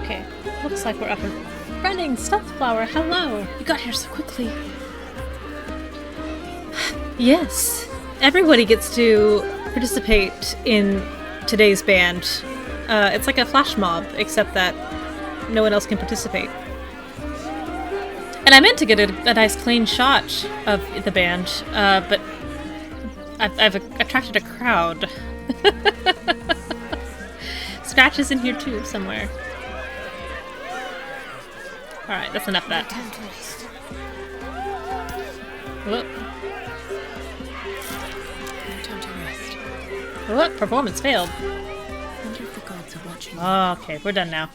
Okay, looks like we're up and running. Stuffed flower, hello! You got here so quickly. Yes, everybody gets to participate in today's band. It's like a flash mob, except that no one else can participate. And I meant to get a nice clean shot of the band, but I've attracted a crowd. Scratch is in here too, somewhere. Alright, that's enough of that. Whoop. What? Performance failed. Oh, okay, we're done now.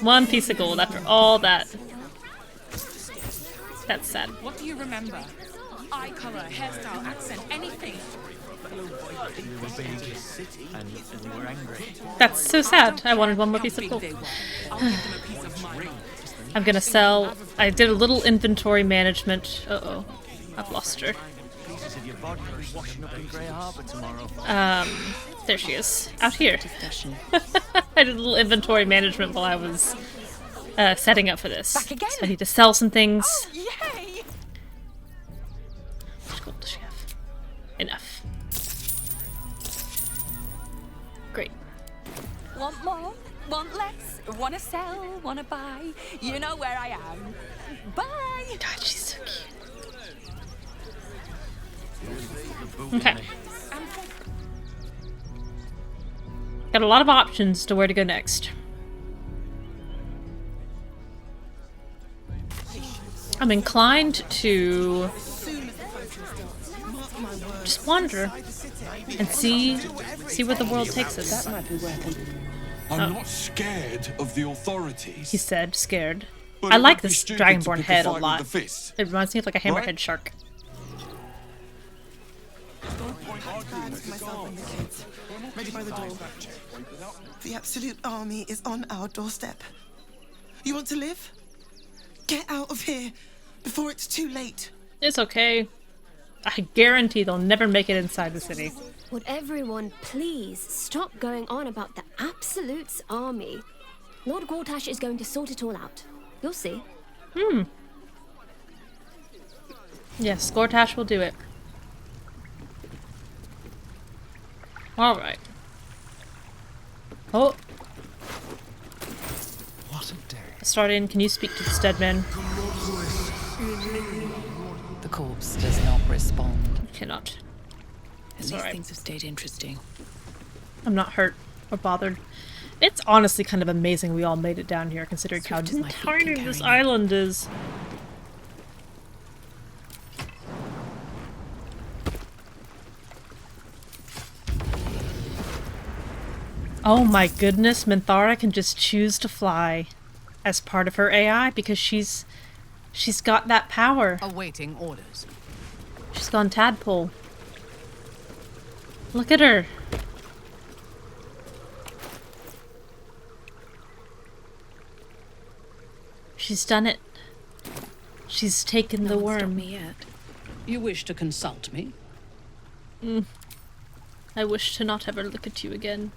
One piece of gold after all that. That's sad. What do you remember? Eye color, hairstyle, accent, anything. That's so sad. I wanted one more piece of gold. I'm gonna sell. I did a little inventory management. Uh-oh. I've lost her. There she is. Out here. I did a little inventory management while I was setting up for this. So I need to sell some things. Oh, yay! How much gold does she have? Enough. Great. Want more? Want less? Wanna sell? Wanna buy? You know where I am. Bye! God, she's so cute. Okay. Got a lot of options to where to go next. I'm inclined to just wander and see where the world takes us. That might be worth it. I'm not scared of the authorities. He said, scared. But I it like would be this stupid to dragonborn pick a head a fight with lot. the fist. It reminds me of like a hammerhead Right? shark. The absolute army is on our doorstep. You want to live? Get out of here before it's too late. It's okay. I guarantee they'll never make it inside the city. Would everyone please stop going on about the Absolute's army? Lord Gortash is going to sort it all out. You'll see. Yes, Gortash will do it. Alright. Oh. What a day. Start in. Can you speak to the Steadman? The corpse does not respond. Cannot. It's These alright. things have stayed interesting. I'm not hurt or bothered. It's honestly kind of amazing we all made it down here, considering how Swift as my feet tiny can this carry me. island is. Oh my goodness, Minthara can just choose to fly as part of her AI because she's got that power. Awaiting orders. She's gone tadpole. Look at her. She's done it. She's taken the No one's stopped worm. me yet. You wish to consult me? I wish to not ever look at you again.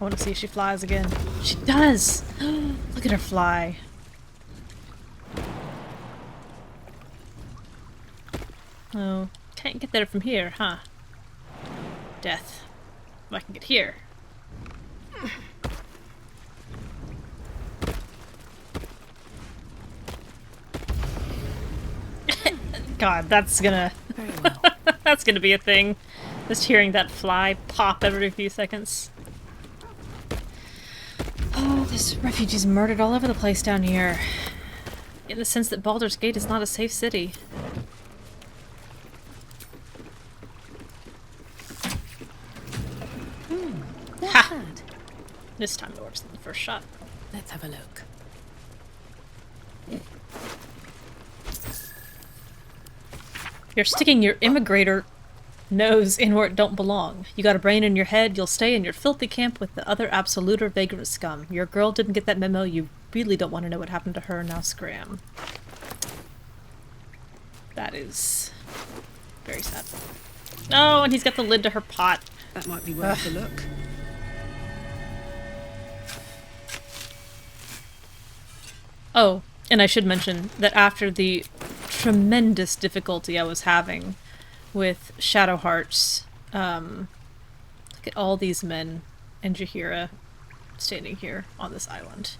I want to see if she flies again. She does! Look at her fly. Oh, can't get there from here, huh? Death. Well, I can get here. God, that's gonna... Very well. that's gonna be a thing. Just hearing that fly pop every few seconds. Oh, there's refugees murdered all over the place down here. In the sense that Baldur's Gate is not a safe city. What's Ha! that? This time it works in the first shot. Let's have a look. You're sticking your immigrator nose in where it don't belong. You got a brain in your head, you'll stay in your filthy camp with the other absolute or vagrant scum. Your girl didn't get that memo, you really don't want to know what happened to her, now scram. That is very sad. Oh, and he's got the lid to her pot. That might be worth a look. Oh, and I should mention that after the tremendous difficulty I was having with Shadow Hearts, look at all these men and Jaheira standing here on this island.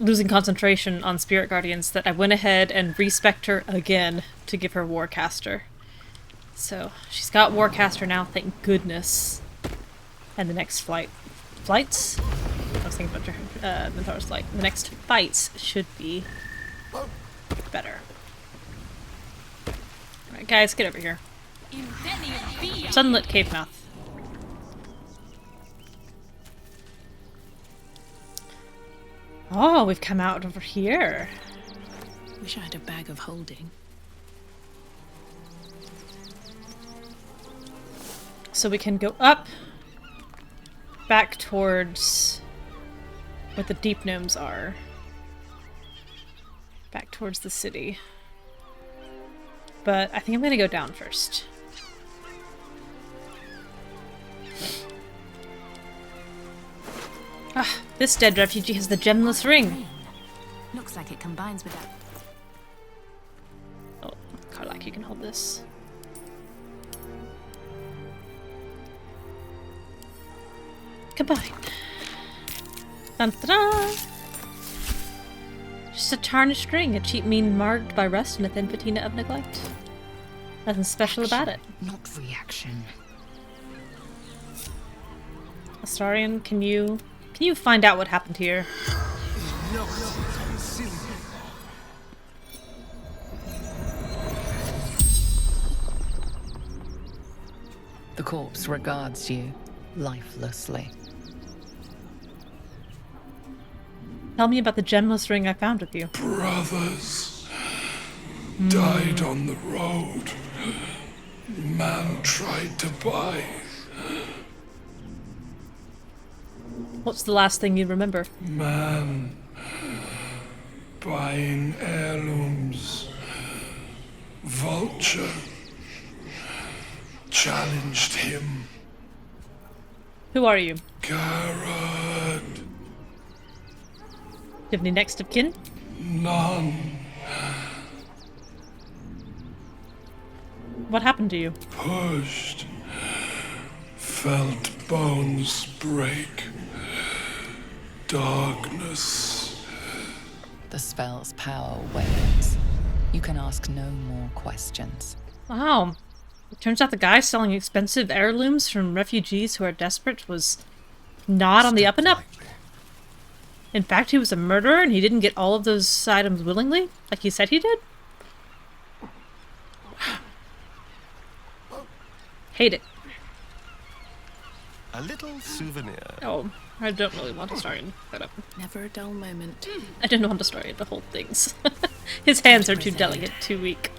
Losing concentration on Spirit Guardians, that I went ahead and respec'd her again to give her Warcaster. So, she's got Warcaster now, thank goodness. And the next flights? I was thinking about Minthara's flight. The next fights should be better. Alright guys, get over here. Sunlit cave mouth. Oh, we've come out over here. Wish I had a bag of holding. So we can go up, back towards where the deep gnomes are. Back towards the city. But I think I'm gonna go down first. Ah, this dead refugee has the gemless ring. Looks like it combines with that. Oh, Karlak, you can hold this. Combine. Dun-da-da! Just a tarnished ring, a cheap mean marked by rust and a thin patina of neglect. Nothing special about it. Not reaction. Astarion, can you find out what happened here? The corpse regards you lifelessly. Tell me about the gemless ring I found with you. Brothers died on the road. Man tried to buy. What's the last thing you remember? Man buying heirlooms. Vulture challenged him. Who are you? Garrod. Do you have any next of kin? None. What happened to you? Pushed. Felt bones break. Darkness. The spell's power wanes. You can ask no more questions. Wow. It turns out the guy selling expensive heirlooms from refugees who are desperate was not on the up and up. In fact, he was a murderer and he didn't get all of those items willingly, like he said he did? Hate it. A little souvenir. Oh, I don't really want to start that up. Never a dull moment. I didn't want to start to hold things. His hands are too delicate, too weak.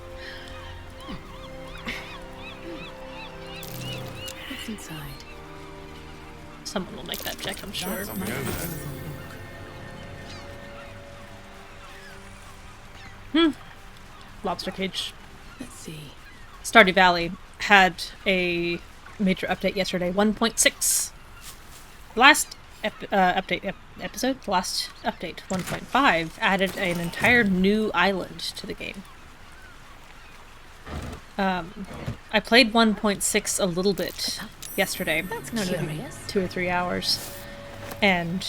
What's inside? Someone will make that check, I'm sure. Lobster cage. Let's see. Stardew Valley had a major update yesterday, 1.6. Last episode, last update, 1.5, added an entire new island to the game. I played 1.6 a little bit yesterday. That's maybe curious. 2 or 3 hours. And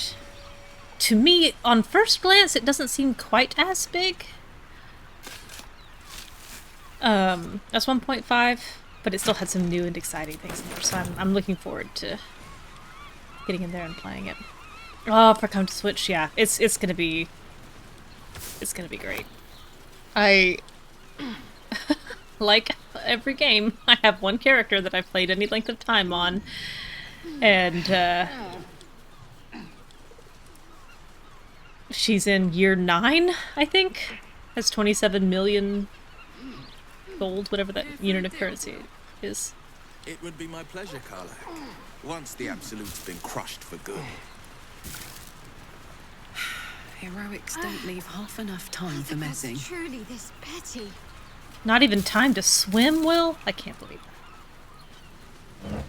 to me, on first glance, it doesn't seem quite as big as 1.5, but it still had some new and exciting things in there, so I'm looking forward to getting in there and playing it. Oh, for Come to Switch, yeah, it's gonna be great. I like every game, I have one character that I've played any length of time on, and she's in year 9, I think. Has 27 million gold, whatever that unit of currency is. It would be my pleasure, Carla. Once the Absolute's been crushed for good. Heroics don't leave half enough time for messing. Truly this petty. Not even time to swim, Will? I can't believe that.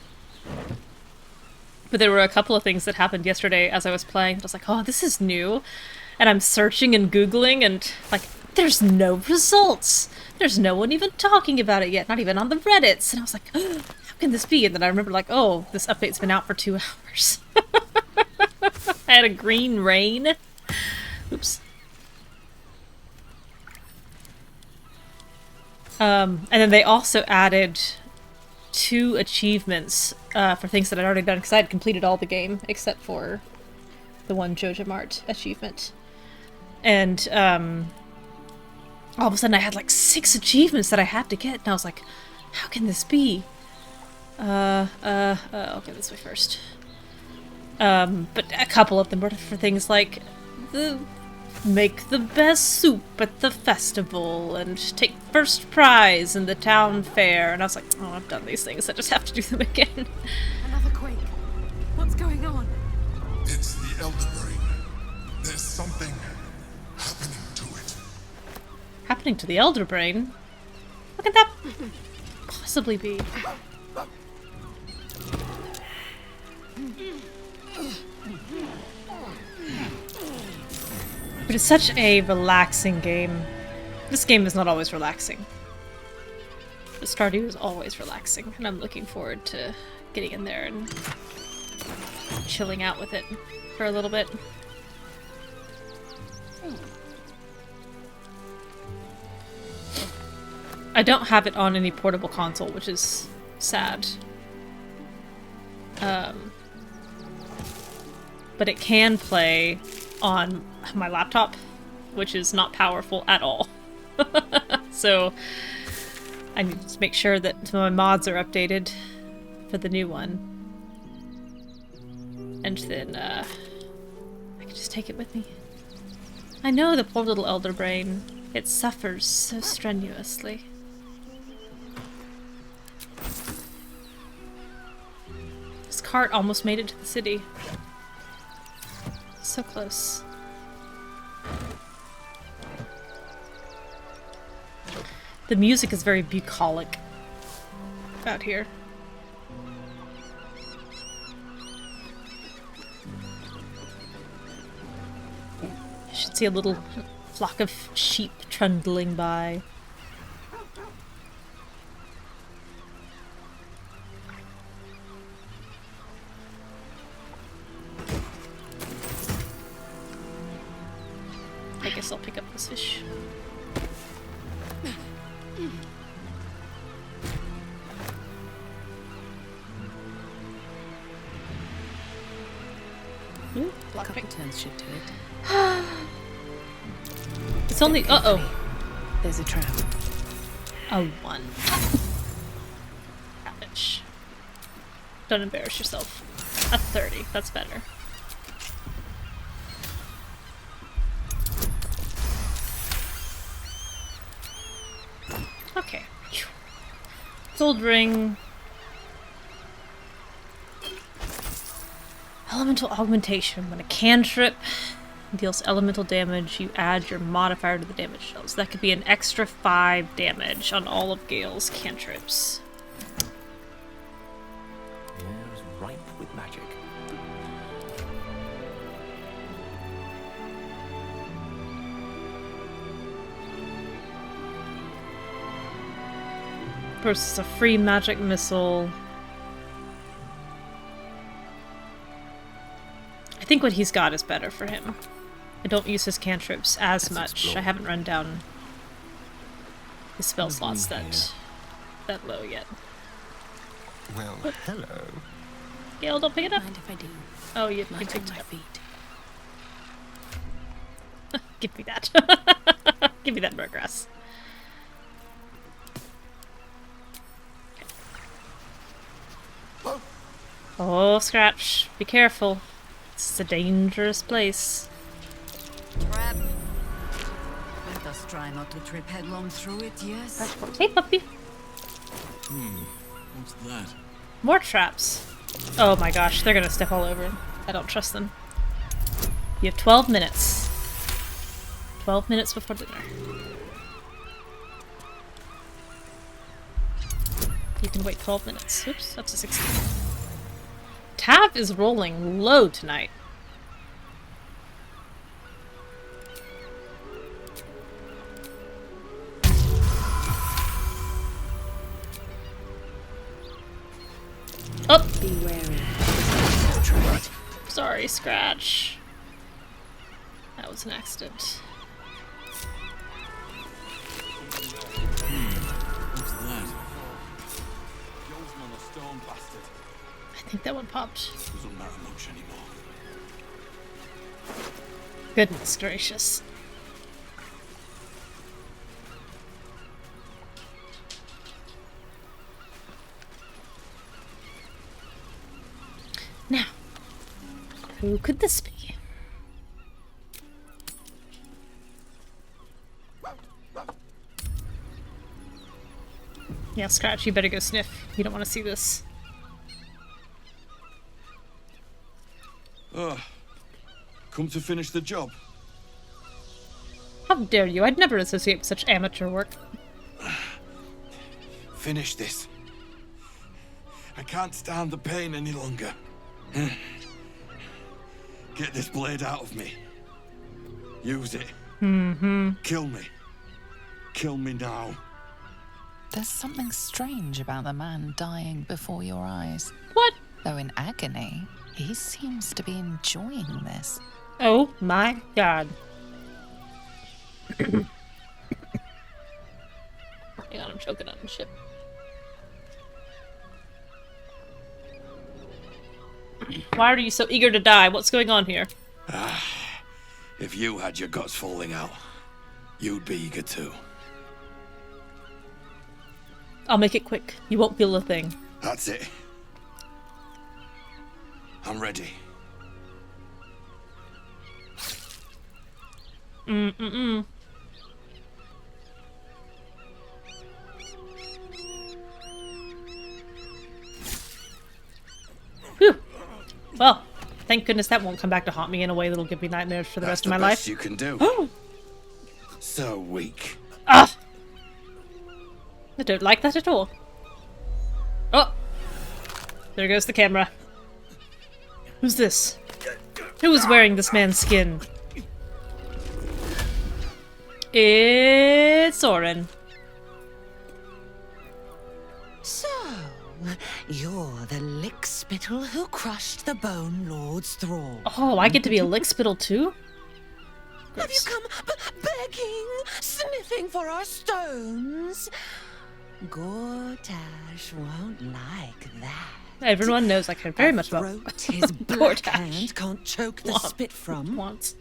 But there were a couple of things that happened yesterday as I was playing. I was like, oh, this is new. And I'm searching and Googling and, like, there's no results. There's no one even talking about it yet, not even on the Reddits. And I was like, oh, how can this be? And then I remember, like, oh, this update's been out for 2 hours. I had a green rain. Oops. And then they also added 2 achievements for things that I'd already done, because I had completed all the game except for the one Joja Mart achievement. And all of a sudden I had like 6 achievements that I had to get, and I was like, how can this be? I'll go this way first. But a couple of them were for things like make the best soup at the festival and take first prize in the town fair. And I was like, oh, I've done these things. I just have to do them again. Another quake. What's going on? It's the Elder Brain. There's something happening to it. Happening to the Elder Brain? What could that possibly be? But it's such a relaxing game. This game is not always relaxing. But Stardew is always relaxing, and I'm looking forward to getting in there and chilling out with it for a little bit. I don't have it on any portable console, which is sad. But it can play on my laptop, which is not powerful at all. So I need to make sure that my mods are updated for the new one. And then I can just take it with me. I know the poor little Elder Brain. It suffers so strenuously. This cart almost made it to the city. So close. The music is very bucolic out here. You should see a little flock of sheep trundling by. I guess I'll pick up this fish. Ooh, Couple turns should do it. It's only uh-oh. There's a trap. A 1. Ouch. Don't embarrass yourself. A 30. That's better. Okay. Gold ring. Elemental augmentation. When a cantrip deals elemental damage, you add your modifier to the damage dealt. So that could be an extra 5 damage on all of Gale's cantrips. Air's ripe with magic. Versus a free magic missile. I think what he's got is better for him. I don't use his cantrips as much. I haven't run down his spell slots that low yet. Well, hello. Gale, don't pick it up. Mind if I do? Oh, you Light picked on it my up. feet. Give me that. Give me that burgrass. Oh, Scratch. Be careful. This is a dangerous place. Trap. Let us try not to trip headlong through it, yes? Hey, puppy. What's that? More traps. Oh my gosh, they're gonna step all over. I don't trust them. You have 12 minutes. 12 minutes before dinner. can wait 12 minutes. Oops, that's a 16. Tav is rolling low tonight. Oh! Be wary. Sorry, Scratch. That was an accident. What's that? Youngsman, a stone bastard. I think that one popped. Doesn't matter much anymore. Goodness gracious. Now, who could this be? Yeah, Scratch, you better go sniff. You don't want to see this. Come to finish the job. How dare you? I'd never associate with such amateur work. Finish this. I can't stand the pain any longer. Get this blade out of me. Use it. Kill me. Kill me now. There's something strange about the man dying before your eyes. What? Though in agony, he seems to be enjoying this. Oh my god. Hang on, I'm choking on shit. Why are you so eager to die? What's going on here? If you had your guts falling out, you'd be eager too. I'll make it quick. You won't feel a thing. That's it. I'm ready. Mm-mm-mm. Whew. Well, thank goodness that won't come back to haunt me in a way that'll give me nightmares for the rest of my life. That's the best you can do. So weak. Ah! I don't like that at all. Oh! There goes the camera. Who's this? Who is wearing this man's skin? It's Orin. So, you're the lickspittle who crushed the Bone Lord's thrall. Oh, I get to be a lickspittle too? Have you come begging, sniffing for our stones? Gortash won't like that. Everyone knows I care very much about his black hand can't choke the spit from. Once.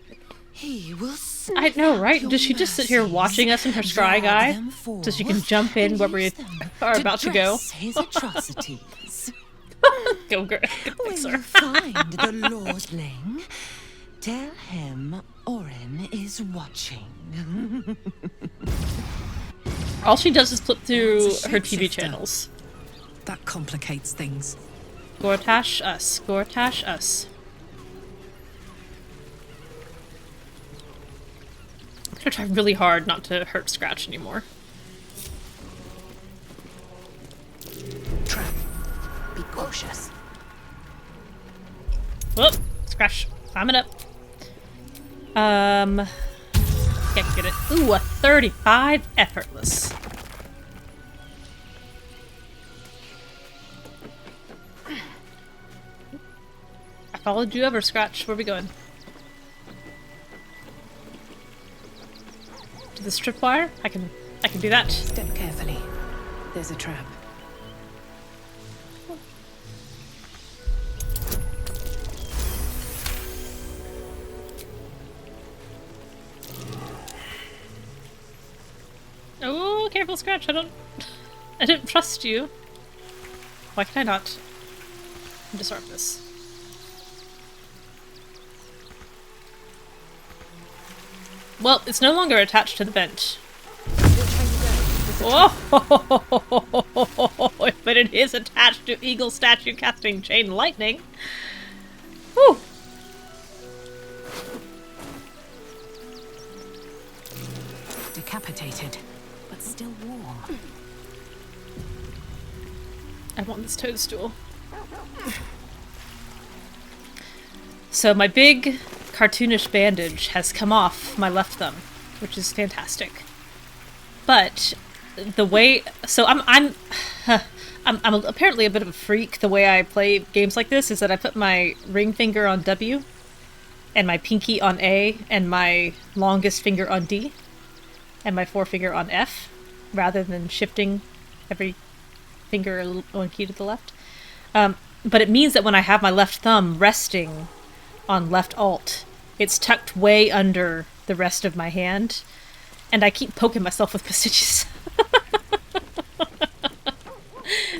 He will I know, right? Does she just sit here watching us in her scry guy? So she can jump in where we are about to go? His atrocities. Go, girl. When you find the lordling, tell him Orin is watching. All she does is flip through her TV channels. That complicates things. Gortash us. Gortash us. I'm gonna try really hard not to hurt Scratch anymore. Trap. Be cautious. Whoop! Scratch. Climbing up. Can't get it. Ooh, a 35 effortless. I followed you over, Scratch. Where are we going? To the strip wire? I can do that. Step carefully. There's a trap. Oh, careful, Scratch. I don't trust you. Why can I not disarm this? Well, it's no longer attached to the bench. Oh, but it is attached to Eagle Statue casting Chain Lightning. Whew. Decapitated, but still warm. I want this toadstool. So my big cartoonish bandage has come off my left thumb, which is fantastic. But the way, so I'm apparently a bit of a freak. The way I play games like this is that I put my ring finger on W, and my pinky on A, and my longest finger on D, and my forefinger on F, rather than shifting every finger one key to the left. But it means that when I have my left thumb resting on left alt, it's tucked way under the rest of my hand, and I keep poking myself with stitches.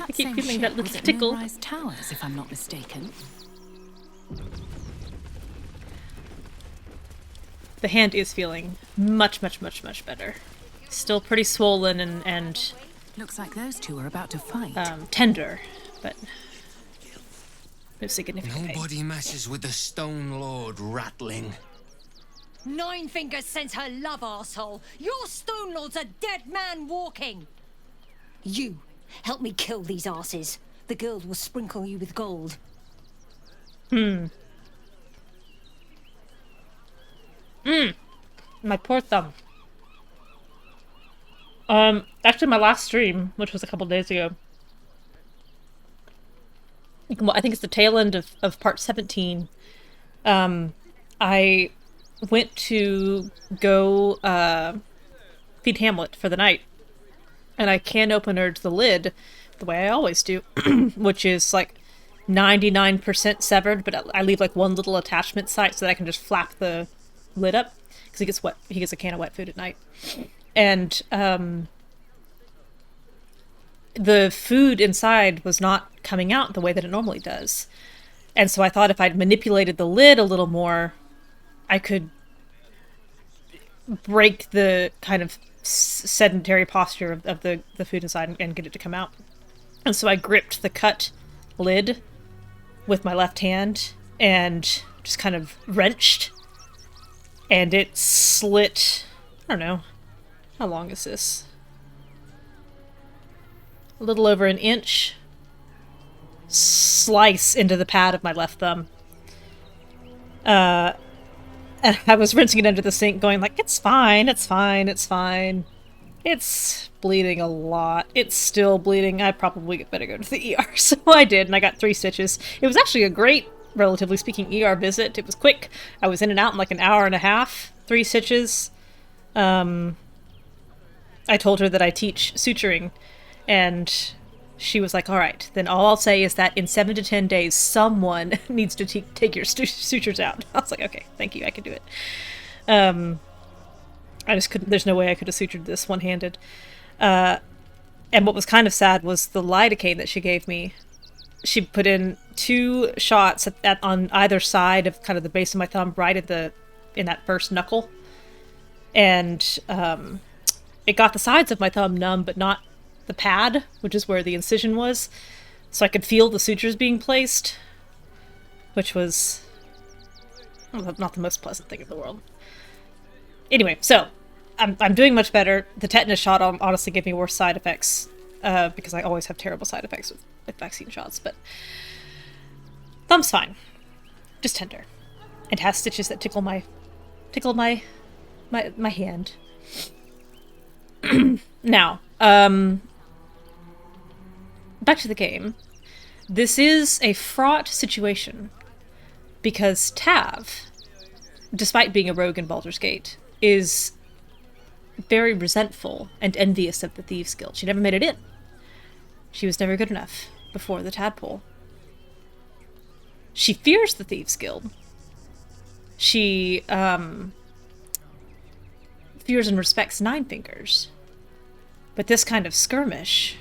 I keep feeling that little tickle. Towers, if I'm not mistaken. The hand is feeling much, much, much, much better. Still pretty swollen and looks like those two are about to fight. Tender, but no significant pain. Nobody messes with the Stone Lord, ratling. Nine Fingers sends her love, arsehole. Your Stone Lord's a dead man walking. You, help me kill these arses. The guild will sprinkle you with gold. My poor thumb. Actually my last stream, which was a couple days ago, well, I think it's the tail end of part 17, I went to go feed Hamlet for the night, and I can openered the lid the way I always do, which is like 99% severed, but I leave like one little attachment site so that I can just flap the lid up, because he gets wet. He gets a can of wet food at night, and the food inside was not coming out the way that it normally does, and so I thought if I'd manipulated the lid a little more, I could break the kind of sedentary posture of the food inside and get it to come out. And so I gripped the cut lid with my left hand and just kind of wrenched, and it slit, I don't know, how long is this? A little over an inch slice into the pad of my left thumb. And I was rinsing it under the sink going like, it's fine, it's fine, it's fine. It's bleeding a lot. It's still bleeding. I probably better go to the ER. So I did, and I got 3 stitches. It was actually a great, relatively speaking, ER visit. It was quick. I was in and out in like an hour and a half. 3 stitches. I told her that I teach suturing, and she was like, all right, then all I'll say is that in 7 to 10 days, someone needs to take your sutures out. I was like, okay, thank you, I can do it. I just couldn't, there's no way I could have sutured this one-handed. And what was kind of sad was the lidocaine that she gave me. She put in 2 shots on either side of kind of the base of my thumb, right at in that first knuckle. And it got the sides of my thumb numb, but not the pad, which is where the incision was. So I could feel the sutures being placed, which was not the most pleasant thing in the world. Anyway, so I'm doing much better. The tetanus shot honestly gave me worse side effects, because I always have terrible side effects with vaccine shots, but thumb's fine. Just tender. And has stitches that tickle my hand. Now, back to the game. This is a fraught situation, because Tav, despite being a rogue in Baldur's Gate, is very resentful and envious of the Thieves Guild. She never made it in. She was never good enough before the tadpole. She fears the Thieves Guild. She fears and respects Nine Fingers. But this kind of skirmish,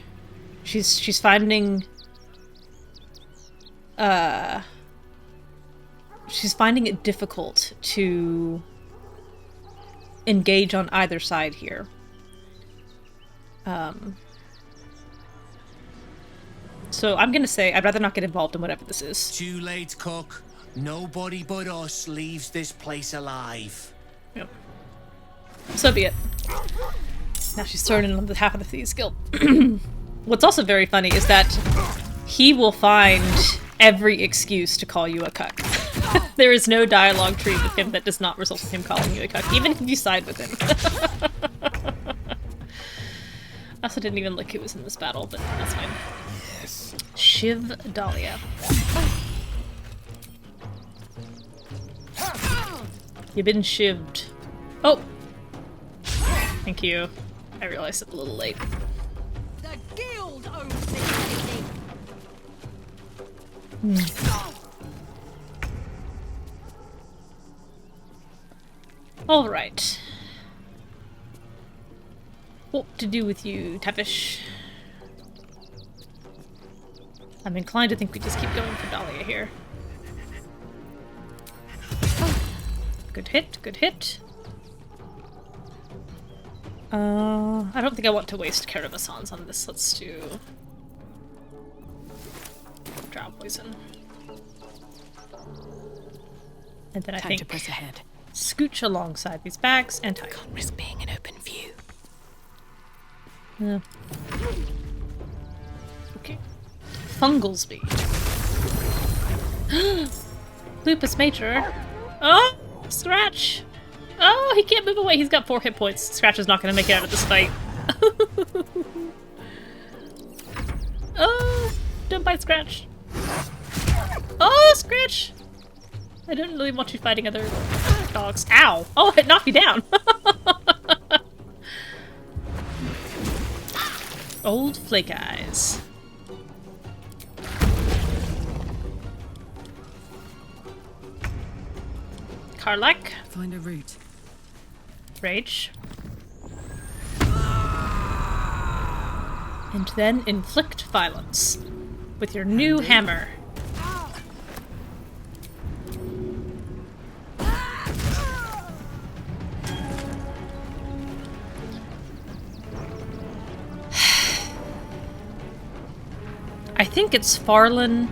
she's finding it difficult to engage on either side here. So I'm gonna say I'd rather not get involved in whatever this is. Too late, Cook. Nobody but us leaves this place alive. Yep. So be it. Now she's thrown in on the half of the Thieves Guild. What's also very funny is that He will find every excuse to call you a cuck. There is no dialogue tree with him that does not result in him calling you a cuck, even if you side with him. I also didn't even look who was in this battle, but that's fine. Yes. Shiv Dahlia. You've been shivved. Oh! Thank you. I realized it a little late. The guild owns this city. Alright. What to do with you, Tavish? I'm inclined to think we just keep going for Dahlia here. Good hit, good hit. I don't think I want to waste Karamazans on this. Let's do Drow Poison. And then I think to press ahead. Scooch alongside these bags and tie. Can't risk being in open view. Yeah. Okay. Fungalsby. Lupus Major. Oh! Scratch! Oh, he can't move away. He's got 4 hit points. Scratch is not going to make it out of this fight. Oh! Don't bite Scratch. Oh, Scratch! I don't really want you fighting other dogs. Ow! Oh, it knocked me down! Old Flake Eyes. Karlak. Find a route. Rage. And then inflict violence with your new hammer. I think it's Farlan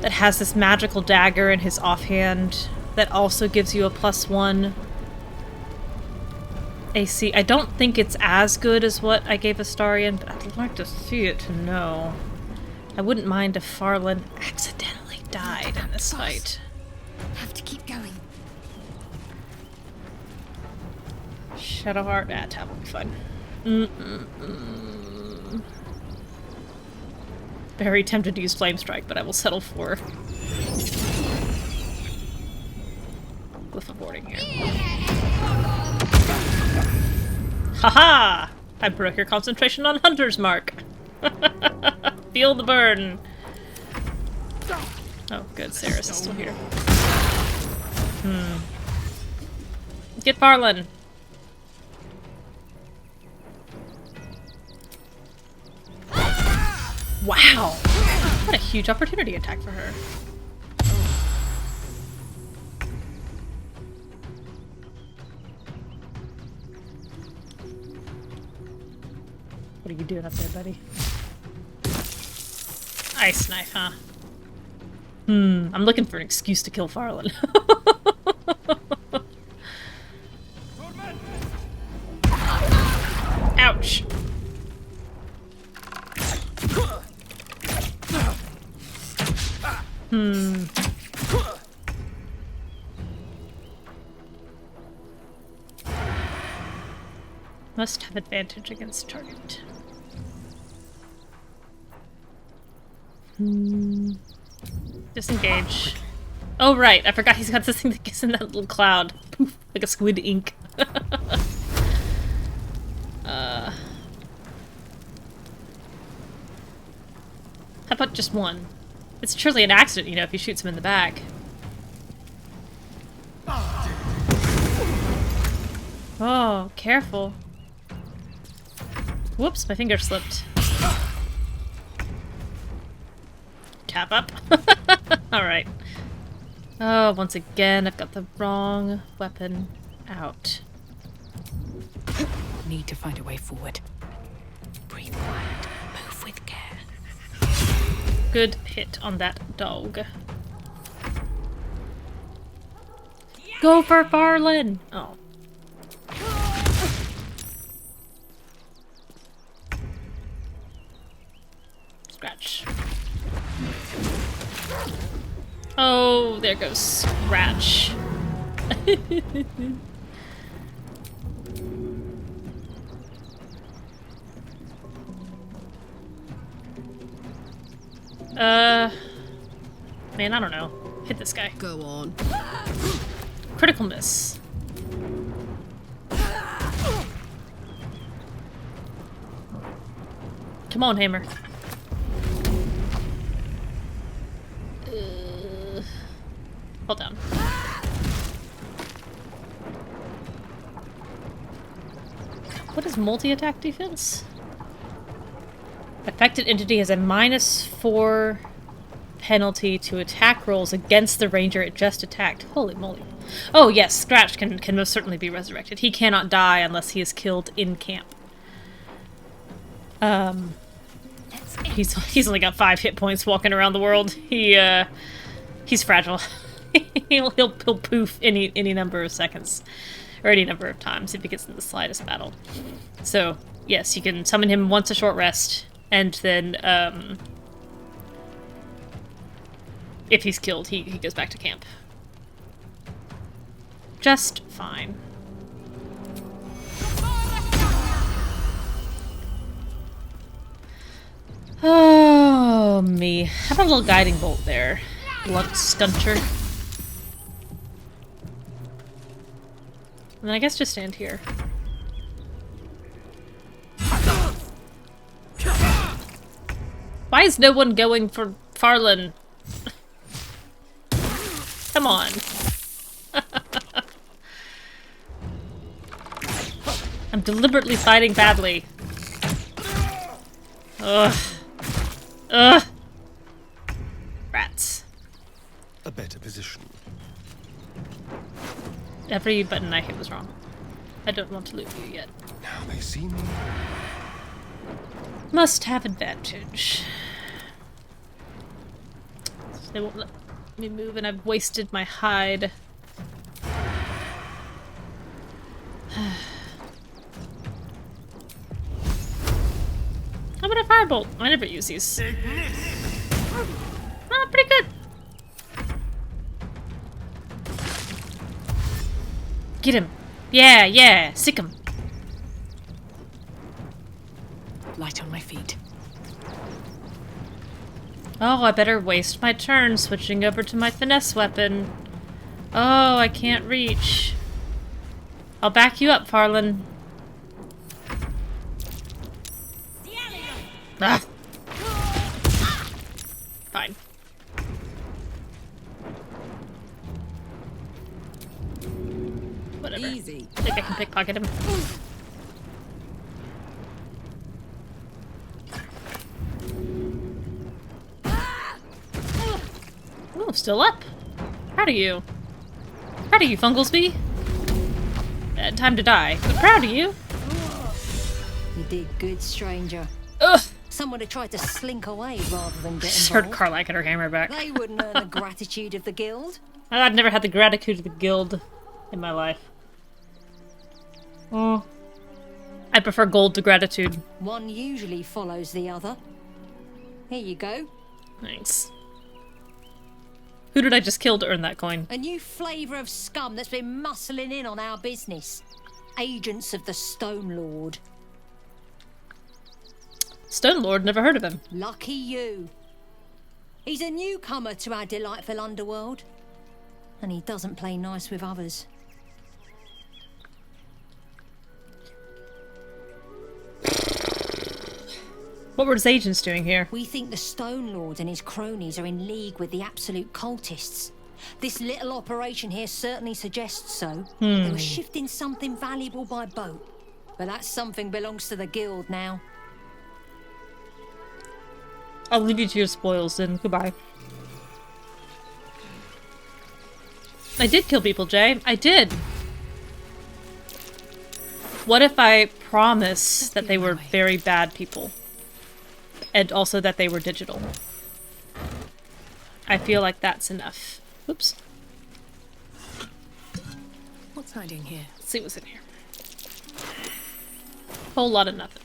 that has this magical dagger in his offhand that also gives you a +1 AC. I don't think it's as good as what I gave Astarion, but I'd like to see it to know. I wouldn't mind if Farlan accidentally died in this fight. Have to keep going. Shadowheart, tab will be fine. Very tempted to use Flame Strike, but I will settle for Glyph of Warding here. Haha! I broke your concentration on Hunter's Mark. Feel the burn. Oh, good. Saris is still here. Get Farlan. Wow! What a huge opportunity attack for her. What are you doing up there, buddy? Ice knife, huh? I'm looking for an excuse to kill Farlan. Ouch! Must have advantage against target. Disengage. Oh right, I forgot he's got this thing that gets in that little cloud. Poof, like a squid ink. How about just one? It's surely an accident, you know, if he shoots him in the back. Oh, careful. Whoops, my finger slipped. Tap up. Alright. Oh, once again, I've got the wrong weapon out. Need to find a way forward. Breathe quiet. Move with care. Good hit on that dog. Go for Farlan! Oh. Scratch. Oh, there goes Scratch. Man, I don't know. Hit this guy. Go on. Critical miss. Come on, Hammer. Hold down. What is multi-attack defense? Affected entity has a -4 penalty to attack rolls against the ranger it just attacked. Holy moly. Oh yes, Scratch can most certainly be resurrected. He cannot die unless he is killed in camp. He's only got 5 hit points walking around the world. He's fragile. he'll poof any number of seconds. Or any number of times if he gets in the slightest battle. So, yes, you can summon him once a short rest, and then, if he's killed, he goes back to camp. Just fine. Oh, me. How about a little guiding bolt there? Blood scuncher. And then I guess just stand here. Why is no one going for Farlan? Come on. I'm deliberately fighting badly. Ugh. Ugh. Rats. A better position. Every button I hit was wrong. I don't want to loot you yet. Now they see me. Must have advantage. They won't let me move, and I've wasted my hide. How about a firebolt? I never use these. Oh, pretty good. Get him. Yeah, yeah. Sick him. Light on my feet. Oh, I better waste my turn switching over to my finesse weapon. Oh, I can't reach. I'll back you up, Farlan. Ah. Fine. Whatever. Easy. I think I can pickpocket him. Oh, still up. Proud of you. Proud of you, Funglesby. Time to die, but proud of you. You did good, stranger. Ugh. Someone had tried to slink away rather than get Just involved. heard Carlac at her hammer back. They wouldn't earn the gratitude of the guild. I've never had the gratitude of the guild in my life. Oh. I prefer gold to gratitude. One usually follows the other. Here you go. Thanks. Who did I just kill to earn that coin? A new flavour of scum that's been muscling in on our business. Agents of the Stone Lord. Stone Lord? Never heard of him. Lucky you. He's a newcomer to our delightful underworld. And he doesn't play nice with others. What were his agents doing here? We think the Stone Lord and his cronies are in league with the absolute cultists. This little operation here certainly suggests so. They were shifting something valuable by boat. But that something belongs to the guild now. I'll leave you to your spoils then. Goodbye. I did kill people, Jay. I did. What if I promise that they were very bad people? And also that they were digital. I feel like that's enough. Oops. What's hiding here? Let's see what's in here. Whole lot of nothing.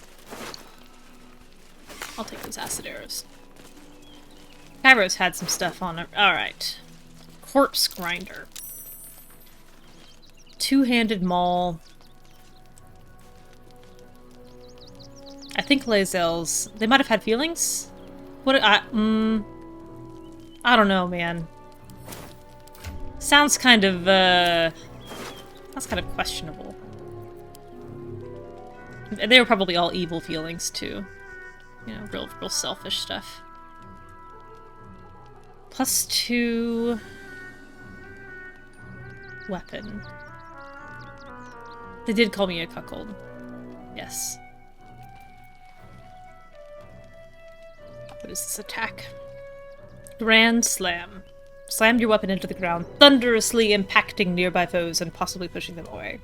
I'll take those acid arrows. Kairos had some stuff on it. Alright. Corpse grinder. Two-handed maul. I think Lazels. They might have had feelings? What I don't know, man. Sounds kind of questionable. They were probably all evil feelings too. You know, real selfish stuff. +2 weapon. They did call me a cuckold. Yes. What is this attack? Grand Slam. Slam your weapon into the ground, thunderously impacting nearby foes and possibly pushing them away.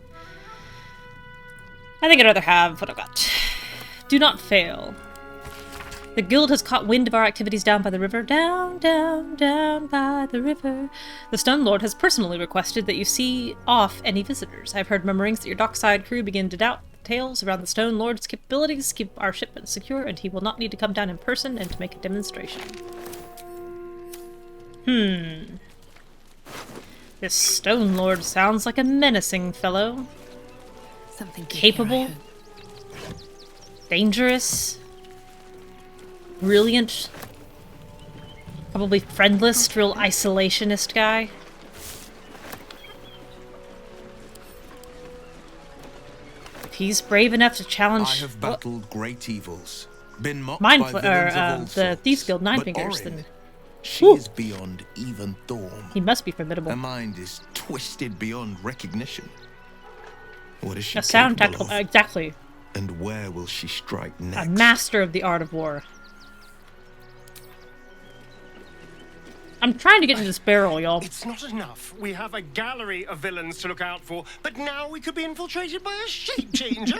I think I'd rather have what I've got. Do not fail. The guild has caught wind of our activities down by the river. Down, down, down by the river. The Stone Lord has personally requested that you see off any visitors. I've heard murmurings that your dockside crew begin to doubt the tales around the Stone Lord's capabilities to keep our shipment secure, and he will not need to come down in person and to make a demonstration. This Stone Lord sounds like a menacing fellow. Something capable, dangerous, brilliant, probably friendless, real isolationist guy. If he's brave enough to challenge... I have battled great evils, been mocked mindflayer, by villains of all the sorts, Thieves Guild Nine but Fingers, Orin, then... she is beyond even Thorn. He must be formidable. Her mind is twisted beyond recognition. What is she A sound capable tackle, of? exactly. And where will she strike next? A master of the art of war. I'm trying to get into this barrel, y'all. It's not enough. We have a gallery of villains to look out for, but now we could be infiltrated by a shape changer.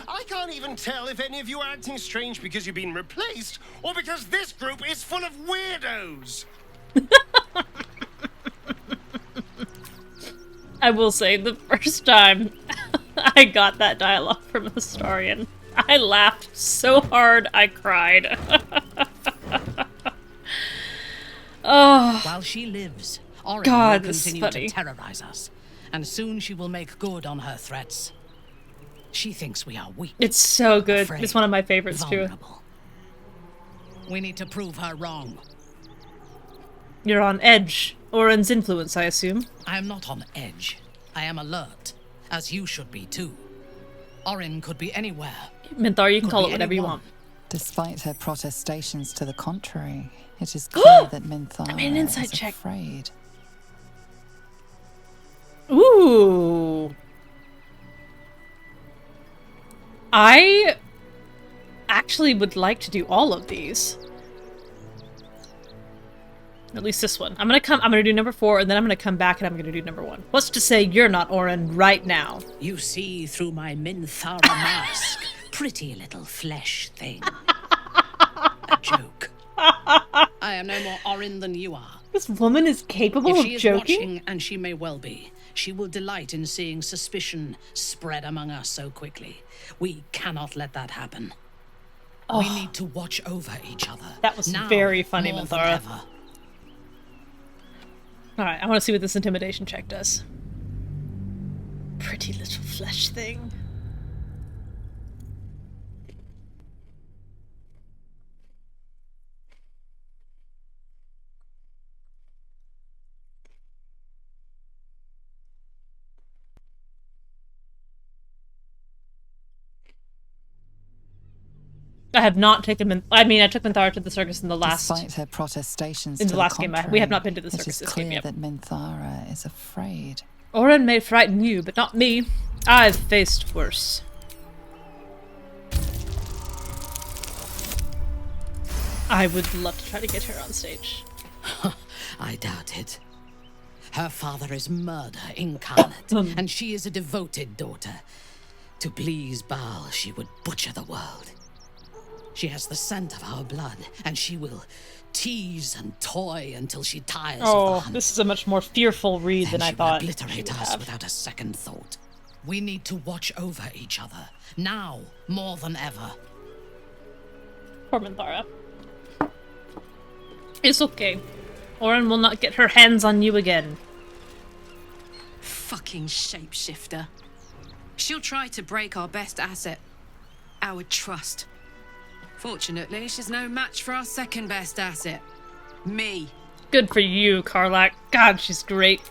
I can't even tell if any of you are acting strange because you've been replaced, or because this group is full of weirdos. I will say, the first time I got that dialogue from Historian, I laughed so hard I cried. Oh, while she lives, Orin God, will this is continue funny. to terrorize us, and soon she will make good on her threats. She thinks we are weak. It's so good. Afraid, It's one of my favorites too. vulnerable. We need to prove her wrong. You're on edge. Orin's influence, I assume. I am not on edge. I am alert, as you should be too. Orin could be anywhere. Minthara, you can Could call be it whatever you anyone. want. Despite her protestations to the contrary, it is clear that Minthara I made an insight is check. afraid. Ooh. I actually would like to do all of these. At least this one. I'm gonna do number 4, and then I'm gonna come back and I'm gonna do number 1. What's to say you're not Orin right now? You see through my Minthara mask, pretty little flesh thing. A joke. I am no more Orin than you are. This woman is capable If she of is joking? watching, and she may well be, she will delight in seeing suspicion spread among us so quickly. We cannot let that happen. Oh. We need to watch over each other. That was now, very funny, more than Minthara. ever. Alright, I want to see what this intimidation check does. Pretty little flesh thing. I have not taken I took Minthara to the circus in the last... Despite her protestations in to the last game. contrary, We have not been to the it circus is this clear game yet. that Minthara is afraid. Orin may frighten you, but not me. I've faced worse. I would love to try to get her on stage. I doubt it. Her father is murder incarnate, and she is a devoted daughter. To please Baal, she would butcher the world. She has the scent of our blood, and she will tease and toy until she tires of the Oh, hunt. this is a much more fearful read than I thought. she Obliterate would us have. without a second thought. We need to watch over each other, now more than ever. Poor Minthara. It's okay. Orin will not get her hands on you again. Fucking shapeshifter. She'll try to break our best asset. Our trust. Fortunately, she's no match for our second best asset. Me. Good for you, Karlach. God, she's great.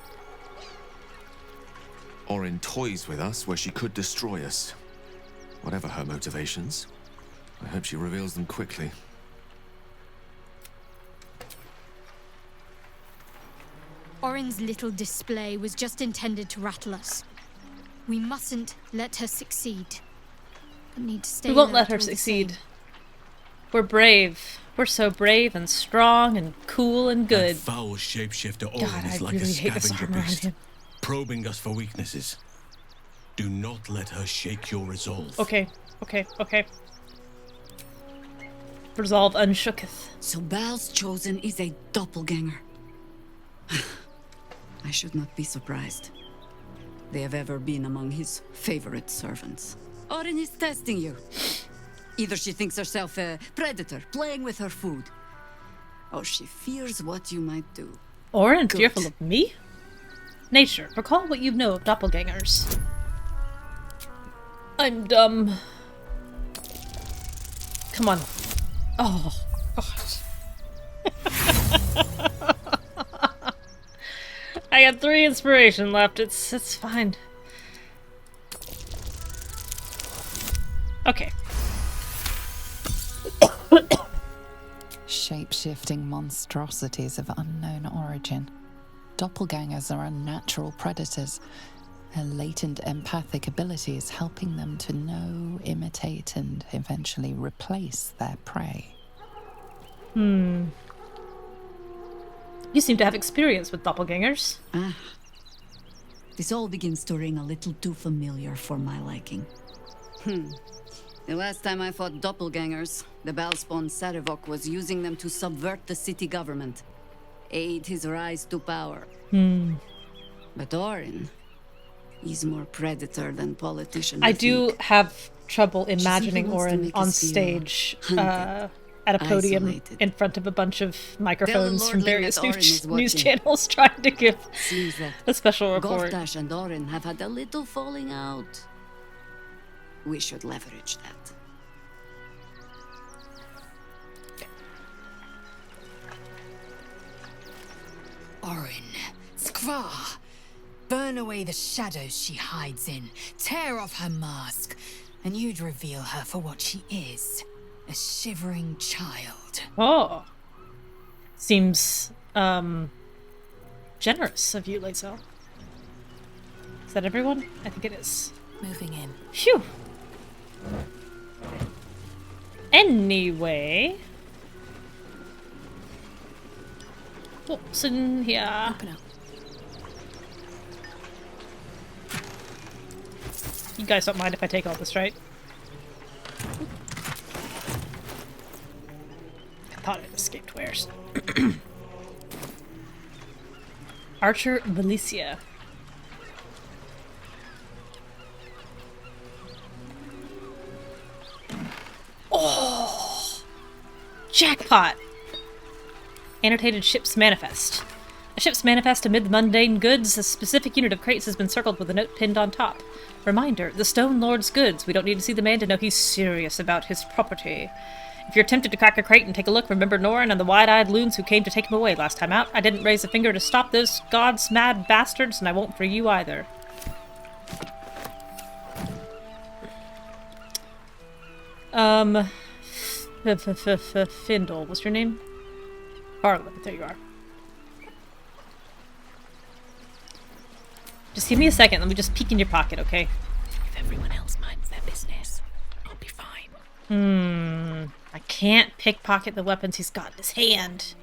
Orin toys with us where she could destroy us. Whatever her motivations, I hope she reveals them quickly. Orin's little display was just intended to rattle us. We mustn't let her succeed. But need to stay We won't alert let her all the succeed. same. We're brave. We're so brave and strong and cool and good. That foul shapeshifter Orin God, is I like really a hate this scavenger armor on beast, him. probing us for weaknesses. Do not let her shake your resolve. Okay. Resolve unshooketh. So Bal's chosen is a doppelganger. I should not be surprised. They have ever been among his favorite servants. Orin is testing you. Either she thinks herself a predator, playing with her food, or she fears what you might do. Orin, Good. fearful of me? Nature, recall what you know of doppelgangers. I'm dumb. Come on. Oh, God. I got 3 inspiration left. It's fine. Okay. Shape-shifting monstrosities of unknown origin. Doppelgangers are unnatural predators. Her latent empathic abilities helping them to know, imitate, and eventually replace their prey. You seem to have experience with doppelgangers. Ah. This all begins to ring a little too familiar for my liking. The last time I fought doppelgangers, the Balspawn Sarevok was using them to subvert the city government, aid his rise to power. But Orin, he's more predator than politician. I do have trouble She imagining simply wants to Orin make on us feel stage hunted, at a podium isolated. in front of a bunch of microphones Tell from Lordling various that Orin is news watching. channels trying to give Seems that a special report. Golfdash and Orin have had a little falling out. We should leverage that. Orin, Skvar, burn away the shadows she hides in, tear off her mask, and you'd reveal her for what she is, a shivering child. Oh. Seems, generous of you, Lae'zel. Is that everyone? I think it is. Moving in. Phew! Anyway... What's in here? Open up. You guys don't mind if I take all this, right? I thought it escaped wares. Archer Valicia. Oh! Jackpot! Annotated ship's manifest. A ship's manifest amid the mundane goods. A specific unit of crates has been circled with a note pinned on top. Reminder, the Stone Lord's goods. We don't need to see the man to know he's serious about his property. If you're tempted to crack a crate and take a look, remember Norin and the wide-eyed loons who came to take him away last time out. I didn't raise a finger to stop those gods mad bastards, and I won't for you either. Findle, what's your name? Bartlett, there you are. Just give me a second, let me just peek in your pocket, okay? If everyone else minds their business, I'll be fine. I can't pickpocket the weapons he's got in his hand.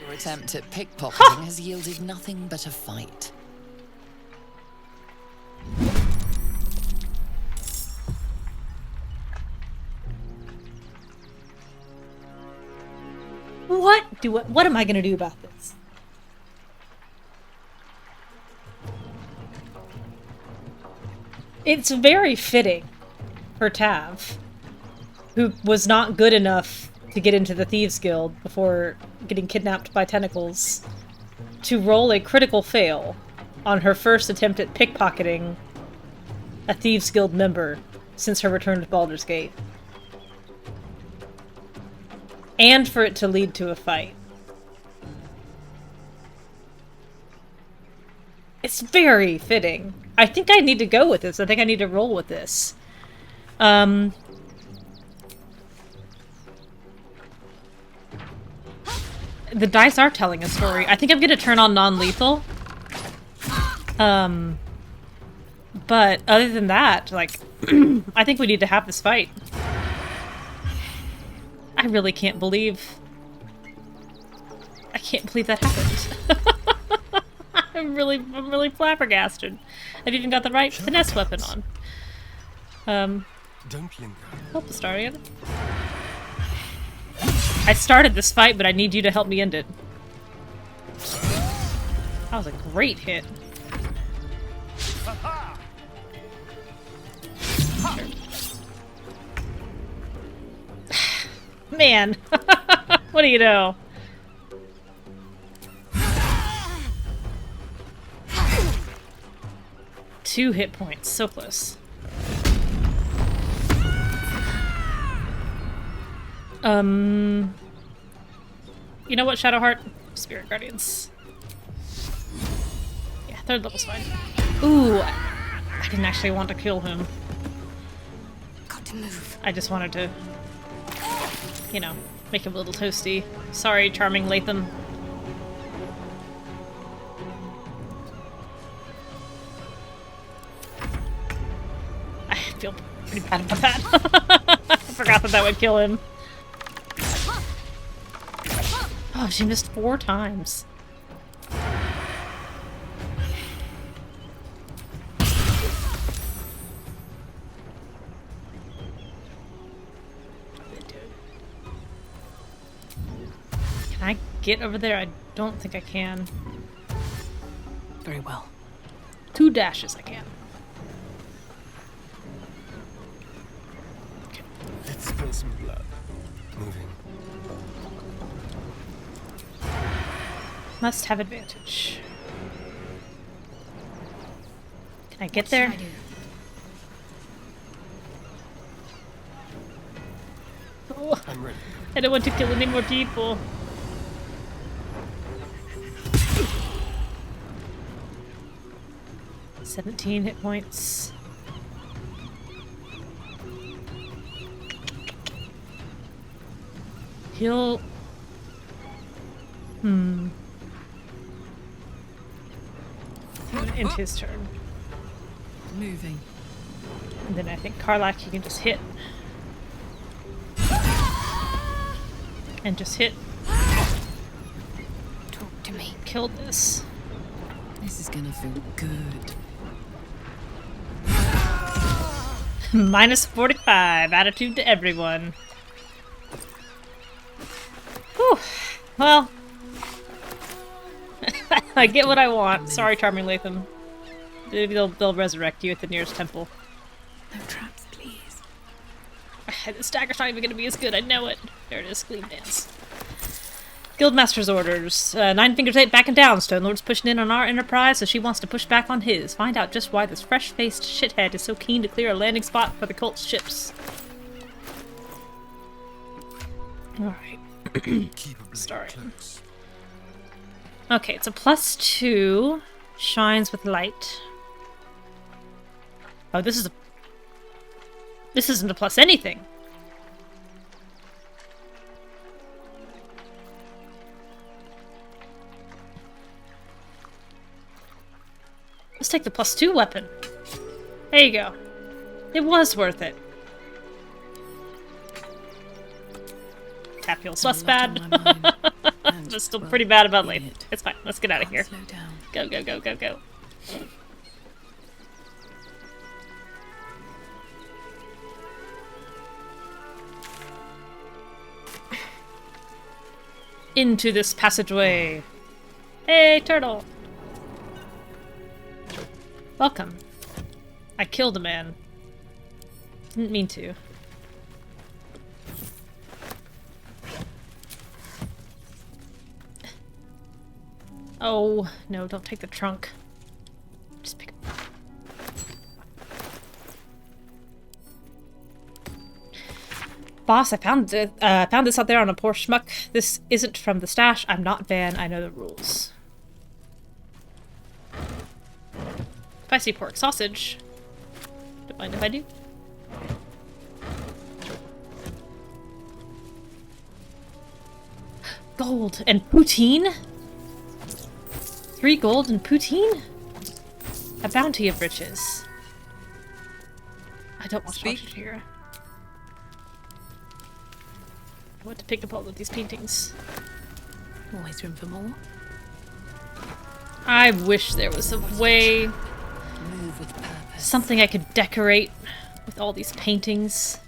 Your attempt at pickpocketing has yielded nothing but a fight. What am I gonna do about this? It's very fitting for Tav, who was not good enough to get into the Thieves Guild before getting kidnapped by tentacles, to roll a critical fail on her first attempt at pickpocketing a Thieves Guild member since her return to Baldur's Gate. And for it to lead to a fight. It's very fitting. I think I need to go with this. I think I need to roll with this. The dice are telling a story. I think I'm gonna turn on non-lethal. But other than that, like, I think we need to have this fight. I really can't believe... I can't believe that happened. I'm really flabbergasted. I've even got the right finesse weapon on. Don't linger. Help the Starian. I started this fight, but I need you to help me end it. That was a great hit. Man, what do you know? Two hit points, so close. You know what, Shadowheart? Spirit Guardians. Yeah, third level's fine. Ooh, I didn't actually want to kill him. Got to move. I just wanted to, you know, make him a little toasty. Sorry, charming Latham. I feel pretty bad about that. I forgot that would kill him. Oh, she missed 4 times. Can I get over there? I don't think I can. Very well. 2 dashes I can. Let's spill some blood. Moving. Must have advantage. Can I get there? What should I do? Oh, I'm ready. I don't want to kill any more people. $17 hit points. He'll... End his turn. Moving. And then I think Karlach, you can just hit. And just hit. Talk to me. Killed this. This is gonna feel good. Minus 45. Attitude to everyone. Whew. Well. I get what I want. Sorry, charming Latham. They'll resurrect you at the nearest temple. No traps, please. The stagger's not even gonna be as good, I know it. There it is, Gleam Dance. Guildmaster's orders. 9 Fingers 8 backing down. Stone Lord's pushing in on our enterprise, so she wants to push back on his. Find out just why this fresh-faced shithead is so keen to clear a landing spot for the cult's ships. Alright. Starting. Okay, it's a +2. Shines with light. Oh, this isn't a plus anything. Let's take the +2 weapon. There you go. It was worth it. Tap feels less bad. But still pretty bad about late. It's fine. Let's get out of here. Go, go, go, go, go. Into this passageway. Hey, turtle. Welcome. I killed a man. Didn't mean to. Oh, no, don't take the trunk. Just pick it. Boss, I found this out there on a poor schmuck. This isn't from the stash. I'm not Van. I know the rules. Spicy pork sausage. Don't mind if I do. Gold and poutine? 3 gold and poutine? A bounty of riches. I don't want to watch it here. I want to pick up all of these paintings. Always room for more. I wish there was a way. Move with purpose. Something I could decorate with all these paintings.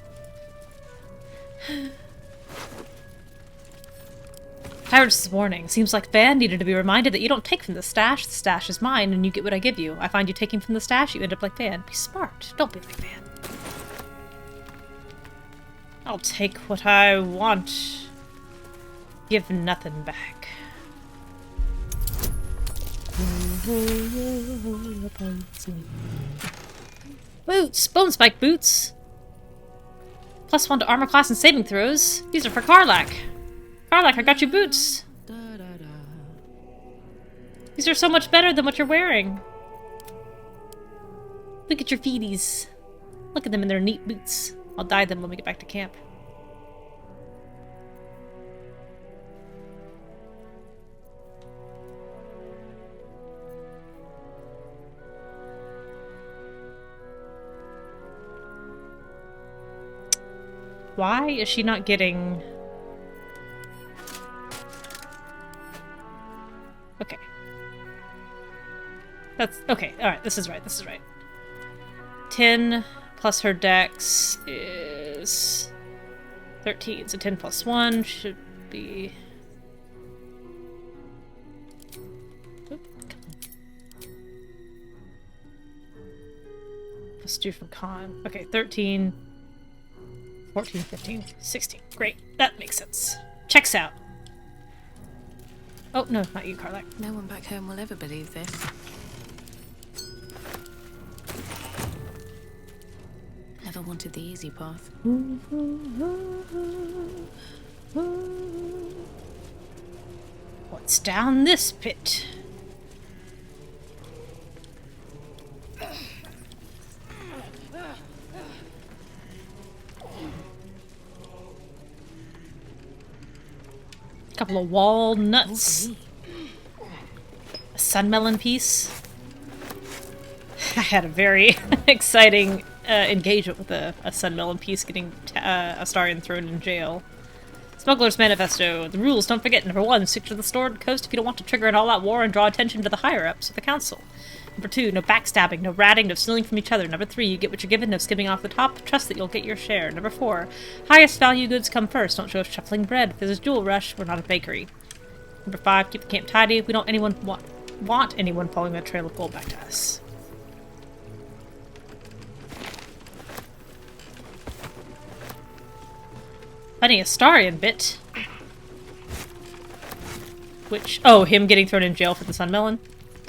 Pirate's warning. Seems like Van needed to be reminded that you don't take from the stash. The stash is mine, and you get what I give you. I find you taking from the stash, you end up like Van. Be smart. Don't be like Van. I'll take what I want. Give nothing back. Boots! Bone spike boots! +1 to armor class and saving throws. These are for Karlach. Karlach, I got you boots! These are so much better than what you're wearing. Look at your feeties. Look at them in their neat boots. I'll dye them when we get back to camp. Why is she not getting... Okay. That's... Okay, alright, this is right, this is right. 10 plus her dex is 13, so 10 plus 1 should be... Plus 2 from con. Okay, 13, 14, 15, 16. Great, that makes sense. Checks out. Oh, no, not you, Karlach. No one back home will ever believe this. Never wanted the easy path. What's down this pit? Couple of walnuts. A sunmelon piece. I had a very exciting engagement with a sunmelon piece getting Astarion thrown in jail. Smuggler's Manifesto. The rules, don't forget. Number 1, stick to the stored coast if you don't want to trigger an all-out war and draw attention to the higher-ups of the council. Number 2, no backstabbing, no ratting, no stealing from each other. Number 3, you get what you're given, no skimming off the top. Trust that you'll get your share. Number 4, highest value goods come first. Don't show us shuffling bread. If there's a jewel rush, we're not a bakery. Number 5, keep the camp tidy. We don't want anyone following that trail of gold back to us. Funny Astarion bit. Which, oh, him getting thrown in jail for the sunmelon?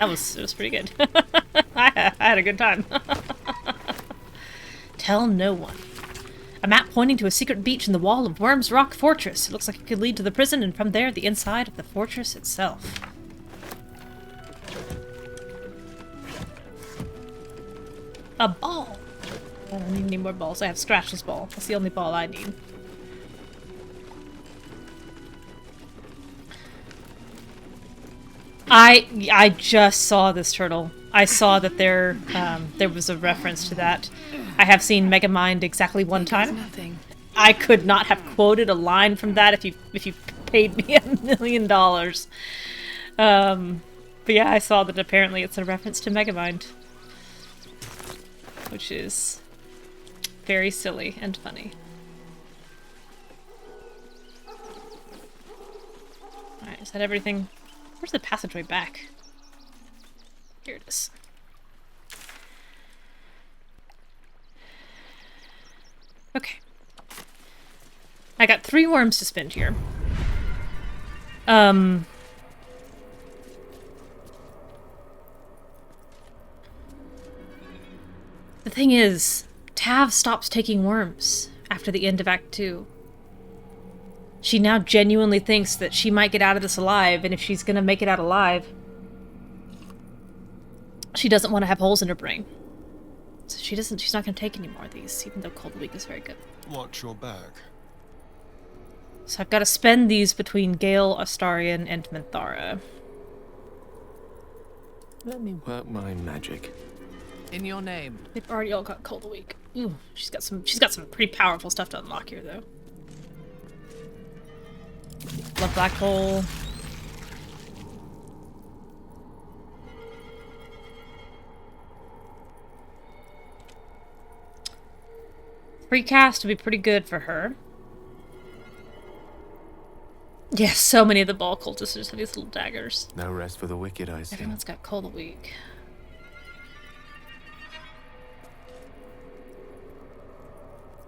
It was pretty good. I had a good time. Tell no one. A map pointing to a secret beach in the wall of Worm's Rock Fortress. It looks like it could lead to the prison, and from there, the inside of the fortress itself. A ball! I don't need any more balls. I have Scratch's ball. That's the only ball I need. I just saw this turtle. I saw that there was a reference to that. I have seen Megamind exactly one time. I could not have quoted a line from that if you paid me $1 million. But yeah, I saw that apparently it's a reference to Megamind, which is very silly and funny. Alright, is that everything? Where's the passageway back? Here it is. Okay. I got 3 worms to spend here. thing is, Tav stops taking worms after the end of Act 2. She now genuinely thinks that she might get out of this alive, and if she's gonna make it out alive, she doesn't want to have holes in her brain. So she's not gonna take any more of these, even though Cold Week is very good. Watch your back. So I've got to spend these between Gale, Astarion, and Minthara. Let me work my magic. In your name. They've already all got Cold Week. Ooh, she's got some pretty powerful stuff to unlock here, though. Love Black Hole. Free cast would be pretty good for her. Yeah, so many of the ball cultists just have these little daggers. No rest for the wicked, I see. Everyone's got Cold Week.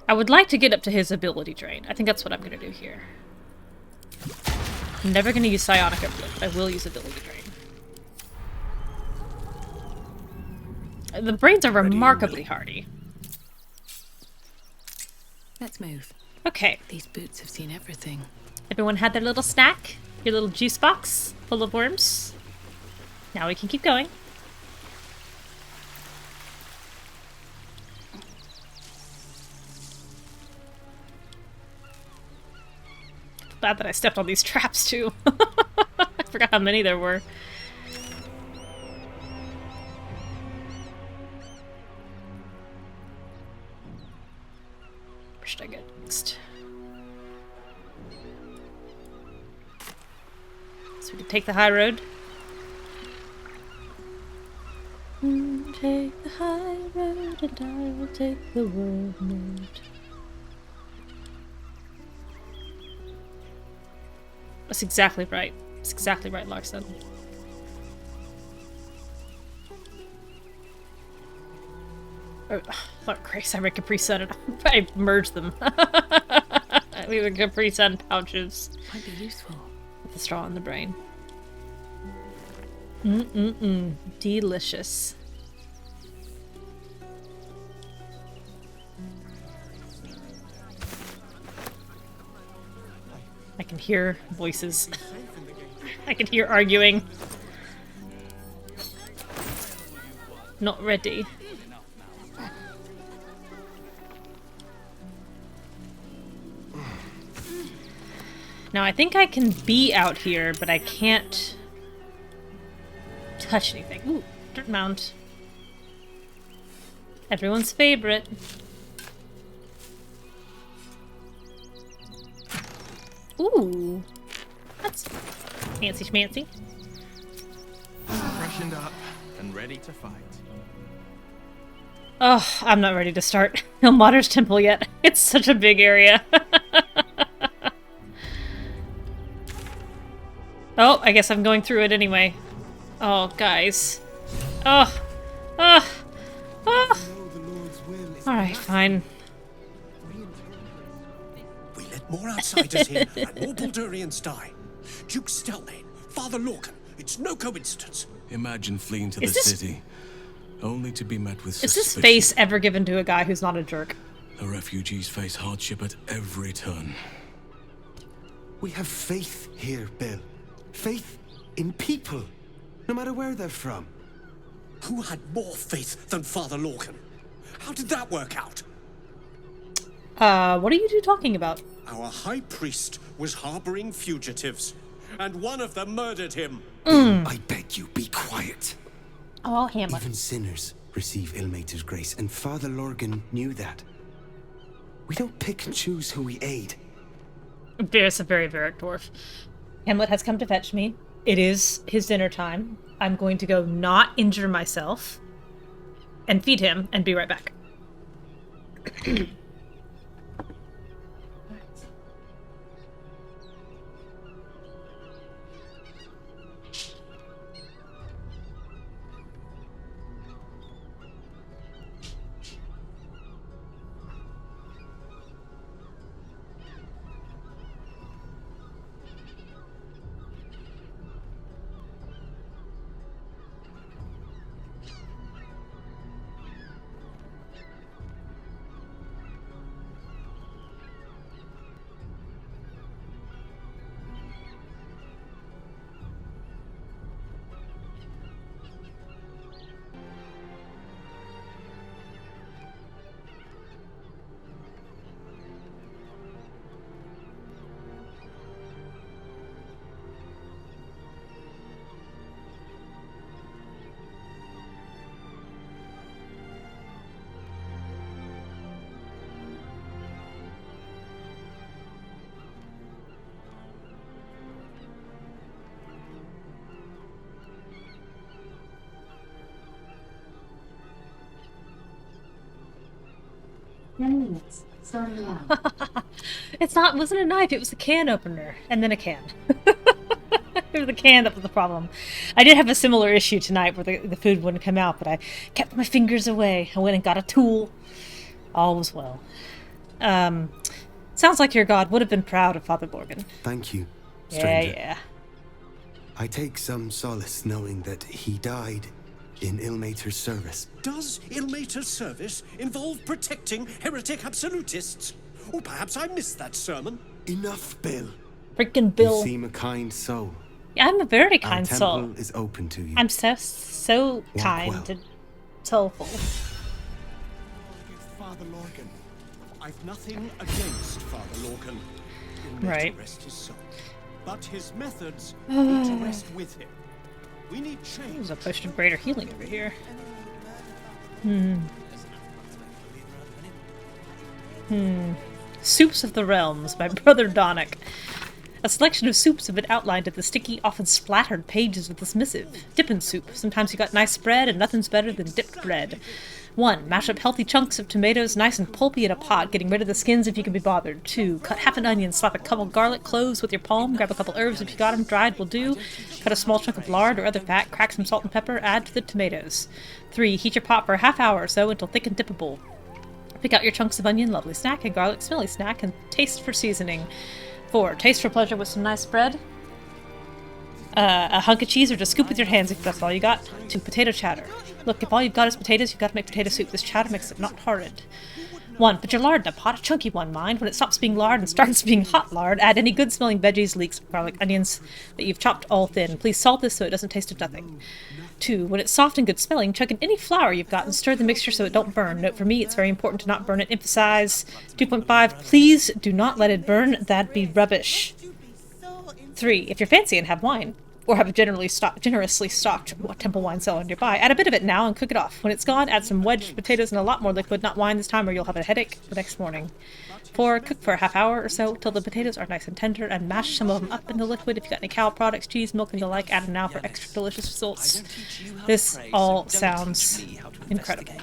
I would like to get up to his ability drain. I think that's what I'm going to do here. I'm never going to use Psionic Uplift. I will use ability drain. The brains are remarkably hardy. Let's move. Okay. These boots have seen everything. Everyone had their little snack? Your little juice box full of worms? Now we can keep going. Glad that I stepped on these traps too. I forgot how many there were. Where should I go next? So we can take the high road. Take the high road and I will take the world road. That's exactly right. That's exactly right, Larson. Oh, Lord Grace, I read Capri Sun and I merged them. We were Capri Sun pouches. Might be useful. With the straw in the brain. Delicious. I can hear voices. I can hear arguing. Not ready. Now I think I can be out here, but I can't touch anything. Ooh, dirt mound. Everyone's favorite. Ooh, that's fancy schmancy. Freshened up and ready to fight. Oh, I'm not ready to start Ilmater's Temple yet. It's such a big area. Oh, I guess I'm going through it anyway. Oh, guys. Oh. Oh. Oh. Alright, fine. We let more outsiders in and more Baldurians die. Duke Stelmane, Father Lorcan, it's no coincidence. Imagine fleeing to the city, only to be met with suspicion. Is this face ever given to a guy who's not a jerk? The refugees face hardship at every turn. We have faith here, Bill. Faith in people, no matter where they're from. Who had more faith than Father Lorcan? How did that work out? What are you two talking about? Our high priest was harboring fugitives, and one of them murdered him. I beg you, be quiet. Oh, Hamlet. Even sinners receive Ilmater's grace, and Father Lorcan knew that. We don't pick and choose who we aid. There's a very Varric dwarf. Hamlet has come to fetch me. It is his dinner time. I'm going to go not injure myself and feed him and be right back. 10 minutes. Starting now. Wasn't a knife, it was a can opener. And then a can. It was the can that was the problem. I did have a similar issue tonight where the food wouldn't come out, but I kept my fingers away. I went and got a tool. All was well. Sounds like your god would have been proud of Father Lorgan. Thank you, stranger. Yeah. I take some solace knowing that he died in Ilmater's service. Does Ilmater's service involve protecting heretic absolutists? Or perhaps I missed that sermon. Enough, Bill. Freaking Bill. You seem a kind soul. Yeah, I'm a very kind Our soul. temple is open to you. I'm so kind well. and soulful. Father Lorgan. I've nothing against Father Lorgan. Right. To rest his soul. But his methods need to rest with him. We need change. There's a potion of greater healing over here. Soups of the Realms by Brother Donick. A selection of soups have been outlined at the sticky, often splattered pages of this missive. Dippin' soup. Sometimes you got nice bread, and nothing's better than dipped bread. 1. Mash up healthy chunks of tomatoes nice and pulpy in a pot, getting rid of the skins if you can be bothered. 2. Cut half an onion, slap a couple garlic cloves with your palm, grab a couple herbs if you got them, dried will do. Cut a small chunk of lard or other fat, crack some salt and pepper, add to the tomatoes. 3. Heat your pot for a half hour or so until thick and dippable. Pick out your chunks of onion, lovely snack, and garlic, smelly snack, and taste for seasoning. 4. Taste for pleasure with some nice bread. A hunk of cheese or just scoop with your hands if that's all you got. 2. Potato chowder. Look, if all you've got is potatoes, you've got to make potato soup. This chowder makes it not horrid. 1. Put your lard in a pot, a chunky one, mind. When it stops being lard and starts being hot lard, add any good-smelling veggies, leeks, garlic, onions that you've chopped all thin. Please salt this so it doesn't taste of nothing. 2. When it's soft and good-smelling, chuck in any flour you've got and stir the mixture so it don't burn. Note for me, it's very important to not burn it. Emphasize. 2.5. Please do not let it burn. That'd be rubbish. 3. If you're fancy and have wine, or have a generously stocked temple wine cellar nearby, add a bit of it now and cook it off. When it's gone, add some wedged potatoes and a lot more liquid, not wine this time or you'll have a headache the next morning. 4. Cook for a half hour or so till the potatoes are nice and tender, and mash some of them up in the liquid. If you got any cow products, cheese, milk, and the like, add them now for extra delicious results. This all sounds incredible.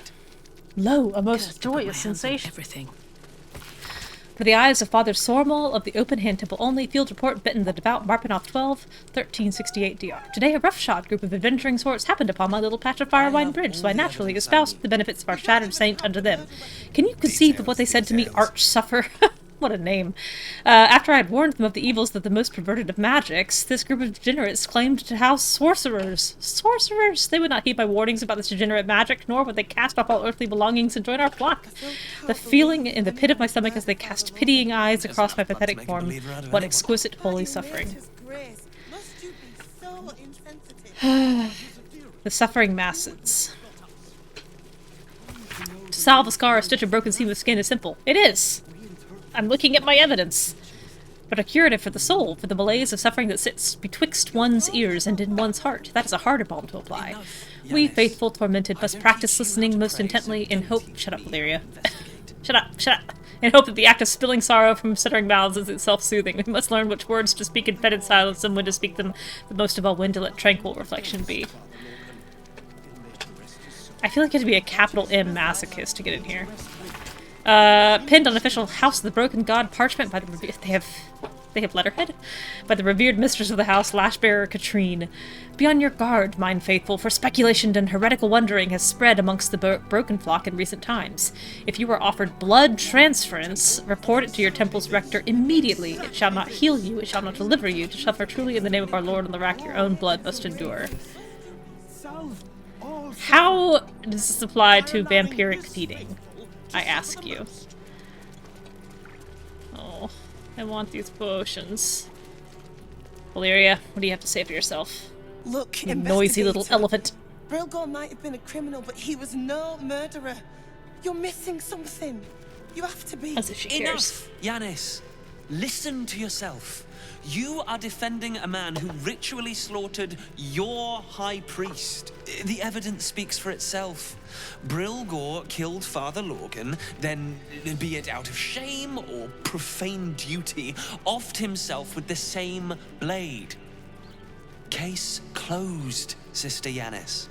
Lo, a most joyous sensation. Everything. For the eyes of Father Sormal of the Open Hand Temple only, field report bitten the devout Marpinoff 12, 1368 DR. Today a roughshod group of adventuring sorts happened upon my little patch of Firewine Bridge, so I naturally espoused the benefits of our shattered saint unto them. Can you conceive of what they said to me, arch-suffer? What a name. After I had warned them of the evils of the most perverted of magics, this group of degenerates claimed to house sorcerers. Sorcerers! They would not heed my warnings about this degenerate magic, nor would they cast off all earthly belongings and join our flock. The feeling in the pit of my stomach as they cast pitying eyes across my pathetic form. What exquisite holy suffering. The suffering masses. To salve a scar or stitch a broken seam of skin is simple. It is! I'm looking at my evidence. But a curative for the soul, for the malaise of suffering that sits betwixt one's ears and in one's heart, that is a harder balm to apply. We, faithful tormented, must practice listening most intently in hope— Shut up, Valeria. Shut up. In hope that the act of spilling sorrow from stuttering mouths is itself soothing. We must learn which words to speak in petted silence and when to speak them, but most of all when to let tranquil reflection be. I feel like you have to be a capital M masochist to get in here. Pinned on official House of the Broken God parchment by the they have letterhead? By the revered mistress of the house, Lashbearer Katrine. Be on your guard, mind faithful, for speculation and heretical wondering has spread amongst the broken flock in recent times. If you are offered blood transference, report it to your temple's rector immediately. It shall not heal you, it shall not deliver you. To suffer truly in the name of our Lord on the rack, your own blood must endure. How does this apply to vampiric feeding? I ask you. Oh, I want these potions. Valeria, what do you have to say for yourself? Look, you noisy little elephant. Brilgor might have been a criminal, but he was no murderer. You're missing something. You have to be. As if she cares. Enough, Yanis. Listen to yourself. You are defending a man who ritually slaughtered your high priest. The evidence speaks for itself. Brilgor killed Father Lorgan, then, be it out of shame or profane duty, offed himself with the same blade. Case closed, Sister Yanis.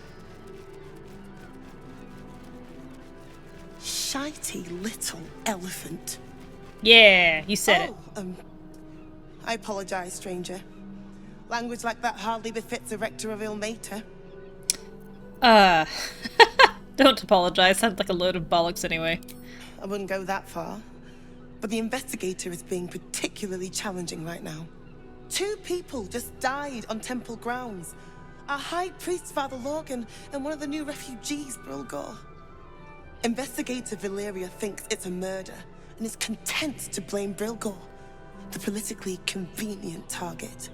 shitey little elephant. Yeah, you said it. I apologize, stranger. Language like that hardly befits a rector of Ilmater. Don't apologize. Sounds like a load of bollocks anyway. I wouldn't go that far. But the investigator is being particularly challenging right now. 2 people just died on temple grounds. Our high priest, Father Lorgan, and one of the new refugees, Brilgor. Investigator Valeria thinks it's a murder and is content to blame Brilgor, the politically convenient target.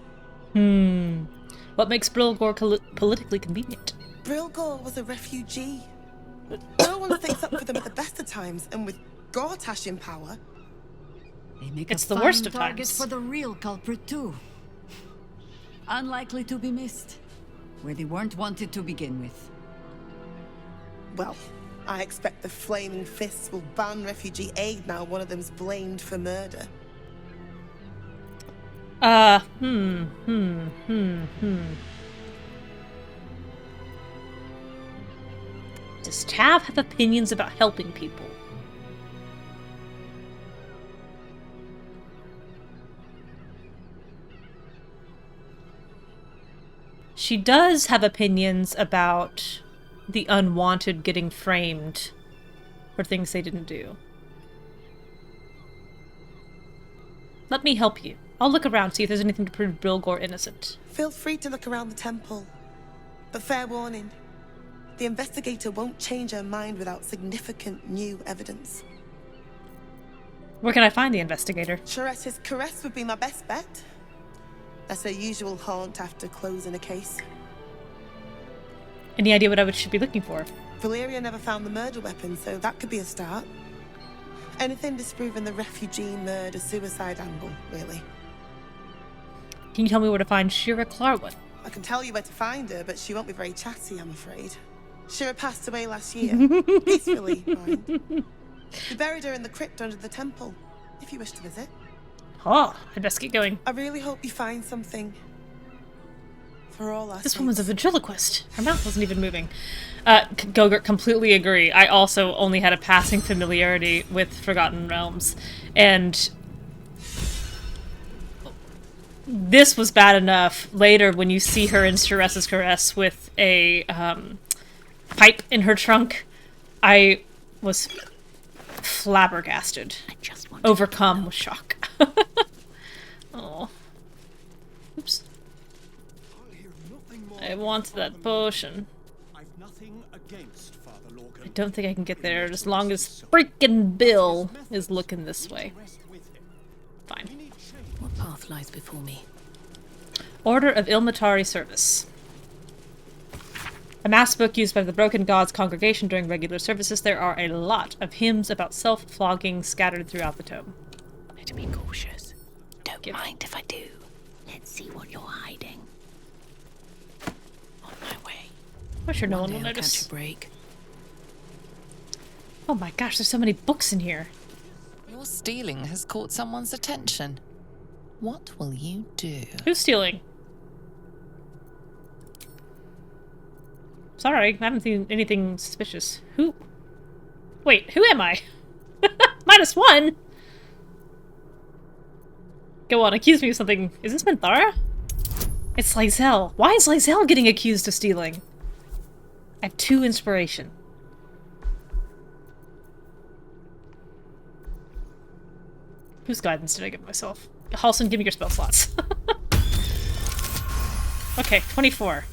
What makes Brilgor politically convenient? Brilgor was a refugee. No one sticks up for them at the best of times, and with Gortash in power... They make it's a the fine worst of target times. for the real culprit, too. Unlikely to be missed, where they weren't wanted to begin with. Well, I expect the Flaming Fists will ban refugee aid now one of them's blamed for murder. Does Tav have opinions about helping people? She does have opinions about the unwanted getting framed for things they didn't do. Let me help you. I'll look around, see if there's anything to prove Brilgor innocent. Feel free to look around the temple. But fair warning, the investigator won't change her mind without significant new evidence. Where can I find the investigator? Charette's caress would be my best bet. That's her usual haunt after closing a case. Any idea what I should be looking for? Valeria never found the murder weapon, so that could be a start. Anything disproving the refugee murder-suicide angle, really. Can you tell me where to find Shira Clarwood? I can tell you where to find her, but she won't be very chatty, I'm afraid. Shira passed away last year. Peacefully, mind. We buried her in the crypt under the temple, if you wish to visit. Oh, I'd best get going. I really hope you find something. For all our This sakes. woman's a ventriloquist. Her mouth wasn't even moving. Gogurt, completely agree. I also only had a passing familiarity with Forgotten Realms. And this was bad enough. Later, when you see her in Ceres's Caress with a pipe in her trunk, I was flabbergasted. Overcome with shock. Oh. Oops. I want that potion. I don't think I can get there as long as freaking Bill is looking this way. Fine. What path lies before me? Order of Ilmatari Service. A mass book used by the Broken Gods congregation during regular services. There are a lot of hymns about self-flogging scattered throughout the tome. Better be cautious. Don't mind if I do. Let's see what you're hiding. On my way. I'm sure no one day will I'll notice. catch a break. Oh my gosh, there's so many books in here. Your stealing has caught someone's attention. What will you do? Who's stealing? Sorry, I haven't seen anything suspicious. Who? Wait, who am I? -1? Go on, accuse me of something. Is this Minthara? It's Lae'zel. Why is Lae'zel getting accused of stealing? I have 2 inspiration. Whose guidance did I give myself? Halson, give me your spell slots. Okay, 24.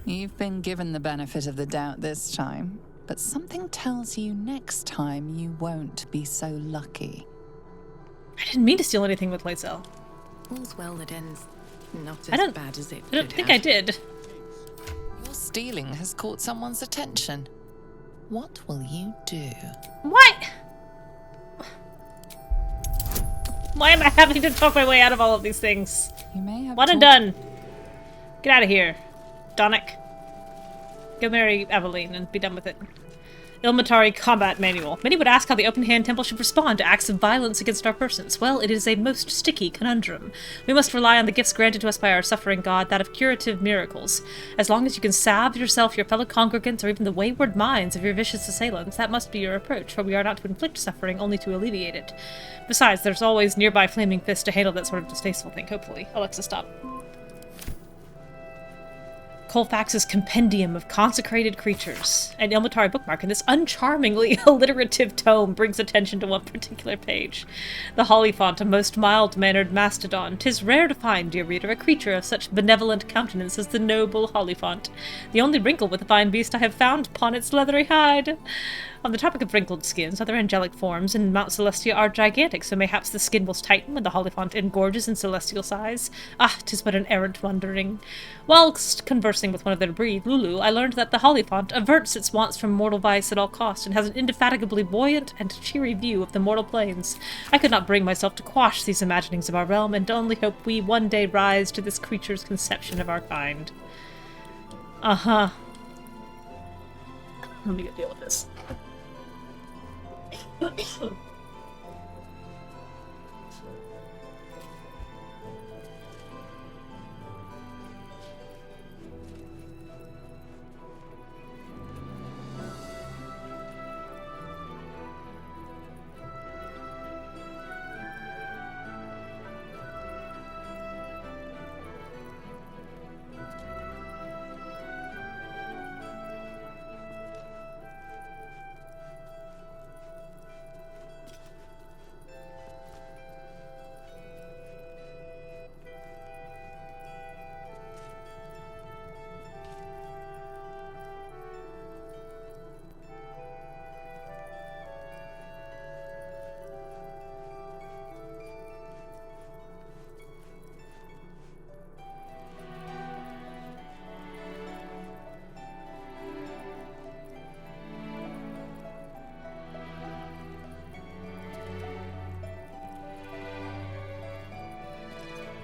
You've been given the benefit of the doubt this time, but something tells you next time you won't be so lucky. I didn't mean to steal anything with Lae'zel. All's well that ends not I as don't- bad as it I don't could think have. I did. Your stealing has caught someone's attention. What will you do? What? Why am I having to talk my way out of all of these things? You may have One and done. Get out of here, Donick. Go marry Aveline and be done with it. Ilmatari Combat Manual. Many would ask how the Open Hand Temple should respond to acts of violence against our persons. Well, it is a most sticky conundrum. We must rely on the gifts granted to us by our suffering god, that of curative miracles. As long as you can salve yourself, your fellow congregants, or even the wayward minds of your vicious assailants, that must be your approach, for we are not to inflict suffering, only to alleviate it. Besides, there's always nearby Flaming Fist to handle that sort of distasteful thing, hopefully. Alexa, stop. Colfax's Compendium of Consecrated Creatures. An Ilmatari bookmark in this uncharmingly alliterative tome brings attention to one particular page. The Hollyphant, a most mild-mannered mastodon. 'Tis rare to find, dear reader, a creature of such benevolent countenance as the noble Hollyphant. The only wrinkle with the fine beast I have found upon its leathery hide. On the topic of wrinkled skins, other angelic forms in Mount Celestia are gigantic, so mayhaps the skin will tighten when the Hollyphant engorges in celestial size. Ah, 'tis but an errant wondering. Whilst conversing with one of their breed, Lulu, I learned that the Hollyphant averts its wants from mortal vice at all cost, and has an indefatigably buoyant and cheery view of the mortal planes. I could not bring myself to quash these imaginings of our realm, and only hope we one day rise to this creature's conception of our kind. Uh-huh. Let me go deal with this.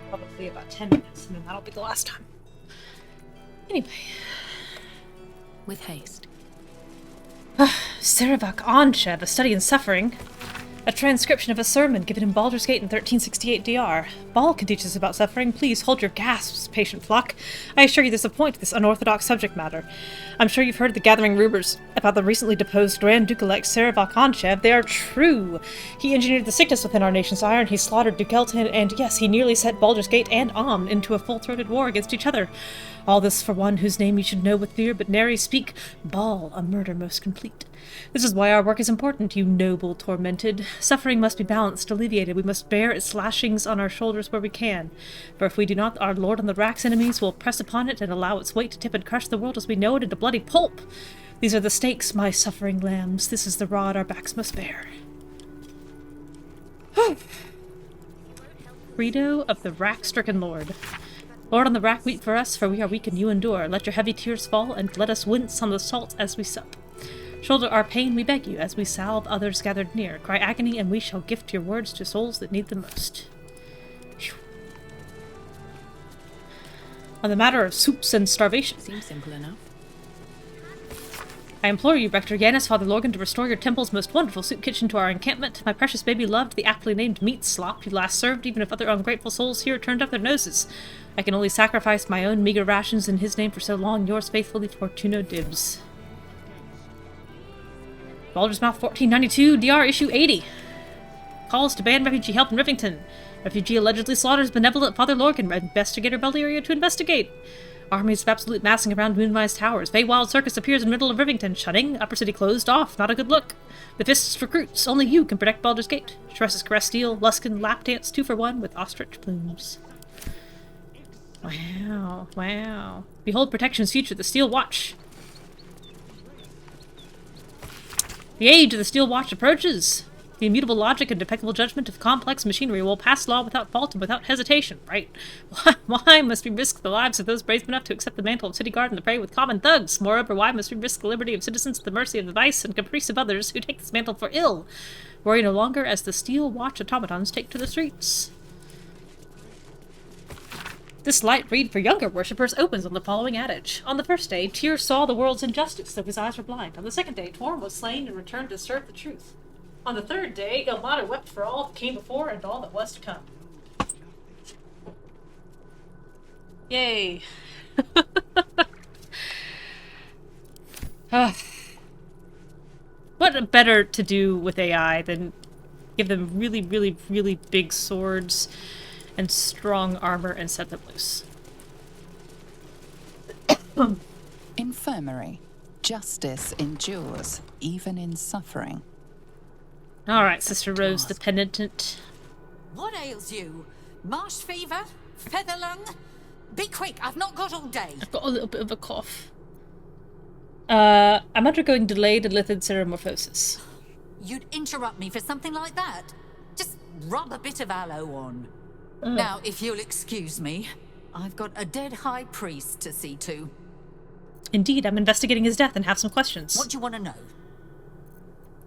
Probably about 10 minutes, and then that'll be the last time. Anyway. With haste. Sarevak Anshev, A Study in Suffering. A transcription of a sermon given in Baldur's Gate in 1368 DR. Ball can teach us about suffering. Please hold your gasps, patient flock. I assure you there's a point to this unorthodox subject matter. I'm sure you've heard the gathering rumors about the recently deposed Grand Duke-elect Sarevak Anshev. They are true. He engineered the sickness within our nation's iron. He slaughtered Dukelton, and yes, he nearly set Baldur's Gate and Amn into a full-throated war against each other. All this for one whose name you should know with fear, but nary speak. Ball, a murder most complete. This is why our work is important, you noble tormented. Suffering must be balanced, alleviated. We must bear its lashings on our shoulders where we can. For if we do not, our Lord on the Rack's enemies will press upon it and allow its weight to tip and crush the world as we know it into bloody pulp. These are the stakes, my suffering lambs. This is the rod our backs must bear. Credo of the Rack-stricken Lord. Lord on the Rack, weep for us, for we are weak and you endure. Let your heavy tears fall, and let us wince on the salt as we sup. Shoulder our pain, we beg you, as we salve others gathered near. Cry agony, and we shall gift your words to souls that need them most. Whew. On the matter of soups and starvation. Seems simple enough. I implore you, Rector Yanis, Father Lorgan, to restore your temple's most wonderful soup kitchen to our encampment. My precious baby loved the aptly named meat slop you last served, even if other ungrateful souls here turned up their noses. I can only sacrifice my own meager rations in his name for so long. Yours faithfully, Fortuno Dibs. Baldur's Mouth 1492, DR issue 80. Calls to ban refugee help in Rivington. Refugee allegedly slaughters benevolent Father Lorgan. Investigator Baldur to investigate. Armies of absolute massing around Moonrise Towers. Feywild Circus appears in middle of Rivington. Shutting. Upper City closed off. Not a good look. The Fists recruits. Only you can protect Baldur's Gate. Tresses caress steel. Luskin lap dance 2-for-1 with ostrich plumes. Wow. Wow. Behold protection's future. The Steel Watch. The age of the Steel Watch approaches. The immutable logic and impeccable judgment of complex machinery will pass law without fault and without hesitation, right? Why must we risk the lives of those brave enough to accept the mantle of city guard and to prey with common thugs? Moreover, why must we risk the liberty of citizens at the mercy of the vice and caprice of others who take this mantle for ill? Worry no longer as the Steel Watch automatons take to the streets. This light read for younger worshippers opens on the following adage. On the first day, Tyr saw the world's injustice, though his eyes were blind. On the second day, Torm was slain and returned to serve the truth. On the third day, Ilmater wept for all that came before and all that was to come. Yay. What better to do with AI than give them really, really, really big swords and strong armor and set them loose? Infirmary. Justice endures, even in suffering. Alright, Sister Rose the Penitent. What ails you? Marsh fever? Feather lung? Be quick, I've not got all day. I've got a little bit of a cough. I'm undergoing delayed and lipid ceremorphosis. You'd interrupt me for something like that? Just rub a bit of aloe on. Now, if you'll excuse me, I've got a dead high priest to see to. Indeed, I'm investigating his death and have some questions. What do you want to know?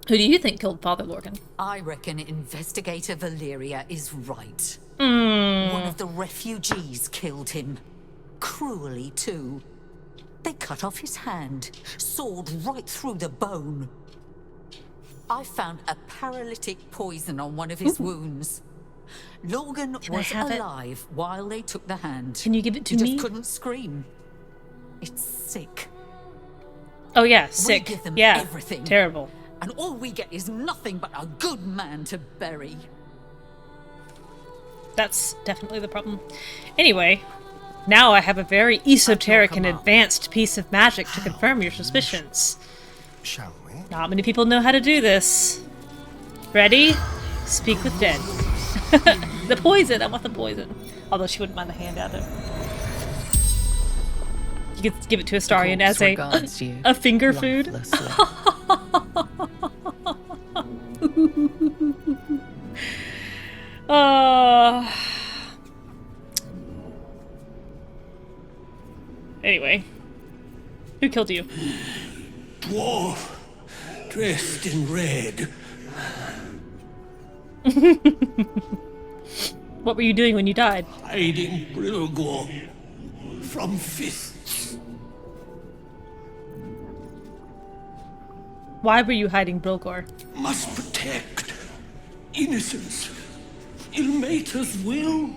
Who do you think killed Father Lorcan? I reckon Investigator Valeria is right. Mm. One of the refugees killed him. Cruelly, too. They cut off his hand, sawed right through the bone. I found a paralytic poison on one of his wounds. Logan was alive while they took the hand. Can you give it to me? me? He just couldn't scream. It's sick. Oh yeah, sick. We give them yeah, everything. Terrible. And all we get is nothing but a good man to bury. That's definitely the problem. Anyway, now I have a very esoteric and advanced piece of magic to confirm your suspicions. Shall we? Not many people know how to do this. Ready? Speak with dead. The poison! I want the poison. Although she wouldn't mind the hand out of it. You could give it to Astarion as a finger food. Anyway, who killed you? Dwarf, dressed in red. What were you doing when you died? Hiding Brilgor from fists. Why were you hiding Brilgor? Must protect innocence. Ilmater's will.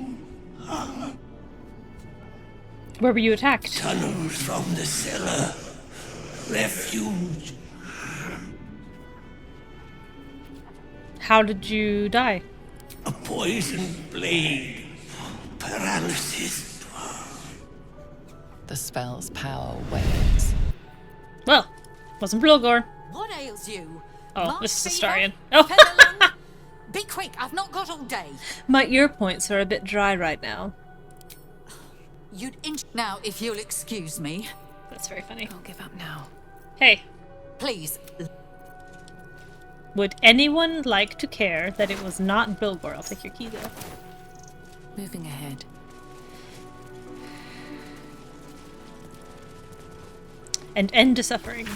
Where were you attacked? Tunnels from the cellar. Refuge. How did you die? A poisoned blade. Paralysis. The spell's power wanes. Well, wasn't Brilgor. What ails you? Oh, this is Astarion. Oh. Be quick, I've not got all day. My ear points are a bit dry right now. You'd now, if you'll excuse me. That's very funny. I'll give up now. Hey. Please. Would anyone like to care that it was not Brilgor? I'll take your key, though. Moving ahead. And end to suffering.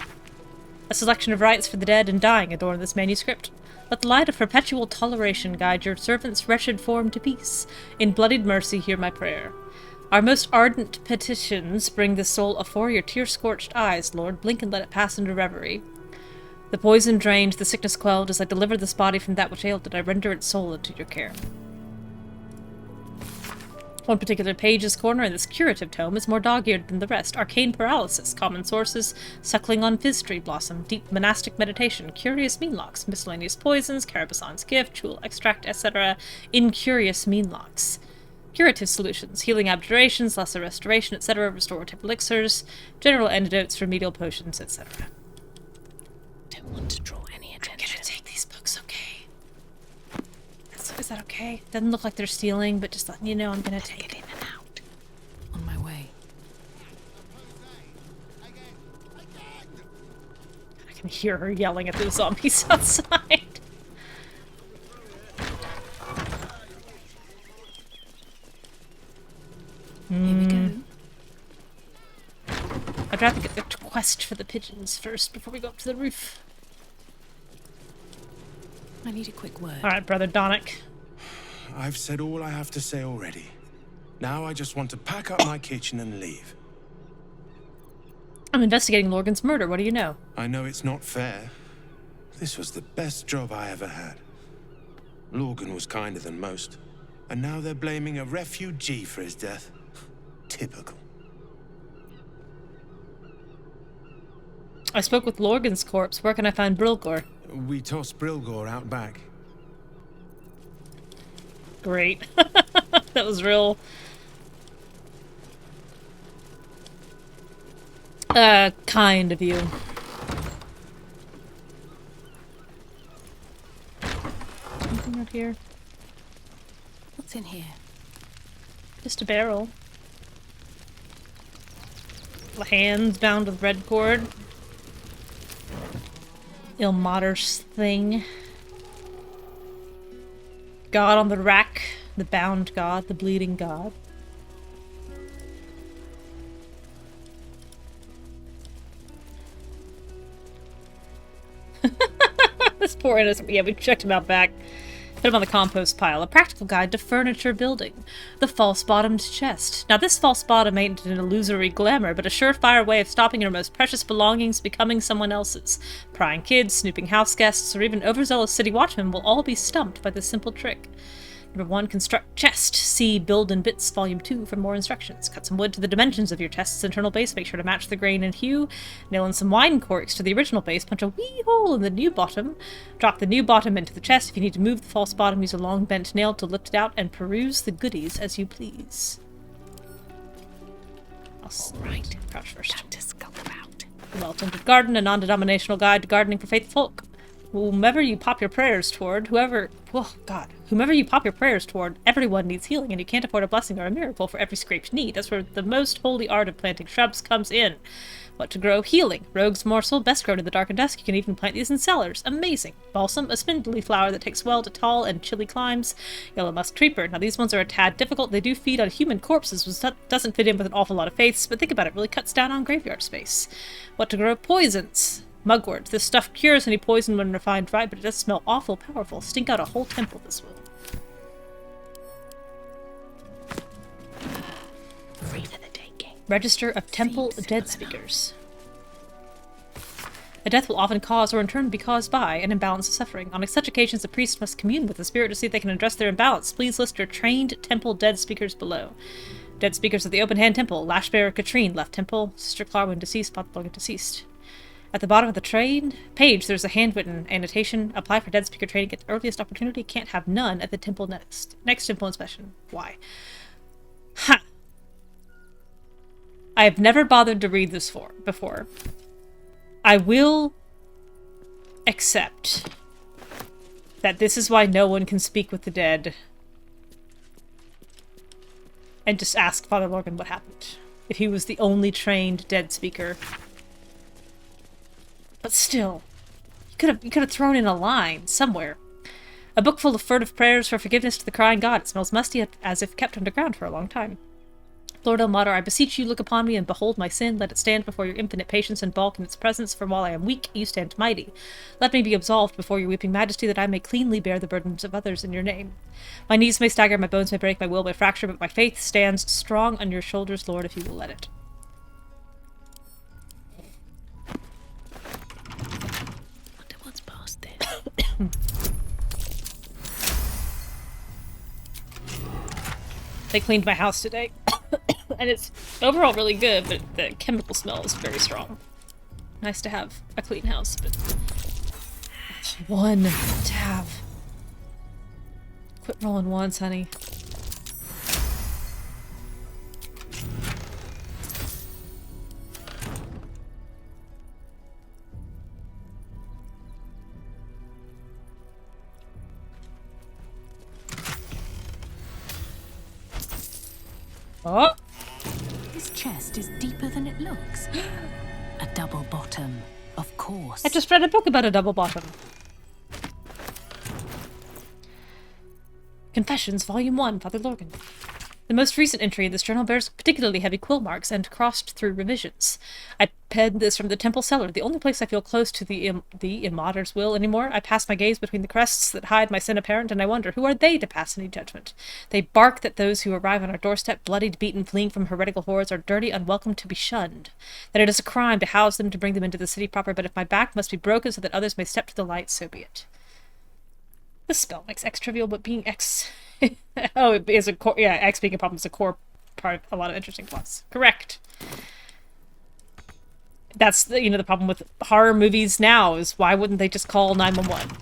A selection of rites for the dead and dying adorn this manuscript. Let the light of perpetual toleration guide your servant's wretched form to peace. In bloodied mercy, hear my prayer. Our most ardent petitions bring the soul afore your tear-scorched eyes, Lord. Blink and let it pass into reverie. The poison drained, the sickness quelled, as I deliver this body from that which ailed it, I render its soul into your care. One particular page's corner in this curative tome is more dog-eared than the rest. Arcane paralysis, common sources, suckling on fizz tree blossom, deep monastic meditation, curious meanlocks, miscellaneous poisons, Carabason's gift, chul extract, etc. Incurious meanlocks. Curative solutions, healing abjurations, lesser restoration, etc., restorative elixirs, general antidotes, remedial potions, etc. Don't want to draw any attention. I'm gonna take these books, okay? Is that okay? Doesn't look like they're stealing, but just letting you know I'm gonna take it in and out. On my way. I can hear her yelling at the zombies outside. Here we go. I'd rather get the quest for the pigeons first before we go up to the roof. I need a quick word. Alright, Brother Donick. I've said all I have to say already. Now I just want to pack up my kitchen and leave. I'm investigating Lorgan's murder. What do you know? I know it's not fair. This was the best job I ever had. Lorgan was kinder than most. And now they're blaming a refugee for his death. Typical. I spoke with Lorgan's corpse. Where can I find Brilgor? We tossed Brilgor out back. Great. That was real... kind of you. Anything out here? What's in here? Just a barrel. Hands bound with red cord. Ilmater's thing. God on the rack. The bound god. The bleeding god. This poor innocent. Yeah, we checked him out back. Put him on the compost pile. A practical guide to furniture building. The false-bottomed chest. Now this false bottom ain't an illusory glamour, but a surefire way of stopping your most precious belongings becoming someone else's. Prying kids, snooping house guests, or even overzealous city watchmen will all be stumped by this simple trick. Number 1, construct chest. See Build in Bits Volume 2 for more instructions. Cut some wood to the dimensions of your chest's internal base. Make sure to match the grain and hue. Nail in some wine corks to the original base. Punch a wee hole in the new bottom. Drop the new bottom into the chest. If you need to move the false bottom, use a long bent nail to lift it out and peruse the goodies as you please. Right. Crouch first. Time to skulk about. The Well-Tended Garden, a non-denominational guide to gardening for faithful folk. Whomever you pop your prayers toward, whomever you pop your prayers toward, everyone needs healing, and you can't afford a blessing or a miracle for every scraped need. That's where the most holy art of planting shrubs comes in. What to grow? Healing. Rogue's morsel, best grown in the dark and dusk. You can even plant these in cellars. Amazing. Balsam, a spindly flower that takes well to tall and chilly climes. Yellow musk creeper. Now these ones are a tad difficult. They do feed on human corpses, which doesn't fit in with an awful lot of faiths, but think about it, really cuts down on graveyard space. What to grow? Poisons. Mugwort. This stuff cures any poison when refined dry, but it does smell awful powerful. Stink out a whole temple, this will. Free for the taking. Register of Temple Dead Speakers. A death will often cause, or in turn be caused by, an imbalance of suffering. On such occasions, a priest must commune with the spirit to see if they can address their imbalance. Please list your trained Temple Dead Speakers below. Dead Speakers of the Open Hand Temple. Lashbearer Katrine, left temple. Sister Clarwin, deceased. Pathologic, deceased. At the bottom of the page, there's a handwritten annotation. Apply for Dead Speaker training at the earliest opportunity. Can't have none at the temple next temple inspection. Why? Ha! I have never bothered to read this before. I will accept that this is why no one can speak with the dead. And just ask Father Lorgan what happened. If he was the only trained dead speaker. But still, you could have thrown in a line somewhere. A book full of furtive prayers for forgiveness to the crying god. It smells musty as if kept underground for a long time. Lord Ilmater, I beseech you, look upon me and behold my sin. Let it stand before your infinite patience and bulk in its presence, for while I am weak, you stand mighty. Let me be absolved before your weeping majesty, that I may cleanly bear the burdens of others in your name. My knees may stagger, my bones may break, my will may fracture, but my faith stands strong on your shoulders, Lord, if you will let it. Wonder what's past this. They cleaned my house today. And it's overall really good, but the chemical smell is very strong. Nice to have a clean house, but... One to have. Quit rolling ones, honey. Oh! This chest is deeper than it looks. A double bottom, of course. I just read a book about a double bottom. Confessions, Volume 1, Father Lorgan. The most recent entry in this journal bears particularly heavy quill marks and crossed through revisions. I penned this from the temple cellar, the only place I feel close to the Immater's will anymore. I pass my gaze between the crests that hide my sin apparent, and I wonder, who are they to pass any judgment? They bark that those who arrive on our doorstep, bloodied, beaten, fleeing from heretical hordes, are dirty, unwelcome, to be shunned. That it is a crime to house them, to bring them into the city proper, but if my back must be broken so that others may step to the light, so be it. This spell makes X trivial, but being X... oh, it is a core... Yeah, X being a problem is a core part of a lot of interesting plots. Correct. That's, the problem with horror movies now, is why wouldn't they just call 911?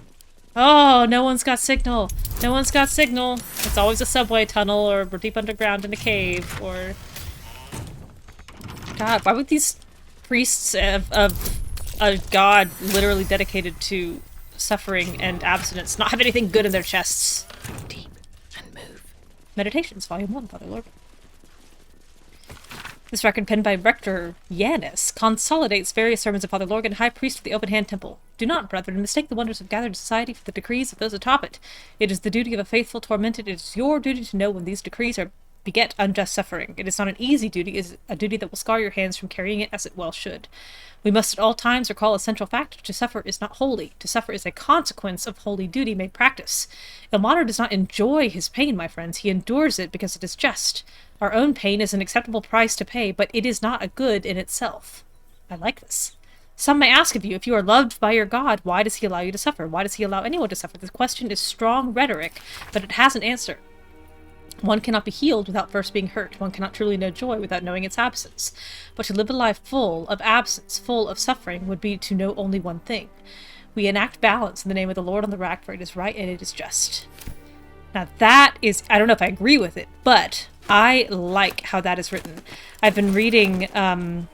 Oh, no one's got signal. No one's got signal. It's always a subway tunnel, or we're deep underground in a cave, or... God, why would these priests of a god literally dedicated to suffering and abstinence not have anything good in their chests? Deep and move. Meditations, Volume 1, Father Lord. This record, penned by Rector Yanis, consolidates various sermons of Father Lorgan, High Priest of the Open Hand Temple. Do not, brethren, mistake the wonders of gathered society for the decrees of those atop it. It is the duty of a faithful tormented. It is your duty to know when these decrees beget unjust suffering. It is not an easy duty. It is a duty that will scar your hands from carrying it as it well should. We must at all times recall a central fact. To suffer is not holy. To suffer is a consequence of holy duty made practice. Ilmater does not enjoy his pain, my friends. He endures it because it is just. Our own pain is an acceptable price to pay, but it is not a good in itself. I like this. Some may ask of you, if you are loved by your God, why does he allow you to suffer? Why does he allow anyone to suffer? This question is strong rhetoric, but it has an answer. One cannot be healed without first being hurt. One cannot truly know joy without knowing its absence. But to live a life full of absence, full of suffering, would be to know only one thing. We enact balance in the name of the Lord on the rack, for it is right and it is just. Now that is, I don't know if I agree with it, but I like how that is written. I've been reading John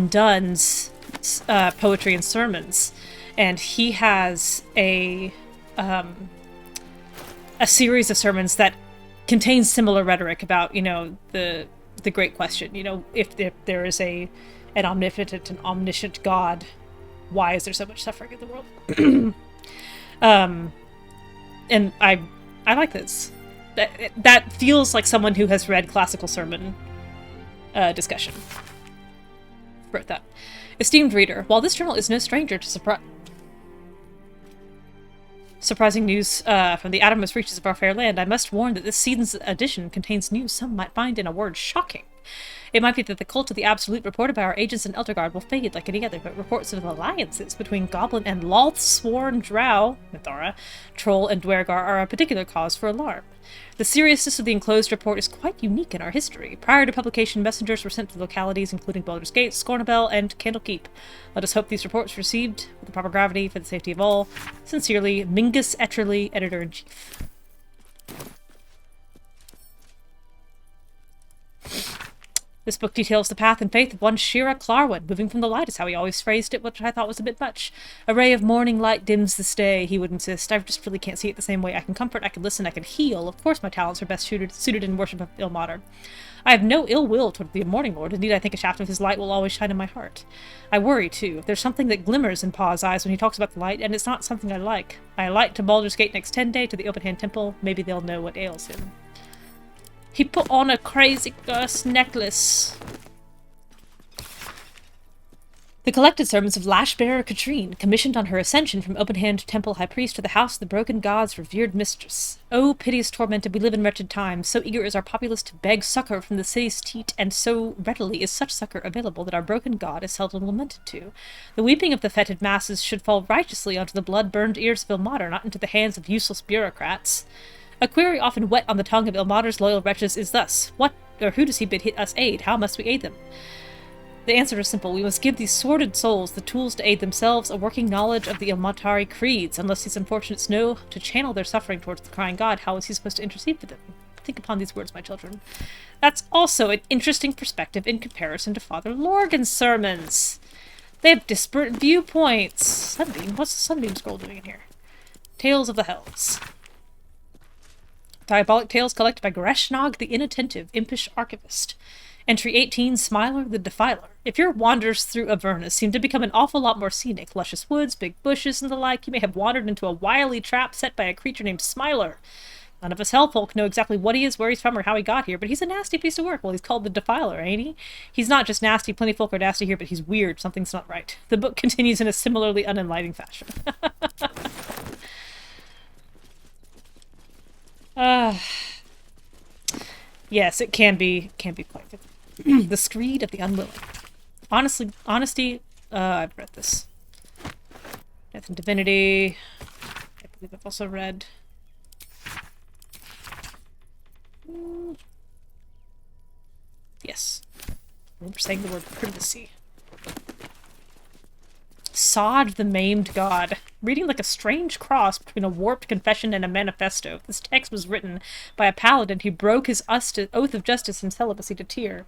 Donne's poetry and sermons, and he has a series of sermons that contains similar rhetoric about, the great question. If there is an omnipotent and omniscient God, why is there so much suffering in the world? And I like this. That feels like someone who has read classical sermon discussion. Wrote that. Esteemed reader, while this journal is no stranger to surprising news from the outermost reaches of our fair land, I must warn that this season's edition contains news some might find, in a word, shocking. It might be that the cult of the Absolute reported by our agents in Eldergard will fade like any other, but reports of alliances between Goblin and Loth-sworn Drow, Minthara, Troll, and Dwergar are a particular cause for alarm. The seriousness of the enclosed report is quite unique in our history. Prior to publication, messengers were sent to localities including Baldur's Gate, Scornabel, and Candlekeep. Let us hope these reports received with the proper gravity for the safety of all. Sincerely, Mingus Etcherly, Editor-in-Chief. This book details the path and faith of one Shira Clarwin. Moving from the light is how he always phrased it, which I thought was a bit much. A ray of morning light dims this day, he would insist. I just really can't see it the same way. I can comfort, I can listen, I can heal. Of course my talents are best suited in worship of Ilmater. I have no ill will toward the Morning Lord. Indeed, I think a shaft of his light will always shine in my heart. I worry, too. There's something that glimmers in Pa's eyes when he talks about the light, and it's not something I like. I alight to Baldur's Gate next 10 day to the Open Hand Temple. Maybe they'll know what ails him. He put on a crazy cursed necklace. The collected sermons of Lashbearer Katrine, commissioned on her ascension from Open-Hand Temple High Priest to the House of the Broken Gods' revered mistress. O piteous tormented, we live in wretched times. So eager is our populace to beg succor from the city's teat, and so readily is such succor available that our broken god is seldom lamented to. The weeping of the fetid masses should fall righteously onto the blood-burned ears of Ilmater, not into the hands of useless bureaucrats. A query often wet on the tongue of Ilmater's loyal wretches is thus: what or who does he bid us aid? How must we aid them? The answer is simple. We must give these sordid souls the tools to aid themselves, a working knowledge of the Ilmatari creeds. Unless these unfortunates know to channel their suffering towards the crying god, how is he supposed to intercede for them? Think upon these words, my children. That's also an interesting perspective in comparison to Father Lorgan's sermons. They have disparate viewpoints. Sunbeam? What's the Sunbeam scroll doing in here? Tales of the Hells. Diabolic Tales collected by Greshnog, the inattentive, impish archivist. Entry 18, Smiler the Defiler. If your wanders through Avernus seem to become an awful lot more scenic, luscious woods, big bushes, and the like, you may have wandered into a wily trap set by a creature named Smiler. None of us hell folk know exactly what he is, where he's from, or how he got here, but he's a nasty piece of work. Well, he's called the Defiler, ain't he? He's not just nasty. Plenty folk are nasty here, but he's weird. Something's not right. The book continues in a similarly unenlightening fashion. Yes, it can be quite good. The Screed of the Unwilling. Honesty, I've read this. Death and Divinity. I believe I've also read. Yes. I remember saying the word privacy. Sod the Maimed God. Reading like a strange cross between a warped confession and a manifesto. This text was written by a paladin who broke his oath of justice and celibacy to Tyr.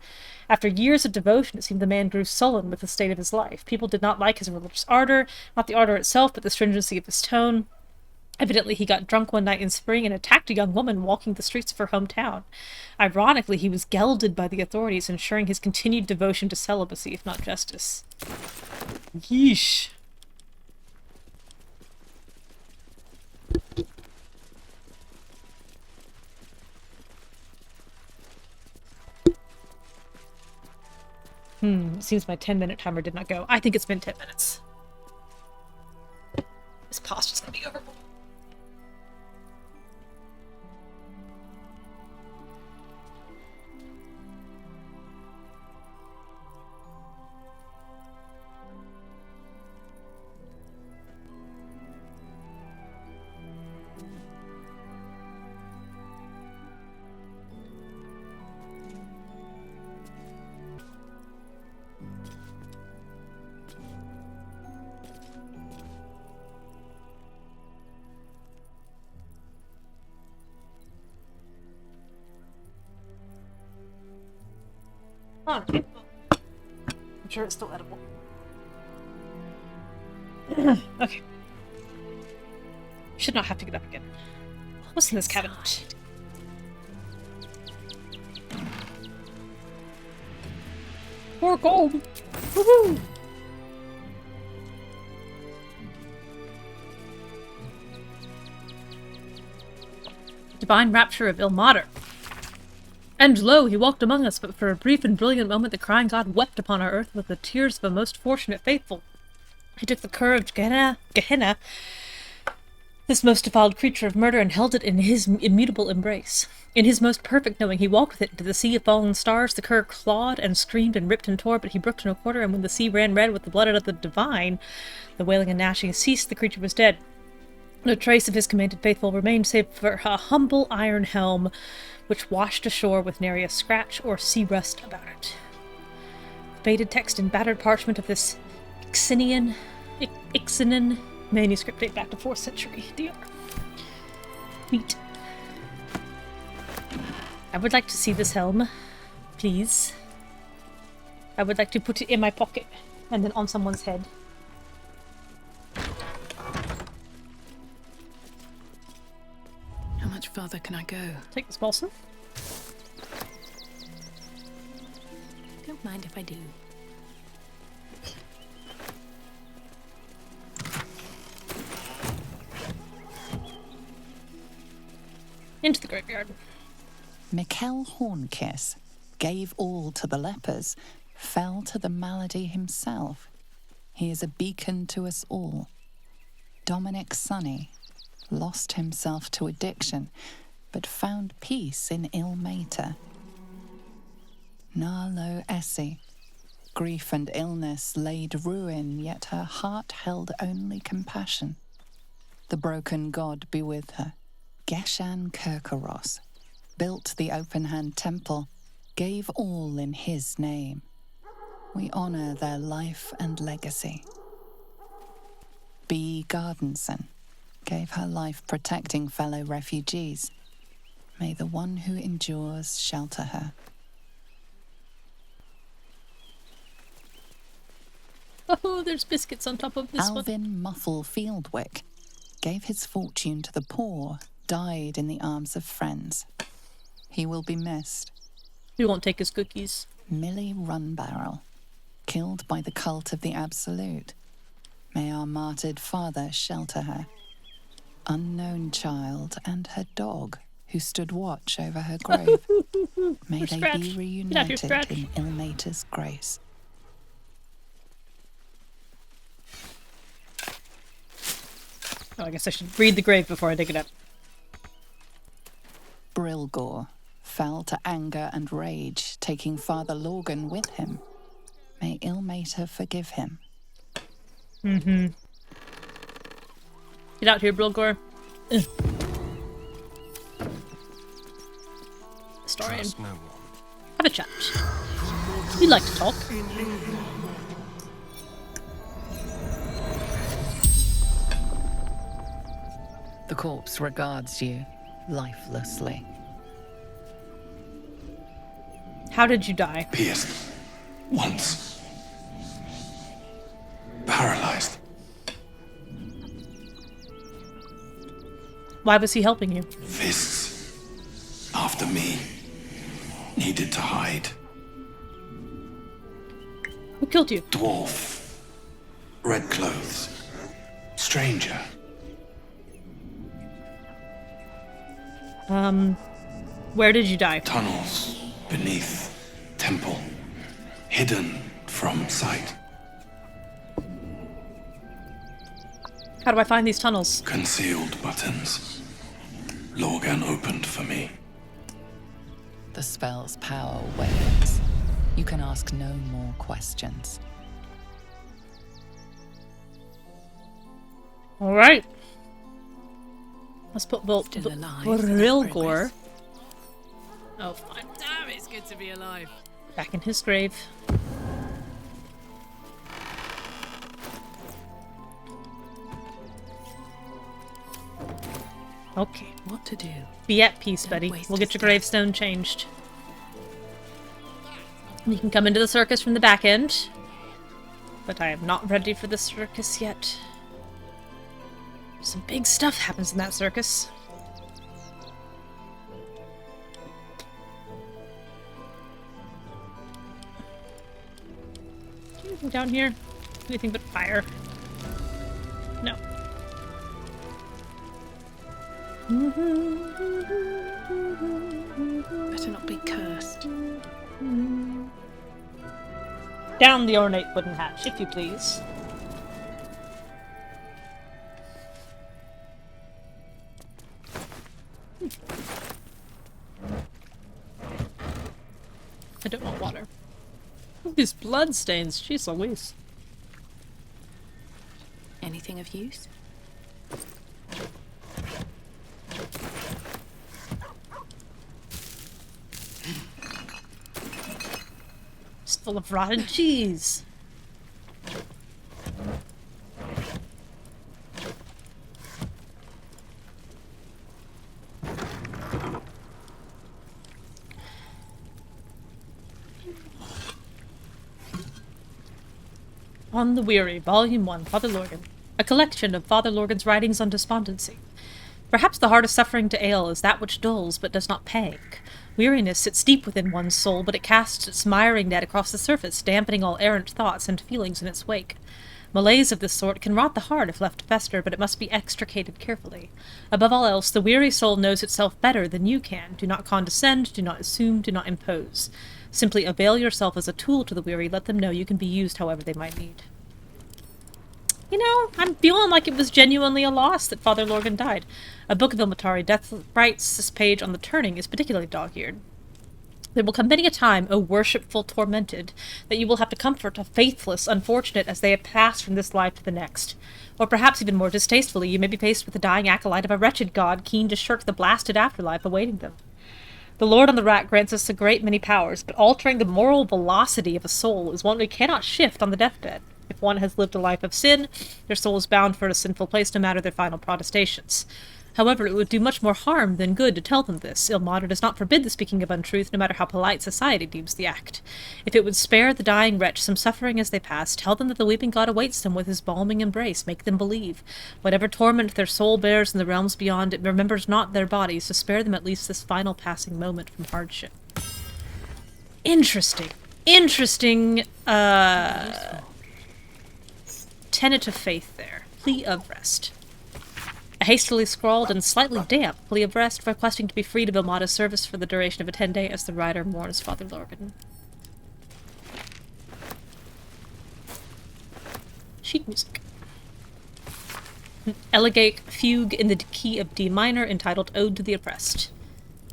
After years of devotion, it seemed the man grew sullen with the state of his life. People did not like his religious ardor, not the ardor itself, but the stringency of his tone. Evidently, he got drunk one night in spring and attacked a young woman walking the streets of her hometown. Ironically, he was gelded by the authorities, ensuring his continued devotion to celibacy, if not justice. Yeesh. It seems my 10-minute timer did not go. I think it's been 10 minutes. This pasta's gonna be over. Oh, okay. I'm sure it's still edible. Okay. Should not have to get up again. What's in this cabinet? More gold! Woohoo! Divine rapture of Ilmater. And lo, he walked among us, but for a brief and brilliant moment the crying god wept upon our earth with the tears of a most fortunate faithful. He took the cur of Gehenna, this most defiled creature of murder, and held it in his immutable embrace. In his most perfect knowing, he walked with it into the sea of fallen stars. The cur clawed and screamed and ripped and tore, but he brooked no quarter, and when the sea ran red with the blood of the divine, the wailing and gnashing ceased, the creature was dead. No trace of his commanded faithful remained save for a humble iron helm, which washed ashore with nary a scratch or sea rust about it. The faded text in battered parchment of this Ixinian manuscript date back to 4th century DR. Neat. I would like to see this helm, please. I would like to put it in my pocket and then on someone's head. How much further can I go? Take this balsam. Don't mind if I do. Into the graveyard. Mikkel Hornkiss gave all to the lepers, fell to the malady himself. He is a beacon to us all. Dominic Sonny lost himself to addiction, but found peace in Ilmater. Narlo Essie, grief and illness laid ruin, yet her heart held only compassion. The broken god be with her. Geshan Kirkaros built the open-hand temple, gave all in his name. We honor their life and legacy. B. Gardenson gave her life protecting fellow refugees. May the one who endures shelter her. Oh, there's biscuits on top of this one. Alvin Muffle Fieldwick gave his fortune to the poor, died in the arms of friends. He will be missed. He won't take his cookies. Millie Runbarrel, killed by the cult of the Absolute. May our martyred father shelter her. Unknown child and her dog, who stood watch over her grave. May they Scratch. be Get out here, reunited Scratch. in Ilmater's grace. Oh, I guess I should read the grave before I dig it up. Brilgor fell to anger and rage, taking Father Lorgan with him. May Ilmater forgive him. Mm-hmm. Get out here, Brilgor. Historian. Have a chat. We'd like to talk. The corpse regards you lifelessly. How did you die? Pierced. Once. Paralyzed. Why was he helping you? Fists. After me. Needed to hide. Who killed you? Dwarf. Red clothes. Stranger. Where did you die? Tunnels. Beneath. Temple. Hidden from sight. How do I find these tunnels? Concealed buttons. Lorgan opened for me. The spell's power wanes. You can ask no more questions. All right. Let's put Still alive. Brilgor. Oh, fine. Damn, it's good to be alive. Back in his grave. Okay. What to do? Be at peace, buddy. We'll get your gravestone changed. You can come into the circus from the back end. But I am not ready for the circus yet. Some big stuff happens in that circus. Anything down here? Anything but fire? No. Better not be cursed. Down the ornate wooden hatch, if you please. I don't want water. These blood stains, jeez Louise. Anything of use? It's full of rotten cheese. On the Weary, Volume 1, Father Lorgan. A collection of Father Lorgan's writings on despondency. Perhaps the hardest suffering to ail is that which dulls but does not pang. Weariness sits deep within one's soul, but it casts its miring net across the surface, dampening all errant thoughts and feelings in its wake. Malaise of this sort can rot the heart if left to fester, but it must be extricated carefully. Above all else, the weary soul knows itself better than you can. Do not condescend, do not assume, do not impose. Simply avail yourself as a tool to the weary, let them know you can be used however they might need. You know, I'm feeling like it was genuinely a loss that Father Lorgan died. A book of Ilmatari death writes this page on the turning is particularly dog-eared. There will come many a time, O worshipful tormented, that you will have to comfort a faithless unfortunate as they have passed from this life to the next. Or perhaps even more distastefully, you may be faced with the dying acolyte of a wretched god keen to shirk the blasted afterlife awaiting them. The Lord on the Rack grants us a great many powers, but altering the moral velocity of a soul is one we cannot shift on the deathbed. If one has lived a life of sin, their soul is bound for a sinful place no matter their final protestations. However, it would do much more harm than good to tell them this. Ilmater does not forbid the speaking of untruth, no matter how polite society deems the act. If it would spare the dying wretch some suffering as they pass, tell them that the weeping god awaits them with his balming embrace. Make them believe. Whatever torment their soul bears in the realms beyond, it remembers not their bodies, to spare them at least this final passing moment from hardship. Interesting. Interesting, tenet of faith there. Plea of rest. A hastily scrawled and slightly damp plea of rest, requesting to be freed of Ilmata's service for the duration of a 10-day as the rider mourns Father Lorgan. Sheet music. An elegant fugue in the key of D minor entitled Ode to the Oppressed.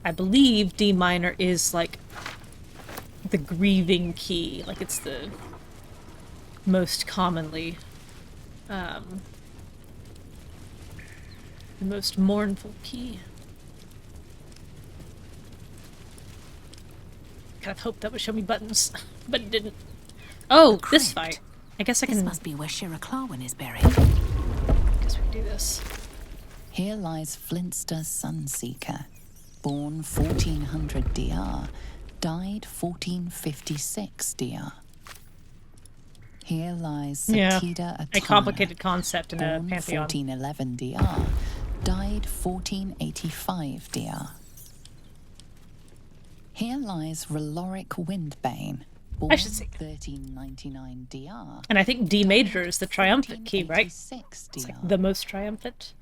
I believe D minor is like the grieving key, like it's the most commonly the most mournful key. Kind of hoped that would show me buttons, but it didn't. Oh, this fight. I guess I can. This must be where Shira Clawin is buried. Guess we can do this. Here lies Flintster Sunseeker, born 1400 DR, died 1456 DR. Here lies Satida Atana, a complicated concept in a born pantheon. 1411 DR, died 1485 DR. Here lies Reloric Windbane, born 1399 DR. And I think D major is the triumphant key, right? It's like the most triumphant.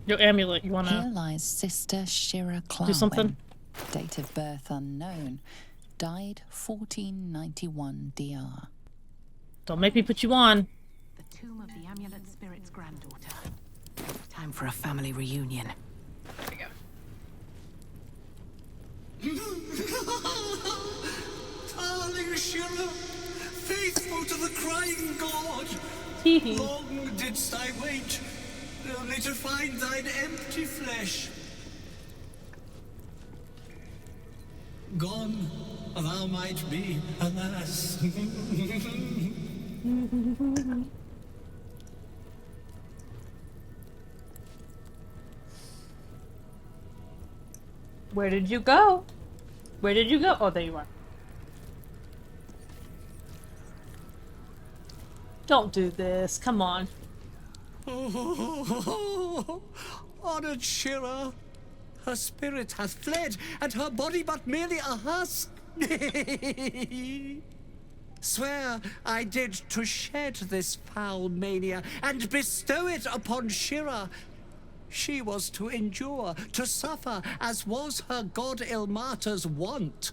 Your amulet, you wanna... Here lies Sister Shira Clawin. Do something? Date of birth unknown. Died 1491 DR. Don't make me put you on. The tomb of the amulet spirit's granddaughter. Time for a family reunion. There we go. Darling Shira, faithful to the crying god, long didst I wait, only to find thine empty flesh. Gone, thou might be, alas. Where did you go? Where did you go? Oh, there you are. Don't do this. Come on. Honored Shira, her spirit hath fled, and her body but merely a husk. Swear I did to shed this foul mania, and bestow it upon Shira. She was to endure, to suffer, as was her god Ilmata's wont.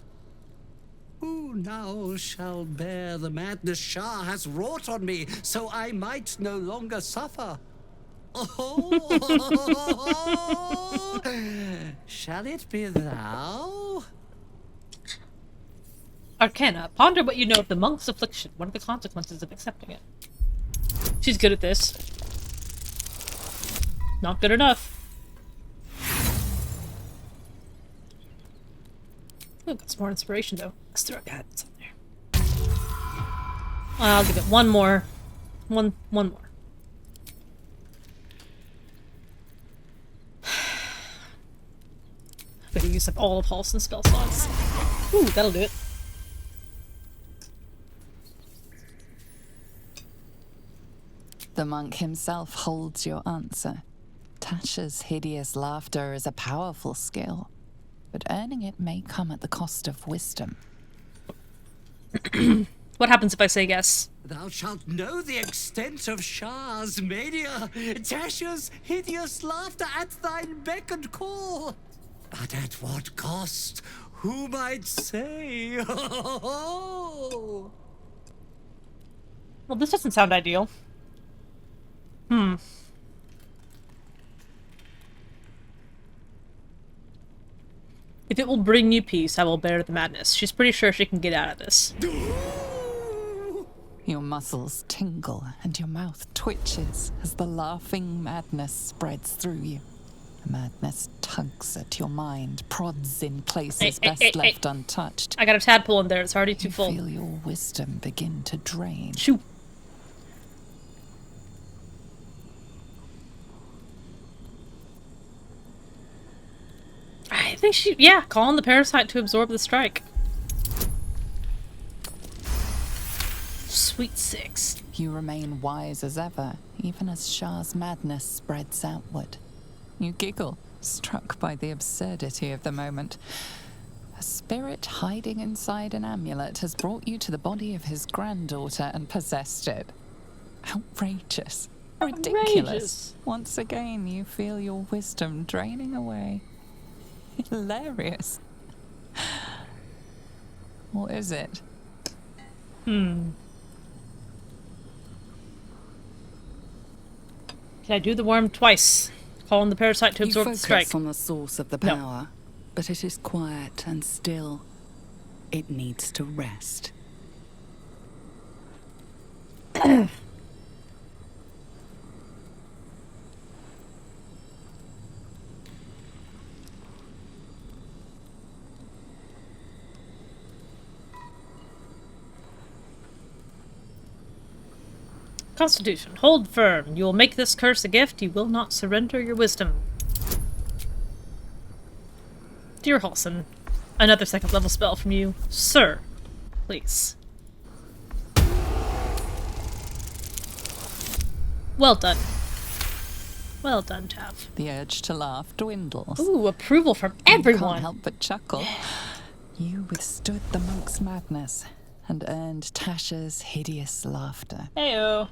Who now shall bear the madness Shah has wrought on me, so I might no longer suffer? Oh, shall it be thou? Arcana. Ponder what you know of the monk's affliction. What are the consequences of accepting it? She's good at this. Not good enough. Ooh, got some more inspiration though. Let's throw a guidance on there. I'll give it one more. One more. Better use up all of Halston's spell slots. Ooh, that'll do it. The monk himself holds your answer. Tasha's hideous laughter is a powerful skill, but earning it may come at the cost of wisdom. What happens if I say yes? Thou shalt know the extent of Shah's mania, Tasha's hideous laughter at thine beck and call. But at what cost? Who might say? Well, this doesn't sound ideal. If it will bring you peace, I will bear the madness. She's pretty sure she can get out of this. Your muscles tingle and your mouth twitches as the laughing madness spreads through you. The madness tugs at your mind, prods in places best left untouched. I got a tadpole in there. It's already too full. You feel your wisdom begin to drain. Shoo. I think call on the parasite to absorb the strike. Sweet 6. You remain wise as ever, even as Shah's madness spreads outward. You giggle, struck by the absurdity of the moment. A spirit hiding inside an amulet has brought you to the body of his granddaughter and possessed it. Outrageous. Ridiculous. Once again, you feel your wisdom draining away. Hilarious. Or is it? Can I do the worm twice? Call on the parasite to absorb the strike. You focus on the source of the power, but it is quiet and still. It needs to rest. Constitution. Hold firm. You will make this curse a gift. You will not surrender your wisdom. Dear Halson, another second level spell from you. Sir, please. Well done. Well done, Tav. The urge to laugh dwindles. Ooh, approval from everyone. You can't help but chuckle. You withstood the monk's madness and earned Tasha's hideous laughter. Heyo.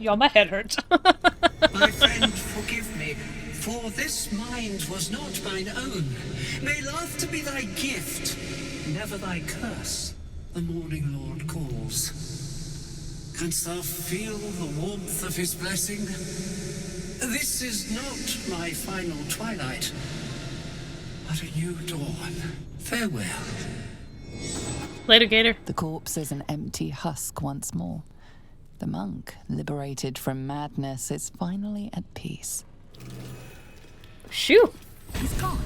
Y'all, my head hurts. My friend, forgive me, for this mind was not mine own. May laughter be thy gift, never thy curse. The morning lord calls. Canst thou feel the warmth of his blessing? This is not my final twilight, but a new dawn. Farewell. Later, Gator. The corpse is an empty husk once more. The monk, liberated from madness, is finally at peace. Shoo! He's gone.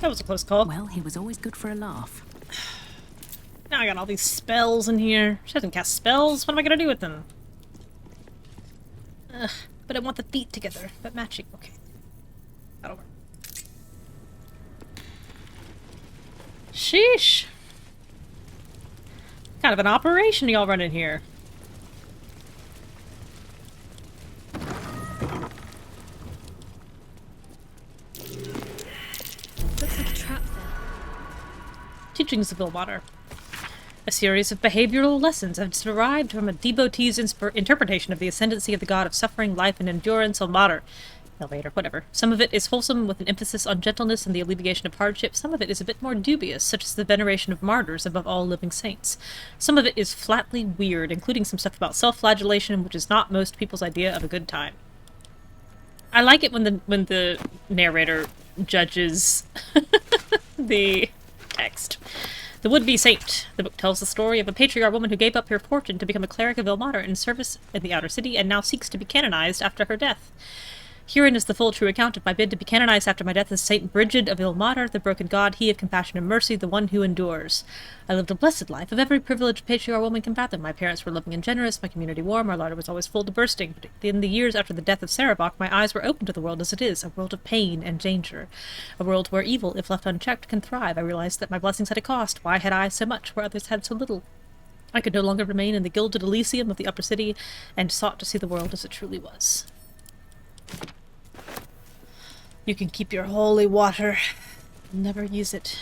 That was a close call. Well, he was always good for a laugh. Now I got all these spells in here. She doesn't cast spells. What am I gonna do with them? Ugh, but I want the feet together. But matching. Okay. That'll work. Sheesh. Kind of an operation y'all running here. Looks like a trap there. Teachings of Ilmater. A series of behavioral lessons have derived from a devotee's interpretation of the ascendancy of the god of suffering, life, and endurance, Ilmater. Elevator, whatever. Some of it is wholesome, with an emphasis on gentleness and the alleviation of hardship. Some of it is a bit more dubious, such as the veneration of martyrs above all living saints. Some of it is flatly weird, including some stuff about self-flagellation, which is not most people's idea of a good time. I like it when the narrator judges the text. The Would-Be Saint. The book tells the story of a patriarch woman who gave up her fortune to become a cleric of Ilmater in service in the Outer City and now seeks to be canonized after her death. Herein is the full true account of my bid to be canonized after my death as Saint Brigid of Ilmater, the broken god, he of compassion and mercy, the one who endures. I lived a blessed life of every privilege a patriarch woman can fathom. My parents were loving and generous, my community warm, our larder was always full to bursting. But in the years after the death of Sarabok, my eyes were open to the world as it is, a world of pain and danger. A world where evil, if left unchecked, can thrive. I realized that my blessings had a cost. Why had I so much where others had so little? I could no longer remain in the gilded Elysium of the upper city, and sought to see the world as it truly was. You can keep your holy water. Never use it.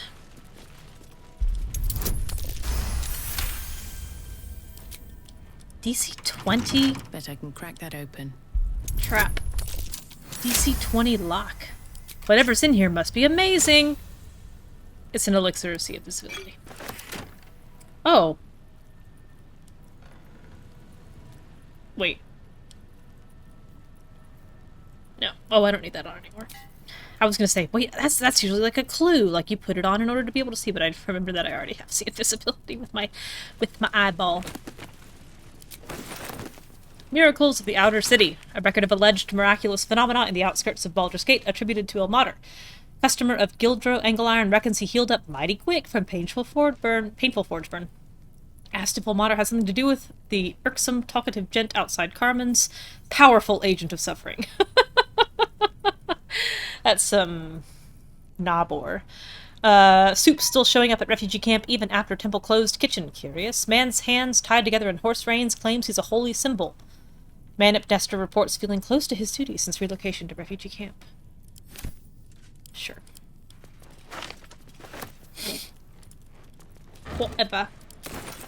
DC 20? Bet I can crack that open. Trap. DC 20 lock. Whatever's in here must be amazing. It's an elixir of sea invisibility. Oh. Wait. No. Oh, I don't need that on anymore. I was gonna say, wait, that's usually like a clue, like you put it on in order to be able to see, but I remember that I already have sea invisibility with my eyeball. Miracles of the Outer City, a record of alleged miraculous phenomena in the outskirts of Baldur's Gate attributed to Ilmater. Customer of Gyldro Angleiron reckons he healed up mighty quick from painful forge burn. Asked if Ilmater has something to do with the irksome, talkative gent outside Carmen's. Powerful agent of suffering. That's some Nabor. Soup still showing up at refugee camp even after temple closed. Kitchen curious. Man's hands tied together in horse reins claims he's a holy symbol. Man at Dester reports feeling close to his duty since relocation to refugee camp. Sure. Whatever.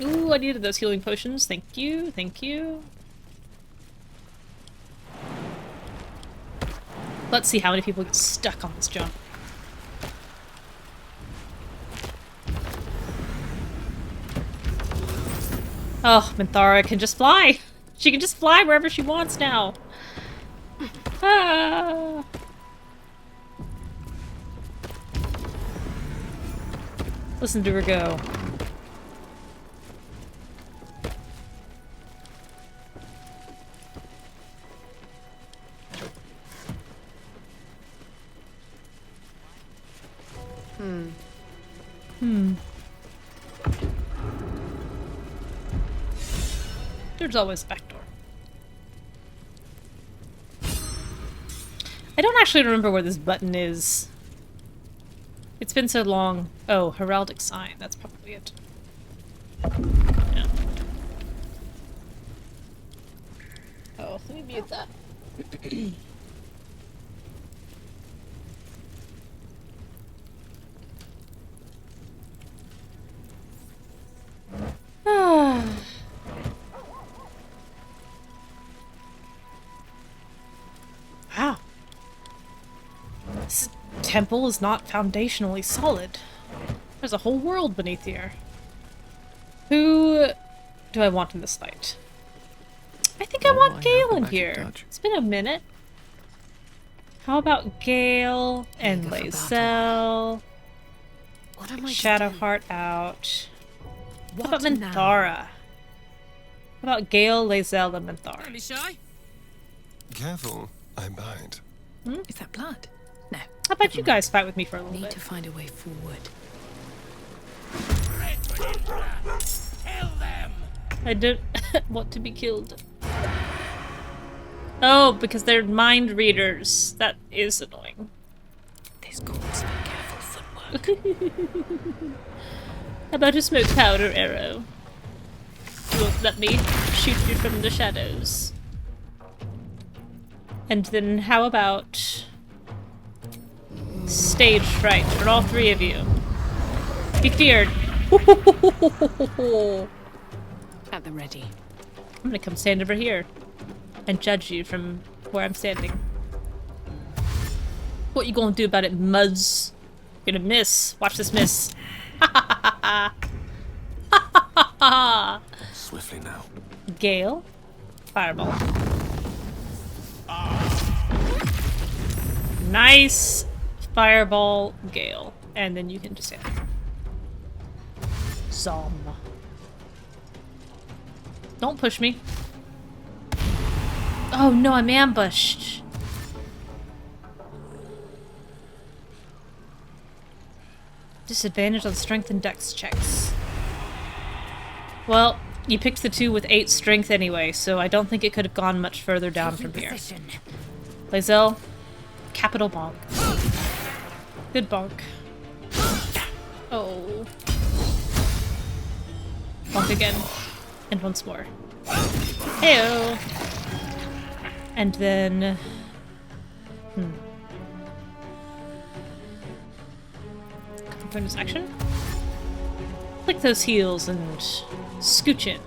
Ooh, I needed those healing potions. Thank you, thank you. Let's see how many people get stuck on this jump. Oh, Minthara can just fly! She can just fly wherever she wants now! Ah. Listen to her go. There's always a back door. I don't actually remember where this button is. It's been so long. Oh, heraldic sign. That's probably it. Yeah. Oh, let me mute that. Wow. This temple is not foundationally solid. There's a whole world beneath here. Who do I want in this fight? I think I want Gale in here. It's been a minute. How about Gale and Lae'zel? Shadowheart out. How about Minthara? How about Gale, Lae'zel, and Minthara? Careful, I bite. Is that blood? No. How about you guys fight with me for a little bit? Need to find a way forward. Kill them! I don't want to be killed. Oh, because they're mind readers. That is annoying. This calls for careful footwork. How about a smoke powder arrow? You won't let me shoot you from the shadows. And then how about stage fright for all three of you? Be feared. At the ready. I'm gonna come stand over here and judge you from where I'm standing. What you gonna do about it, Muzz? You're gonna miss. Watch this miss. Swiftly now. Gale. Fireball. Nice fireball, Gale. And then you can just stand there. Zom. Don't push me. Oh no, I'm ambushed. Disadvantage on strength and dex checks. Well, you picked the two with 8 strength anyway, so I don't think it could have gone much further down from here. Lae'zel, capital bonk. Good bonk. Oh. Bonk again. And once more. Heyo! And then... Bonus action. Click those heels and scooch in.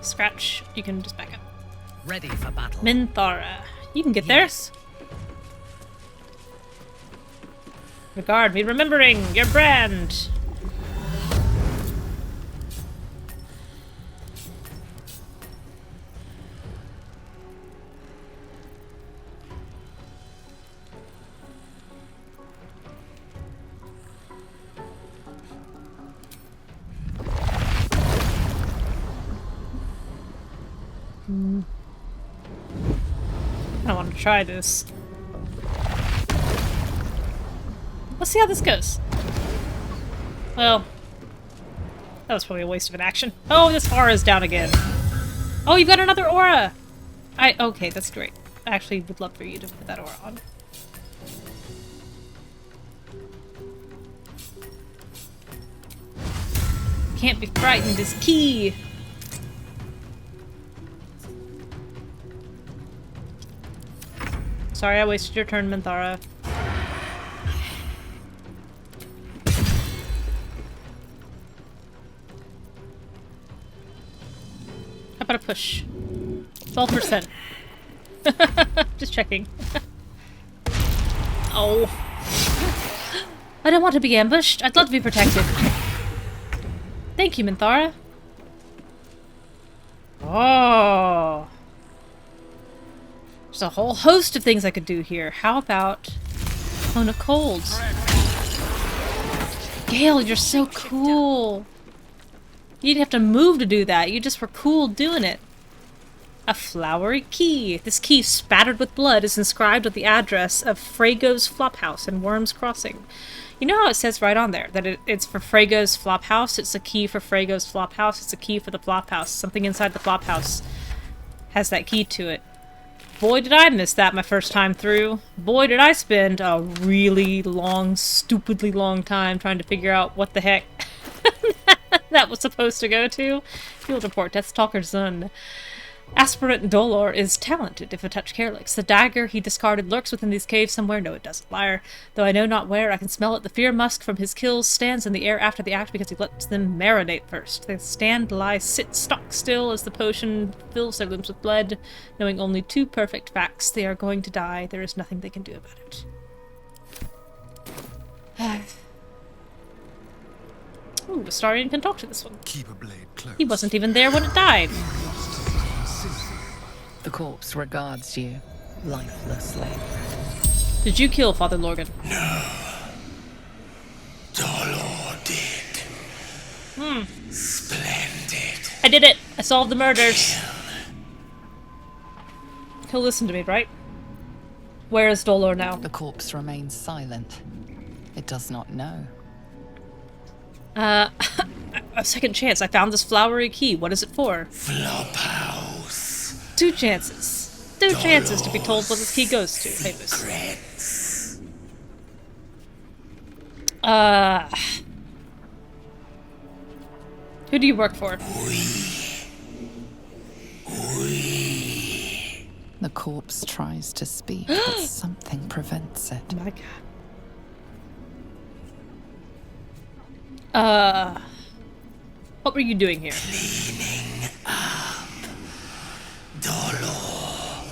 Scratch. You can just back up. Ready for battle. Minthara. You can get there. Regard me remembering your brand. I want to try this. Let's see how this goes. Well, that was probably a waste of an action. Oh, this aura is down again. Oh, you've got another aura! Okay, that's great. I actually would love for you to put that aura on. Can't be frightened is key. Sorry I wasted your turn, Minthara. How about a push? 12%. Just checking. Oh. I don't want to be ambushed. I'd love to be protected. Thank you, Minthara. Oh. There's a whole host of things I could do here. How about Clone of Colds? Gale, you're so cool. You didn't have to move to do that. You just were cool doing it. A flowery key. This key, spattered with blood, is inscribed with the address of Frago's Flophouse in Worms Crossing. You know how it says right on there that it's for Frago's Flophouse? It's a key for Frago's Flophouse. It's a key for the Flophouse. Something inside the Flophouse has that key to it. Boy, did I miss that my first time through. Boy, did I spend a really long, stupidly long time trying to figure out what the heck that was supposed to go to. Field report, Death Stalker's son. Aspirant Dolor is talented, if a touch careless. The dagger he discarded lurks within these caves somewhere. No, it doesn't. Liar. Though I know not where, I can smell it. The fear musk from his kills stands in the air after the act because he lets them marinate first. They stand, lie, sit stock still as the potion fills their limbs with blood, knowing only two perfect facts. They are going to die. There is nothing they can do about it. Ooh, Astarion can talk to this one. Keep a blade close. He wasn't even there when it died. The corpse regards you lifelessly. Did you kill Father Lorgan? No. Dolor did. Splendid. I did it! I solved the murders. He'll listen to me, right? Where is Dolor now? The corpse remains silent. It does not know. A second chance. I found this flowery key. What is it for? Flophouse. 2 chances. 2 chances to be told what this key goes to. Secrets. Who do you work for? The corpse tries to speak, but something prevents it. Oh my god. What were you doing here? Cleaning up. Dolor.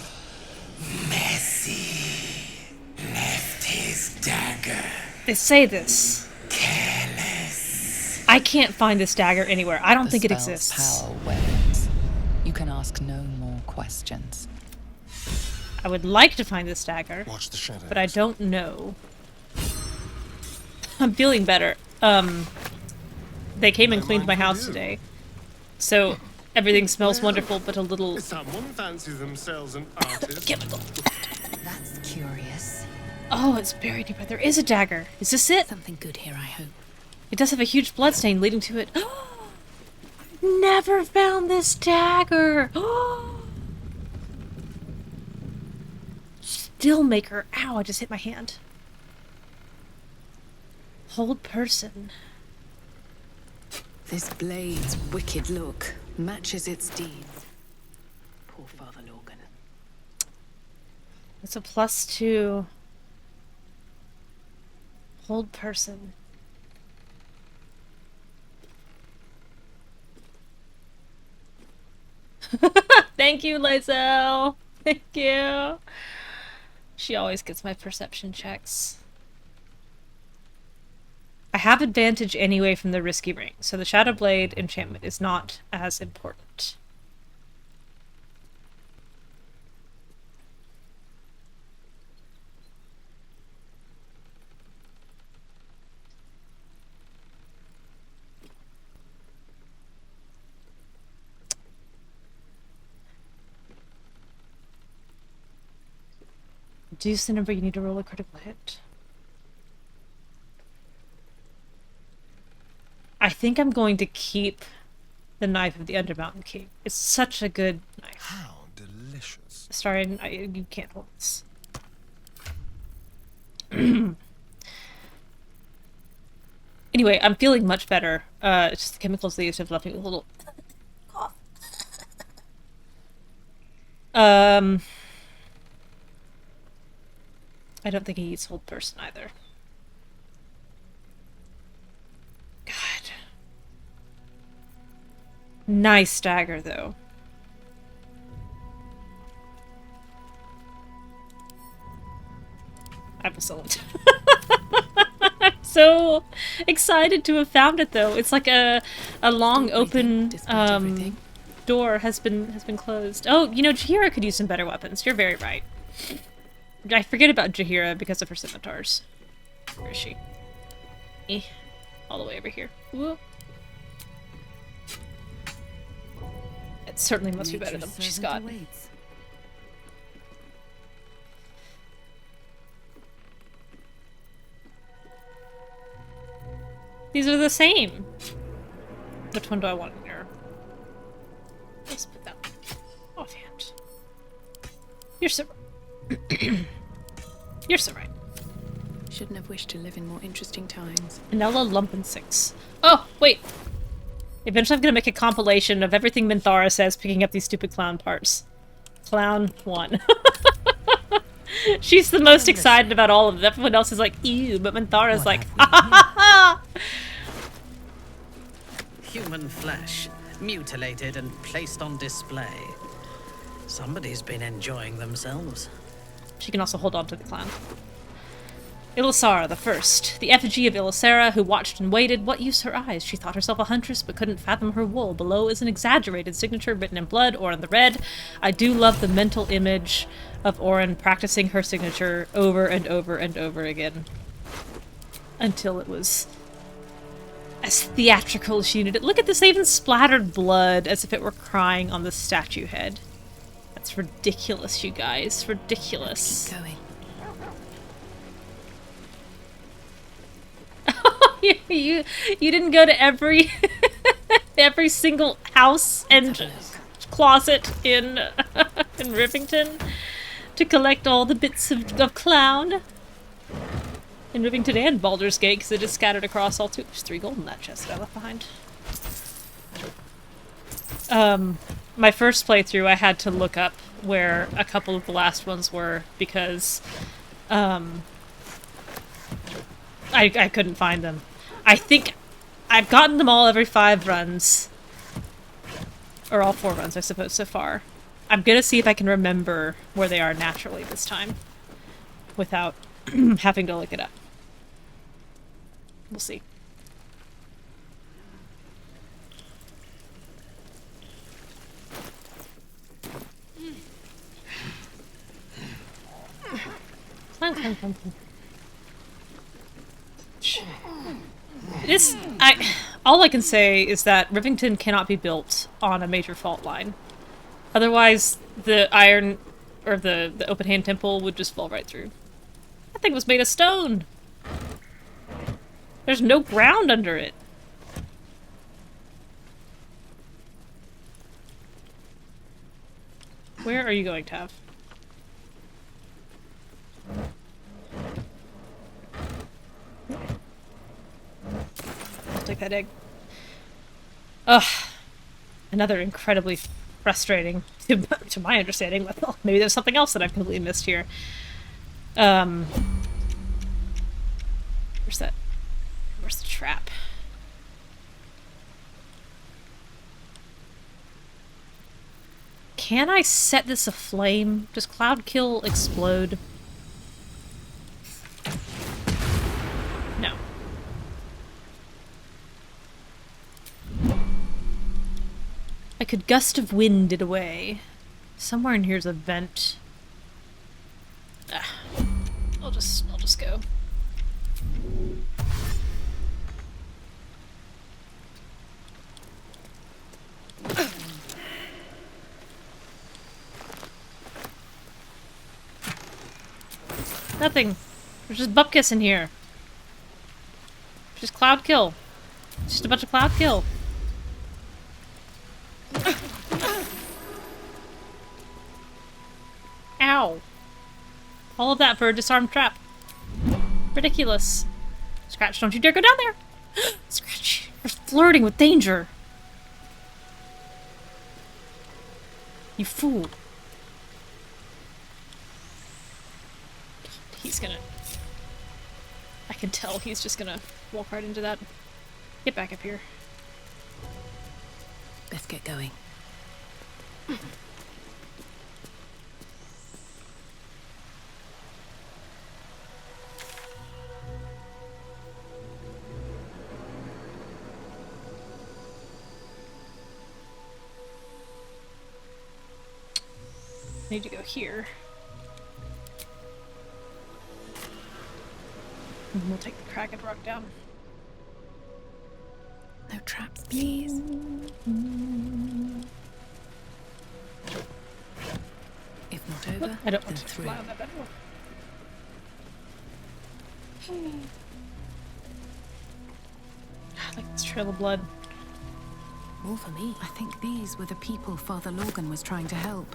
Messy. Left his dagger. They say this. Careless. I can't find this dagger anywhere. I don't The think it spell's exists. power wanes. You can ask no more questions. I would like to find this dagger. Watch the shadows. But I don't know. I'm feeling better. They came and cleaned my house today. So everything smells wonderful, but a little... Someone fancy themselves an artist. That's curious. Oh, it's buried here. There is a dagger. Is this it? Something good here, I hope. It does have a huge bloodstain leading to it. Never found this dagger. Stillmaker. Ow, I just hit my hand. Hold person. This blade's wicked look matches its deeds. Poor Father Lorgan. It's a +2. Hold person. Thank you, Lizelle. Thank you. She always gets my perception checks. I have advantage anyway from the risky ring, so the Shadow Blade enchantment is not as important. Reduce the number you need to roll a critical hit. I think I'm going to keep the Knife of the Undermountain King. It's such a good knife. How delicious. Sorry, you can't hold this. Anyway, I'm feeling much better. It's just the chemicals they used have left me with a little cough. I don't think he eats whole person either. God. Nice dagger, though. I'm so excited to have found it, though. It's like a long open door has been closed. Oh, you know, Jaheira could use some better weapons. You're very right. I forget about Jaheira because of her scimitars. Where is she? All the way over here. Whoa. It certainly must be better than what she's got. These are the same. Which one do I want in here? Let's put that one offhand. You're so You're so right. Shouldn't have wished to live in more interesting times. Vanilla Lumpen 6. Oh, wait. Eventually I'm gonna make a compilation of everything Minthara says picking up these stupid clown parts. Clown 1. She's the most excited about all of it. Everyone else is like, ew, but Minthara's like, ha ha ha ha! Human flesh, mutilated and placed on display. Somebody's been enjoying themselves. She can also hold on to the clown. Ilisara the First, the effigy of Ilisara, who watched and waited. What use her eyes? She thought herself a huntress, but couldn't fathom her wool. Below is an exaggerated signature written in blood or in the red. I do love the mental image of Orin practicing her signature over and over and over again. Until it was as theatrical as she needed it. Look at this, they even splattered blood as if it were crying on the statue head. That's ridiculous, you guys. Ridiculous. Keep going. you didn't go to every every single house and closet in in Rivington to collect all the bits of clown. In Rivington and Baldur's Gate, because it is scattered across all two. There's 3 gold in that chest that I left behind. My first playthrough, I had to look up where a couple of the last ones were because I couldn't find them. I think I've gotten them all every 5 runs. Or all 4 runs, I suppose, so far. I'm gonna see if I can remember where they are naturally this time. Without having to look it up. We'll see. All I can say is that Rivington cannot be built on a major fault line. Otherwise, the iron, or the open hand temple would just fall right through. That thing was made of stone! There's no ground under it. Where are you going, Tav? I'll take that egg. Ugh. Another incredibly frustrating, to my understanding. Well, maybe there's something else that I've completely missed here. Where's that? Where's the trap? Can I set this aflame? Does Cloud Kill explode? No. I could gust of wind it away. Somewhere in here's a vent. I'll just go. Nothing. There's just bupkis in here. Just Cloud Kill. It's just a bunch of Cloud Kill. Ow. All of that for a disarmed trap. Ridiculous. Scratch, don't you dare go down there! Scratch, you're flirting with danger. You fool. he's gonna... I can tell he's just gonna walk right into that. Get back up here. Let's get going. Need to go here. And we'll take the Kraken rock down. No traps, please. If not over, I don't then want to through. fly on that bed. Like this trail of blood. More for me. I think these were the people Father Lorgan was trying to help.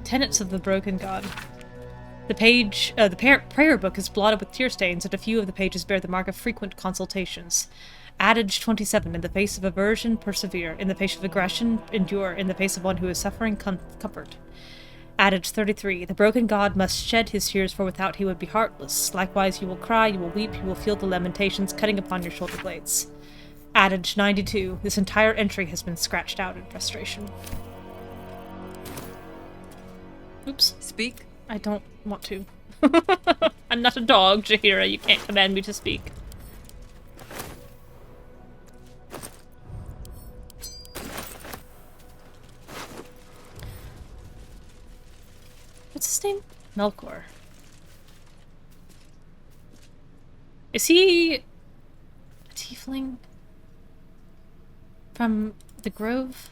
Tenets of the Broken God. The prayer book is blotted with tear stains, and a few of the pages bear the mark of frequent consultations. Adage 27, in the face of aversion, persevere. In the face of aggression, endure. In the face of one who is suffering, comfort. Adage 33, the broken god must shed his tears, for without he would be heartless. Likewise you will cry, you will weep, you will feel the lamentations cutting upon your shoulder blades. Adage 92, this entire entry has been scratched out in frustration. Oops. Speak? I don't want to. I'm not a dog, Jaheira. You can't command me to speak. What's his name? Melkor. Is he a tiefling from the Grove?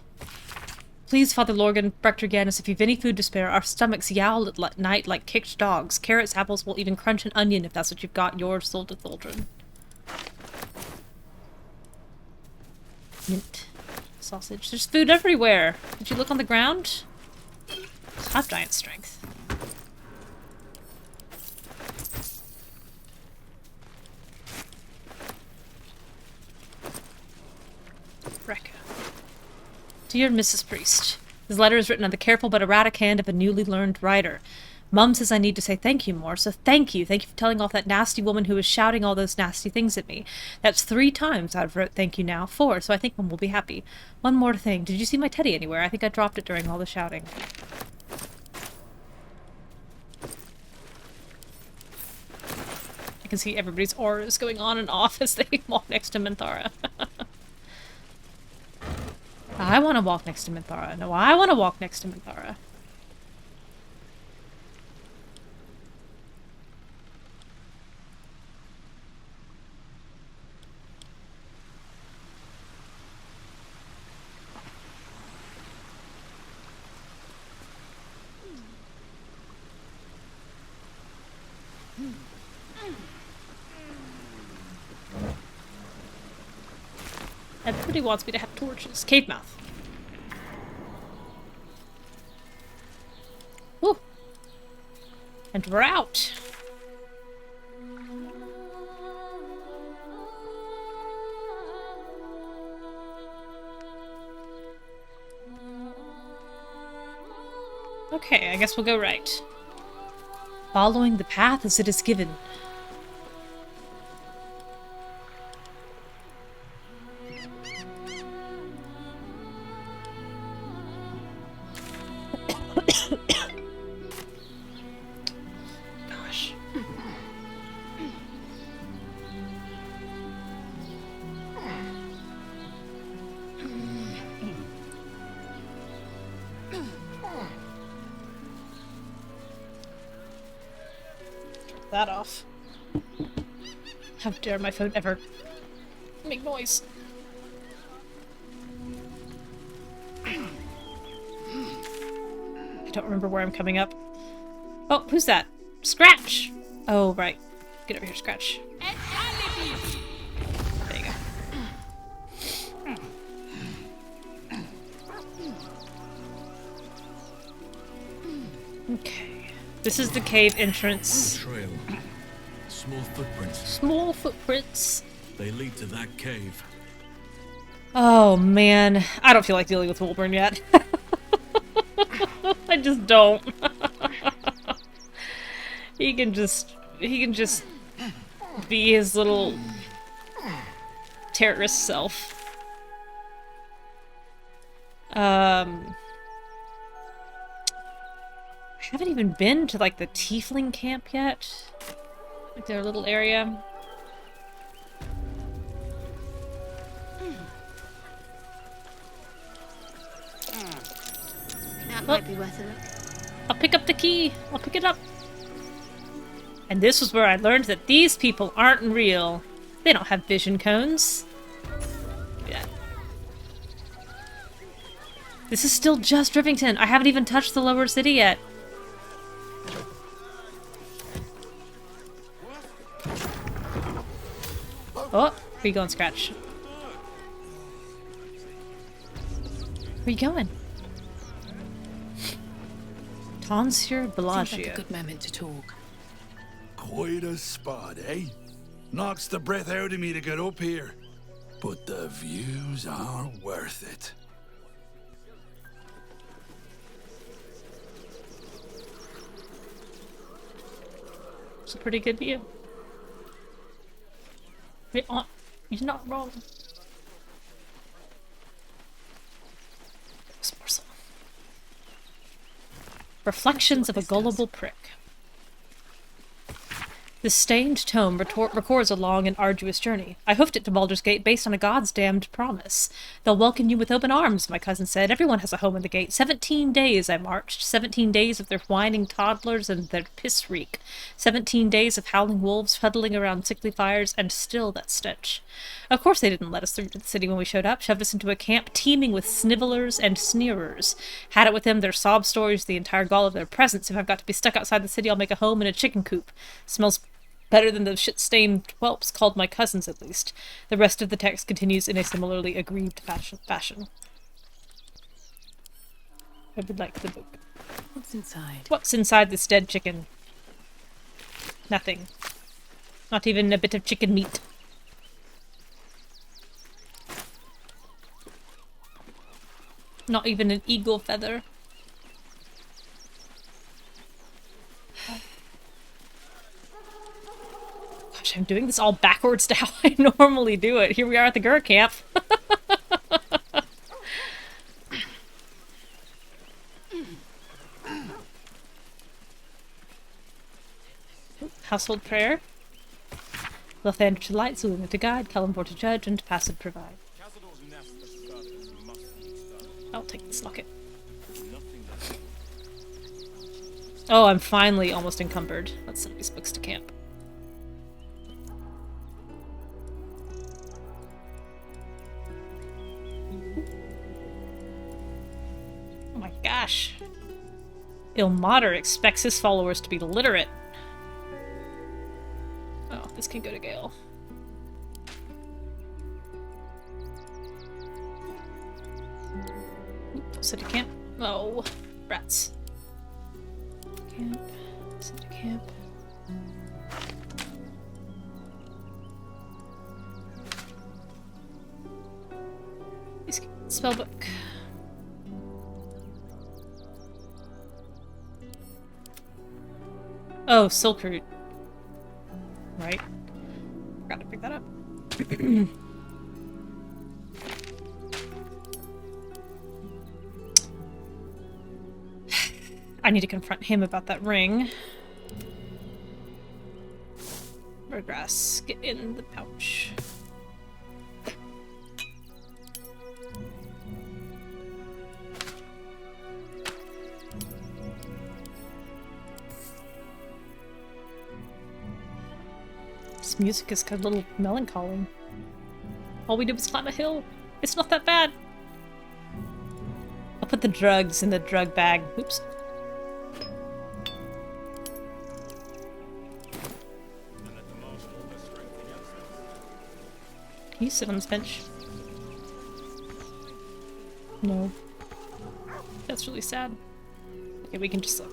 Please, Father Lorgan, Rector Gannis, if you've any food to spare, our stomachs yowl at night like kicked dogs. Carrots, apples, will even crunch an onion if that's what you've got. Yours, Solda Thaldrin. Mint. Sausage. There's food everywhere. Did you look on the ground? Have giant strength. Rekka. Dear Mrs. Priest, this letter is written on the careful but erratic hand of a newly learned writer. Mum says I need to say thank you more, so thank you. Thank you for telling off that nasty woman who was shouting all those nasty things at me. That's 3 times I've wrote thank you now. 4, so I think Mum will be happy. One more thing. Did you see my teddy anywhere? I think I dropped it during all the shouting. I can see everybody's auras going on and off as they walk next to Minthara. I want to walk next to Minthara. No, I want to walk next to Minthara. Everybody wants me to have torches. Cave mouth. Woo! And we're out. Okay, I guess we'll go right. Following the path as it is given. Gosh. Turn that off. How dare my phone ever make noise? I don't remember where I'm coming up. Oh, who's that? Scratch! Oh, right. Get over here, Scratch. There you go. Okay. This is the cave entrance. Trail. Small footprints. Small footprints. They lead to that cave. Oh, man. I don't feel like dealing with Wolburn yet. I just don't. He can just be his little terrorist self. I haven't even been to like the tiefling camp yet. Like their little area. That might be worth a look. I'll pick up the key. I'll pick it up. And this was where I learned that these people aren't real. They don't have vision cones. Yeah. This is still just Rivington. I haven't even touched the lower city yet. Oh, where you going, Scratch? Where you going? Monsieur Bellagio. Seems like a good moment to talk. Quite a spot, eh? Knocks the breath out of me to get up here. But the views are worth it. It's a pretty good view. Wait, you're not wrong. Morsel. Reflections of a gullible prick. The stained tome records a long and arduous journey. I hoofed it to Baldur's Gate based on a god's damned promise. They'll welcome you with open arms, my cousin said. Everyone has a home in the gate. 17 days I marched. 17 days of their whining toddlers and their piss reek. 17 days of howling wolves huddling around sickly fires, and still that stench. Of course they didn't let us through to the city when we showed up, shoved us into a camp teeming with snivelers and sneerers. Had it with them, their sob stories, the entire gall of their presence. If I've got to be stuck outside the city, I'll make a home in a chicken coop. Smells better than the shit-stained whelps called my cousins, at least. The rest of the text continues in a similarly aggrieved fashion. I would like the book. What's inside? What's inside this dead chicken? Nothing. Not even a bit of chicken meat. Not even an eagle feather. Gosh, I'm doing this all backwards to how I normally do it. Here we are at the Gur camp. Household prayer. Lothander to light, Zulina to guide, Calimbor to judge, and Passive provide. I'll take this locket. Oh, I'm finally almost encumbered. Let's send these books to camp. Oh my gosh. Ilmater expects his followers to be literate. Oh, this can go to Gale. City camp. Oh, rats. Camp. City camp. Spellbook. Oh, Silk Root. Right. Forgot to pick that up. I need to confront him about that ring. Birdgrass, get in the pouch. This music is kind of a little melancholy. All we did was climb a hill. It's not that bad. I'll put the drugs in the drug bag. Oops. Can you sit on this bench? No. That's really sad. Okay, we can just look.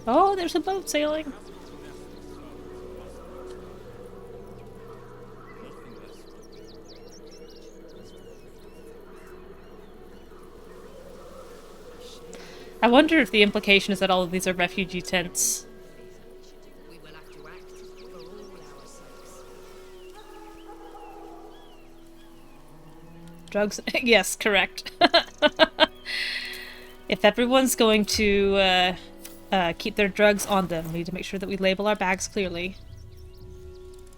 Oh, there's a boat sailing. I wonder if the implication is that all of these are refugee tents. Drugs? Yes, correct. If everyone's going to keep their drugs on them, we need to make sure that we label our bags clearly.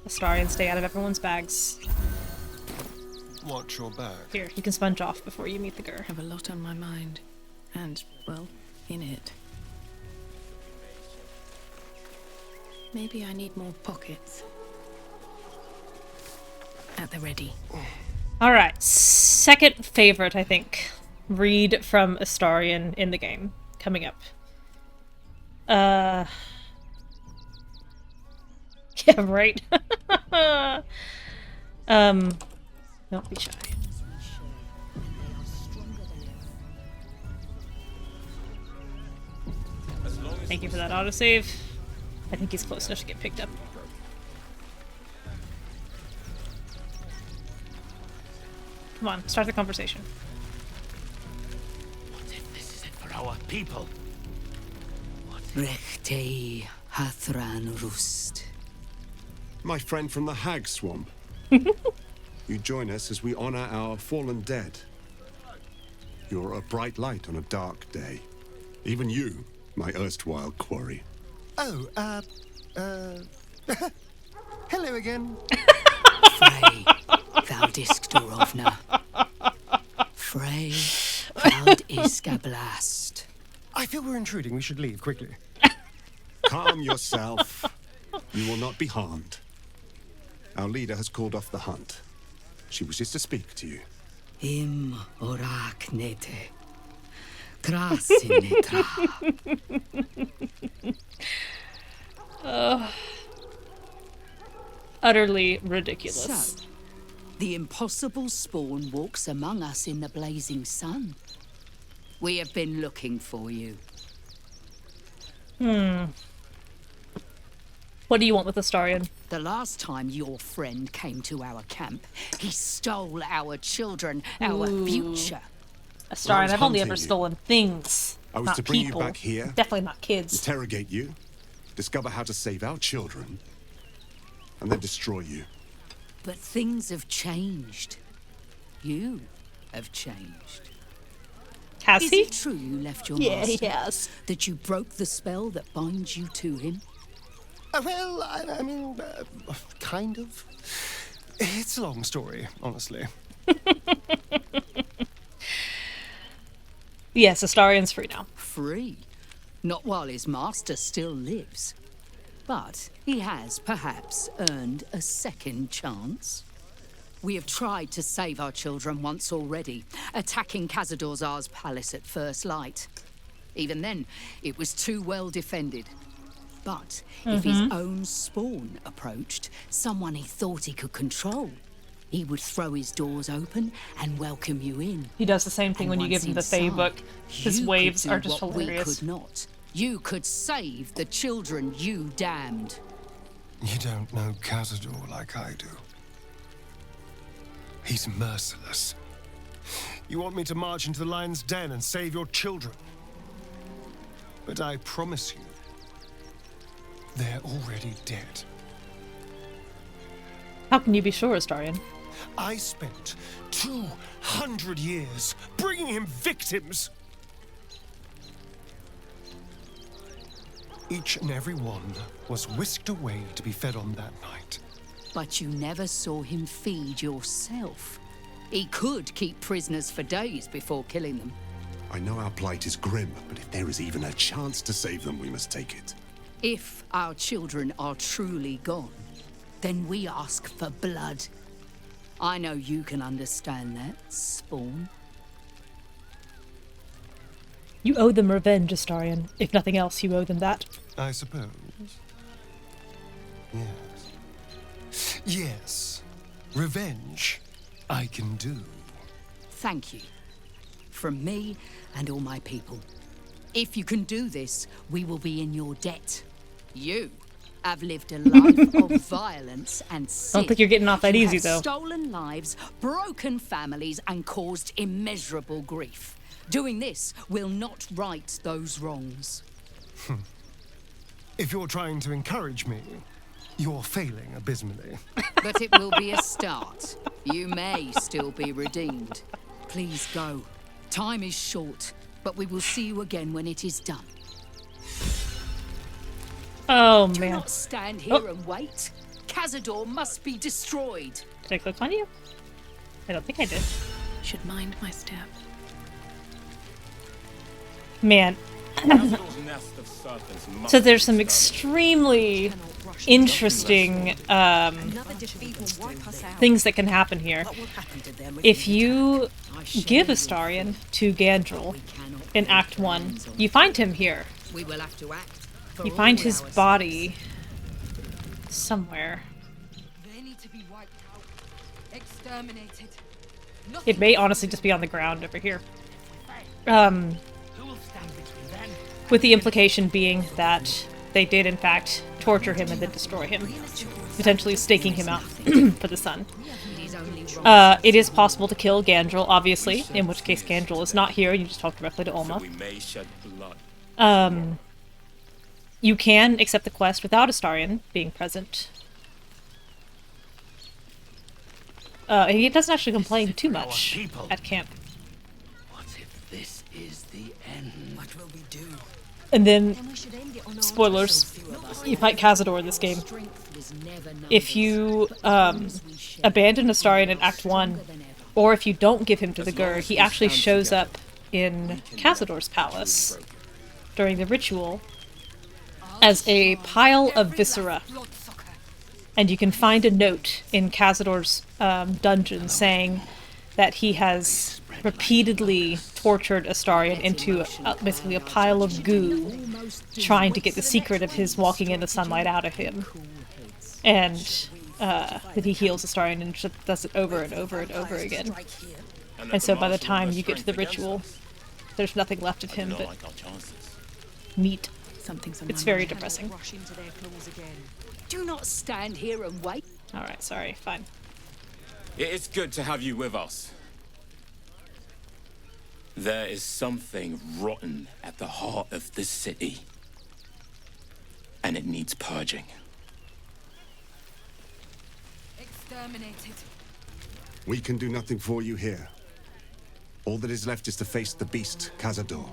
Astarion, stay out of everyone's bags. Watch your bag. Here, you can sponge off before you meet the girl. I have a lot on my mind. And, well, in it. Maybe I need more pockets. At the ready. Alright, second favorite, I think. Read from Astarion in the game. Coming up. Yeah, right. Don't be shy. Thank you for that autosave. I think he's close enough to get picked up. Come on, start the conversation. What if this isn't for our people? Rechtei Hathran Rust. My friend from the Hag Swamp. You join us as we honor our fallen dead. You're a bright light on a dark day. Even you, my erstwhile quarry. Oh, hello again. Frey, thou disk Durovna. Frey, thou iska blast. I feel we're intruding. We should leave quickly. Calm yourself. You will not be harmed. Our leader has called off the hunt. She wishes to speak to you. Im oraknete. Krasinitra. Utterly ridiculous. So, the impossible spawn walks among us in the blazing sun. We have been looking for you. What do you want with Astarion? The last time your friend came to our camp, he stole our children, our future. Astarion, I've only ever stolen things. I was not to bring people. you back here. Definitely not kids. Interrogate you, discover how to save our children, and then destroy you. But things have changed. You have changed. Has Is he? it true you left your Yeah, master? he has. That you broke the spell that binds you to him? Well, I mean, kind of. It's a long story, honestly. Yes, Astarion's free now. Free? Not while his master still lives. But he has, perhaps, earned a second chance. We have tried to save our children once already, attacking Khazad-dûr'Zar's palace at first light. Even then, it was too well defended. But if his own spawn approached, someone he thought he could control, he would throw his doors open and welcome you in. He does the same thing when you give him the Fae book. His waves are just what hilarious. We could not. You could save the children you damned. You don't know Khazad-dûr like I do. He's merciless. You want me to march into the lion's den and save your children? But I promise you, they're already dead. How can you be sure, Astarion? I spent 200 years bringing him victims. Each and every one was whisked away to be fed on that night. But you never saw him feed yourself. He could keep prisoners for days before killing them. I know our plight is grim, but if there is even a chance to save them, we must take it. If our children are truly gone, then we ask for blood. I know you can understand that, Spawn. You owe them revenge, Astarion. If nothing else, you owe them that. I suppose. Yes. Yes. Revenge, I can do. Thank you. From me and all my people. If you can do this, we will be in your debt. You have lived a life of violence and sin. Don't think you're getting off that easy, You have though. stolen lives, broken families, and caused immeasurable grief. Doing this will not right those wrongs. If you're trying to encourage me, you're failing abysmally. But it will be a start. You may still be redeemed. Please go. Time is short, but we will see you again when it is done. Oh, Do man. not stand here and wait. Cazador must be destroyed. Did I click on you? I don't think I did. Should mind my step. Man. So there's some extremely interesting things that can happen here. If you give Astarion to Gandrel in Act 1, you find him here. We will have to act. You find his body somewhere. They need to be wiped out. Exterminated. It may honestly just be on the ground over here. With the implication being that they did in fact torture him and then destroy him, potentially staking him out for the sun. It is possible to kill Gandrel, obviously, in which case Gandrel is not here, you just talk directly to Olma. You can accept the quest without Astarion being present. He doesn't actually complain too much at camp. What if this is the end? What will we do? And then, spoilers, you fight Cazador in this game. If you abandon Astarion in Act 1, or if you don't give him to the Gerd, he actually shows up in Cazador's palace during the ritual as a pile of viscera. And you can find a note in Cazador's dungeon saying that he has repeatedly tortured Astarion into basically a pile of goo, trying to get the secret of his walking in the sunlight out of him. And that he heals Astarion and just does it over and over and over again. And so by the time you get to the ritual, there's nothing left of him but meat. It's very depressing. Do not stand here and wait. Alright, sorry, fine. It is good to have you with us. There is something rotten at the heart of this city. And it needs purging. Exterminated. We can do nothing for you here. All that is left is to face the beast, Cazador.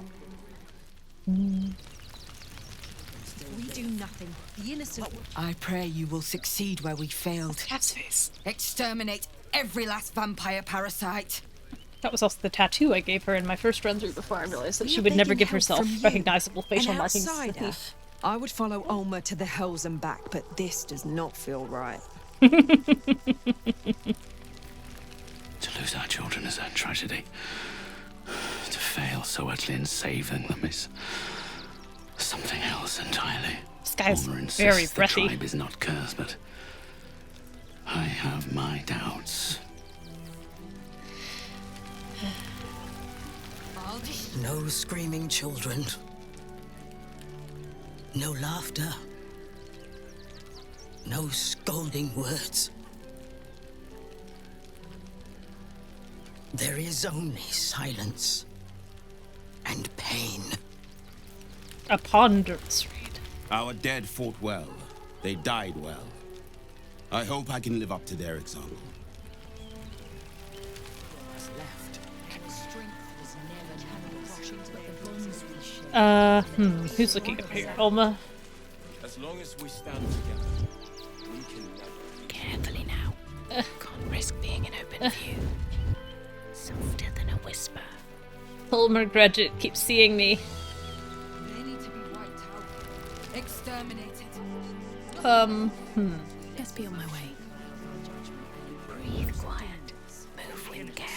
We do nothing. The innocent. I pray you will succeed where we failed. Cat's face. Exterminate every last vampire parasite. That was also the tattoo I gave her in my first run through before I realized that she would never give herself recognizable facial markings. I would follow Olma to the hells and back, but this does not feel right. To lose our children is a tragedy. To fail so utterly in saving them is something else entirely. This guy's Olma insists very breathy. The tribe is not cursed, but I have my doubts. No screaming children. No laughter. No scolding words. There is only silence and pain. A ponderous read. Our dead fought well. They died well. I hope I can live up to their example. Who's looking up here? Olma? As long as we stand together, we can never... Carefully now. Can't risk being in open view. Softer than a whisper. Olma Gredget keeps seeing me. They need to be wiped out. Exterminated. Let's be on my way. Breathe quiet. Move with care.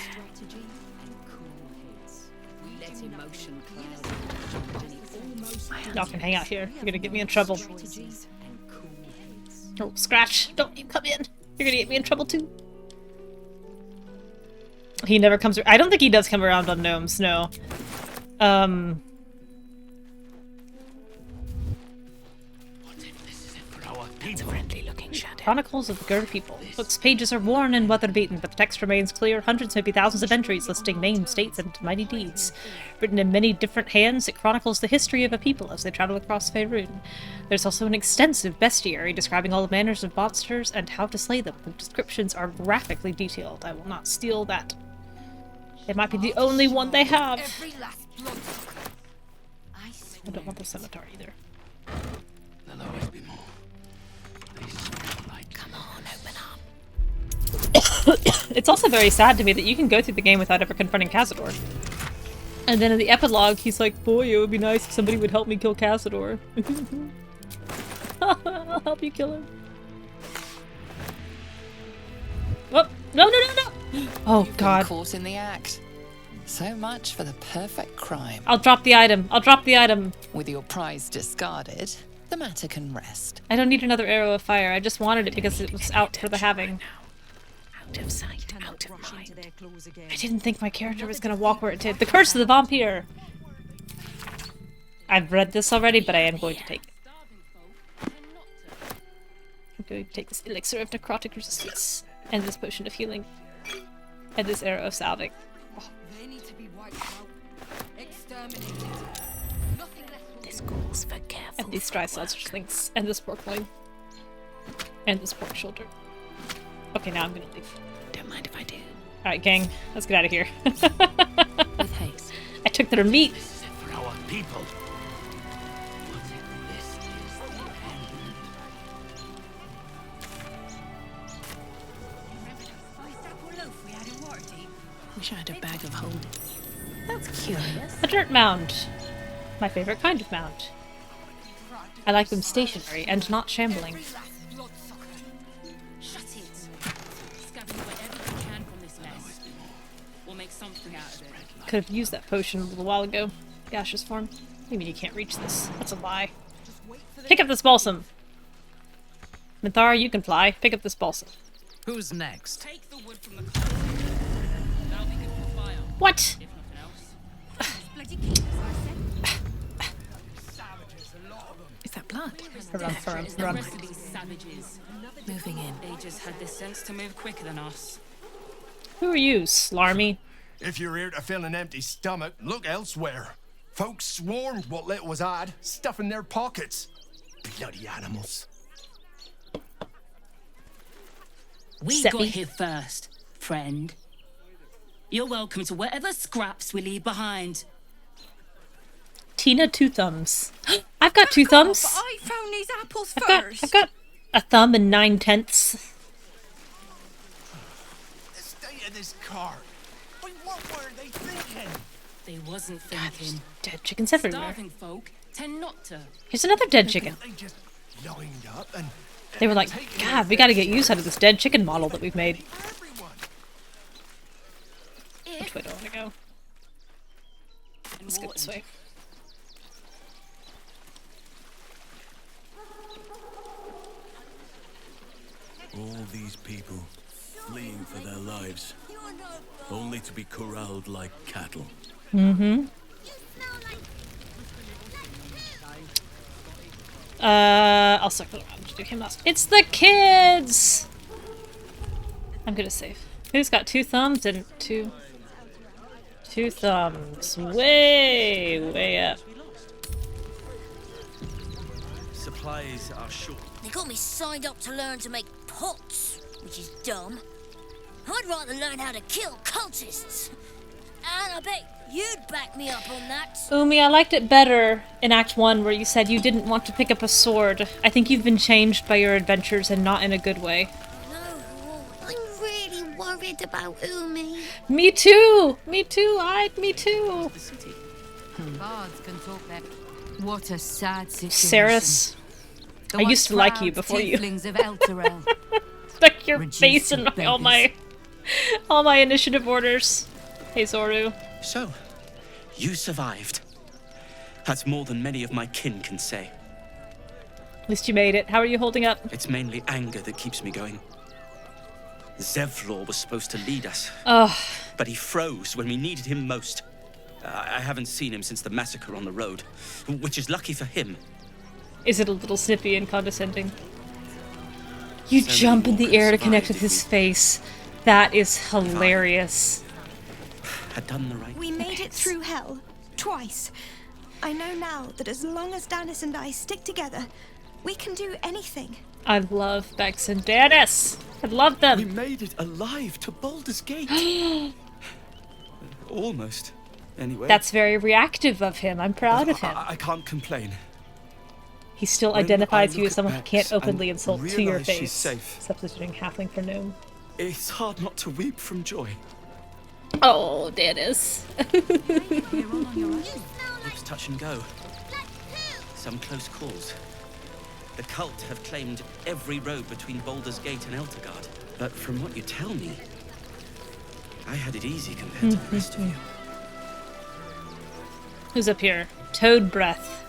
Let emotion Y'all can hang out here. You're gonna get me in trouble. Oh, Scratch! Don't you come in! You're gonna get me in trouble too. He never comes. I don't think he does come around on gnomes. No. What if this is it for our That's a friendly-looking shadow. Chronicles of the Gyldro people. Book's pages are worn and weather-beaten, but the text remains clear. Hundreds, maybe thousands of entries listing names, dates, and mighty deeds. Written in many different hands, it chronicles the history of a people as they travel across Faerun. There's also an extensive bestiary describing all manners of monsters and how to slay them. The descriptions are graphically detailed. I will not steal that. It might be the only one they have. I don't want the scimitar either. There'll always be more. Come on, open up. It's also very sad to me that you can go through the game without ever confronting Cazador. And then in the epilogue, he's like, boy, it would be nice if somebody would help me kill Cazador. I'll help you kill him. Oh, no, no, no, no! Oh, God. Caught in the act. So much for the perfect crime. I'll drop the item. I'll drop the item. With your prize discarded, the matter can rest. I don't need another arrow of fire. I just wanted it because it was out for the having. Out of sight, out of mind. I didn't think my character was going to walk where it did. The Curse of the Vampire. I've read this already, but I am going to take it. I'm going to take this elixir of necrotic resistance, and this potion of healing, and this arrow of salving. This calls for careful. And these dry slings, and this pork loin, and this pork shoulder. Okay, now I'm gonna leave. Don't mind if I do. Alright, gang, let's get out of here. With haste. I took their meat. This is it for our people. Wish I had a bag of holding. That's curious. A dirt mound. My favorite kind of mound. I like them stationary and not shambling. Could have used that potion a little while ago. Gaseous form. What do you mean you can't reach this? That's a lie. Pick up this balsam! Minthara, you can fly. Pick up this balsam. Who's next? Take the wood from the cart. That'll be good for fire. What? If nothing else. Is that blood? Run. These savages. Moving in. They just had the sense to move quicker than us. Who are you, Slarmy? If you're here to fill an empty stomach, look elsewhere. Folks swarmed what little was had, stuffing their pockets. Bloody animals. We got here first, friend. You're welcome to whatever scraps we leave behind. Tina Two Thumbs. I've got two thumbs. I found these apples first. I've got a thumb and 9/10. The state of this cart. What were they thinking? They wasn't thinking. Dead chickens everywhere. Starving folk tend not to. Here's another dead chicken. They just lined up and They were like, God, we gotta get use out of this dead chicken model that we've made. Which way do I want to go? Let's go this way. All these people fleeing for their lives, only to be corralled like cattle. Mm-hmm. I'll circle around to do him last. It's the kids! I'm gonna save. Who's got two thumbs and two thumbs? Way up. Supplies are short. They got me signed up to learn to make pots, which is dumb. I'd rather learn how to kill cultists. And I bet you'd back me up on that. Umi, I liked it better in Act 1 where you said you didn't want to pick up a sword. I think you've been changed by your adventures and not in a good way. No, I'm really worried about Umi. Me too! Me too! Me too! Bards can talk that. What a sad situation. Saris, I used to like you before you. Of Elturel. Stuck your face in all my initiative orders. Hey, Zoru. So, you survived. That's more than many of my kin can say. At least you made it. How are you holding up? It's mainly anger that keeps me going. Zevlor was supposed to lead us. But he froze when we needed him most. I haven't seen him since the massacre on the road, which is lucky for him. Is it a little snippy and condescending? You jump in the air to connect with his face. That is hilarious. Had done the right. We made it through hell. Twice. I know now that as long as Danis and I stick together, we can do anything. I love Bex and Danis. I love them. We made it alive to Baldur's Gate. Almost. Anyway. That's very reactive of him. I'm proud of him. I can't complain. He still When identifies I you as someone he look at can't Bex openly and insult to your realise she's face. safe. Substituting halfling for gnome. It's hard not to weep from joy. Oh, Danis. Lips touch and go. Some close calls. The cult have claimed every road between Baldur's Gate and Eltergard. But from what you tell me, I had it easy compared to the rest of you. Who's up here? Toadbreath.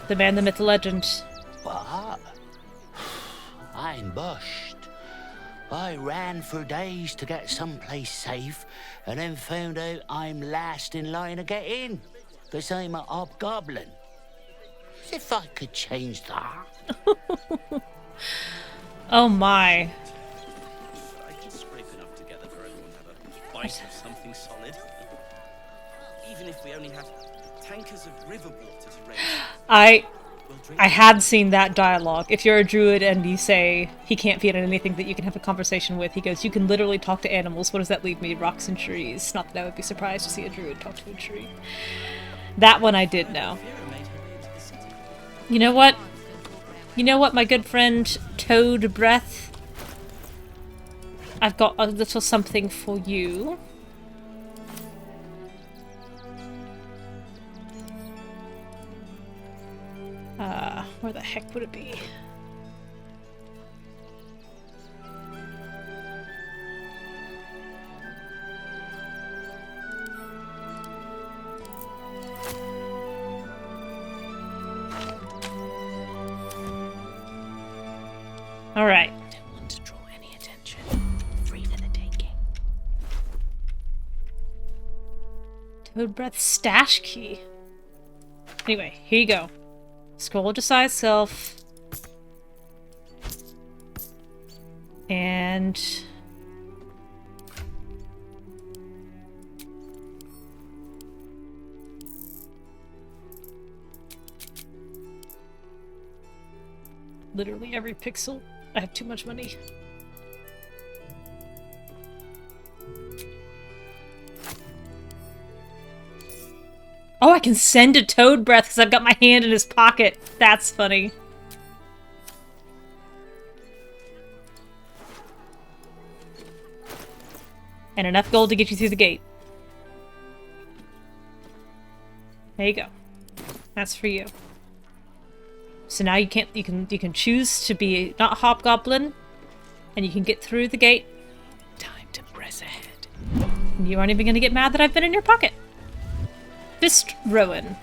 The man, the myth, the legend. What? I'm bushed. I ran for days to get someplace safe, and then found out I'm last in line to get in, because I'm a hobgoblin. As if I could change that. Oh my. I can scrape enough together for everyone to have a bite of something solid. Even if we only have tankers of river water to raise. I had seen that dialogue. If you're a druid and you say he can't feed on anything that you can have a conversation with, he goes, you can literally talk to animals. What does that leave me? Rocks and trees. Not that I would be surprised to see a druid talk to a tree. That one I did know. You know what? You know what, my good friend Toadbreath? I've got a little something for you. Where the heck would it be? All right. Don't want to draw any attention. Free for the taking. Toadbreath stash key. Anyway, here you go. Scroll to size self. And literally every pixel. I have too much money. Oh, I can send a Toadbreath because I've got my hand in his pocket. That's funny. And enough gold to get you through the gate. There you go. That's for you. So now you can choose to be not a hobgoblin, and you can get through the gate. Time to press ahead. And you aren't even gonna get mad that I've been in your pocket. Fist Rowan.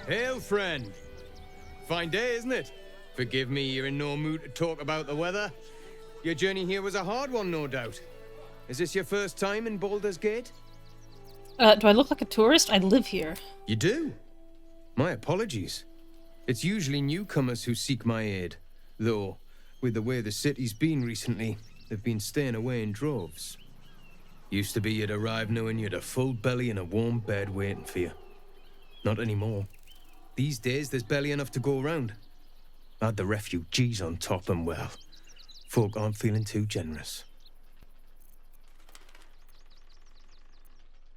Hail, friend. Fine day, isn't it? Forgive me, you're in no mood to talk about the weather. Your journey here was a hard one, no doubt. Is this your first time in Baldur's Gate? Do I look like a tourist? I live here. You do? My apologies. It's usually newcomers who seek my aid. Though, with the way the city's been recently, they've been staying away in droves. Used to be you'd arrive knowing you'd a full belly and a warm bed waiting for you. Not anymore. These days, there's barely enough to go around. Add the refugees on top and, well, folk aren't feeling too generous.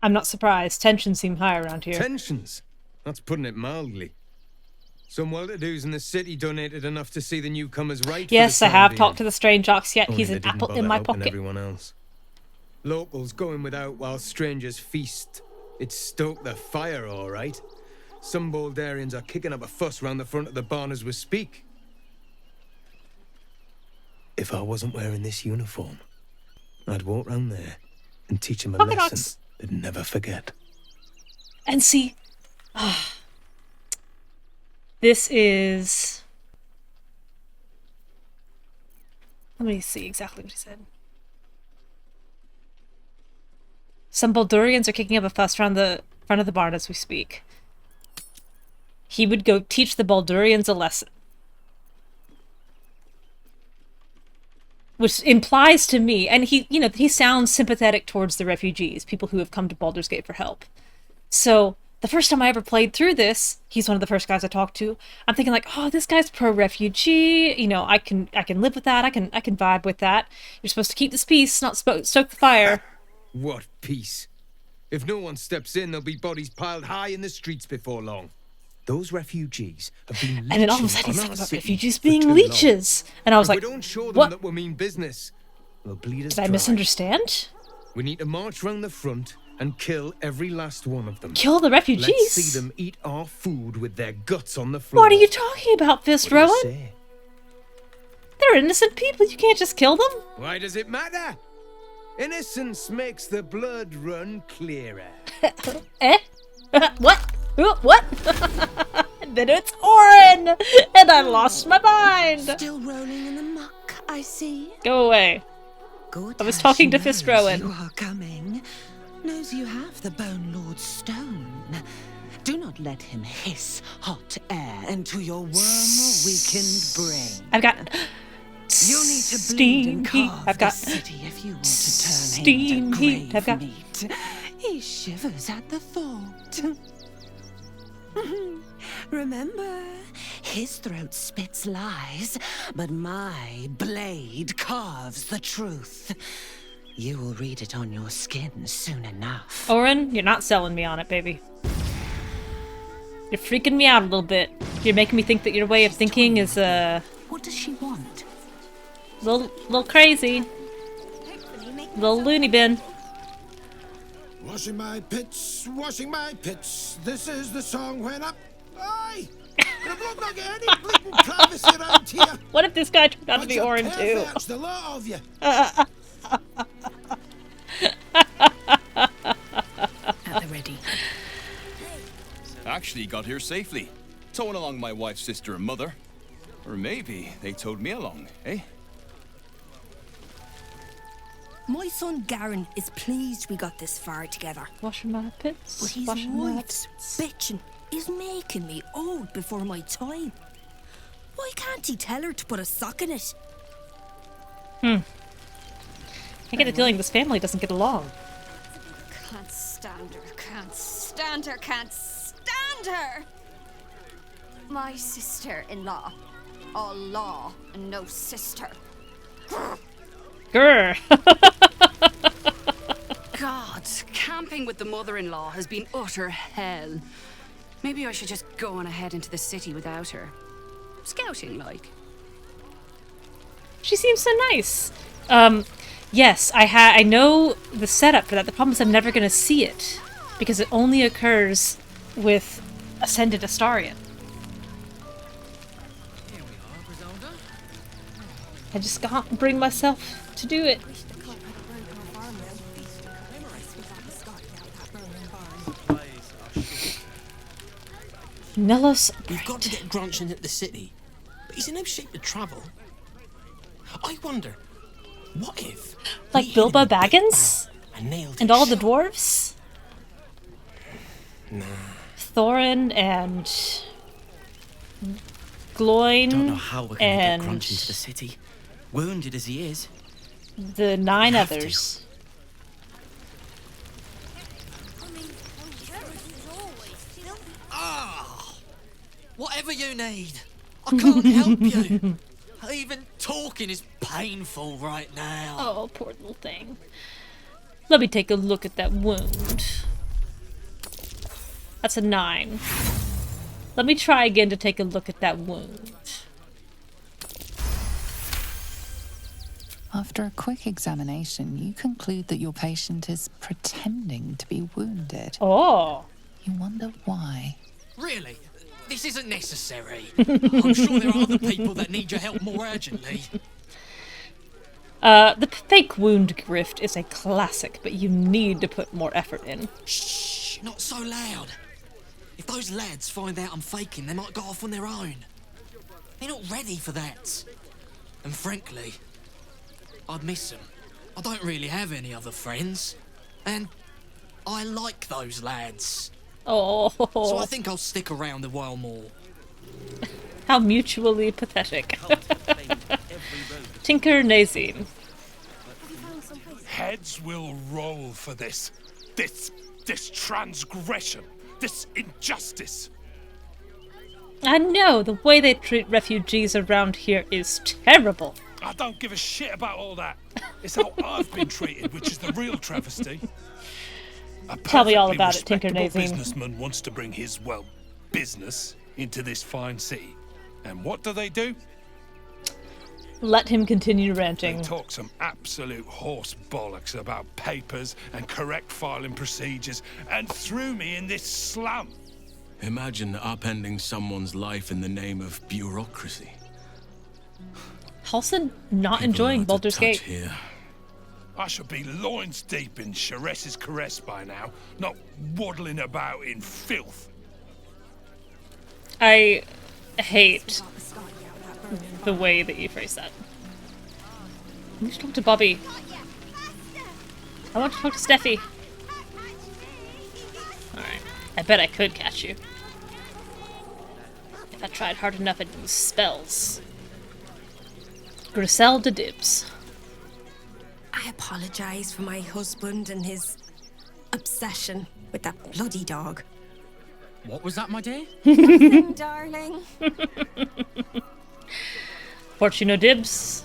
I'm not surprised. Tensions seem high around here. Tensions? That's putting it mildly. Some well-to-dos in the city donated enough to see the newcomers right. Yes, I have talked to the strange ox yet. He's an apple in my pocket. Everyone else. Locals going without while strangers feast. It's stoked the fire, all right. Some Baldurians are kicking up a fuss round the front of the barn as we speak. If I wasn't wearing this uniform, I'd walk round there and teach them a lesson they'd never forget. And see, this is... Let me see exactly what he said. Some Baldurians are kicking up a fuss around the front of the barn as we speak. He would go teach the Baldurians a lesson. which implies to me, and he sounds sympathetic towards the refugees, people who have come to Baldur's Gate for help. So the first time I ever played through this, he's one of the first guys I talked to. I'm thinking like, oh, this guy's pro-refugee. I can live with that. I can vibe with that. You're supposed to keep this peace, not stoke the fire. What peace? If no one steps in, there'll be bodies piled high in the streets before long. Those refugees have been leeching. And then all of a sudden he's talking about refugees being leeches. And I was like, we don't show them what? that we mean business. They'll bleed us Did I dry. misunderstand? We need to march round the front and kill every last one of them. Kill the refugees? Let's see them eat our food with their guts on the floor. What are you talking about, Fist Rowan? They're innocent people. You can't just kill them. Why does it matter? Innocence makes the blood run clearer. Eh? What? What? And then it's Orin, and I lost my mind. Still rolling in the muck, I see. Go away. Good I was talking to Fist Rowan. You are coming. Knows you have the Bone Lord's stone. Do not let him hiss hot air into your worm-weakened brain. I've got you need to bleed steam and heat. carve I've got the city if you want to turn steam him to heat. grave I've got meat. He shivers at the thought. Remember, his throat spits lies, but my blade carves the truth. You will read it on your skin soon enough. Orin, you're not selling me on it, baby. You're freaking me out a little bit. You're making me think that your way of thinking is What does she want? little crazy, little loony bin. Washing my pits, this is the song when up. Aye! And I'm not getting any bleeding Travis around here. What if this guy turned out to be Orin too? That's the lot of you. At the ready. Actually got here safely. Towing along my wife's sister and mother. Or maybe they towed me along, eh? My son Garen is pleased we got this far together. Washing my pits. But his washing my wife's bitching is making me old before my time. Why can't he tell her to put a sock in it? I get the feeling this family doesn't get along. Can't stand her, can't stand her, can't stand her! My sister-in-law. All law and no sister. Grr. God, camping with the mother-in-law has been utter hell. Maybe I should just go on ahead into the city without her. Scouting, like. She seems so nice. Yes, I know the setup for that. The problem is I'm never going to see it because it only occurs with Ascended Astarion. I just can't bring myself to do it. Nellos. We've got to get Grunchen at the city, but he's in no shape to travel. I wonder, what if... Like Bilbo Baggins? And all the dwarves? Nah. Thorin and... Gloin Don't know how we're gonna and get Grunch into the city. Wounded as he is. the 9 others. Whatever you need, I can't help you. Even talking is painful right now. Oh, poor little thing. Let me take a look at that wound. That's a 9. Let me try again to take a look at that wound. After a quick examination, you conclude that your patient is pretending to be wounded. Oh. You wonder why. Really? This isn't necessary. I'm sure there are other people that need your help more urgently. The fake wound grift is a classic, but you need to put more effort in. Shh, not so loud. If those lads find out I'm faking, they might go off on their own. They're not ready for that. And frankly, I'd miss them. I don't really have any other friends. And I like those lads. Oh. So I think I'll stick around a while more. How mutually pathetic. Tinker Nazine. Heads will roll for this transgression, this injustice. I know, the way they treat refugees around here is terrible. I don't give a shit about all that. It's how I've been treated, which is the real travesty. Tell me all about it, Tinker Nazine. A businessman wants to bring his, well, business into this fine city. And what do? Let him continue ranting. They talk some absolute horse bollocks about papers and correct filing procedures and threw me in this slum. Imagine upending someone's life in the name of bureaucracy. Halson not enjoying Baldur's Gate. Here. I should be loins deep in Chares's caress by now, not waddling about in filth. I hate the way that you phrase that. I need to talk to Bobby. I want to talk to Steffi. Alright. I bet I could catch you. If I tried hard enough at these spells. Griselda Dibs. I apologize for my husband and his obsession with that bloody dog. What was that, my dear? Nothing, darling. Fortuno Dibs.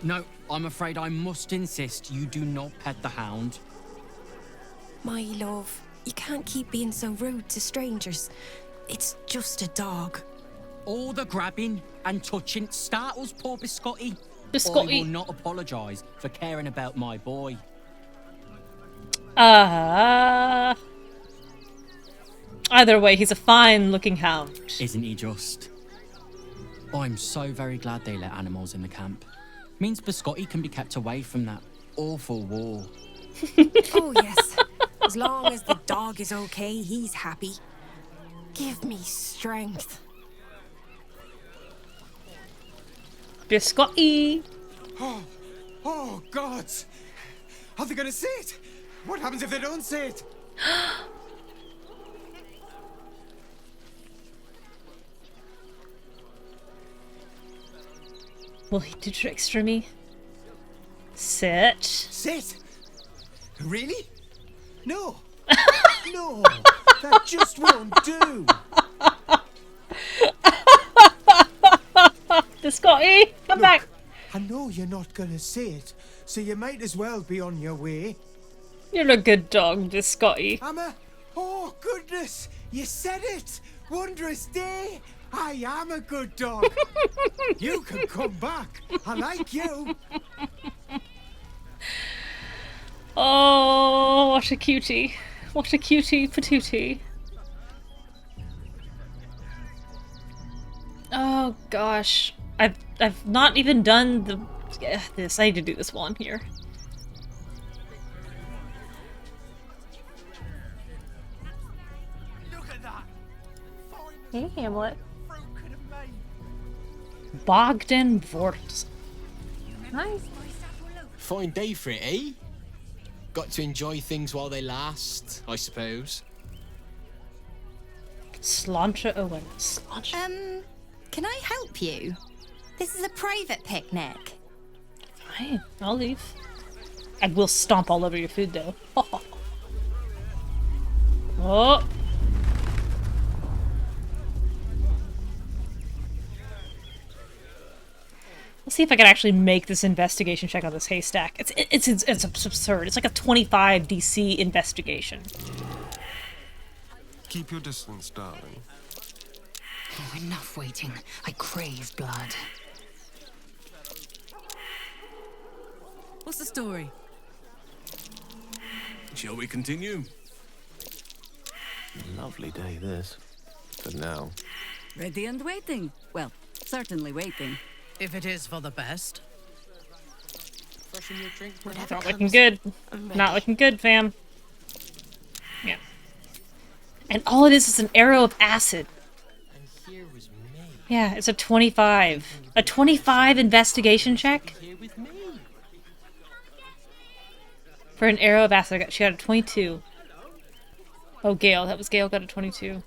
No, I'm afraid I must insist you do not pet the hound. My love, you can't keep being so rude to strangers. It's just a dog. All the grabbing and touching startles poor Biscotti. Biscotti. I will not apologise for caring about my boy. Either way, he's a fine-looking hound. Isn't he just? I'm so very glad they let animals in the camp. Means Biscotti can be kept away from that awful war. Oh, yes. As long as the dog is okay, he's happy. Give me strength. Biscotti. Oh, God! Are they gonna see it? What happens if they don't see it? Will he do tricks for me? Sit. Sit? Really? No. No. That just won't do. Biscotti, come back. I know you're not gonna see it, so you might as well be on your way. You're a good dog, Biscotti. Oh, goodness! You said it! Wondrous day! I am a good dog. You can come back. I like you. Oh, what a cutie. What a cutie patootie. Oh gosh. I've not even done this. I need to do this while I'm here. Look at that. Hey, Hamlet. Bogdan Vort. Nice. Fine day for it, eh? Got to enjoy things while they last, I suppose. Slantra Owen. Slantra. Can I help you? This is a private picnic. Fine, I'll leave. I will stomp all over your food, though. Oh. Let's see if I can actually make this investigation check on this haystack. It's absurd. It's like a 25 DC investigation. Keep your distance, darling. Oh, enough waiting. I crave blood. What's the story? Shall we continue? Lovely day, this. For now. Ready and waiting. Well, certainly waiting. If it is for the best. Freshen your drink. Not looking good. Not looking good, fam. Yeah. And all it is an arrow of acid. And here was me. Yeah, it's a 25. A 25 investigation check? Here with me. For an arrow of acid, she got a 22. Oh, Gale. That was Gale got a 22.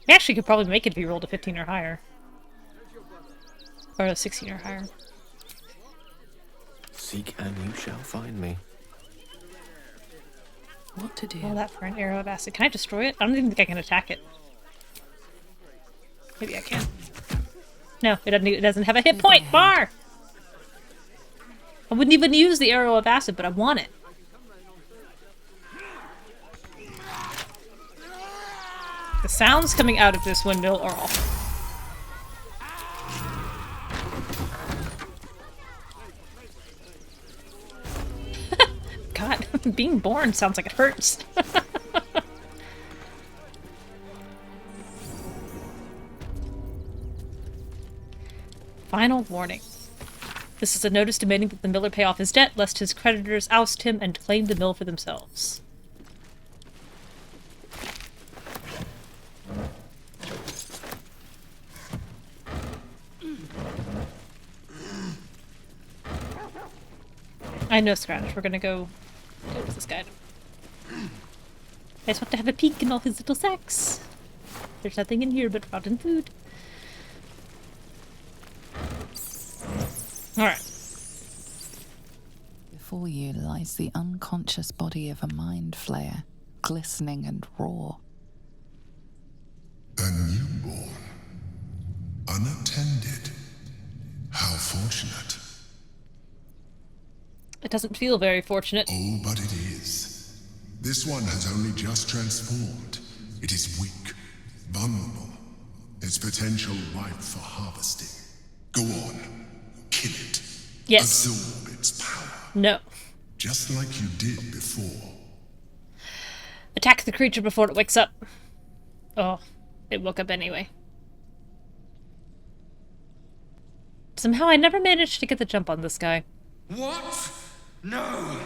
We actually could probably make it if you rolled a 15 or higher. Or a 16 or higher. Seek and you shall find me. What to do? All that for an arrow of acid. Can I destroy it? I don't even think I can attack it. Maybe I can. No, it doesn't have a hit point bar! I wouldn't even use the arrow of acid, but I want it. The sounds coming out of this windmill are awful. God, being born sounds like it hurts. Final warning. This is a notice demanding that the miller pay off his debt, lest his creditors oust him and claim the mill for themselves. I know, Scratch. We're gonna go with this guy. I just want to have a peek in all his little sacks. There's nothing in here but rotten food. Alright. Before you lies the unconscious body of a mindflayer, glistening and raw. A newborn. Unattended. How fortunate. It doesn't feel very fortunate. Oh, but it is. This one has only just transformed. It is weak, vulnerable. Its potential ripe for harvesting. Go on. Kill it. Yes. Absorb its power. No. Just like you did before. Attack the creature before it wakes up. Oh, it woke up anyway. Somehow I never managed to get the jump on this guy. What? No!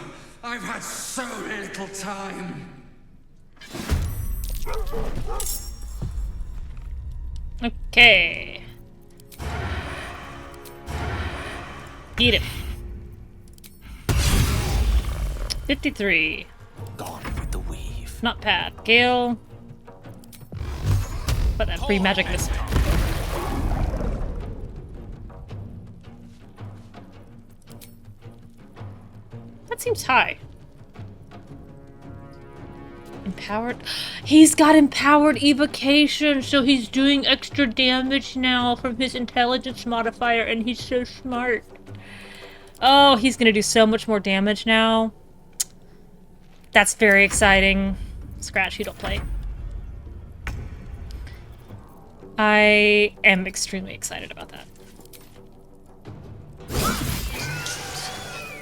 I've had so little time! Okay. Eat it. 53. Gone with the weave. Not bad. Gale. But that free magic missile. That seems high. Empowered. He's got empowered evocation, so he's doing extra damage now from his intelligence modifier, and he's so smart. Oh, he's gonna do so much more damage now. That's very exciting. Scratch, you don't play. I am extremely excited about that.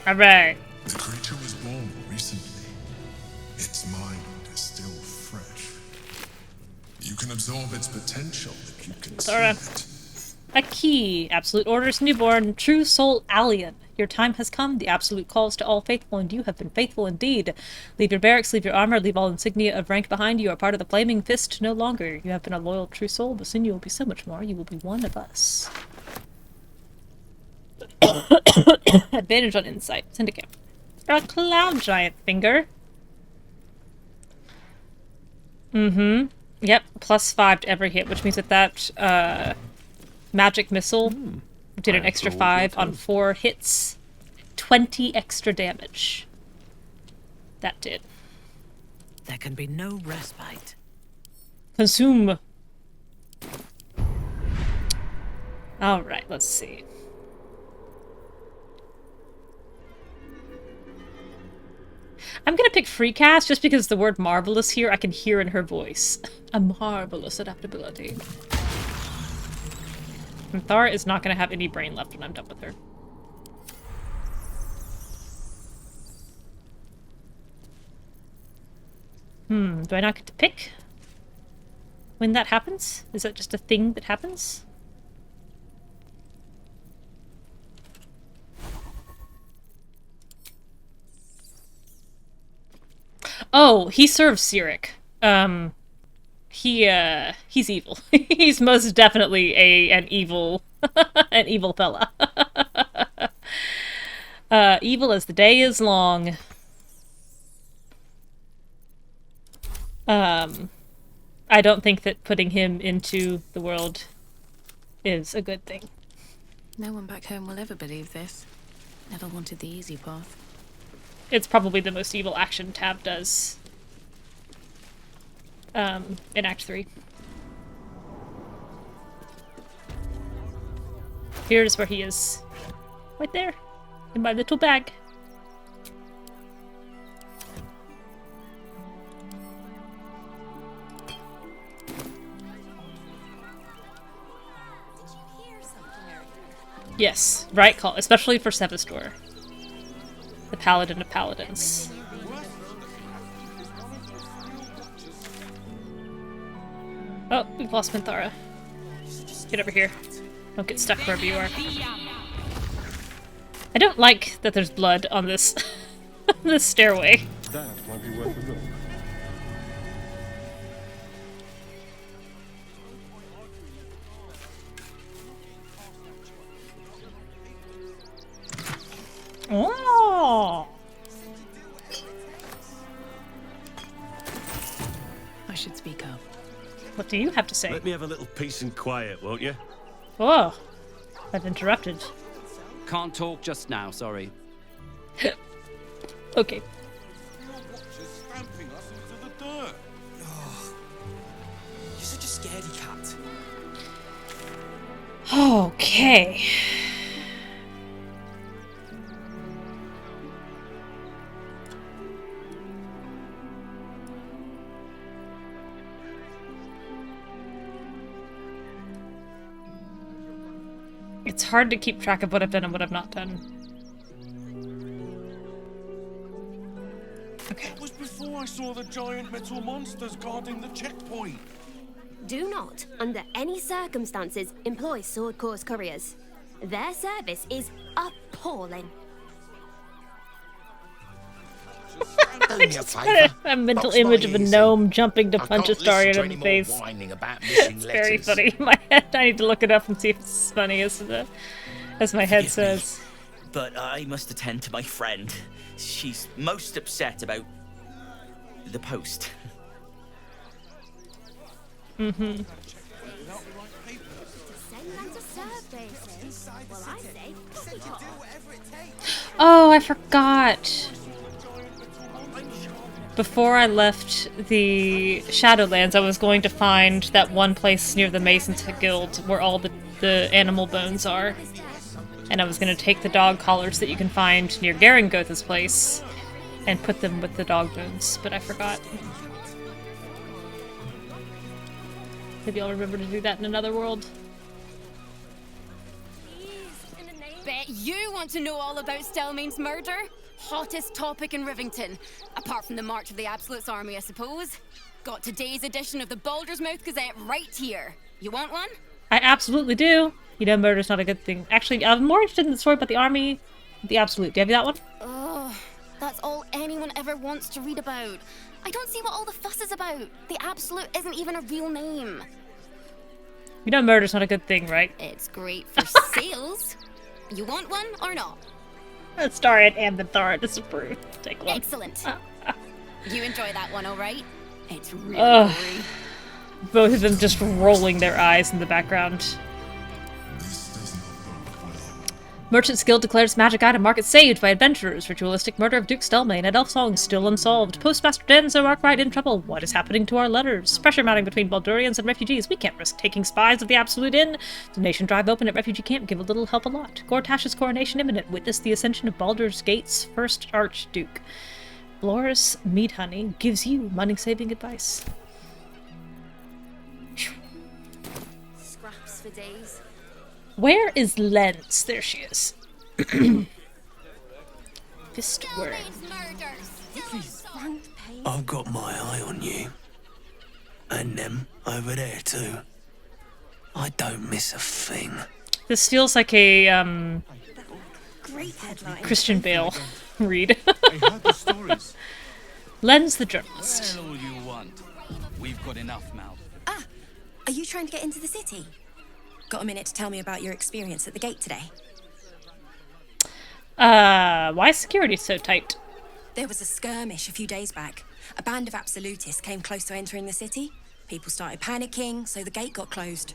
Alright. The creature was born recently. Its mind is still fresh. You can absorb its potential if you consume it. A key. Absolute orders, newborn, true soul alien. Your time has come. The absolute calls to all faithful, and you have been faithful indeed. Leave your barracks, leave your armor, leave all insignia of rank behind. You are part of the Flaming Fist no longer. You have been a loyal, true soul, but soon you will be so much more. You will be one of us. Advantage on insight. Syndicate. A cloud giant finger. Mm-hmm. Yep. +5 to every hit, which means that magic missile did an extra 5 on 4 hits. 20 extra damage. That did. There can be no respite. Consume. Alright, let's see. I'm gonna pick free cast just because the word marvelous here I can hear in her voice. A marvelous adaptability. Minthara is not gonna have any brain left when I'm done with her. Do I not get to pick when that happens? Is that just a thing that happens? Oh, he serves Cyric. He's evil. He's most definitely an evil fella. Evil as the day is long. I don't think that putting him into the world is a good thing. No one back home will ever believe this. Never wanted the easy path. It's probably the most evil action Tab does. In Act 3. Here's where he is. Right there. In my little bag. Yes, right call, especially for Sevastor. The Paladin of Paladins. Oh, we've lost Minthara. Get over here. Don't get stuck wherever you are. I don't like that there's blood on this on this stairway. That might be worth a look. Oh! I should speak up. What do you have to say? Let me have a little peace and quiet, won't you? Oh, I've interrupted. Can't talk just now, sorry. Okay. Stamping us into the dirt. Oh, you're such a scaredy cat. Okay. It's hard to keep track of what I've done and what I've not done. Okay. That was before I saw the giant metal monsters guarding the checkpoint. Do not, under any circumstances, employ sword course couriers. Their service is appalling. Do me a Just favour. got a mental Box my image of a ears gnome jumping to I punch a can't listen Starion to in any the more face. whining about missing It's very letters. funny in my head. I need to look it up and see if it's as funny as my head says. But I must attend to my friend. She's most upset about the post. Mm-hmm. Oh, I forgot. Before I left the Shadowlands, I was going to find that one place near the Masons Guild where all the animal bones are. And I was going to take the dog collars that you can find near Garangotha's place and put them with the dog bones, but I forgot. Maybe I'll remember to do that in another world. Bet you want to know all about Stelmane's murder? Hottest topic in Rivington. Apart from the March of the Absolute's army, I suppose. Got today's edition of the Baldur's Mouth Gazette right here. You want one? I absolutely do. You know, murder's not a good thing. Actually, I'm more interested in the story about the army, the Absolute. Do you have that one? Ugh, that's all anyone ever wants to read about. I don't see what all the fuss is about. The Absolute isn't even a real name. You know, murder's not a good thing, right? It's great for sales. You want one or not? Starion and Minthara disapprove. Take one. Excellent. You enjoy that one, all right? It's really Ugh. gory. Both of them just rolling their eyes in the background. Merchant's Guild declares magic item market saved by adventurers. Ritualistic murder of Duke Stelmane at Elf Song still unsolved. Postmaster Denzo Arkwright in trouble. What is happening to our letters? Pressure mounting between Baldurians and refugees. We can't risk taking spies of the Absolute in. Donation drive open at refugee camp. Give a little, help a lot. Gortash's coronation imminent. Witness the ascension of Baldur's Gate's first Archduke. Loris Meadhoney gives you money-saving advice. Scraps for days. Where is Lens? There she is. Fistworm. I've got my eye on you. And them over there too. I don't miss a thing. This feels like a Great headline. Christian Bale read. Lens the journalist. All you want. We've got enough, Mal. Ah, are you trying to get into the city? Got a minute to tell me about your experience at the gate today? Why is security so tight? There was a skirmish a few days back. A band of absolutists came close to entering the city. People started panicking, so the gate got closed.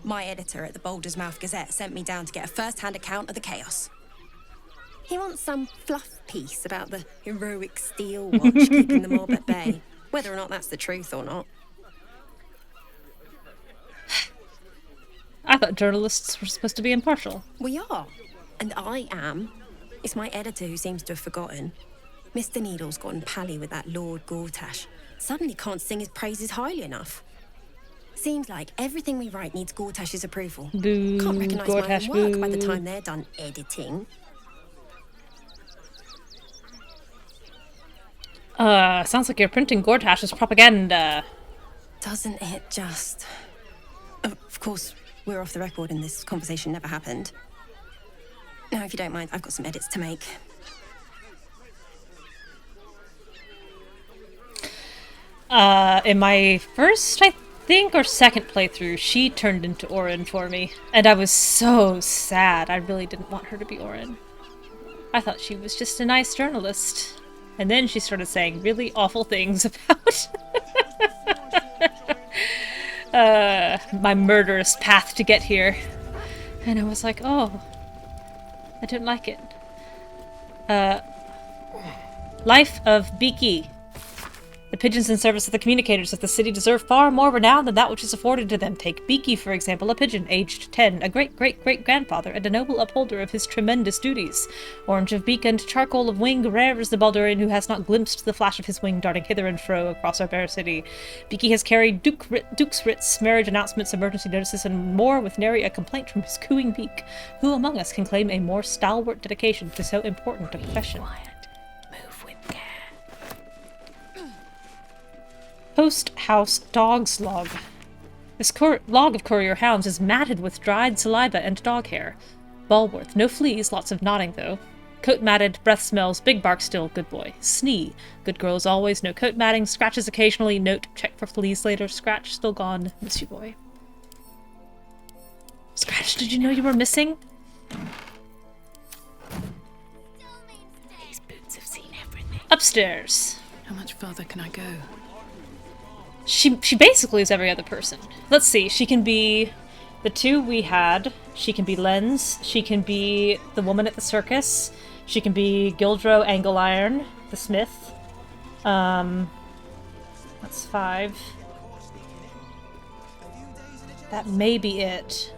My editor at the Baldur's Mouth Gazette sent me down to get a first-hand account of the chaos. He wants some fluff piece about the heroic steel watch keeping the mob at bay, whether or not that's the truth or not. I thought journalists were supposed to be impartial. We are, and I am. It's my editor who seems to have forgotten. Mr. Needle's gotten pally with that Lord Gortash. Suddenly can't sing his praises highly enough. Seems like everything we write needs Gortash's approval. Boo, Can't recognise Gortash, my own work by the boo. time they're done editing. Sounds like you're printing Gortash's propaganda. Doesn't it just... Of course, we're off the record and this conversation never happened. Now, if you don't mind, I've got some edits to make. In my first, I think, or second playthrough, she turned into Orin for me. And I was so sad. I really didn't want her to be Orin. I thought she was just a nice journalist. And then she started saying really awful things about my murderous path to get here. And I was like, oh, I didn't like it. Life of Beaky. The pigeons in service of the communicators of the city deserve far more renown than that which is afforded to them. Take Beaky, for example, a pigeon, aged 10, a great-great-great-grandfather, and a noble upholder of his tremendous duties. Orange of beak and charcoal of wing, rare is the Baldurian who has not glimpsed the flash of his wing darting hither and fro across our fair city. Beaky has carried duke's writs, marriage announcements, emergency notices, and more with nary a complaint from his cooing beak. Who among us can claim a more stalwart dedication to so important a profession? Post House Dog's Log. This log of courier hounds is matted with dried saliva and dog hair. Balworth. No fleas, lots of nodding though. Coat matted, breath smells, big bark still, good boy. Snee. Good girl as always, no coat matting, scratches occasionally, note, check for fleas later, scratch, still gone, miss you boy. Scratch, did you know you were missing? These boots have seen everything. Upstairs. How much further can I go? She basically is every other person. Let's see, she can be the two we had. She can be Lens. She can be the woman at the circus. She can be Gyldro Angleiron, the smith. That's 5. That may be it.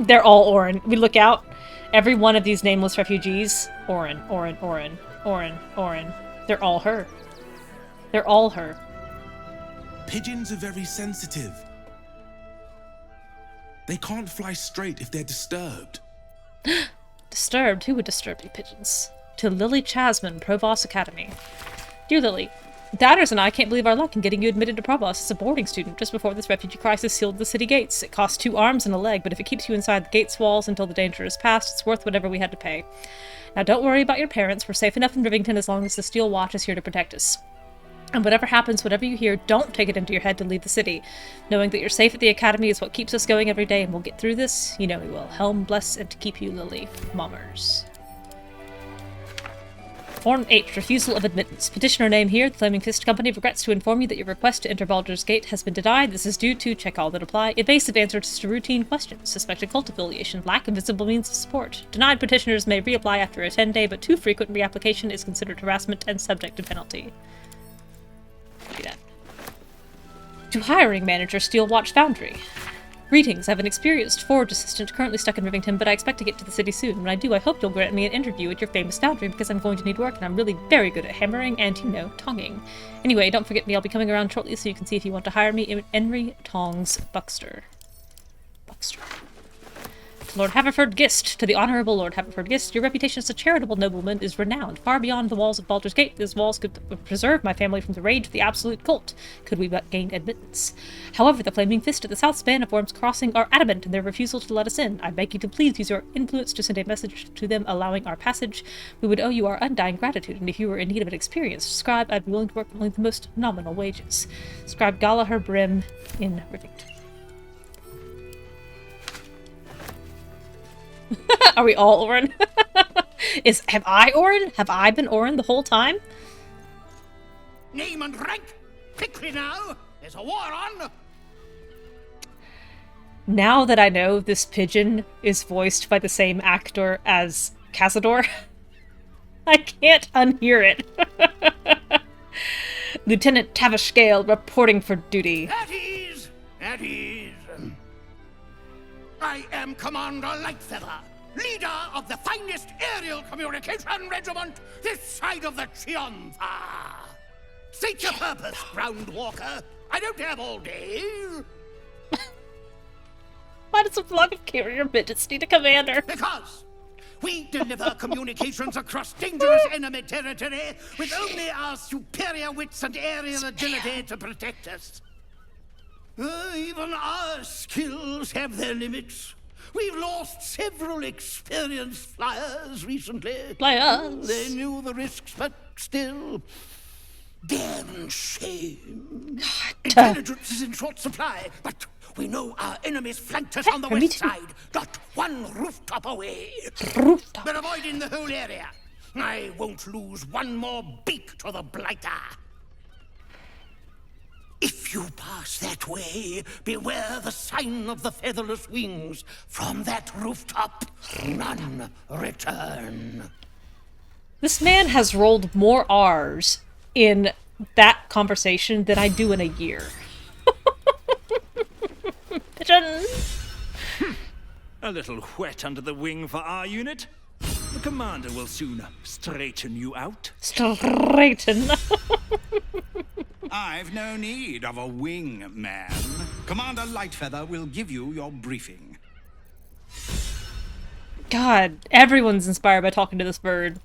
They're all Orin. We look out. Every one of these nameless refugees. Orin, Orin, Orin, Orin, Orin. They're all her. They're all her. Pigeons are very sensitive. They can't fly straight if they're disturbed. Disturbed? Who would disturb you, pigeons? To Lily Chasman, Provost Academy. Dear Lily, Daughters and I can't believe our luck in getting you admitted to Provost as a boarding student just before this refugee crisis sealed the city gates. It costs 2 arms and a leg, but if it keeps you inside the gates walls until the danger is past, it's worth whatever we had to pay. Now don't worry about your parents. We're safe enough in Rivington as long as the Steel Watch is here to protect us. And whatever happens, whatever you hear, don't take it into your head to leave the city. Knowing that you're safe at the academy is what keeps us going every day, and we'll get through this. You know we will. Helm bless and to keep you, Lily. Mummers. Form H. Refusal of admittance. Petitioner name here. The Flaming Fist Company regrets to inform you that your request to enter Baldur's Gate has been denied. This is due to, check all that apply, evasive answers to routine questions, suspected cult affiliation, lack of visible means of support. Denied petitioners may reapply after a 10-day, but too frequent reapplication is considered harassment and subject to penalty. Do that. To hiring manager, Steel Watch Foundry. Greetings, I have an experienced forge assistant currently stuck in Rivington, but I expect to get to the city soon. When I do, I hope you'll grant me an interview at your famous foundry, because I'm going to need work, and I'm really very good at hammering and, you know, tonging. Anyway, don't forget me, I'll be coming around shortly, so you can see if you want to hire me. Henry Tongs Buxter. Buxter. To Lord Haverford Gist, to the Honourable Lord Haverford Gist, your reputation as a charitable nobleman is renowned. Far beyond the walls of Baldur's Gate, these walls could preserve my family from the rage of the absolute cult, could we but gain admittance. However, the Flaming Fist at the south span of Worm's Crossing are adamant in their refusal to let us in. I beg you to please use your influence to send a message to them allowing our passage. We would owe you our undying gratitude, and if you were in need of an experienced scribe, I'd be willing to work for only the most nominal wages. Scribe Gallagher Brim in Rivington. Are we all Orin? Have I Orin? Have I been Orin the whole time? Name and rank! Quickly now! There's a war on! Now that I know this pigeon is voiced by the same actor as Cazador, I can't unhear it. Lieutenant Tavishgale reporting for duty. At ease! At ease! I am Commander Lightfeather, leader of the finest aerial communication regiment this side of the Chianfa. State your purpose, Groundwalker. I don't have all day. Why does a flock of carrier midgets need a commander? Because we deliver communications across dangerous enemy territory with only our superior wits and aerial agility to protect us. Even our skills have their limits. We've lost several experienced flyers recently. Flyers? They knew the risks, but still... Damn shame. Intelligence is in short supply, but we know our enemies flanked us on the west side, not one rooftop away. Rooftop. We're avoiding the whole area. I won't lose one more beak to the blighter. If you pass that way, beware the sign of the featherless wings. From that rooftop, none return. This man has rolled more R's in that conversation than I do in a year. Pigeon! A little wet under the wing for our unit. The commander will soon straighten you out. Straighten. I've no need of a wing man. Commander Lightfeather will give you your briefing. God, everyone's inspired by talking to this bird.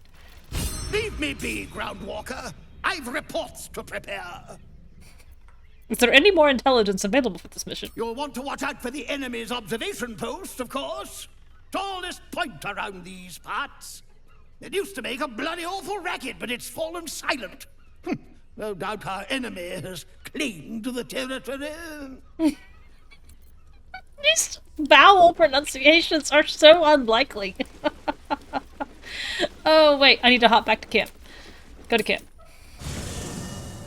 Leave me be, Groundwalker. I've reports to prepare. Is there any more intelligence available for this mission? You'll want to watch out for the enemy's observation post, of course. Tallest point around these parts. It used to make a bloody awful racket, but it's fallen silent. No doubt our enemy has claimed the territory. These vowel pronunciations are so unlikely. Oh, wait, I need to hop back to camp. Go to camp.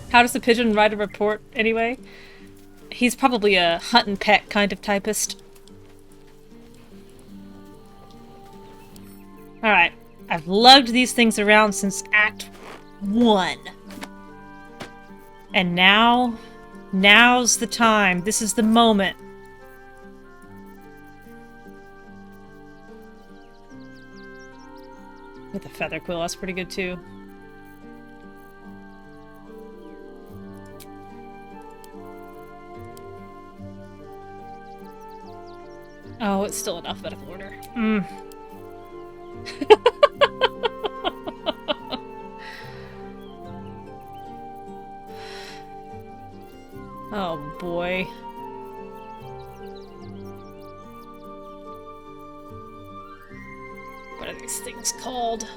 How does the pigeon write a report, anyway? He's probably a hunt and peck kind of typist. Alright, I've lugged these things around since Act 1. And now's the time. This is the moment. With the feather quill, that's pretty good too. Oh, it's still in alphabetical order. Oh boy. What are these things called?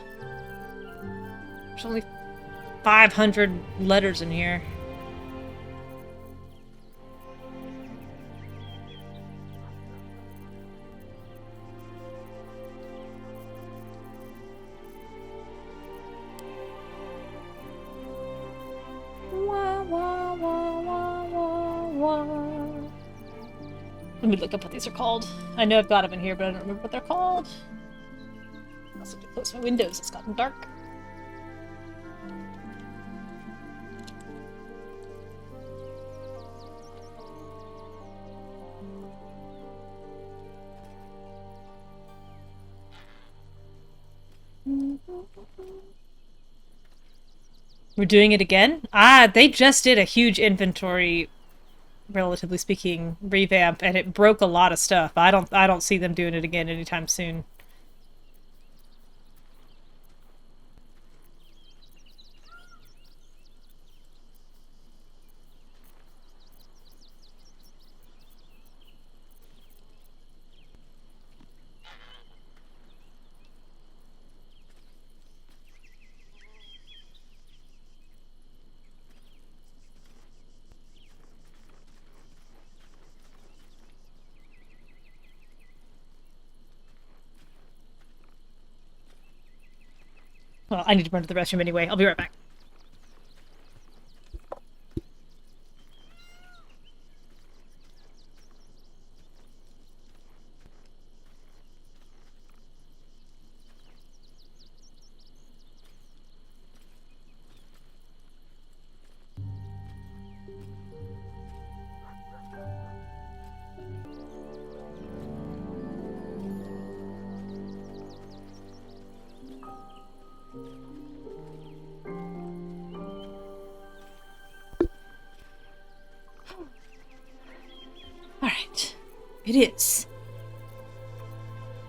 There's only 500 letters in here. Let me look up what these are called. I know I've got them in here, but I don't remember what they're called. I also have to close my windows, it's gotten dark. We're doing it again? Ah, they just did a huge inventory, relatively speaking, revamp, and it broke a lot of stuff. I don't see them doing it again anytime soon. Well, I need to run to the restroom anyway. I'll be right back. Alright. It is.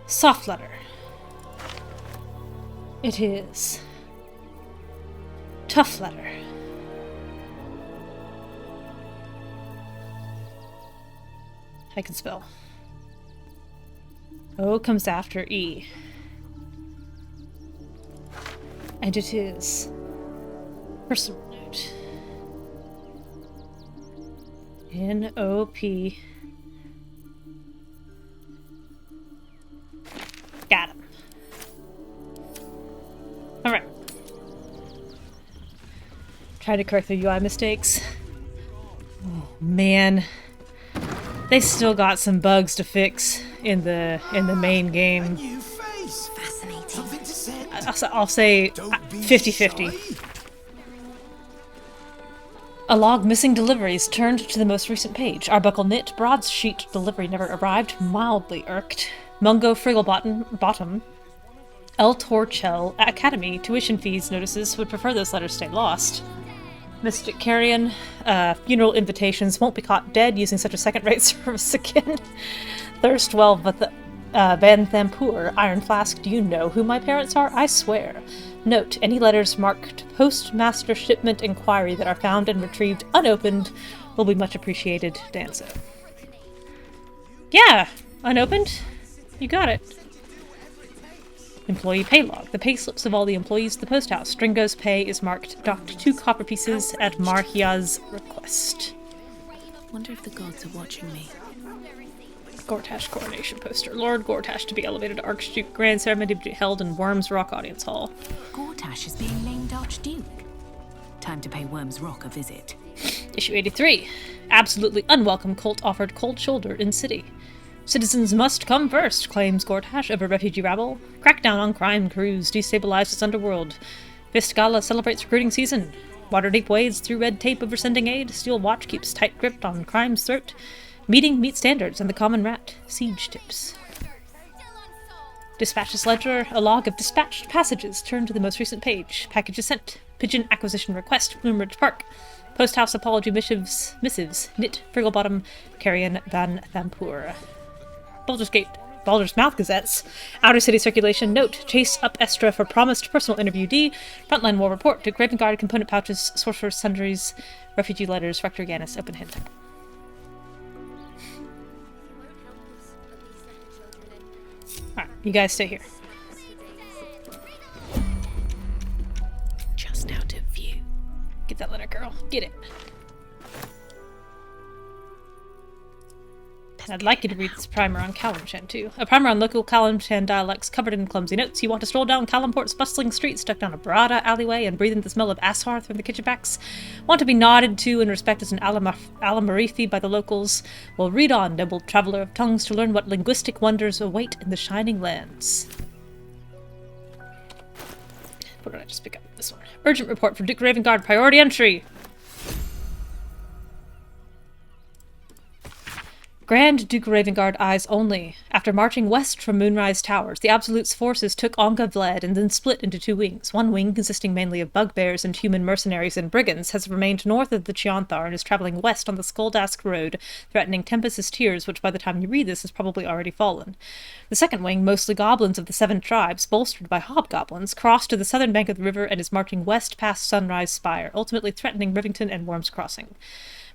Soft letter. It is. Tough letter. I can spell. O comes after E. And it is. Personal note. N-O-P. Got him. Alright. Try to correct the UI mistakes. Oh man. They still got some bugs to fix in the main game. I'll say 50-50. A log missing deliveries turned to the most recent page. Arbuckle knit, broadsheet delivery never arrived, mildly irked. Mungo Frigglebottom, El Torchel Academy, tuition fees notices would prefer those letters stay lost. Mystic Carrion, funeral invitations won't be caught dead using such a second-rate service again. Thirstwell Van Thampur, Iron Flask, do you know who my parents are? I swear. Note, any letters marked Postmaster Shipment Inquiry that are found and retrieved unopened will be much appreciated. Danzo. Yeah, unopened? You got it. Employee pay log. The pay slips of all the employees at the post house. Stringo's pay is marked docked 2 copper pieces at Marhia's request. Wonder if the gods are watching me. Gortash coronation poster. Lord Gortash to be elevated to Archduke. Grand ceremony to be held in Worms Rock Audience Hall. Gortash is being named Archduke. Time to pay Worms Rock a visit. Issue 83. Absolutely unwelcome cult offered cold shoulder in city. Citizens must come first, claims Gortash over refugee rabble. Crackdown on crime crews destabilizes underworld. Fist Gala celebrates recruiting season. Waterdeep wades through red tape over sending aid. Steel Watch keeps tight grip on crime's throat. Meeting meet standards and the common rat. Siege tips. Dispatches ledger. A log of dispatched passages turned to the most recent page. Packages sent. Pigeon acquisition request. Bloomridge Park. Post house apology missives. Knit Frigglebottom. Carrion Van Thampur. Baldur's Mouth Gazettes. Outer City Circulation. Note. Chase up Estra for promised personal interview D. Frontline War Report. To Graven Guard component pouches. Sorcerer's Sundries. Refugee letters. Rector Gannis. Open hint. Alright, you guys stay here. Just out of view. Get that letter, girl. Get it. And I'd like you to read this primer on Kalimshan, too. A primer on local Kalimshan dialects covered in clumsy notes. You want to stroll down Kalimport's bustling streets, duck down a broad alleyway, and breathe in the smell of asshearth from the kitchen backs? Want to be nodded to and respected as an Alamarithi by the locals? Well, read on, noble traveller of tongues, to learn what linguistic wonders await in the shining lands. What did I just pick up? This one. Urgent report for Duke Ravengard, priority entry! Grand Duke Ravengard eyes only. After marching west from Moonrise Towers, the Absolute's forces took Onga Vlad and then split into 2 wings. One wing, consisting mainly of bugbears and human mercenaries and brigands, has remained north of the Chianthar and is traveling west on the Skuldask Road, threatening Tempest's Tears, which by the time you read this has probably already fallen. The second wing, mostly goblins of the 7 tribes, bolstered by hobgoblins, crossed to the southern bank of the river and is marching west past Sunrise Spire, ultimately threatening Rivington and Worms Crossing.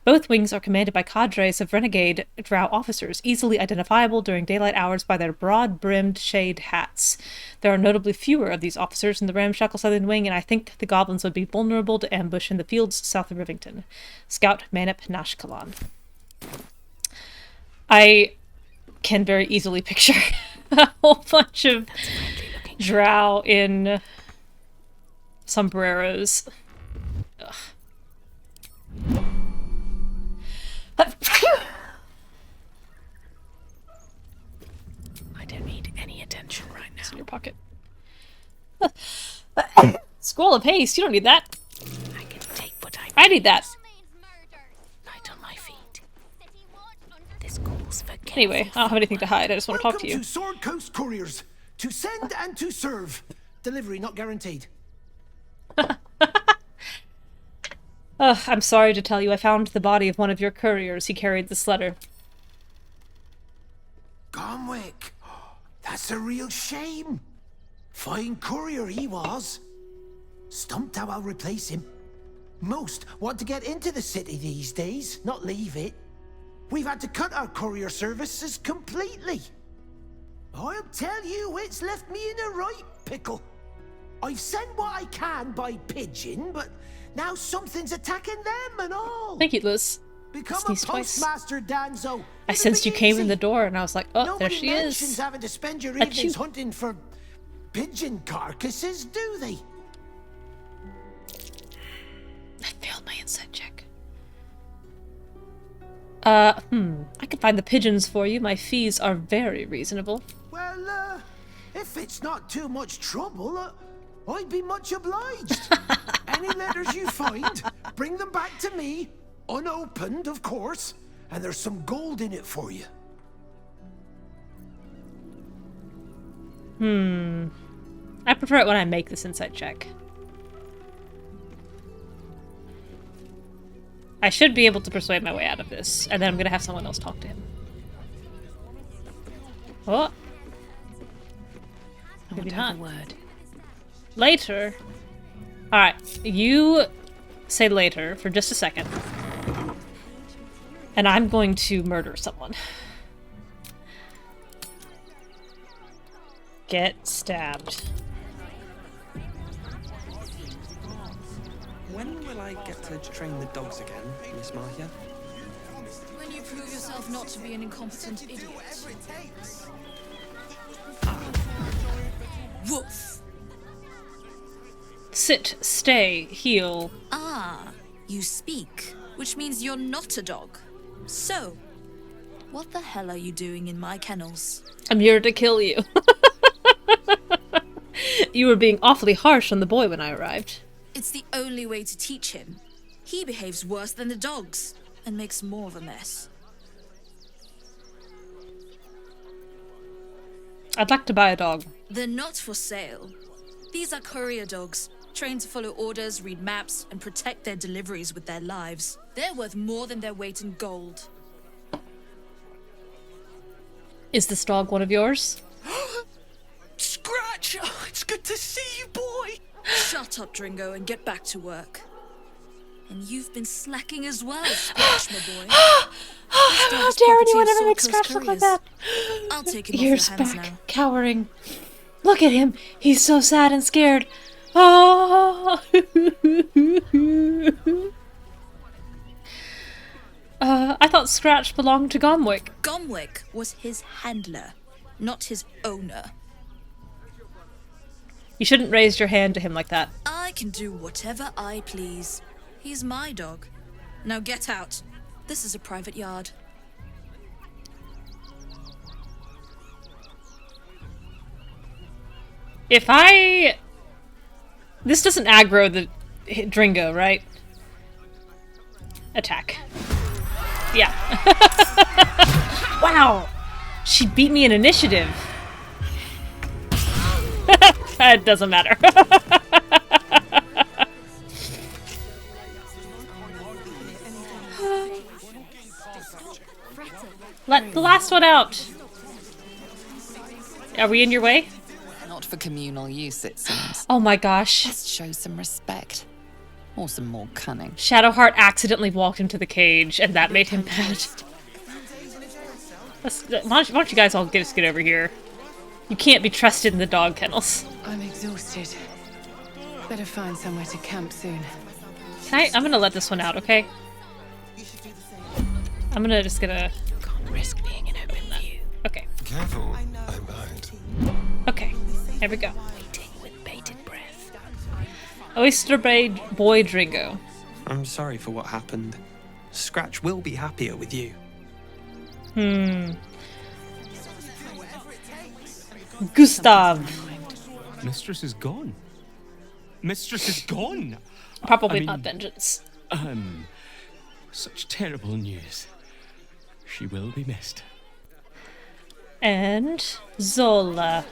Both wings are commanded by cadres of renegade drow officers, easily identifiable during daylight hours by their broad-brimmed shade hats. There are notably fewer of these officers in the ramshackle southern wing, and I think the goblins would be vulnerable to ambush in the fields south of Rivington. Scout Manip Nashkalan. I can very easily picture a whole bunch of drow in sombreros. Ugh. I don't need any attention right now. It's in your pocket. Scroll of haste. You don't need that. I can take what I need that. Light on my feet. This calls for Anyway, I don't have anything to hide. I just want to talk to you. Welcome to Sword Coast Couriers. To send and to serve. Delivery not guaranteed. I'm sorry to tell you, I found the body of one of your couriers. He carried this letter. Gomwick. That's a real shame. Fine courier he was. Stumped how I'll replace him. Most want to get into the city these days, not leave it. We've had to cut our courier services completely. I'll tell you, it's left me in a right pickle. I've sent what I can by pigeon, but now something's attacking them and all. Thank you, Liz. Become a Sneeze twice. postmaster, Danzo. I sensed you came in the door, and I was like, oh, there she mentions is. having to spend your Achoo. evenings hunting for pigeon carcasses, do they? I failed my insight check. I can find the pigeons for you. My fees are very reasonable. Well, if it's not too much trouble, I'd be much obliged. Any letters you find, bring them back to me, unopened, of course, and there's some gold in it for you. I prefer it when I make this insight check. I should be able to persuade my way out of this, and then I'm gonna have someone else talk to him. Oh. Maybe not. Word. Later. Alright, you say later for just a second. And I'm going to murder someone. Get stabbed. When will I get to train the dogs again, Miss Marcia? When you prove yourself not to be an incompetent idiot. Woof. Sit, stay, heal. Ah, you speak, which means you're not a dog. So, what the hell are you doing in my kennels? I'm here to kill you. You were being awfully harsh on the boy when I arrived. It's the only way to teach him. He behaves worse than the dogs, and makes more of a mess. I'd like to buy a dog. They're not for sale. These are courier dogs, trained to follow orders, read maps, and protect their deliveries with their lives. They're worth more than their weight in gold. Is this dog one of yours? Scratch! Oh, it's good to see you, boy! Shut up, Dringo, and get back to work. And you've been slacking as well, Scratch, my boy. How dare anyone ever make Scratch look like that? I'll take him Ears off your hands back, now. cowering. Look at him. He's so sad and scared. Oh. I thought Scratch belonged to Gomwick. Gomwick was his handler, not his owner. You shouldn't raise your hand to him like that. I can do whatever I please. He's my dog. Now get out. This is a private yard. If I... This doesn't aggro the Dringo, right? Attack. Yeah. Wow! She beat me in initiative. It doesn't matter. Let the last one out. Are we in your way? Not for communal use, it seems. Oh my gosh. Let's show some respect. Or some more cunning. Shadowheart accidentally walked into the cage, and that made him mad. Why don't you guys all get over here? You can't be trusted in the dog kennels. I'm exhausted. Better find somewhere to camp soon. I'm gonna let this one out, okay? I'm just gonna... Can't risk being an open view. Okay. Careful, I'm behind. Okay, there we go. Waiting with bated breath. Oyster Boy Dringo. I'm sorry for what happened. Scratch will be happier with you. Gustav. Mistress is gone. Mistress is gone. Probably not vengeance. Such terrible news. She will be missed. And Zola.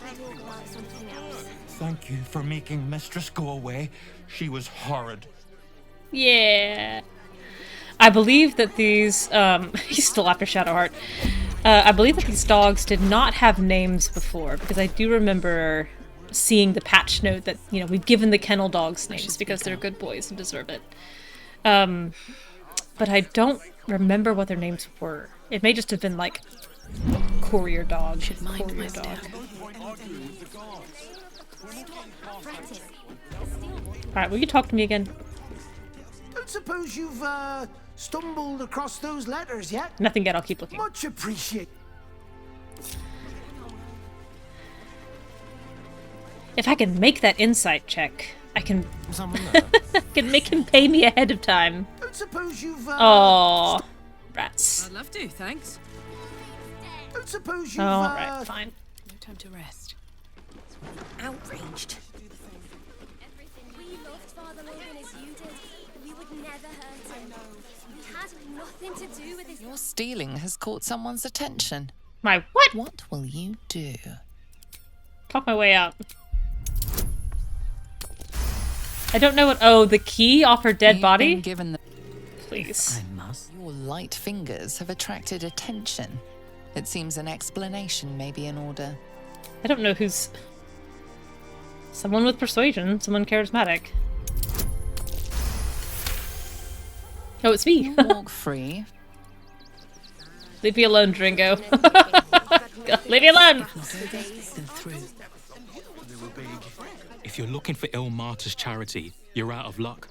Thank you for making Mistress go away. She was horrid. Yeah. I believe that these, he's still after Shadowheart. I believe that these dogs did not have names before, because I do remember seeing the patch note that, you know, we've given the kennel dogs names because they're good boys and deserve it. But I don't remember what their names were. It may just have been like courier dog. Courier dog. Alright, will you talk to me again? Don't suppose you've stumbled across those letters yet? Nothing yet, I'll keep looking. Much appreciated. If I can make that insight check, I can can make him pay me ahead of time. Don't suppose you've Oh, rats. I'd love to, thanks. Don't suppose you've Alright, fine. No time to rest. Outraged. We loved Father Logan as you did. We would never hurt him. We had nothing to do with his... Your stealing has caught someone's attention. My what? What will you do? Talk my way out. I don't know what... Oh, the key off her dead body? Given the... Please. Your light fingers have attracted attention. It seems an explanation may be in order. I don't know who's... Someone with persuasion, someone charismatic. Oh, it's me. Walk free. Leave me alone, Dringo. Leave me alone! If you're looking for Ilmater's charity, you're out of luck.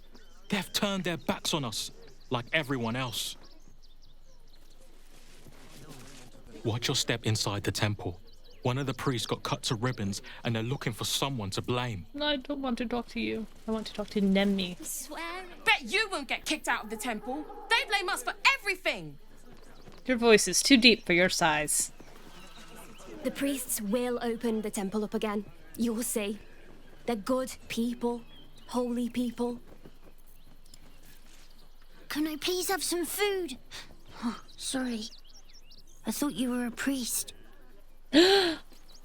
They've turned their backs on us, like everyone else. Watch your step inside the temple. One of the priests got cut to ribbons, and they're looking for someone to blame. No, I don't want to talk to you. I want to talk to Nemmi. Bet you won't get kicked out of the temple. They blame us for everything. Your voice is too deep for your size. The priests will open the temple up again. You'll see. They're good people. Holy people. Can I please have some food? Oh, sorry. I thought you were a priest.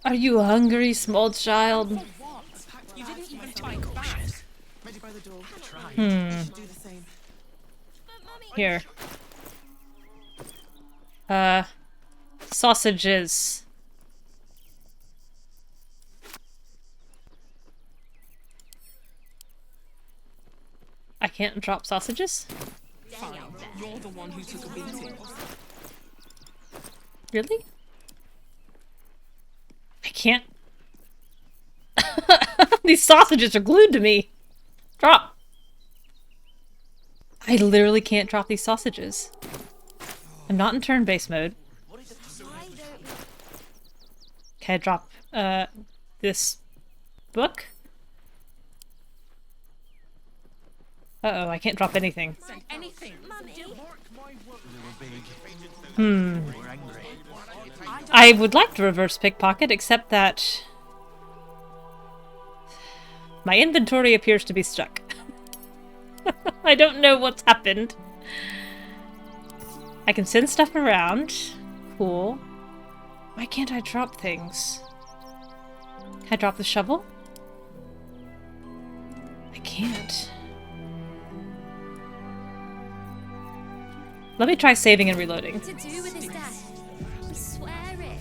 Are you hungry, small child? You didn't even find cautious. Here. Sausages. I can't drop sausages? Fine. You're the one who took a beating. Really? I can't. These sausages are glued to me. Drop. I literally can't drop these sausages. I'm not in turn-based mode. Can I drop this book? Uh-oh, I can't drop anything. I would like to reverse pickpocket, except that my inventory appears to be stuck. I don't know what's happened. I can send stuff around. Cool. Why can't I drop things? Can I drop the shovel? I can't. Let me try saving and reloading. To do with his death. I swear it.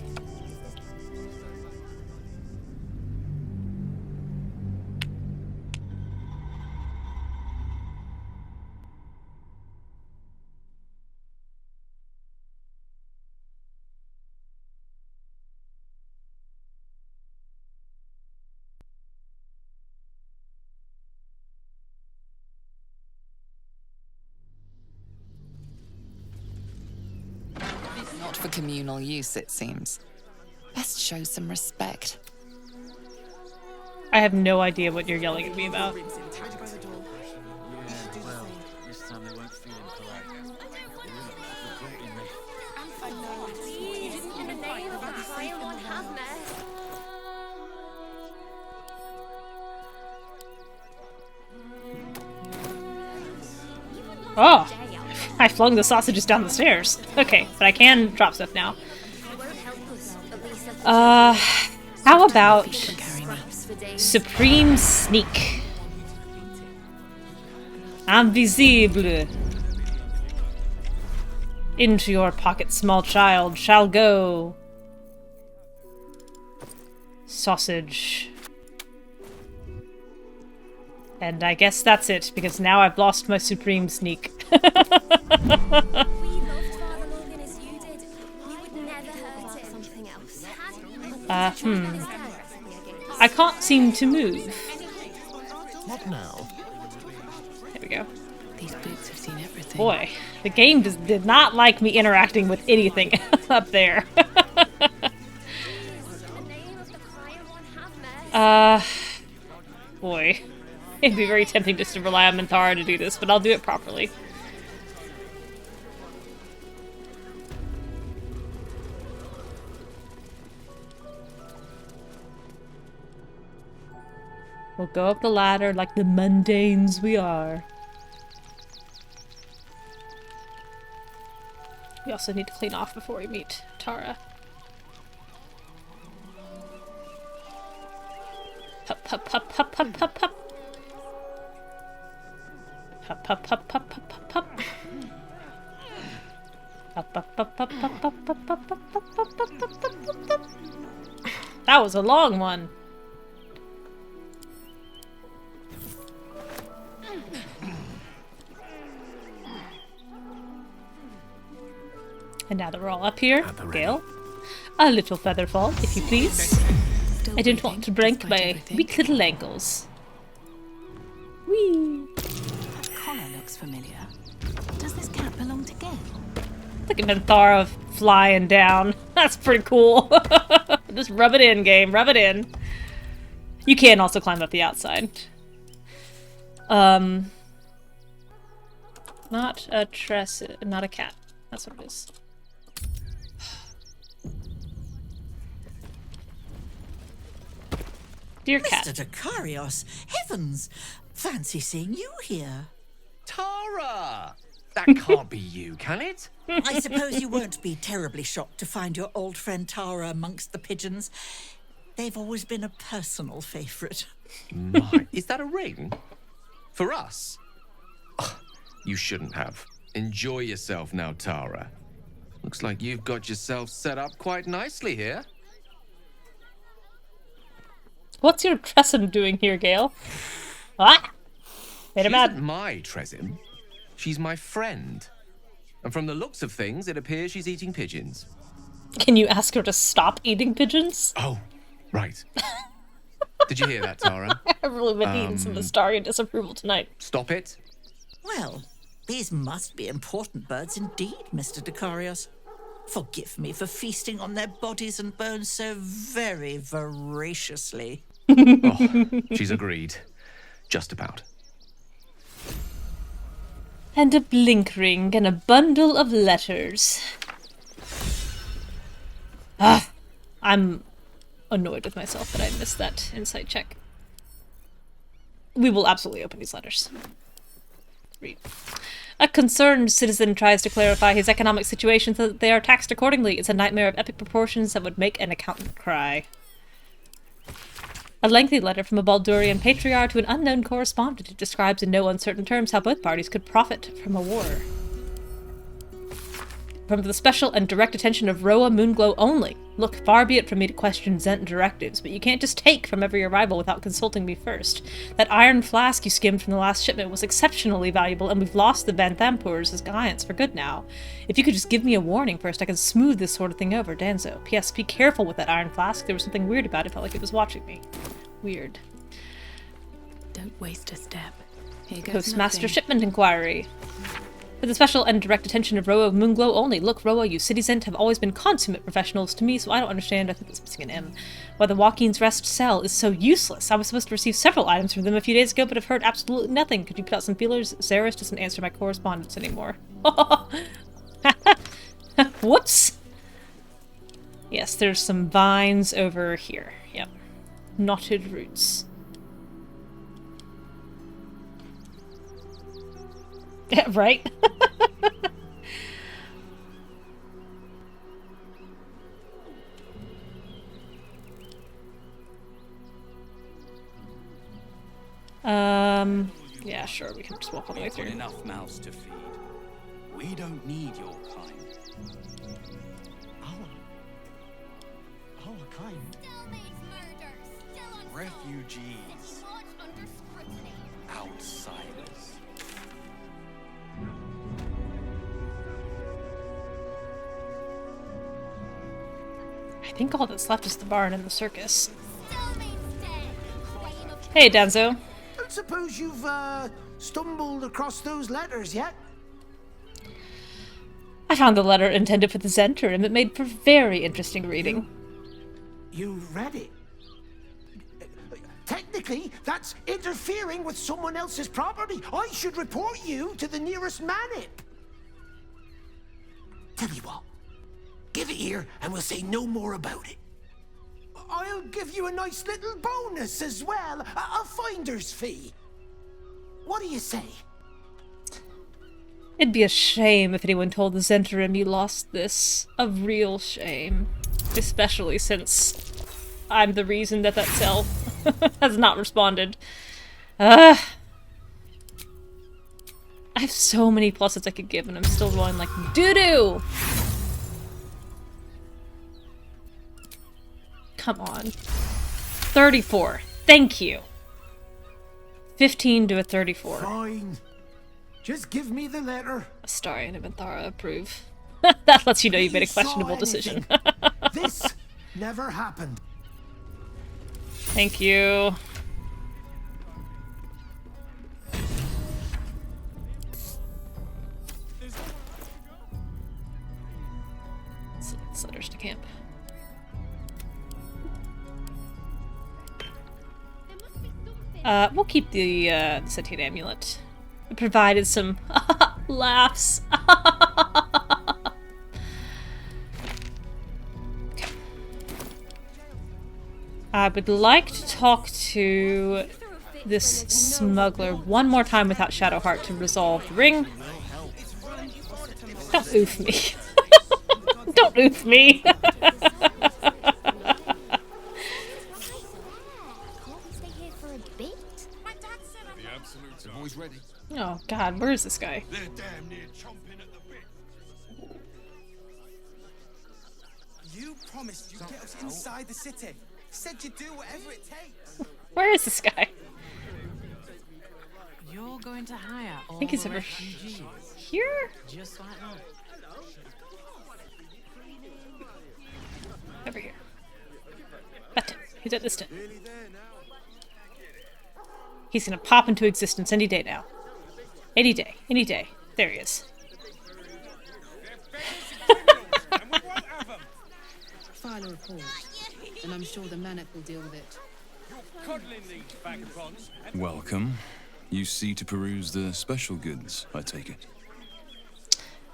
Not for communal use, it seems. Best show some respect. I have no idea what you're yelling at me about. Oh! I flung the sausages down the stairs. Okay, but I can drop stuff now. How about Supreme Sneak? Invisible. Into your pocket, small child, shall go. Sausage. And I guess that's it, because now I've lost my Supreme Sneak. I can't seem to move. What now? There we go. These boots have seen everything. Boy, the game just did not like me interacting with anything up there. Boy. It'd be very tempting just to rely on Minthara to do this, but I'll do it properly. We'll go up the ladder like the mundanes we are. We also need to clean off before we meet Tara. Hup, hup, hup, hup, hup, hup, hup. Hup, hup, hup, hup, hup, hup, hup. Hup, hup, hup, hup, hup, hup, hup, hup, hup, hup, hup, hup, hup. That was a long one. And now that we're all up here, Gale, a little feather fall, if you please. I don't want to break my weak little ankles. Whee! That collar looks familiar. Does this cat belong to Gale? Look at Minthara flying down. That's pretty cool. Just rub it in, game. Rub it in. You can also climb up the outside. Not a tress. Not a cat. That's what it is. Dear cat. Mr. Dekarios, heavens! Fancy seeing you here. Tara! That can't be you, can it? I suppose you won't be terribly shocked to find your old friend Tara amongst the pigeons. They've always been a personal favourite. My, is that a ring? For us? Oh, you shouldn't have. Enjoy yourself now, Tara. Looks like you've got yourself set up quite nicely here. What's your Tresem doing here, Gale? Ah! She isn't my Tresem. She's my friend. And from the looks of things, it appears she's eating pigeons. Can you ask her to stop eating pigeons? Oh, right. Did you hear that, Tara? I've really been eating some Astarian disapproval tonight. Stop it. Well, these must be important birds indeed, Mr. Dekarios. Forgive me for feasting on their bodies and bones so very voraciously. Oh, she's agreed. Just about. And a blink ring and a bundle of letters. Ah, I'm annoyed with myself that I missed that insight check. We will absolutely open these letters. Read. A concerned citizen tries to clarify his economic situation so that they are taxed accordingly. It's a nightmare of epic proportions that would make an accountant cry. A lengthy letter from a Baldurian patriarch to an unknown correspondent. It describes in no uncertain terms how both parties could profit from a war. From the special and direct attention of Roa Moonglow only. Look, far be it from me to question Zent directives, but you can't just take from every arrival without consulting me first. That iron flask you skimmed from the last shipment was exceptionally valuable, and we've lost the Van Thampurs as clients for good now. If you could just give me a warning first, I can smooth this sort of thing over. Danzo. P.S. Be careful with that iron flask. There was something weird about it. Felt like it was watching me. Weird. Don't waste a step. Here goes Postmaster nothing. Shipment Inquiry. For the special and direct attention of Roa Moonglow only. Look, Roa, you citizens have always been consummate professionals to me, so I don't understand, I think it's missing an M, why the Walking's Rest cell is so useless. I was supposed to receive several items from them a few days ago, but have heard absolutely nothing. Could you put out some feelers? Zaris doesn't answer my correspondence anymore. Whoops! Yes, there's some vines over here. Yep. Knotted roots. Yeah, right? Yeah, sure, we can just walk all the way through. Enough mouths to feed. We don't need your kind. Our kind? Refugees. Outsiders. I think all that's left is the barn and the circus. Hey, Danzo. I suppose you've, stumbled across those letters yet? I found the letter intended for the center, and it made for very interesting reading. You read it? Technically, that's interfering with someone else's property. I should report you to the nearest manip. Tell you what, give it here and we'll say no more about it. I'll give you a nice little bonus as well, a finder's fee. What do you say? It'd be a shame if anyone told the Zentarim you lost this. A real shame. Especially since I'm the reason that cell has not responded. I have so many pluses I could give and I'm still going like doo-doo! Come on. 34. Thank you. 15 to a 34. Fine. Just give me the letter. Astarion and Minthara approve. That lets you know you made a questionable decision. This never happened. Thank you. Letters to camp. We'll keep the sentient amulet. It provided some laughs. Okay. I would like to talk to this smuggler one more time without Shadowheart to resolve the ring. Don't oof me. Don't oof me. Oh god, where is this guy? They're damn near chomping at the bit. You promised you'd get us inside the city. Said you'd do whatever it takes. Where is this guy? You're going to hire all I think he's the over refugees. here? Just like that. Over here. But he's at this time. He's gonna pop into existence any day now. Any day. Any day. There he is. File a report, and I'm sure the Manic will deal with it. Welcome. You see to peruse the special goods, I take it.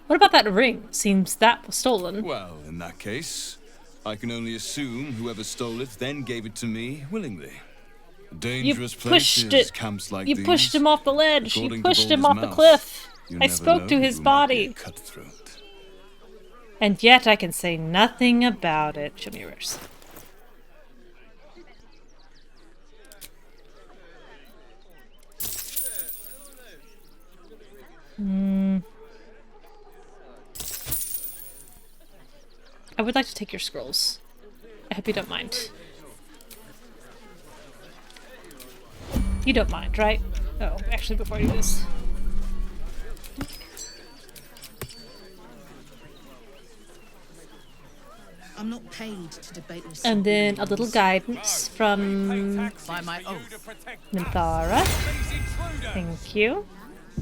What about that ring? Seems that was stolen. Well, in that case, I can only assume whoever stole it then gave it to me willingly. Dangerous places, camps like these. You pushed him off the ledge. You According pushed to him off the Balder's cliff. mouth, I spoke to his who might be a body. cutthroat. And yet I can say nothing about it. Show me yours. I would like to take your scrolls. I hope you don't mind. You don't mind, right? Oh, actually, before you do this. I'm not paid to debate with And then a little guidance from By my oath. Minthara. Thank you.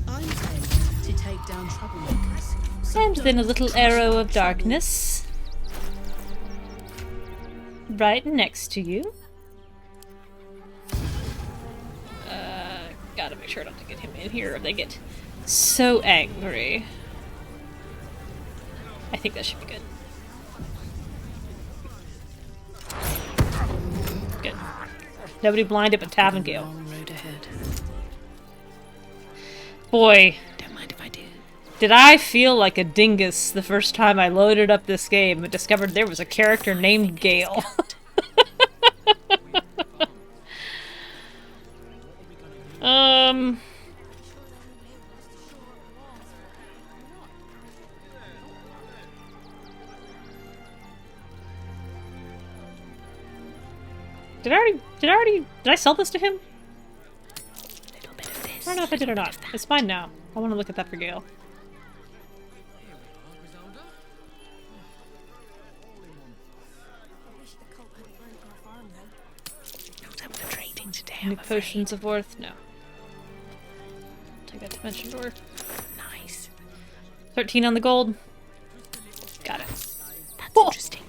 I'm paid to take down troublemakers. And then a little arrow of darkness. Right next to you. Gotta make sure not to get him in here or they get so angry. I think that should be good. Nobody blinded but Tav and Gale. Boy, Don't mind if I do. did I feel like a dingus the first time I loaded up this game and discovered there was a character named Gale. Did I sell this to him? I don't know if I did or not. It's fine now. I want to look at that for Gale. Any potions of worth? No. Take that dimension door. Nice. 13 on the gold. Got it. That's interesting.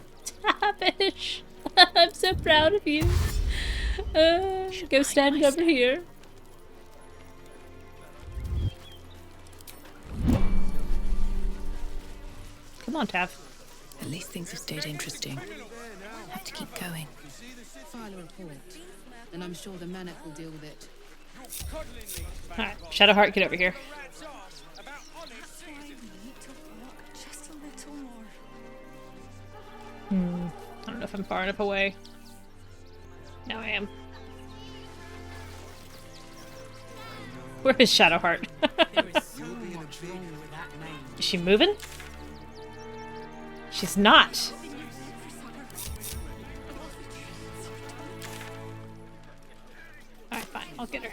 Tavish! I'm so proud of you. Go stand over here. Come on, Tav. At least things have stayed interesting. Have to keep going. File a report, and I'm sure the Manic will deal with it. Alright, Shadowheart, get over here. I don't know if I'm far enough away. Now I am. Where is Shadowheart? Is she moving? She's not. Alright, fine. I'll get her.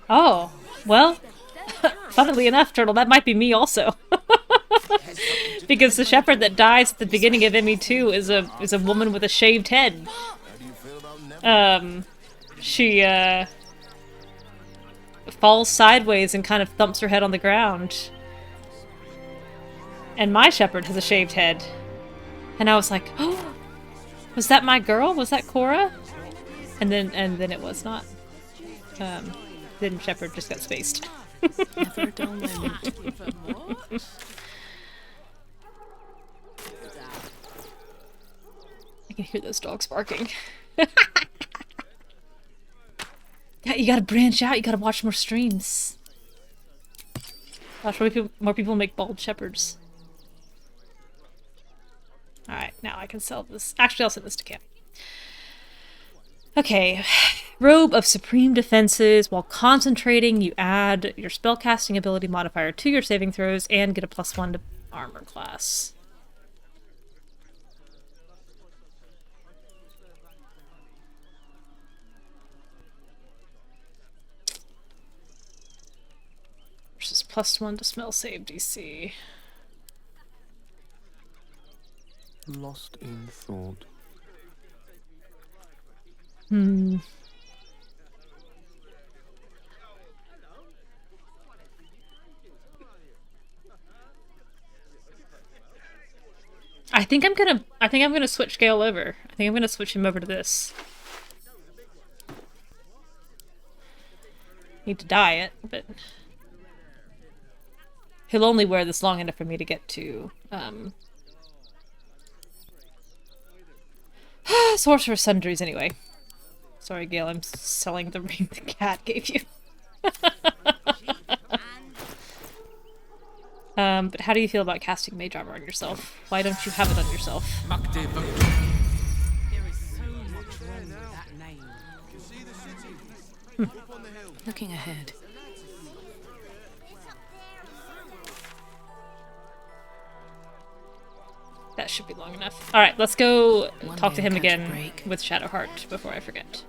Oh, well, funnily enough, Turtle, that might be me also. Because the shepherd that dies at the beginning of ME2 is a woman with a shaved head. She falls sideways and kind of thumps her head on the ground. And my shepherd has a shaved head. And I was like, oh, was that my girl? Was that Cora? And then it was not. Then shepherd just got spaced. Never a dull moment. I can hear those dogs barking. Yeah, you gotta branch out. You gotta watch more streams. Watch more people make bald shepherds. Alright, now I can sell this. Actually, I'll send this to camp. Okay. Robe of Supreme Defenses. While concentrating, you add your spellcasting ability modifier to your saving throws and get a +1 to armor class. Versus +1 to smell save DC. Lost in thought. I think I'm gonna switch Gale over. I think I'm gonna switch him over to this. Need to dye it, but he'll only wear this long enough for me to get to Sorcerer's Sundries anyway. Sorry, Gale, I'm selling the ring the cat gave you. But how do you feel about casting mage armor on yourself? Why don't you have it on yourself? Looking ahead. That should be long enough. Alright, let's go talk to him again with Shadowheart before I forget.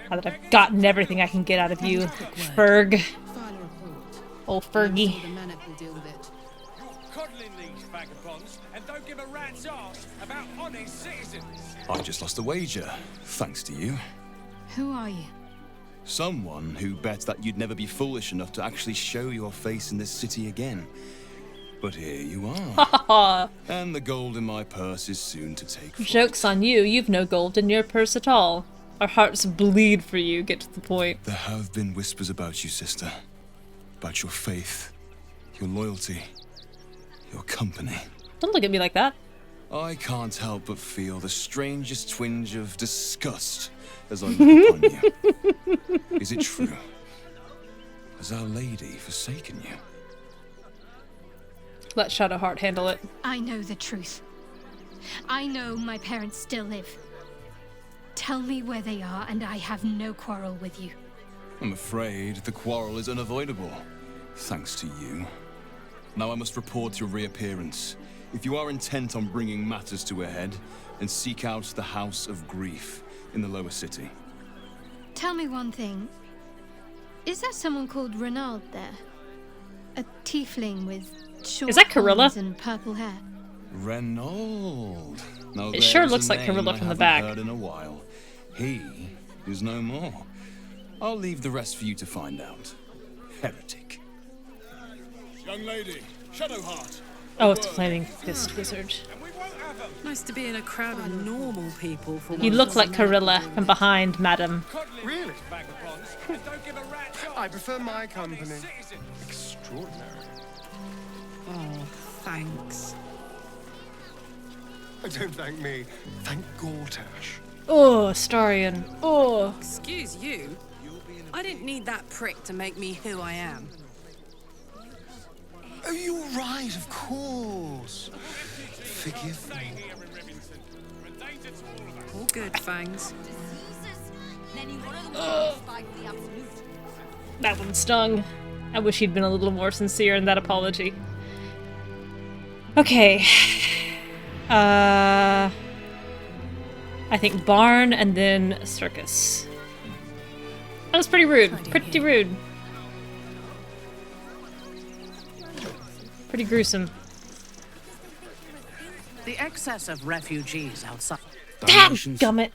Now that I've gotten everything I can get out of you, Ferg. Old Fergie. I just lost a wager, thanks to you. Who are you? Someone who bet that you'd never be foolish enough to actually show your face in this city again. But here you are. And the gold in my purse is soon to take flight. Joke's on you, you've no gold in your purse at all. Our hearts bleed for you, get to the point. There have been whispers about you, sister. About your faith your loyalty, your company. Don't look at me like that. I can't help but feel the strangest twinge of disgust as I look upon you. Is it true? Has Our Lady forsaken you? Let Shadowheart handle it. I know the truth. I know my parents still live. Tell me where they are, and I have no quarrel with you. I'm afraid the quarrel is unavoidable, thanks to you. Now I must report your reappearance. If you are intent on bringing matters to a head, then seek out the House of Grief in the lower city. Tell me one thing. Is there someone called Renaud there? A tiefling with short Is that Carilla? horns and purple hair? Renaud. Now It sure there's looks a like name Carilla I from the haven't back. heard in a while. He is no more. I'll leave the rest for you to find out. Heretic. Young lady, Shadowheart. Oh, it's Flaming Fist Wizard. Nice to be in a crowd of normal people for You once, look like doesn't it? Carilla from behind, madam. Really? I prefer my company. Extraordinary. Oh, thanks. Don't thank me. Thank Gortash. Oh, Astarion. Oh. Excuse you. I didn't need that prick to make me who I am. Oh, you're right, of course. Forgive me. All good, Fangs. That one stung. I wish he'd been a little more sincere in that apology. Okay. I think barn and then circus. That was pretty rude. Pretty rude. Pretty gruesome. The excess of refugees outside. Dadgummit.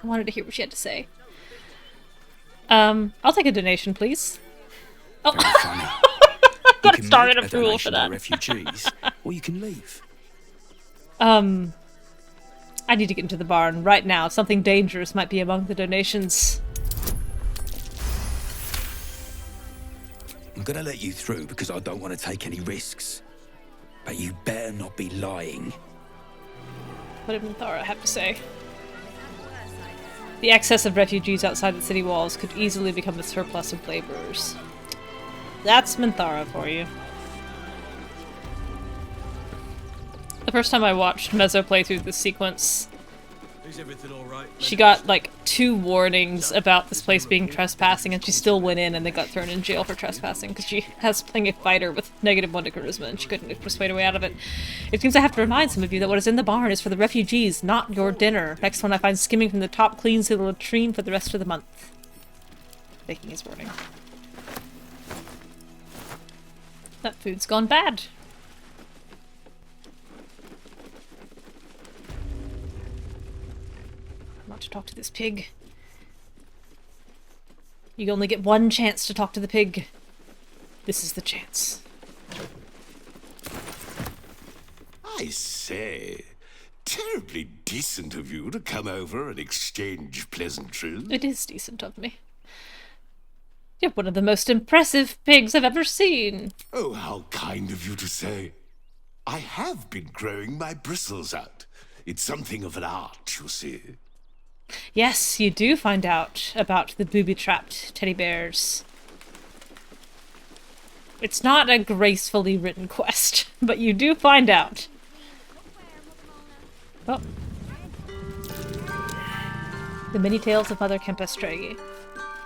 I wanted to hear what she had to say. I'll take a donation, please. Oh, got started a rule for that. Refugees, or you can leave. I need to get into the barn right now. Something dangerous might be among the donations. I'm gonna let you through because I don't want to take any risks. But you better not be lying. What did Minthara have to say? The excess of refugees outside the city walls could easily become a surplus of laborers. That's Minthara for you. The first time I watched Mezzo play through this sequence, Is everything all right? she got like 2 warnings about this place being trespassing, and she still went in and they got thrown in jail for trespassing because she has playing a fighter with -1 to charisma and she couldn't persuade her way out of it. It seems I have to remind some of you that what is in the barn is for the refugees, not your dinner. Next one I find skimming from the top cleans to the latrine for the rest of the month. Taking his warning. That food's gone bad. Not to talk to this pig. You only get one chance to talk to the pig. This is the chance. I say, terribly decent of you to come over and exchange pleasantries. It is decent of me. You're one of the most impressive pigs I've ever seen. Oh, how kind of you to say. I have been growing my bristles out. It's something of an art, you see. Yes, you do find out about the booby-trapped teddy bears. It's not a gracefully written quest, but you do find out. Oh. The Many Tales of Mother Campestre.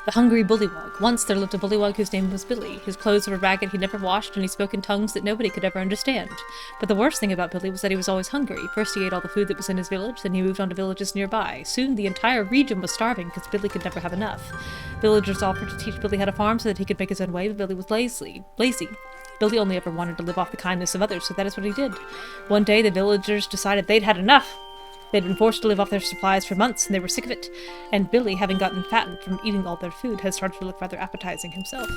The Hungry Bullywug. Once there lived a bullywug whose name was Billy. His clothes were ragged, he never washed, and he spoke in tongues that nobody could ever understand. But the worst thing about Billy was that he was always hungry. First he ate all the food that was in his village, then he moved on to villages nearby. Soon the entire region was starving because Billy could never have enough. Villagers offered to teach Billy how to farm so that he could make his own way, but Billy was lazy. Billy only ever wanted to live off the kindness of others, so that is what he did. One day the villagers decided they'd had enough. They'd been forced to live off their supplies for months, and they were sick of it. And Billy, having gotten fattened from eating all their food, had started to look rather appetizing himself.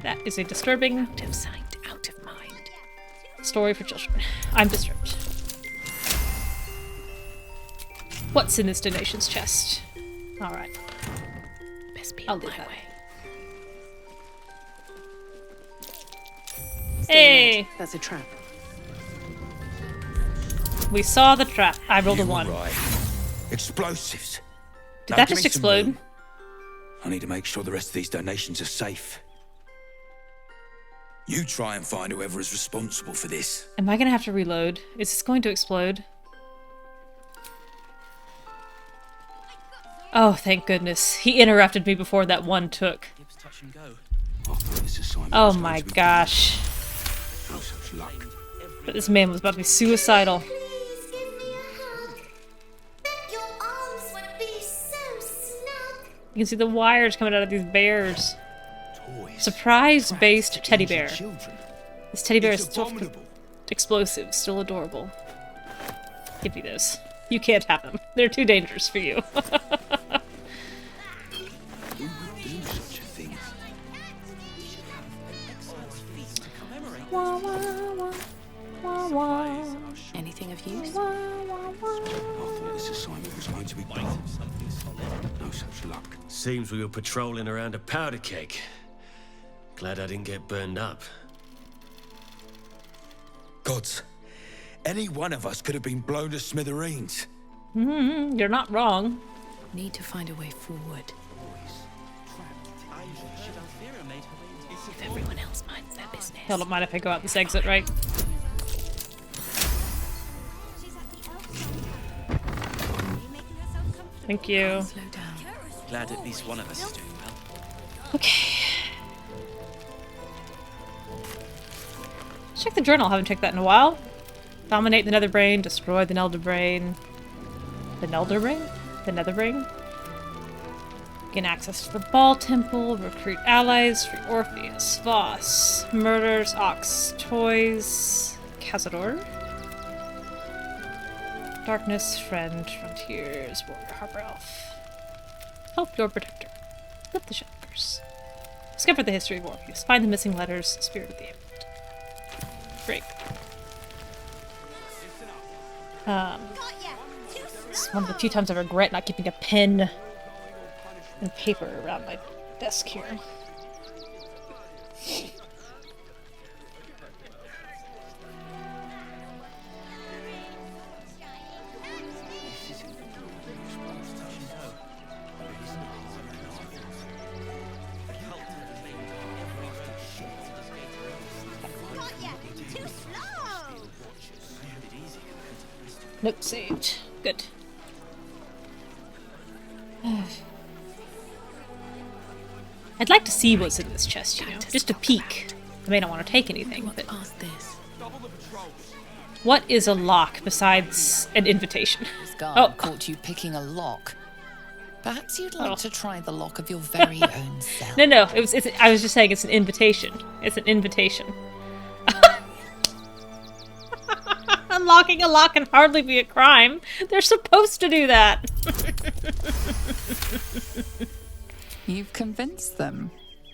That is a disturbing, out of sight, out of mind story for children. I'm disturbed. What's in this donations chest? Alright. I'll leave that way. Hey! That's a trap. We saw the trap. I rolled a You were 1. right. Explosives. Did Now that give just me some explode? room. I need to make sure the rest of these donations are safe. You try and find whoever is responsible for this. Am I gonna have to reload? Is this going to explode? Oh, thank goodness. He interrupted me before that one took. Oh my gosh. No such luck. But this man was about to be suicidal. You can see the wires coming out of these bears. Surprise-based teddy bear. This teddy bear is still explosive, still adorable. Give me those. You can't have them. They're too dangerous for you. Anything of use? I thought this assignment was going to be done. No such luck. Seems we were patrolling around a powder keg. Glad I didn't get burned up. Gods, any one of us could have been blown to smithereens. You're not wrong. Need to find a way forward. If everyone else minds their business. Y'all don't mind if I go out this exit, right? Thank you. Glad at least one of us is doing well. Okay. Check the journal. Haven't checked that in a while. Dominate the nether brain. Destroy the nether brain. The nether ring? The nether ring? Gain access to the ball temple. Recruit allies. Free Orpheus. Voss. Murders. Ox. Toys. Cazador. Darkness. Friend. Frontiers. Warrior. Harbor Elf. Help your protector. Lift the shepherds. Discover the history of Orpheus. Find the missing letters. Spirit of the amulet. Great. It's one of the few times I regret not keeping a pen and paper around my desk here. Note saved. Good. I'd like to see what's in this chest, you know, just a peek. I may not want to take anything, but... What is a lock besides an invitation? This guard caught you picking a lock. Perhaps you'd like to try the lock of your very own cell. No, I was just saying it's an invitation. It's an invitation. Unlocking a lock can hardly be a crime. They're supposed to do that. You've convinced them,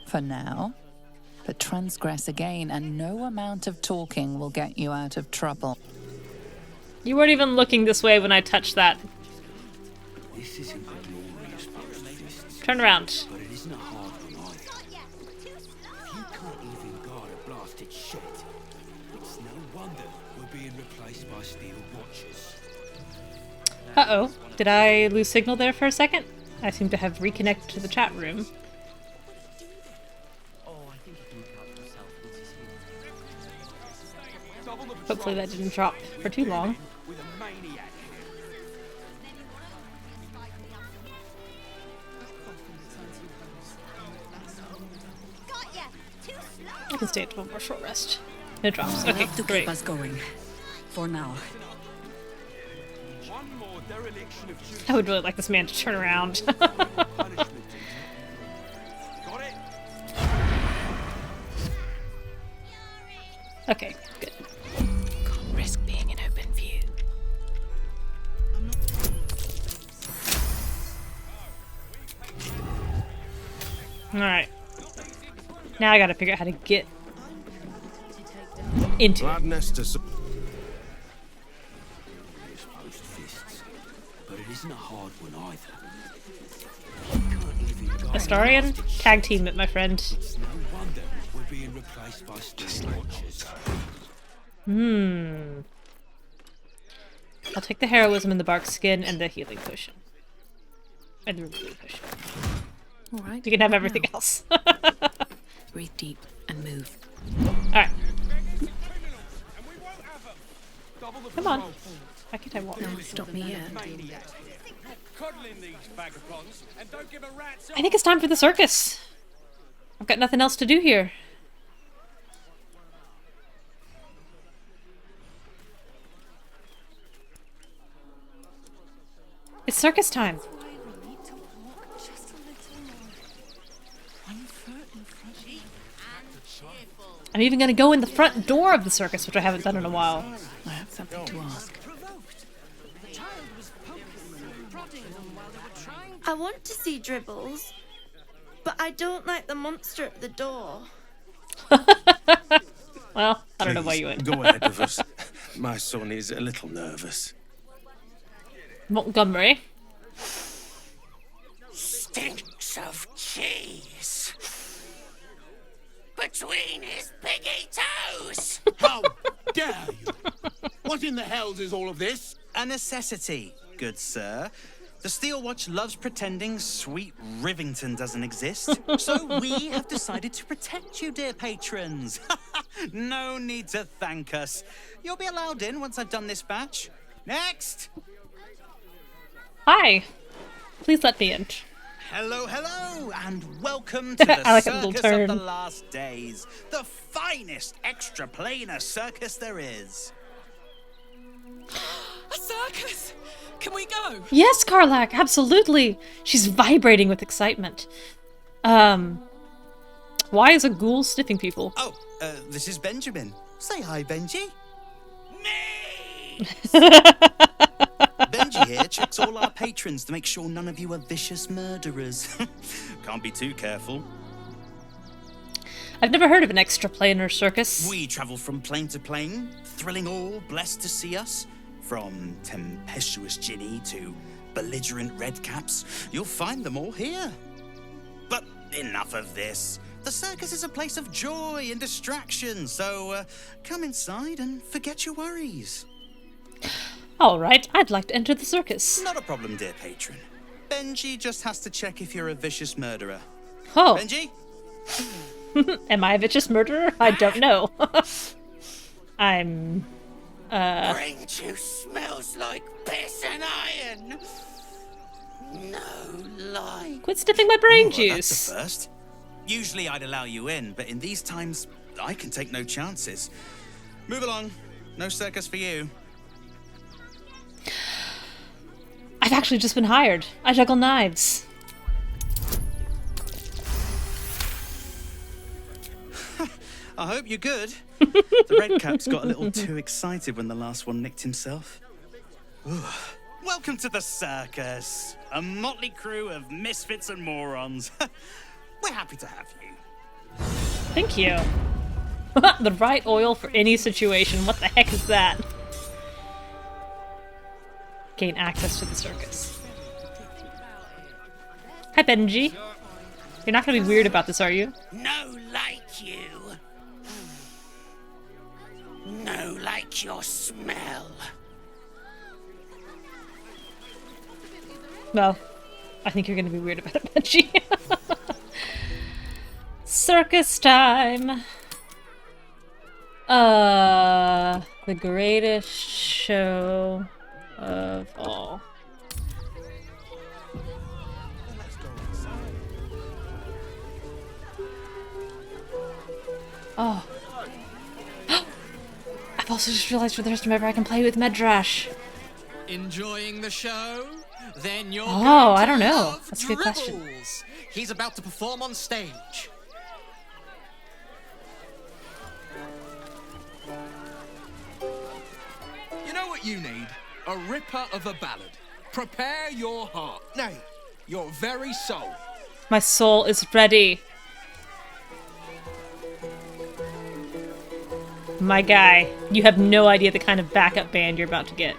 for now. But transgress again, and no amount of talking will get you out of trouble. You weren't even looking this way when I touched that. This isn't the glorious post. Turn around. But it isn't a hard one either. If you can't even guard a blasted shed, it's no wonder we're being replaced by steel watchers. Uh-oh. Did I lose signal there for a second? I seem to have reconnected to the chat room. Hopefully that didn't drop for too long. I can stay at one more short rest. It drops. Okay, Enough to great. keep us going. For now. I would really like this man to turn around. Okay, good. Can't risk being in open view. Alright. Now I gotta figure out how to get into it. But it isn't a hard one either. Astarion? Tag team it, my friend. It's no wonder we're being replaced replaced by steel watchers. I'll take the heroism and the bark skin and the healing potion. And the healing potion. Alright. You can have everything else. Breathe deep and move. Alright. Come on. Why can't I walk? No one stop me yet. I think it's time for the circus. I've got nothing else to do here. It's circus time. I'm even going to go in the front door of the circus, which I haven't done in a while. I have something to ask. I want to see Dribbles, but I don't like the monster at the door. Well, I don't know why you would. Go ahead of us. My son is a little nervous. Montgomery. Stinks of cheese between his piggy toes. How dare you? What in the hells is all of this? A necessity, good sir. The Steel Watch loves pretending sweet Rivington doesn't exist. So we have decided to protect you, dear patrons. No need to thank us. You'll be allowed in once I've done this batch. Next! Hi. Please let me in. Hello, hello, and welcome to the I like a little Circus of turn. the Last Days. The finest extra-planar circus there is. A circus! Can we go? Yes, Karlak, absolutely. She's vibrating with excitement. Why is a ghoul sniffing people? Oh, this is Benjamin. Say hi, Benji. Benji here checks all our patrons to make sure none of you are vicious murderers. Can't be too careful. I've never heard of an extra-planar circus. We travel from plane to plane, thrilling all blessed to see us. From tempestuous Ginny to belligerent redcaps, you'll find them all here. But enough of this. The circus is a place of joy and distraction, so come inside and forget your worries. All right, I'd like to enter the circus. Not a problem, dear patron. Benji just has to check if you're a vicious murderer. Oh. Benji? Am I a vicious murderer? I don't know. I'm... Brain juice smells like piss and iron. No lie. Quit sniffing my brain That's juice. the first. Usually I'd allow you in, but in these times, I can take no chances. Move along. No circus for you. I've actually just been hired. I juggle knives. I hope you're good. The redcaps got a little too excited when the last one nicked himself. Ooh. Welcome to the circus. A motley crew of misfits and morons. We're happy to have you. Thank you. The right oil for any situation. What the heck is that? Gain access to the circus. Hi, Benji. You're not gonna be weird about this, are you? No like you. No like your smell. Well, I think you're gonna be weird about it, Benji. Circus time! The greatest show of all. Oh. I've also just realized for the first time ever I can play with Medrash. Enjoying the show? Then you're Oh, I don't know. That's a good question. Dribbles. He's about to perform on stage. You know what you need? A ripper of a ballad. Prepare your heart. Nay, your very soul. My soul is ready. My guy, you have no idea the kind of backup band you're about to get.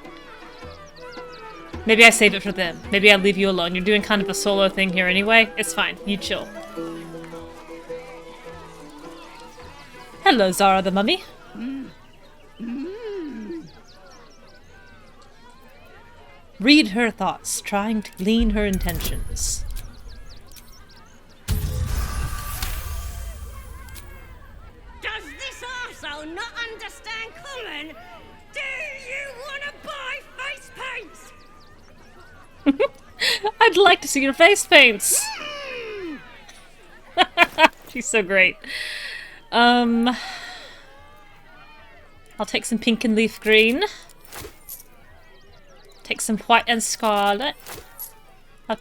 Maybe I save it for them. Maybe I leave you alone. You're doing kind of a solo thing here anyway. It's fine. You chill. Hello, Zara the mummy. Read her thoughts, trying to glean her intentions. Does this arsehole not understand common? Do you want to buy face paints? I'd like to see your face paints. She's so great. I'll take some pink and leaf green. Take some white and scarlet. I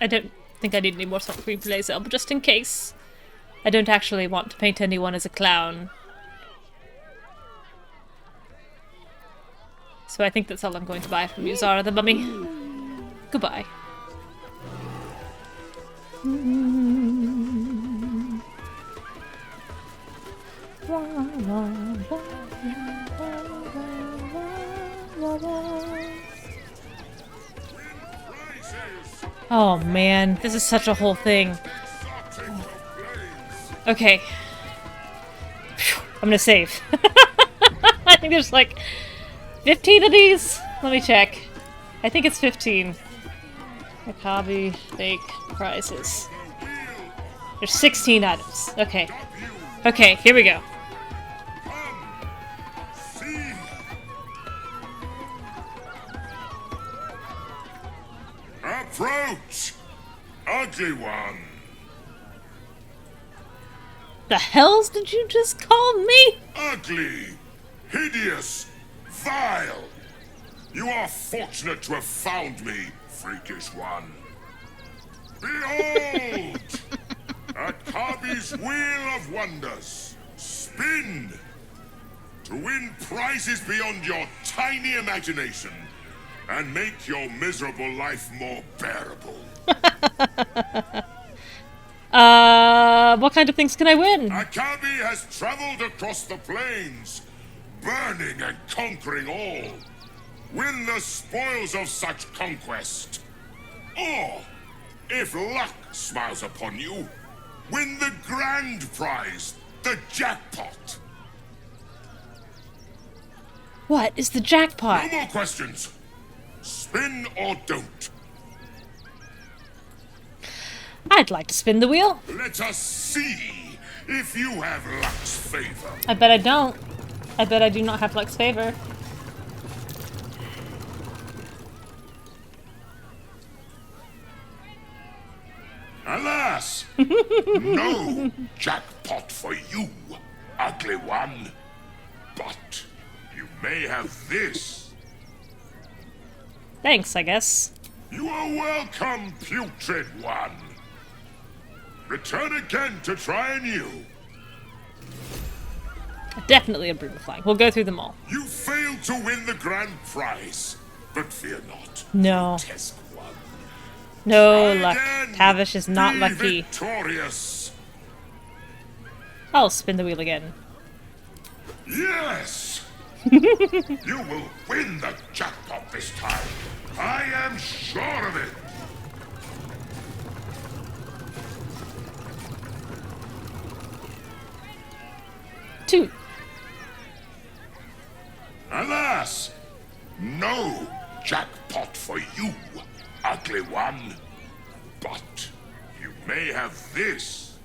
don't think I need any more soft green blazer, but just in case. I don't actually want to paint anyone as a clown. So I think that's all I'm going to buy from you, Zara the mummy. Goodbye. Oh man, this is such a whole thing. Okay. Phew, I'm gonna save. I think there's like 15 of these. Let me check. I think it's 15. Like hobby, fake, prizes. There's 16 items. Okay. Okay, here we go. Approach! Ugly one! The hells did you just call me? Ugly! Hideous! Vile! You are fortunate to have found me, freakish one. Behold! Akabi's Wheel of Wonders. Spin! To win prizes beyond your tiny imagination and make your miserable life more bearable. What kind of things can I win? Akabi has traveled across the plains, burning and conquering all. Win the spoils of such conquest. Or, if luck smiles upon you, win the grand prize, the jackpot. What is the jackpot? No more questions. Spin or don't. I'd like to spin the wheel. Let us see if you have luck's favor. I bet I don't. I bet I do not have luck's favor. Alas! No jackpot for you, ugly one. But you may have this. Thanks, I guess. You are welcome, putrid one. Return again to try anew. Definitely a broom of flying. We'll go through them all. You failed to win the grand prize, but fear not. No. Test one. No luck. Tavish is not Be lucky. Victorious. I'll spin the wheel again. Yes! You will win the jackpot this time. I am sure of it. Two. Alas, no jackpot for you, ugly one. But you may have this.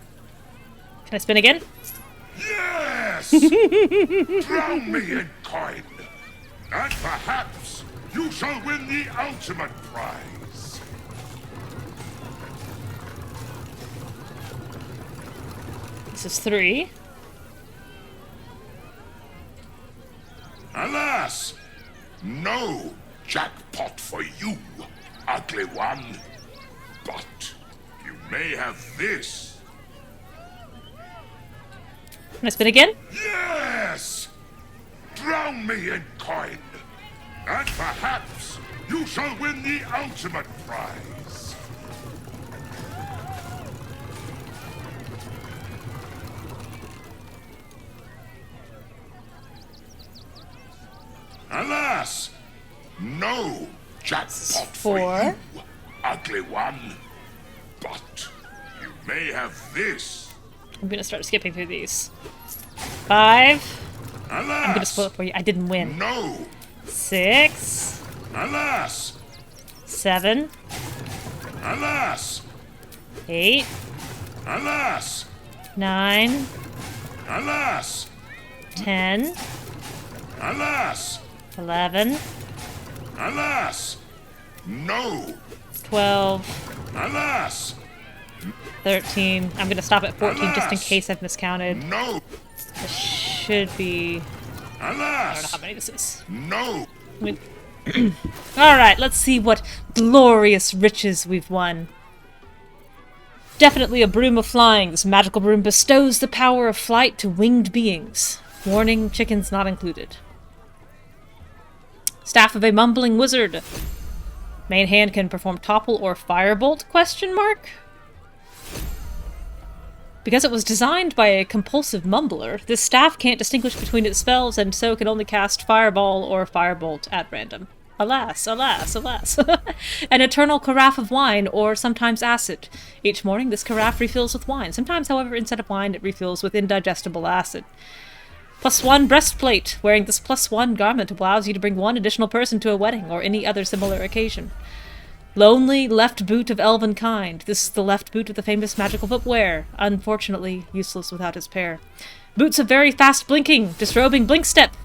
Can I spin again? Yes! Drown me in coin. And perhaps you shall win the ultimate prize. This is 3. Alas, no jackpot for you, ugly one. But you may have this. Can I spin again? Yes! Drown me in coin. And perhaps you shall win the ultimate prize. Alas, no jackpot for you, ugly one. But you may have this. I'm gonna start skipping through these. 5. Alas! I'm gonna spoil it for you. I didn't win. No! 6. Alas! 7. Alas! 8. Alas! 9. Alas! 10. Alas! 11. Alas! No! 12. Alas! 13. I'm gonna stop at 14 just in Alas! case I've miscounted. No! This should be... I don't know Alas! how many this is. No! Alright, let's see what glorious riches we've won. Definitely a broom of flying. This magical broom bestows the power of flight to winged beings. Warning, chickens not included. Staff of a mumbling wizard. Main hand can perform topple or firebolt? ? Because it was designed by a compulsive mumbler, this staff can't distinguish between its spells and so can only cast fireball or firebolt at random. Alas, alas, alas. An eternal carafe of wine, or sometimes acid. Each morning this carafe refills with wine. Sometimes, however, instead of wine, it refills with indigestible acid. +1 breastplate. Wearing this +1 garment allows you to bring one additional person to a wedding or any other similar occasion. Lonely left boot of elven kind. This is the left boot of the famous magical footwear. Unfortunately, useless without his pair. Boots of very fast blinking. Disrobing blink step.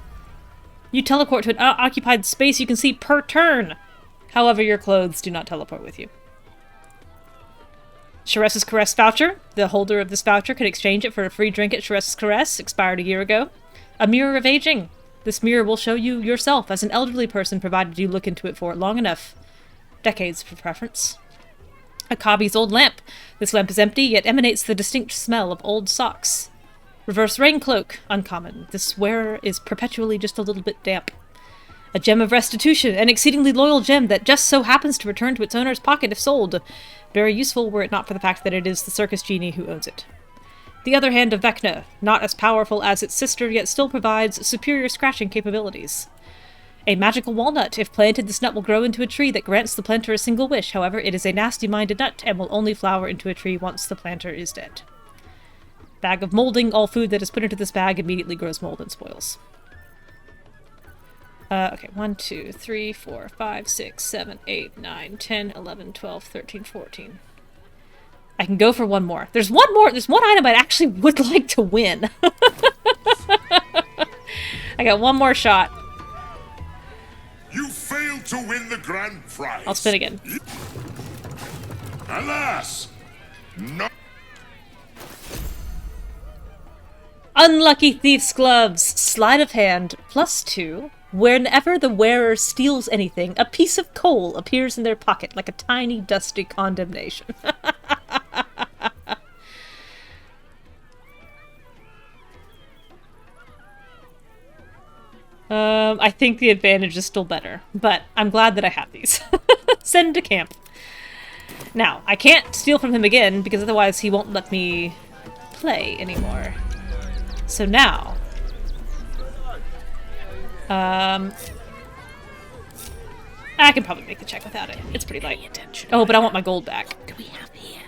You teleport to an occupied space you can see per turn. However, your clothes do not teleport with you. Sharess's Caress voucher. The holder of this voucher can exchange it for a free drink at Sharess's Caress, expired a year ago. A mirror of aging. This mirror will show you yourself as an elderly person, provided you look into it for long enough. Decades for preference. A Cobby's old lamp. This lamp is empty, yet emanates the distinct smell of old socks. Reverse rain cloak. Uncommon. This wearer is perpetually just a little bit damp. A gem of restitution. An exceedingly loyal gem that just so happens to return to its owner's pocket if sold. Very useful were it not for the fact that it is the circus genie who owns it. The other hand of Vecna. Not as powerful as its sister, yet still provides superior scratching capabilities. A magical walnut. If planted, this nut will grow into a tree that grants the planter a single wish. However, it is a nasty-minded nut and will only flower into a tree once the planter is dead. Bag of molding. All food that is put into this bag immediately grows mold and spoils. Okay, 1, 2, 3, 4, 5, 6, 7, 8, 9, 10, 11, 12, 13, 14. I can go for one more. There's one more. There's one item I actually would like to win. I got one more shot. You failed to win the grand prize. I'll spin again. Alas! No. Unlucky Thief's Gloves. Sleight of hand. +2. Whenever the wearer steals anything, a piece of coal appears in their pocket like a tiny, dusty condemnation. I think the advantage is still better, but I'm glad that I have these. Send to camp. Now, I can't steal from him again, because otherwise he won't let me play anymore. So now... I can probably make the check without it. It's pretty light. Oh, but I want my gold back. What do we have here?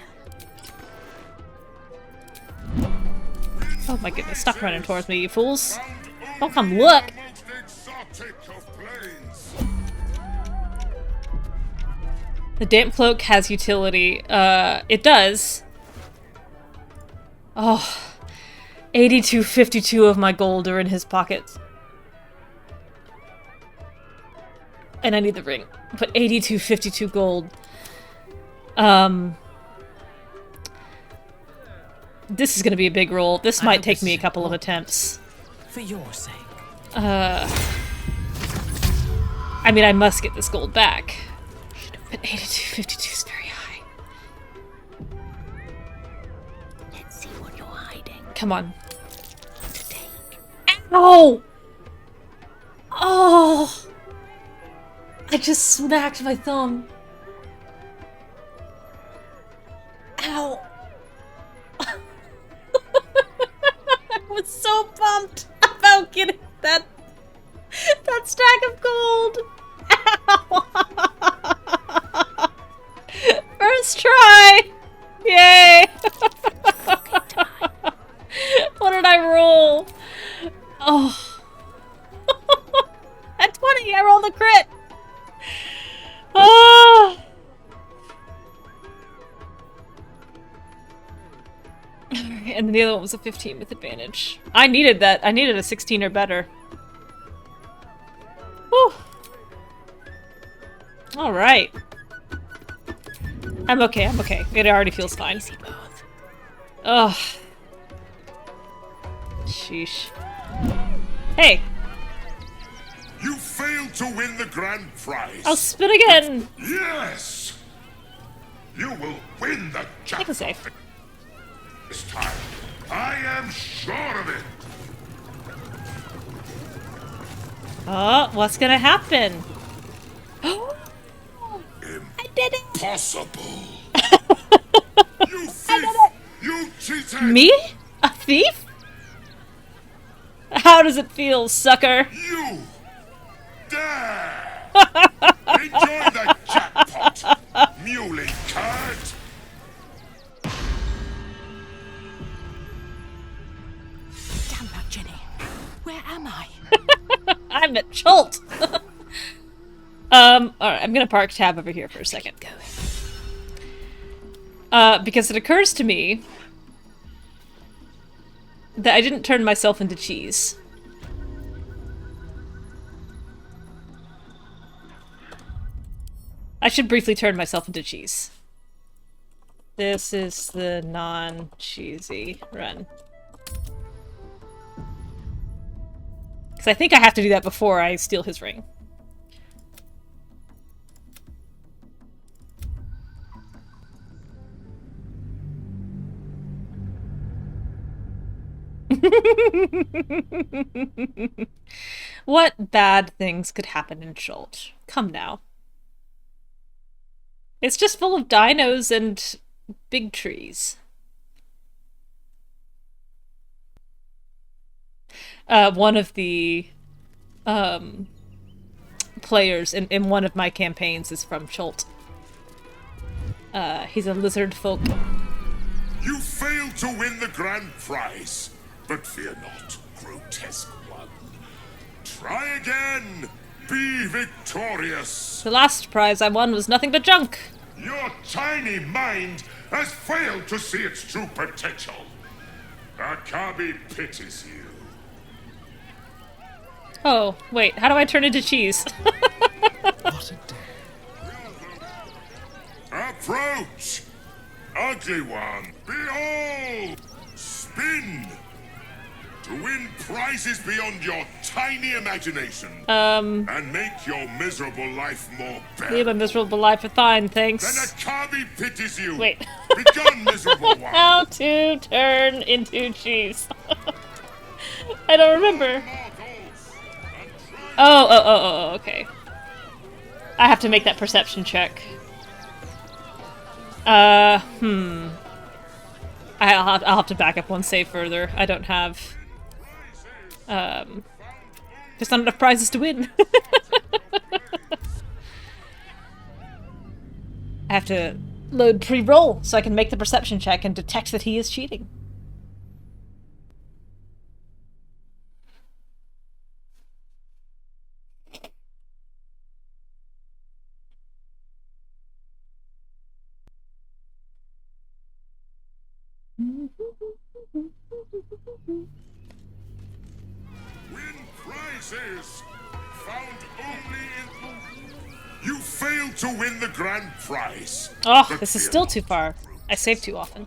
Oh my goodness, stop running towards me, you fools. Don't come look! The damp cloak has utility. It does. Oh. 82.52 of my gold are in his pockets. And I need the ring. But 82.52 gold. This is gonna be a big roll. This might take me a couple of attempts. For your sake. I mean, I must get this gold back. But 82.52 is very high. Let's see what you're hiding. Come on. Ow! Oh! I just smacked my thumb. Ow! I was so pumped about getting that stack of gold. Ow! First try! Yay! What did I roll? And then the other one was a 15 with advantage. I needed that. I needed a 16 or better. Whew. Alright. I'm okay, I'm okay. It already feels fine. Ugh. Sheesh. Hey! You failed to win the grand prize. I'll spin again! Yes! You will win the jackpot safe. this time. I am sure of it. Oh, what's gonna happen? Oh! I did it! Impossible. You thief! You cheated! Me? A thief? How does it feel, sucker? You dare! Enjoy the jackpot, muley card! Damn that, Jenny. Where am I? I'm at Chult! Alright, I'm gonna park tab over here for a second. Because it occurs to me that I didn't turn myself into cheese. I should briefly turn myself into cheese. This is the non-cheesy run. Because I think I have to do that before I steal his ring. What bad things could happen in Chult? Come now. It's just full of dinos and big trees. One of the players in one of my campaigns is from Chult. He's a lizard folk. You failed to win the grand prize, but fear not, grotesque one. Try again. Be victorious. The last prize I won was nothing but junk. Your tiny mind has failed to see its true potential. Akabi pities you. Oh, wait, how do I turn into cheese? What a day. Approach! Ugly one, behold! Spin! To win prizes beyond your tiny imagination. And make your miserable life more bearable. Leave a miserable life with fine, thanks. Then Akabi pities you. Wait. Begone, miserable one. How to turn into cheese. I don't remember. Oh, okay. I have to make that perception check. I'll have to back up one save further. I don't have... there's not enough prizes to win. I have to load pre-roll so I can make the perception check and detect that he is cheating. Win prizes found only in... You failed to win the grand prize. Oh, But this is fear still not. too far. I save too often.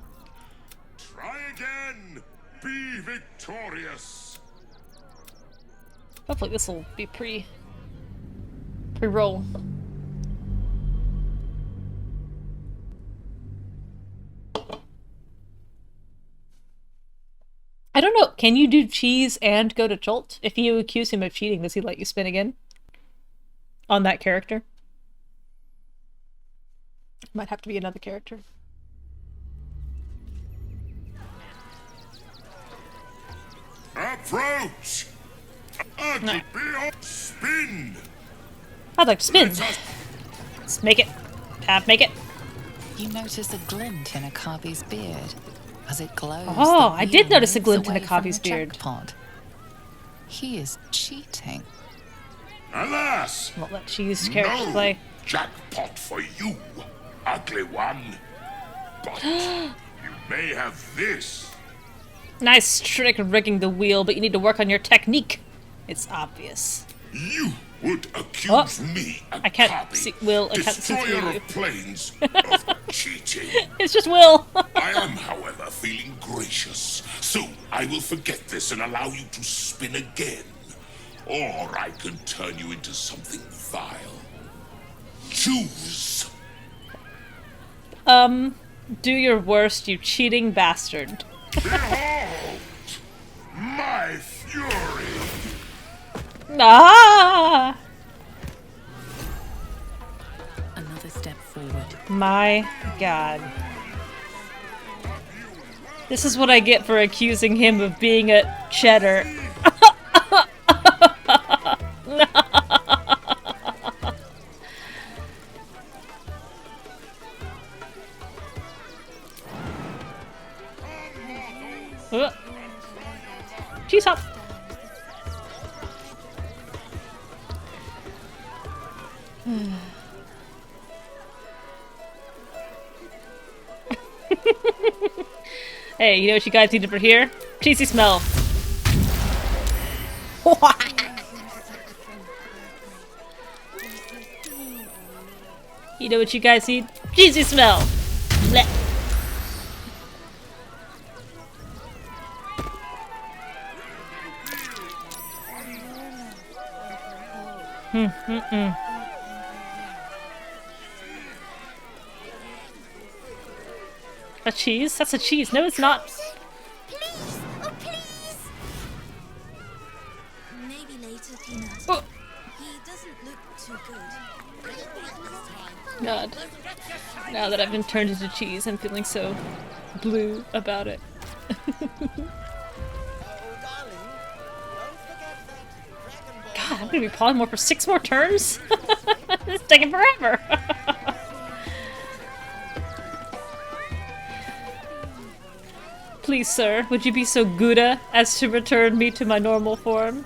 Try again. Be victorious. Hopefully this will be pre-roll. I don't know. Can you do cheese and go to Chult? If you accuse him of cheating, does he let you spin again? On that character? Might have to be another character. Approach. No. Spin. I'd like to spin. Let's make it. Make it. You notice a glint in Akabi's beard. As it glows, Oh, the I did wheel notice a moves glint in away from Akabi's the beard. jackpot. He is cheating. Alas. Won't let cheese characters No play. jackpot for you, ugly one. But you may have this. Nice trick rigging the wheel, but you need to work on your technique. It's obvious. You would accuse me, a I can't copy, see Will. I can't see through destroyer you. of planes, of cheating. It's just Will. I am, however, feeling gracious. Soon I will forget this and allow you to spin again. Or I can turn you into something vile. Choose. Do your worst, you cheating bastard. Behold my fury. Ah! Another step forward. My god. This is what I get for accusing him of being a cheddar. Cheese hop. Hey, you know what you guys needed for here? Cheesy smell. You know what you guys need? Cheesy smell. Blech. A cheese? That's a cheese. No, it's not. Please! Oh, please! Maybe later, Peanut. Oh. He doesn't look too good. God. Now that I've been turned into cheese, I'm feeling so blue about it. God, I'm gonna be polymorph for 6 more turns? This is taking forever! Please, sir, would you be so good as to return me to my normal form?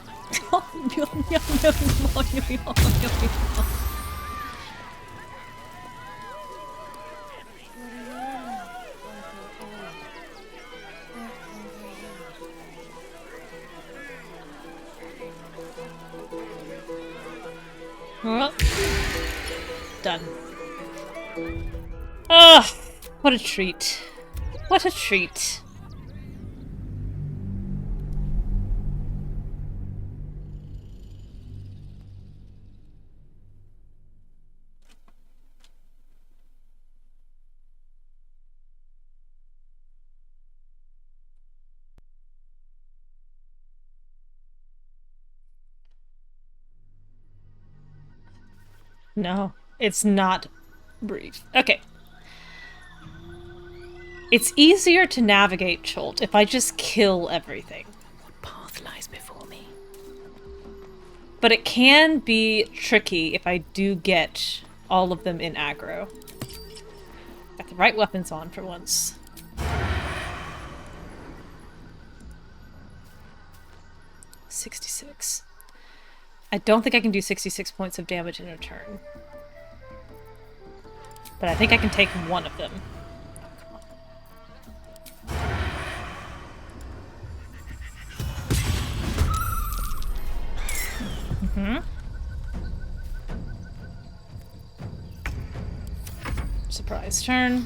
Well, done. Ah, what a treat. What a treat. No, it's not brief. Okay. It's easier to navigate Cholt if I just kill everything. What path lies before me? But it can be tricky if I do get all of them in aggro. Got the right weapons on for once. $66. I don't think I can do 66 points of damage in a turn. But I think I can take one of them. Surprise turn.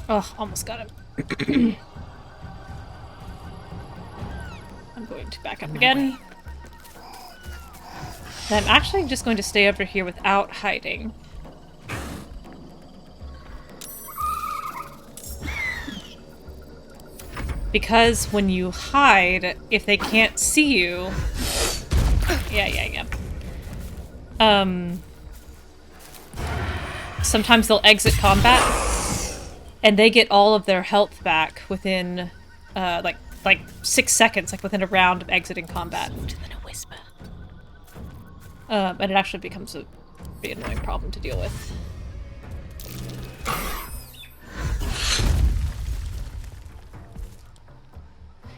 Oh, almost got him. I'm going to back up again. And I'm actually just going to stay over here without hiding. Because when you hide, if they can't see you... Yeah. Sometimes they'll exit combat, and they get all of their health back within, like 6 seconds, like within a round of exiting combat. Softer than a whisper. And it actually becomes a pretty annoying problem to deal with.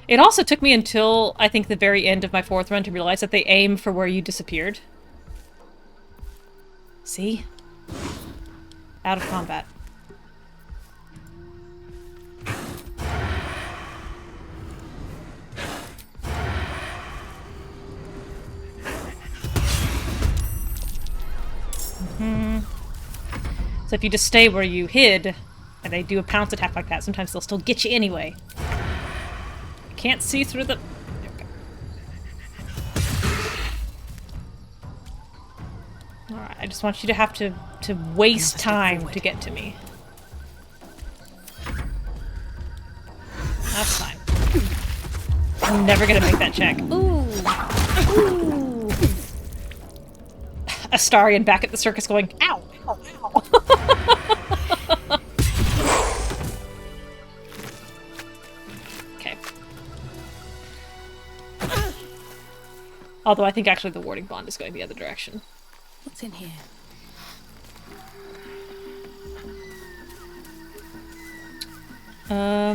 It also took me until, I think, the very end of my 4th run to realize that they aim for where you disappeared. See? Out of combat. So if you just stay where you hid, and they do a pounce attack like that, sometimes they'll still get you anyway. I can't see through the... There we go. Alright, I just want you to have to waste time to get to me. That's fine. I'm never gonna make that check. Ooh! Ooh! Astarion back at the circus going, ow! Ow! Ow! Okay. Although I think actually the warding bond is going the other direction. What's in here? I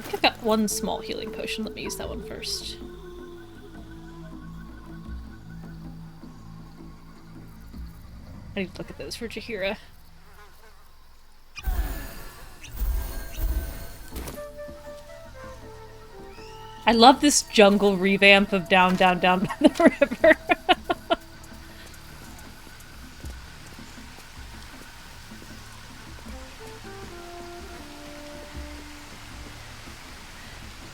think I've got one small healing potion. Let me use that one first. I need to look at those for Jaheira. I love this jungle revamp of down, down, down by the river.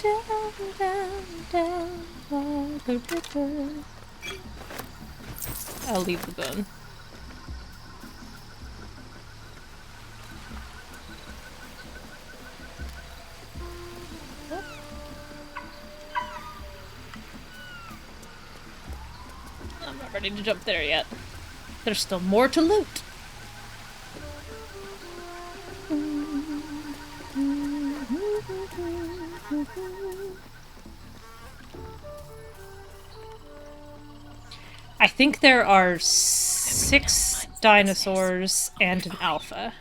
Down, down, down by the river. I'll leave the bone. I'm not ready to jump there yet. There's still more to loot. I think there are 6 dinosaurs and an alpha.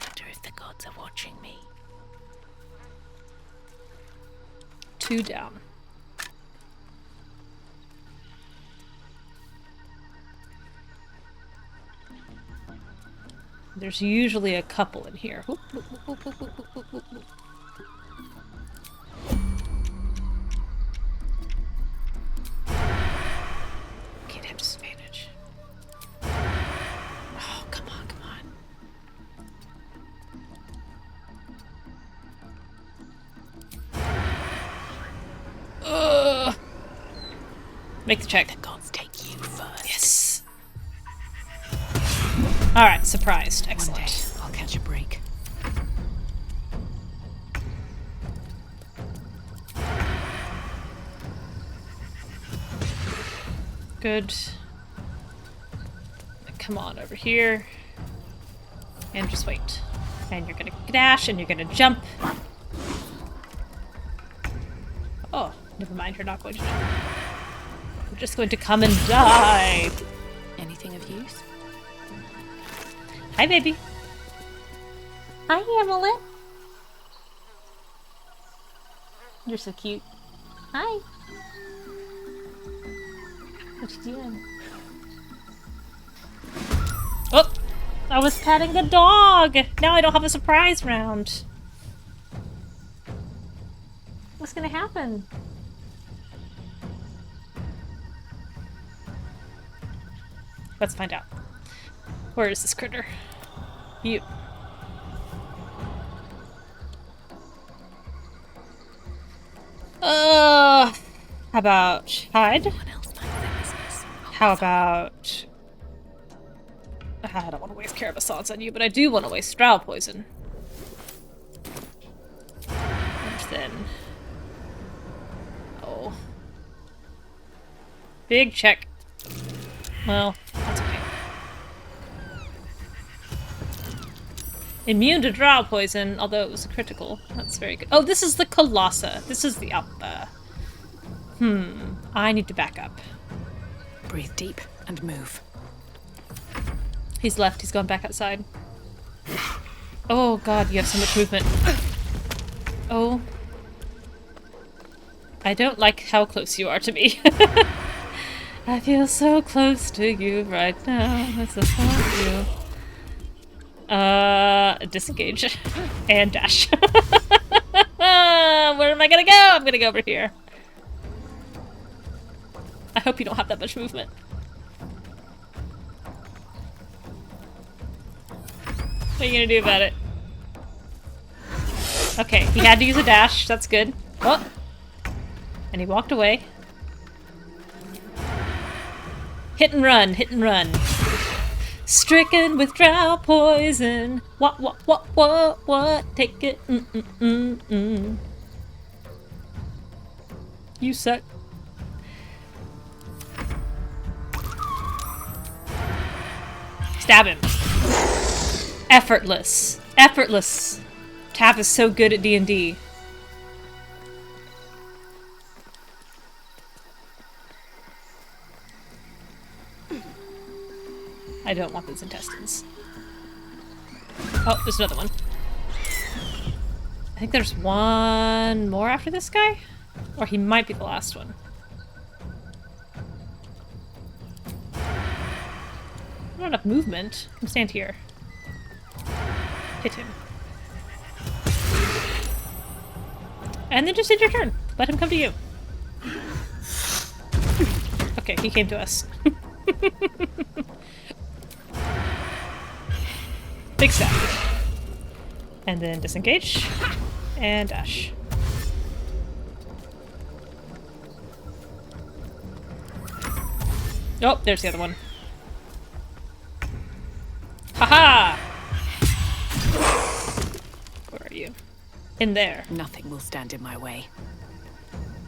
Wonder if the gods are watching me. 2 down. There's usually a couple in here. Whoop, whoop, whoop, whoop, whoop, whoop, whoop, whoop. Can't have disadvantage. Oh, come on, come on. Ugh. Make the check. The gods take you first. Yes. Alright, surprised. Excellent. One day, I'll catch a break. Good. Come on over here. And just wait. And you're gonna dash, and you're gonna jump. Oh, never mind, you're not going to jump. You're just going to come and die. Anything of use? Hi, baby. Hi, amulet. You're so cute. Hi. What you doing? Oh! I was patting the dog! Now I don't have a surprise round. What's gonna happen? Let's find out. Where is this critter? You. How about hide? How about... I don't want to waste Carabassauce on you, but I do want to waste Drow Poison. And then... Oh. Big check. Well, that's okay. Immune to Drow Poison, although it was a critical. That's very good. Oh, this is the Colossa. This is the Alpha. I need to back up. Breathe deep and move. He's left. He's gone back outside. Oh god, you have so much movement. Oh. I don't like how close you are to me. I feel so close to you right now. That's the thought of you. Disengage. And dash. Where am I gonna go? I'm gonna go over here. I hope you don't have that much movement. What are you gonna do about it? Okay, he had to use a dash. That's good. Oh! And he walked away. Hit and run, hit and run. Stricken with drow poison. What? Take it. You suck. Stab him. Effortless. Effortless. Tav is so good at D&D. I don't want those intestines. Oh, there's another one. I think there's one more after this guy? Or he might be the last one. Not enough movement. Come stand here. Hit him. And then just end your turn. Let him come to you. Okay, he came to us. Big step. And then disengage. And dash. Oh, there's the other one. Haha! Where are you? In there. Nothing will stand in my way.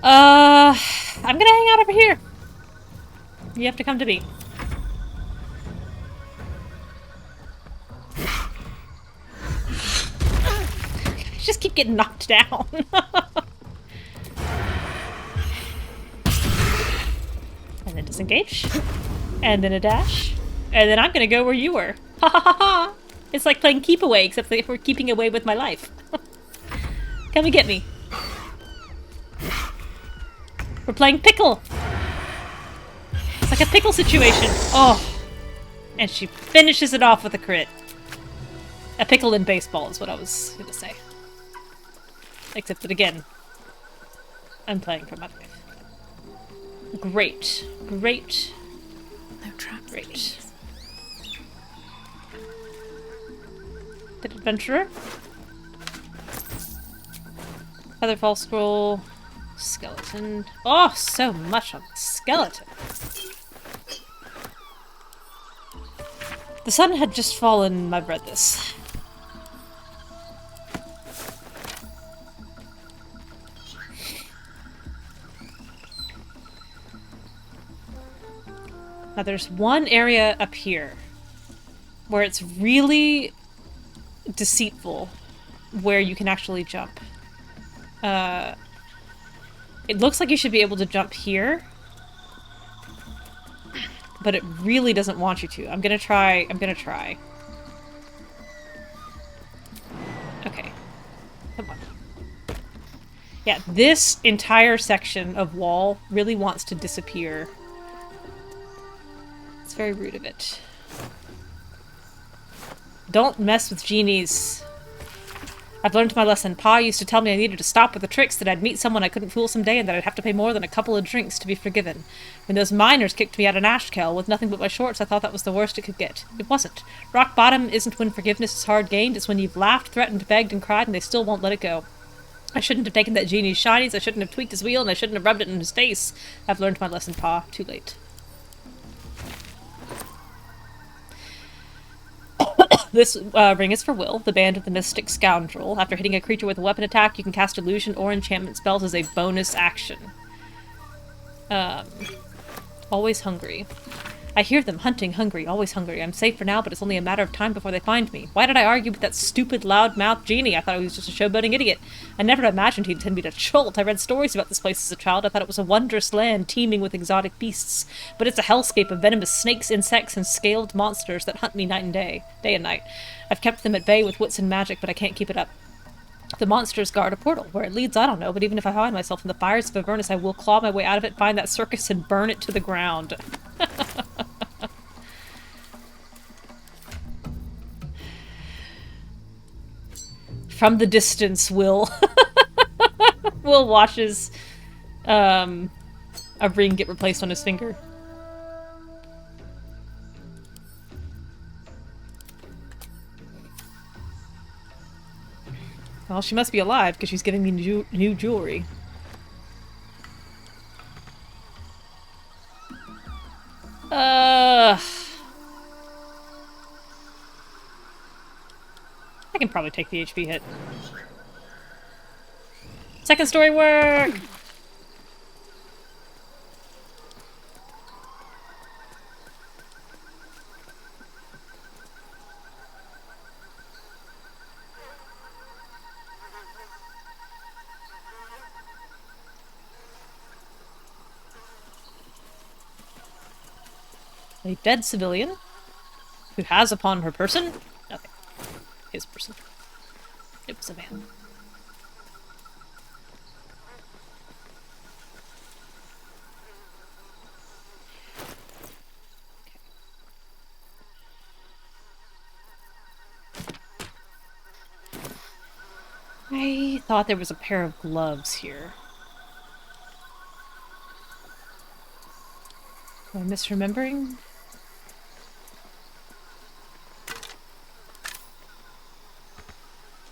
I'm gonna hang out over here. You have to come to me. Just keep getting knocked down. And then disengage. And then a dash. And then I'm gonna go where you were. Ha ha ha ha! It's like playing keep away, except that we're keeping away with my life. Come and get me. We're playing pickle. It's like a pickle situation. Oh. And she finishes it off with a crit. A pickle in baseball is what I was gonna say. Except that again, I'm playing for my life. Great. Great. No traps. Great. Please. The adventurer. Featherfall scroll. Skeleton. Oh, so much on the skeleton. The sun had just fallen, I've read this. Now there's one area up here where it's really deceitful where you can actually jump. It looks like you should be able to jump here, but it really doesn't want you to. I'm gonna try. Okay. Come on. Yeah, this entire section of wall really wants to disappear. It's very rude of it. Don't mess with genies. I've learned my lesson. Pa used to tell me I needed to stop with the tricks, that I'd meet someone I couldn't fool someday, and that I'd have to pay more than a couple of drinks to be forgiven. When those miners kicked me out of Ashkel with nothing but my shorts, I thought that was the worst it could get. It wasn't. Rock bottom isn't when forgiveness is hard gained, it's when you've laughed, threatened, begged, and cried, and they still won't let it go. I shouldn't have taken that genie's shinies, I shouldn't have tweaked his wheel, and I shouldn't have rubbed it in his face. I've learned my lesson, Pa. Too late. This ring is for Will, the band of the mystic scoundrel. After hitting a creature with a weapon attack, you can cast illusion or enchantment spells as a bonus action. Always hungry. I hear them hunting, hungry, always hungry. I'm safe for now, but it's only a matter of time before they find me. Why did I argue with that stupid, loud-mouthed genie? I thought he was just a showboating idiot. I never imagined he'd send me to Chult. I read stories about this place as a child. I thought it was a wondrous land teeming with exotic beasts. But it's a hellscape of venomous snakes, insects, and scaled monsters that hunt me night and day and night. I've kept them at bay with wits and magic, but I can't keep it up. The monsters guard a portal. Where it leads, I don't know, but even if I find myself in the fires of Avernus, I will claw my way out of it, find that circus, and burn it to the ground. From the distance, Will watches a ring get replaced on his finger. Well, she must be alive because she's giving me new jewelry. I can probably take the HP hit. Second story work! A dead civilian who has upon her person nothing. His person. It was a man. I thought there was a pair of gloves here. Am I misremembering?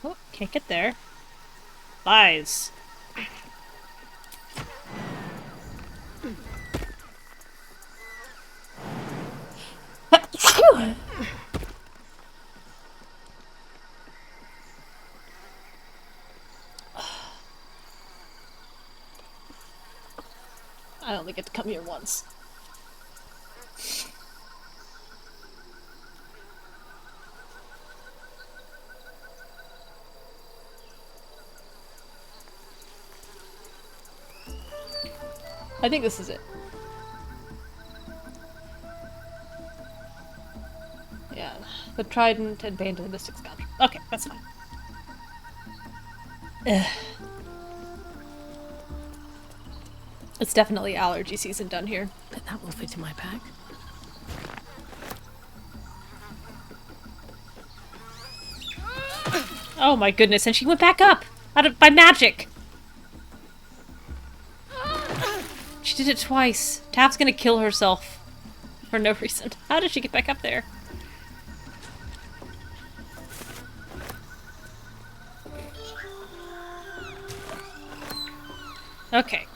Oh, can't get there. Lies. I only get to come here once. I think this is it. Yeah, the trident and band of the mystic scoundrel. Okay, that's fine. Ugh. It's definitely allergy season done here. But that will fit in my pack. Oh my goodness, and she went back up! By magic! She did it twice. Tav's gonna kill herself. For no reason. How did she get back up there? Okay.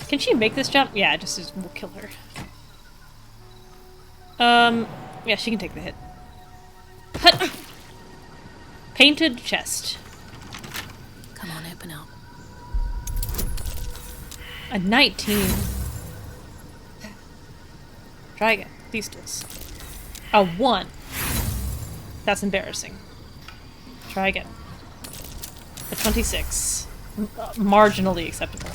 Can she make this jump? Yeah, just will kill her. Yeah, she can take the hit. Hut! Painted chest. Come on, open up. A 19. Try again. These tools. A 1. That's embarrassing. Try again. A 26. Marginally acceptable.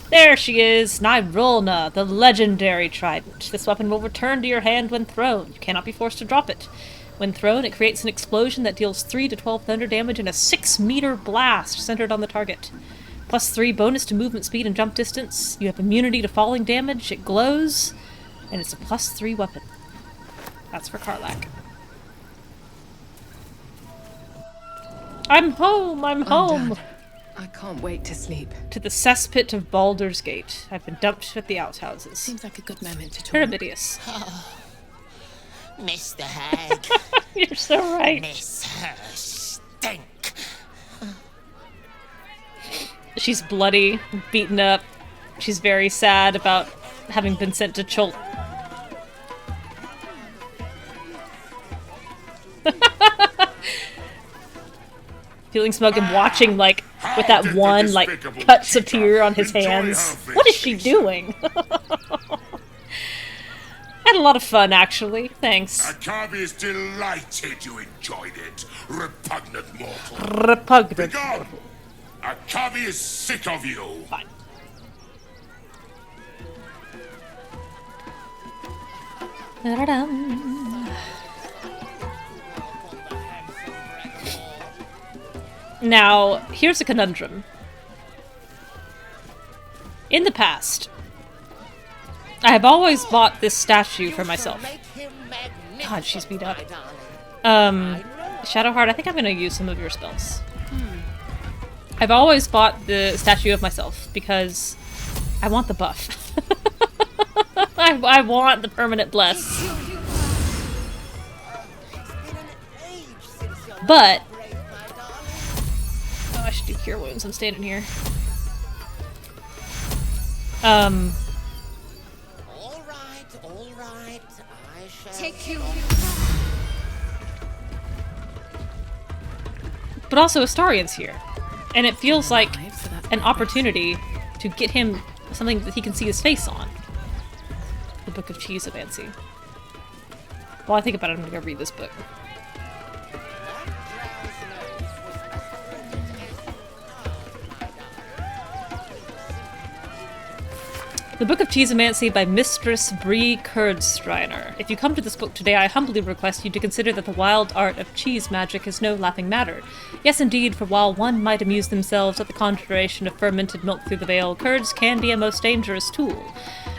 There she is, Nyrolna, the legendary trident. This weapon will return to your hand when thrown. You cannot be forced to drop it. When thrown, it creates an explosion that deals 3 to 12 thunder damage and a 6-meter blast centered on the target. +3 bonus to movement speed and jump distance. You have immunity to falling damage, it glows, and it's a +3 weapon. That's for Karlach. I'm home! I'm home! Done. I can't wait to sleep. To the cesspit of Baldur's Gate. I've been dumped at the outhouses. Seems like a good moment to talk. Pyramidus. Oh, Mr. Hag. You're so right. Miss her stink. She's bloody, beaten up. She's very sad about having been sent to Chult. Feeling smug and watching, like, with that one, like, cuts appear on his hands. What is she doing? Had a lot of fun, actually. Thanks. Akabi is delighted you enjoyed it, repugnant mortal. Repugnant. Begone! Akabi is sick of you. Fine. Now, here's a conundrum. In the past, I have always bought this statue for myself. God, she's beat up. Shadowheart, I think I'm going to use some of your spells. I've always bought the statue of myself because I want the buff. I want the permanent bless. But oh, I should do cure wounds. I'm standing here. All right. I shall take you. But also Astarion's here, and it feels like an opportunity to get him something that he can see his face on. The Book of Cheeseomancy. While I think about it, I'm gonna go read this book. The Book of Cheeseomancy by Mistress Bree Kurdstreiner. If you come to this book today, I humbly request you to consider that the wild art of cheese magic is no laughing matter. Yes, indeed, for while one might amuse themselves at the conjuration of fermented milk through the veil, curds can be a most dangerous tool.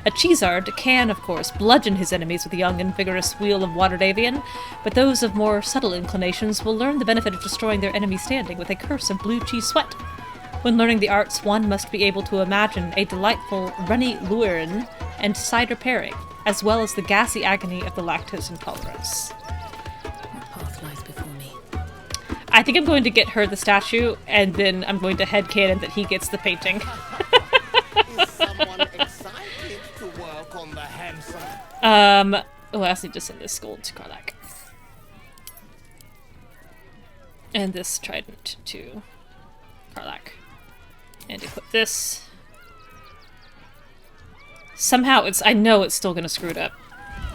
A cheesard can, of course, bludgeon his enemies with a young and vigorous wheel of Waterdavian, but those of more subtle inclinations will learn the benefit of destroying their enemy standing with a curse of blue cheese sweat. When learning the arts, one must be able to imagine a delightful runny lurin and cider pairing, as well as the gassy agony of the lactose intolerance. What path lies before me? I think I'm going to get her the statue, and then I'm going to headcanon that he gets the painting. Is someone excited to work on the handsome? Oh, I also need to send this gold to Karlach. And this trident to Karlach. And equip this. Somehow I know it's still gonna screw it up.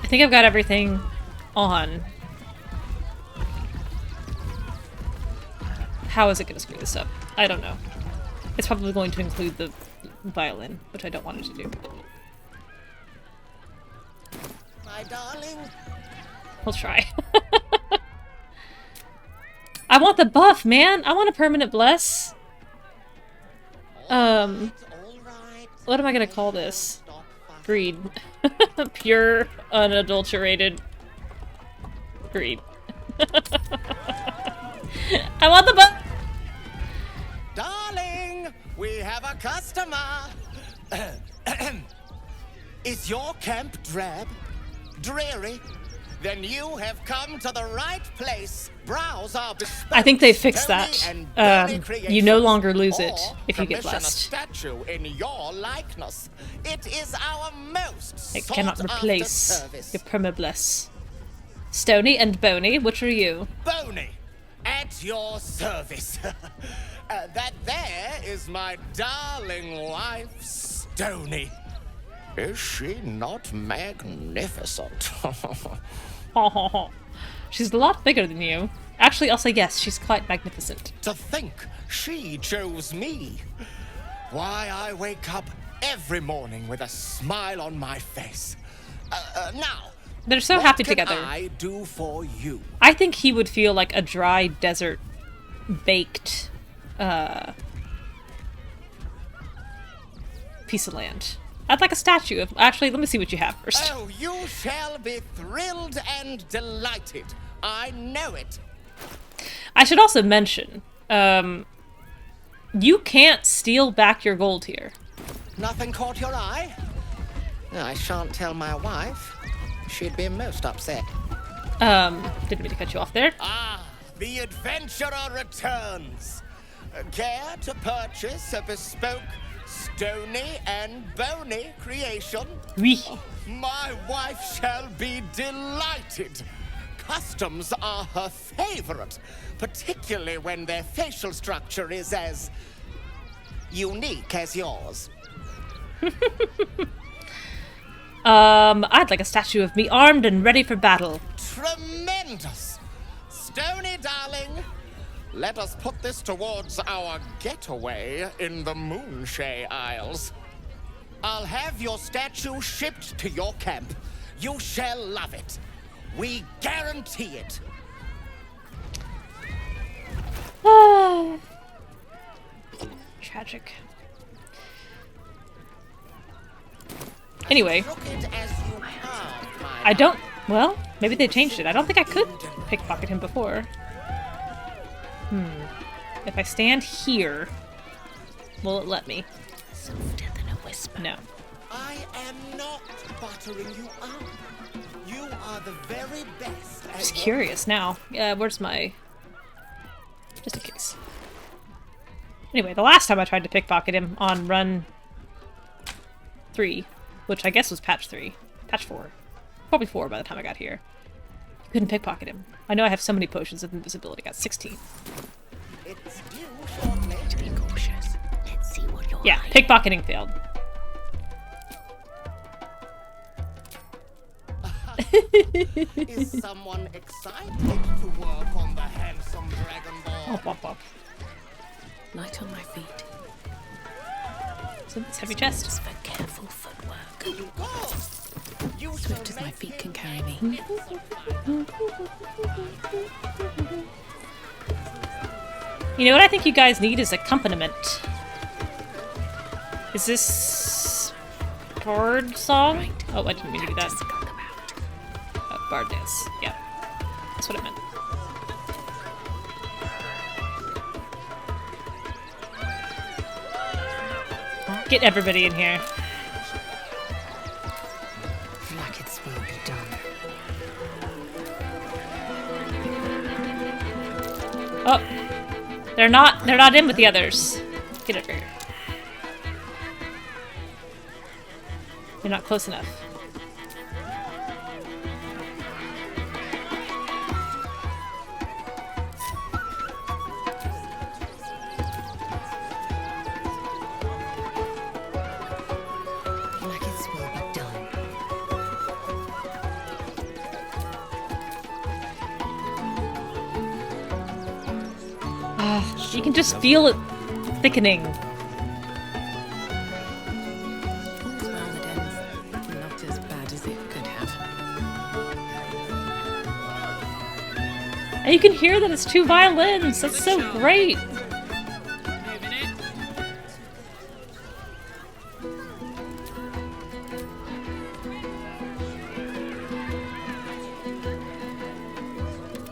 I think I've got everything on. How is it gonna screw this up? I don't know. It's probably going to include the violin, which I don't want it to do. My darling. We'll try. I want the buff, man! I want a permanent bless. What am I gonna call this? Greed. Pure, unadulterated greed. I want the buff! Darling, we have a customer. Is your camp drab? Dreary? Then you have come to the right place. Browse our bespoke, I think they fixed that. You no longer lose it if you get blessed. A statue in your likeness. It is our most It cannot replace service. your permabless. Stony and Bony, which are you? Bony, at your service. That there is my darling wife, Stony. Is she not magnificent? She's a lot bigger than you. Actually, I'll say yes, she's quite magnificent. To think she chose me. Why, I wake up every morning with a smile on my face. Now, they're so happy what can together. I do for you? I think he would feel like a dry desert baked piece of land. I'd like a statue of. Actually, let me see what you have first. Oh, you shall be thrilled and delighted. I know it. I should also mention, you can't steal back your gold here. Nothing caught your eye? I shan't tell my wife. She'd be most upset. Didn't mean to cut you off there. Ah, the adventurer returns. Care to purchase a bespoke Stony and Bony creation? Oui. My wife shall be delighted. Customs are her favorite, particularly when their facial structure is as unique as yours. I'd like a statue of me armed and ready for battle. Tremendous! Stony, darling, let us put this towards our getaway in the Moonshay Isles. I'll have your statue shipped to your camp. You shall love it. We guarantee it. Tragic. Anyway. I don't... Well, maybe they changed it. I don't think I could pickpocket him before. If I stand here, will it let me? Softer than a whisper. No. I am not buttering you up. You are the very best. I'm just curious now. Where's my... Just in case. Anyway, the last time I tried to pickpocket him on run 3, which I guess was patch 3. Patch 4. Probably 4 by the time I got here. Couldn't pickpocket him. I know I have so many potions of invisibility. I got 16. It's due shortly. To be cautious. Let's see what you're Yeah, pickpocketing failed. Is someone excited to work on the handsome dragonborn? Light on my feet. So this heavy chest. Just for careful footwork. Swift as my feet can carry me. You know what I think you guys need is accompaniment. Is this bard song? Right. Oh, I didn't mean to do that. Bard dance. Yeah, that's what I meant. Get everybody in here. Vlaakith's will be done. Oh, they're not in with the others. Get over here. You're not close enough. You can just feel it thickening. Not as bad as it could have. And you can hear that it's 2 violins. That's so great.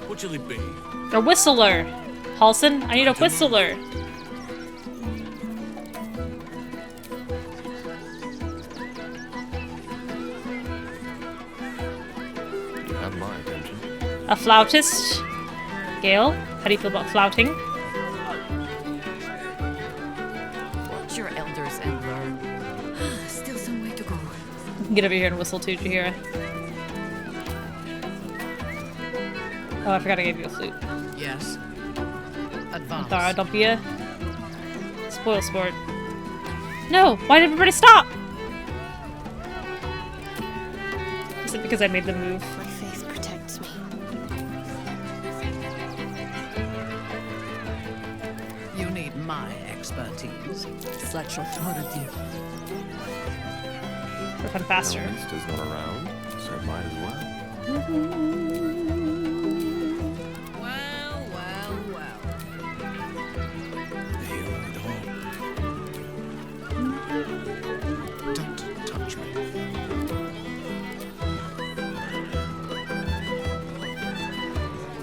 What shall it be? A whistler. Halson, I need a whistler. You have my attention. A flautist. Gale, how do you feel about flouting? Watch your elders and learn. Still some way to go. You can get over here and whistle too, Jahira. Oh, I forgot I gave you a flute. Yes. Advance. Minthara, don't be a spoil sport. No! Why did everybody stop? Is it because I made them move? My face protects me. You need my expertise. Such authority. We're fun faster. Is not around, so might as well.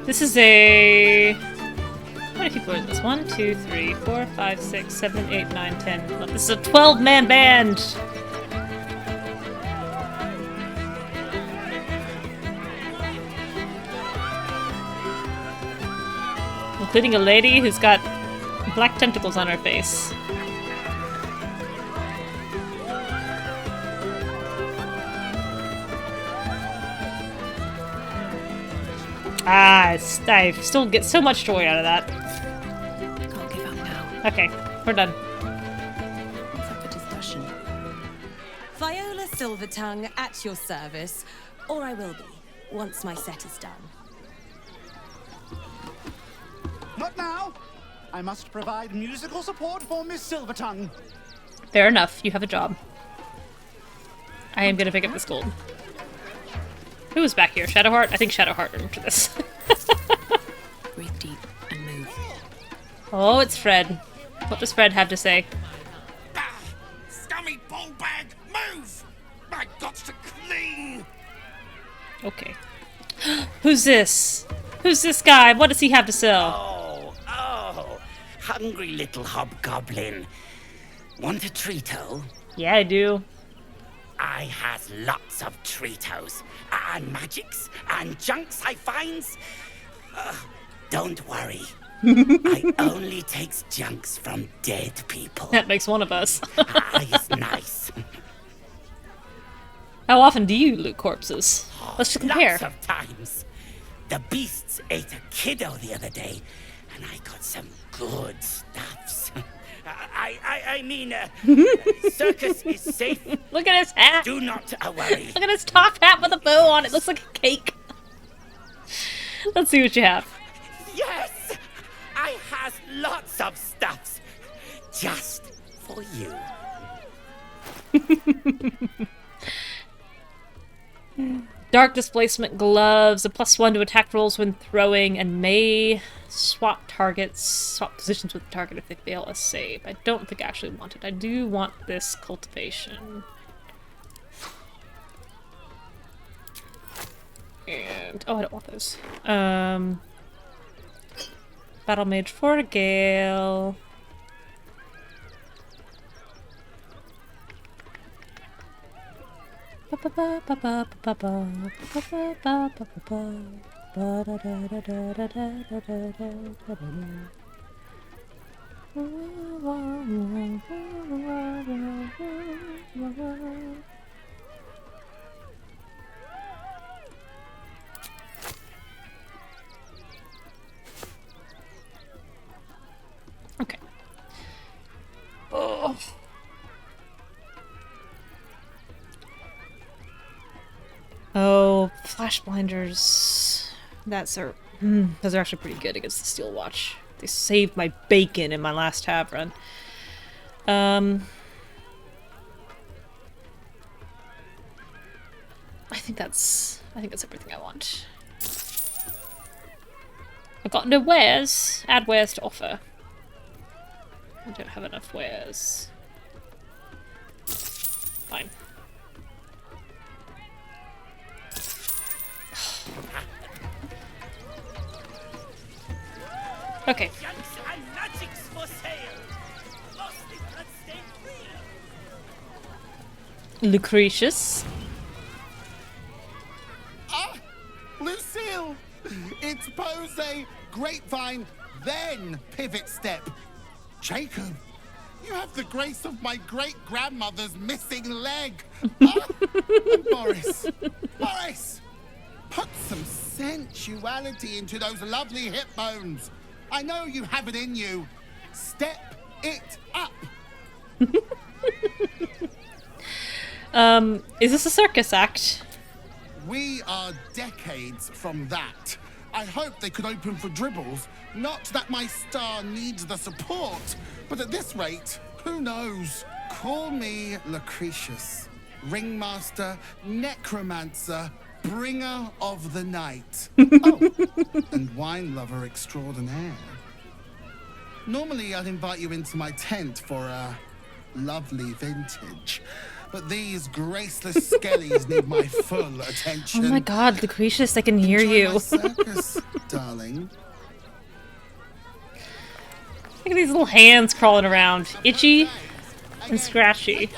This is a... How many people are in this? 1, 2, 3, 4, 5, 6, 7, 8, 9, 10. 11. This is a 12-man band! Including a lady who's got black tentacles on her face. I still get so much joy out of that. Can't give up now. Okay, we're done. What's up for discussion? Viola Silvertongue at your service, or I will be, once my set is done. Not now! I must provide musical support for Miss Silvertongue. Fair enough, you have a job. I am gonna pick up this gold. Who was back here? Shadowheart? I think Shadowheart earned this. Breathe deep and move. Oh, it's Fred. What does Fred have to say? Okay. Who's this? Who's this guy? What does he have to sell? Oh, hungry little hobgoblin. Want a treato? Yeah, I do. I has lots of treatos, and magics, and junks I finds. Don't worry. I only takes junks from dead people. That makes one of us. It's nice. How often do you loot corpses? Let's just compare. Lots of times. The beasts ate a kiddo the other day, and I got some good stuffs. I mean, circus is safe. Look at his hat. Do not worry. Look at his top hat with a bow on it. Looks like a cake. Let's see what you have. Yes, I has lots of stuffs just for you. Dark displacement gloves, a +1 to attack rolls when throwing, and may swap positions with the target if they fail a save. I don't think I actually want it. I do want this cultivation. And oh, I don't want those. Battle Mage for a Gale. Okay. Oh. Oh, flash blinders. Those are actually pretty good against the Steel Watch. They saved my bacon in my last tab run. I think that's everything I want. I've got no wares. Add wares to offer. I don't have enough wares. Fine. Okay. Lucretius. Ah! Lucille! It's pose, grapevine, then pivot step. Jacob, you have the grace of my great-grandmother's missing leg. And Boris, put some sensuality into those lovely hip bones. I know you have it in you. Step it up. Is this a circus act? We are decades from that. I hope they could open for dribbles. Not that my star needs the support, but at this rate, who knows? Call me Lucretius, ringmaster, necromancer, bringer of the night. Oh, and wine lover extraordinaire. Normally, I'd invite you into my tent for a lovely vintage. But these graceless skellies need my full attention. Oh my god, Lucretius, I can hear you. My circus, darling. Look at these little hands crawling around. Itchy and scratchy.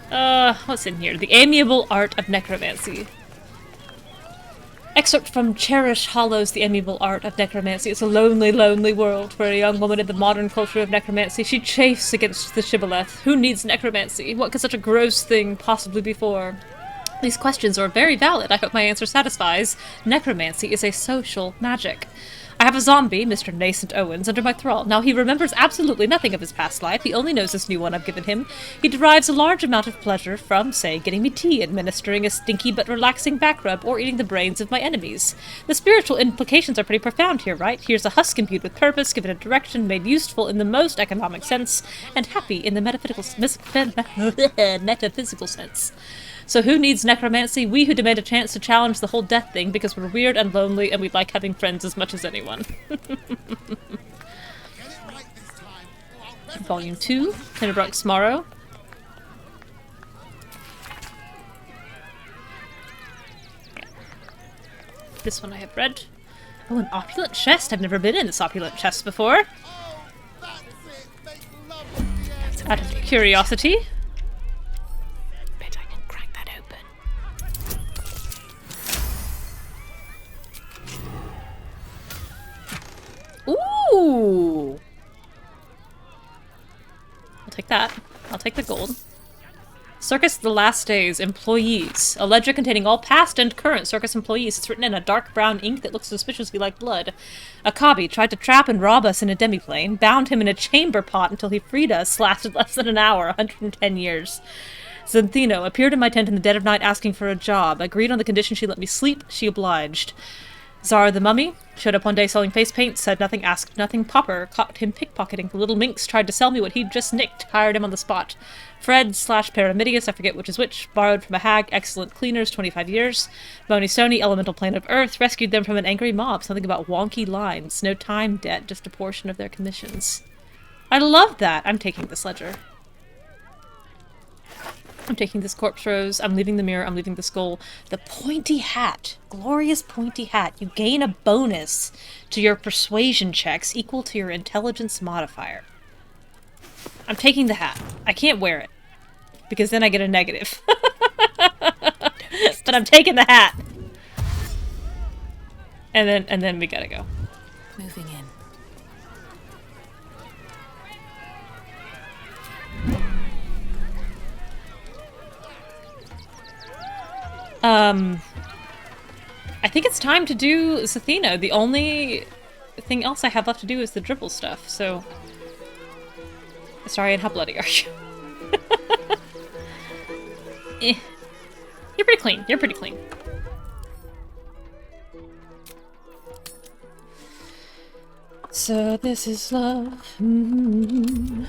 What's in here? The Amiable Art of Necromancy. Excerpt from Cherish Hollow's The Amiable Art of Necromancy. It's a lonely, lonely world for a young woman in the modern culture of necromancy. She chafes against the shibboleth. Who needs necromancy? What could such a gross thing possibly be for? These questions are very valid. I hope my answer satisfies. Necromancy is a social magic. I have a zombie, Mr. Nascent Owens, under my thrall. Now, he remembers absolutely nothing of his past life. He only knows this new one I've given him. He derives a large amount of pleasure from, say, getting me tea, administering a stinky but relaxing back rub, or eating the brains of my enemies. The spiritual implications are pretty profound here, right? Here's a husk imbued with purpose, given a direction, made useful in the most economic sense, and happy in the metaphysical sense. So who needs necromancy? We who demand a chance to challenge the whole death thing because we're weird and lonely and we like having friends as much as anyone. Volume 2, Tenebrock's Morrow. This one I have read. Oh, an opulent chest. I've never been in this opulent chest before. Out of curiosity. Bet I can crack that open. Ooh! I'll take that. I'll take the gold. Circus The Last Days. Employees. A ledger containing all past and current circus employees. It's written in a dark brown ink that looks suspiciously like blood. Akabi tried to trap and rob us in a demiplane, bound him in a chamber pot until he freed us, lasted less than an hour, 110 years. Zenthino appeared in my tent in the dead of night asking for a job. Agreed on the condition she let me sleep. She obliged. Zara the Mummy showed up one day selling face paint, said nothing, asked nothing. Popper caught him pickpocketing. The little minx tried to sell me what he'd just nicked, hired him on the spot. Fred/Paramidius, I forget which is which, borrowed from a hag, excellent cleaners, 25 years. Bony Sony, elemental plane of earth, rescued them from an angry mob, something about wonky lines, no time debt, just a portion of their commissions. I love that! I'm taking this ledger. I'm taking this corpse rose, I'm leaving the mirror, I'm leaving the skull. The pointy hat. Glorious pointy hat. You gain a bonus to your persuasion checks equal to your intelligence modifier. I'm taking the hat. I can't wear it, because then I get a negative. But I'm taking the hat! And then we gotta go. Moving in. I think it's time to do Zathino. The only thing else I have left to do is the dribble stuff, so... Sorry, and how bloody are you? Eh. You're pretty clean. You're pretty clean. So this is love. Mm-hmm.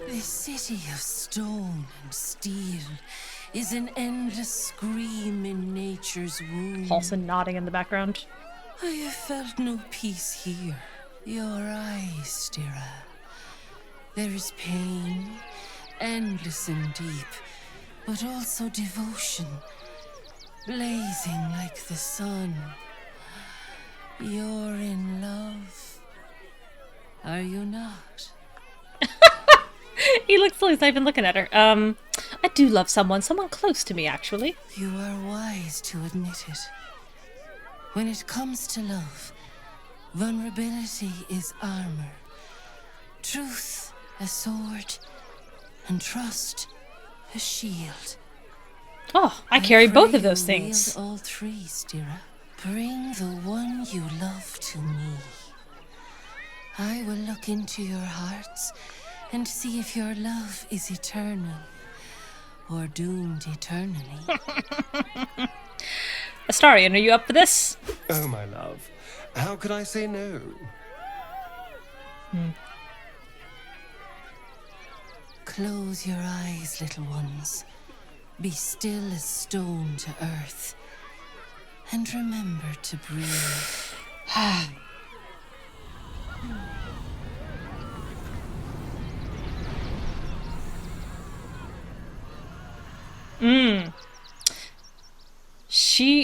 This city of stone and steel is an endless scream in nature's womb. Paulson nodding in the background. I have felt no peace here. Your eyes, Stira. There is pain, endless and deep, but also devotion, blazing like the sun. You're in love. Are you not? He looks silly, he's not even looking at her. I do love someone close to me, actually. You are wise to admit it. When it comes to love, vulnerability is armor. Truth, a sword, and trust, a shield. Oh, I carry both of those things. Wield all three, Stira. Bring the one you love to me. I will look into your hearts and see if your love is eternal or doomed eternally. Astarion, are you up for this? Oh, my love. How could I say no? Close your eyes, little ones. Be still as stone to earth. And remember to breathe.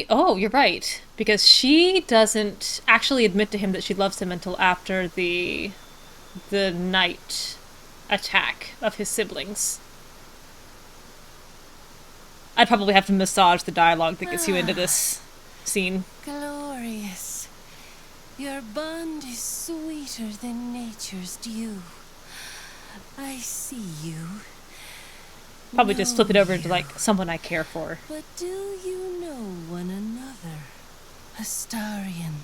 Oh, you're right. Because she doesn't actually admit to him that she loves him until after the night attack of his siblings. I'd probably have to massage the dialogue that gets you into this scene. Glorious. Your bond is sweeter than nature's dew. I see you. Probably just flip it over into, like, someone I care for. But do you know one another? Astarion,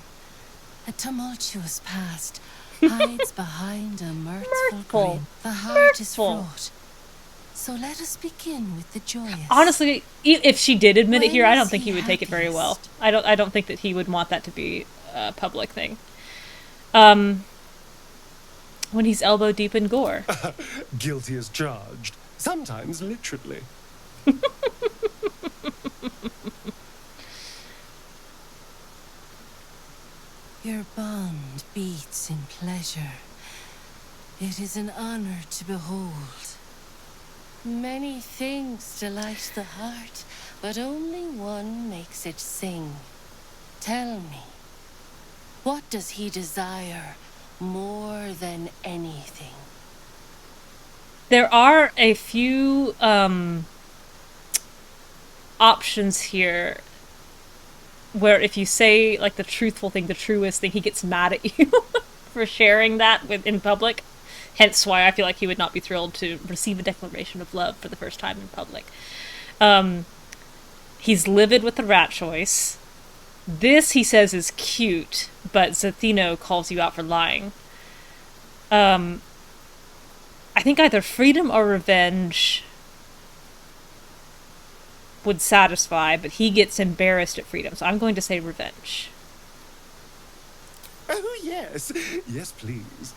a tumultuous past, hides behind a mirthful grin. The heart is fraught. So let us begin with the joyous. Honestly, if she did admit it here, I don't think he would take it very well. I don't think that he would want that to be a public thing. When he's elbow deep in gore. Guilty as charged. Sometimes literally. Your bond beats in pleasure. It is an honor to behold. Many things delight the heart, but only one makes it sing. Tell me, what does he desire more than anything? There are a few options here where if you say like the truthful thing, the truest thing, he gets mad at you for sharing that in public. Hence why I feel like he would not be thrilled to receive a declaration of love for the first time in public. He's livid with the rat choice. This, he says, is cute, but Zathino calls you out for lying. I think either freedom or revenge would satisfy, but he gets embarrassed at freedom, so I'm going to say revenge. Oh, yes. Yes, please.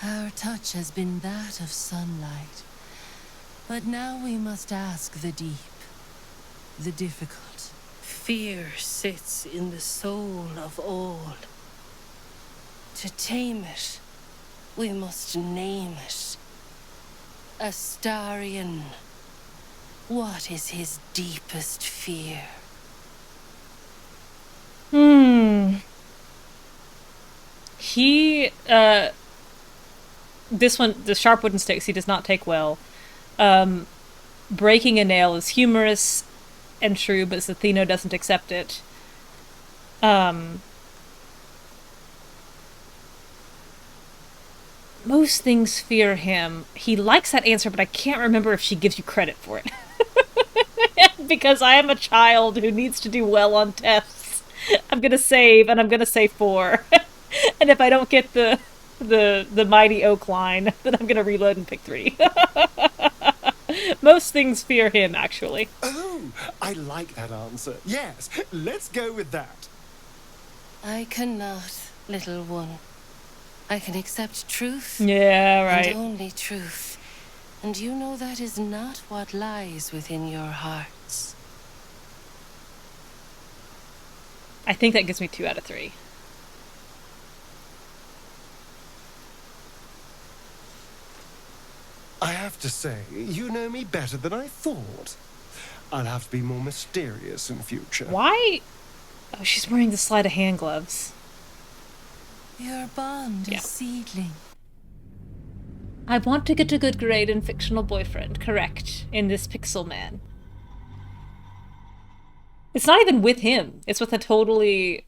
Our touch has been that of sunlight, but now we must ask the deep, the difficult. Fear sits in the soul of all. To tame it, we must name it. Astarion, what is his deepest fear? He, this one, the sharp wooden sticks, he does not take well. Breaking a nail is humorous and true, but Zathino doesn't accept it. Most things fear him. He likes that answer, but I can't remember if she gives you credit for it. Because I am a child who needs to do well on tests. I'm gonna save, and I'm gonna say 4. And if I don't get the mighty oak line, then I'm gonna reload and pick 3. Most things fear him, actually. Oh, I like that answer. Yes, let's go with that. I cannot, little one. I can accept truth. Yeah, right. And only truth. And you know that is not what lies within your hearts. I think that gives me 2 out of 3. I have to say, you know me better than I thought. I'll have to be more mysterious in future. Why? Oh, she's wearing the sleight of hand gloves. Your bond is seedling. I want to get a good grade in fictional boyfriend, correct, in this pixel man. It's not even with him. It's with a totally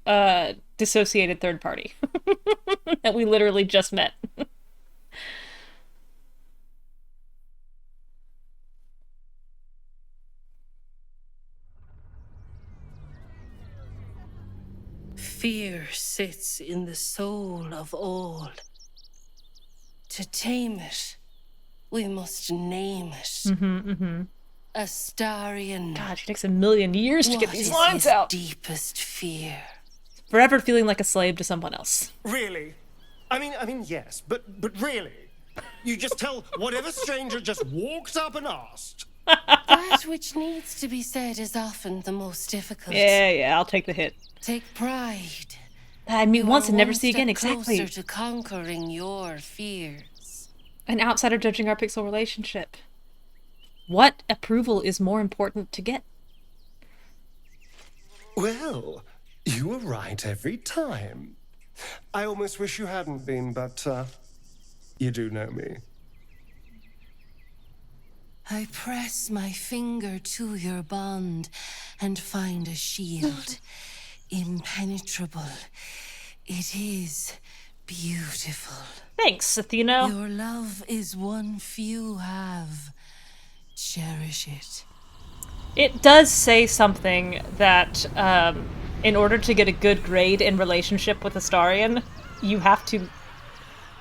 dissociated third party that we literally just met. Fear sits in the soul of all. To tame it, we must name it. Astarion. God, she takes a million years to get these lines out. Deepest fear. Forever feeling like a slave to someone else. Really? I mean, yes, but really? You just tell whatever stranger just walked up and asked. That which needs to be said is often the most difficult. Yeah, I'll take the hit. Take pride. I mean, once and never one see again, step exactly. Closer to conquering your fears. An outsider judging our pixel relationship. What approval is more important to get? Well, you were right every time. I almost wish you hadn't been, but you do know me. I press my finger to your bond and find a shield. Impenetrable. It is beautiful. Thanks, Athena. Your love is one few have. Cherish it. It does say something that in order to get a good grade in relationship with Astarion, you have to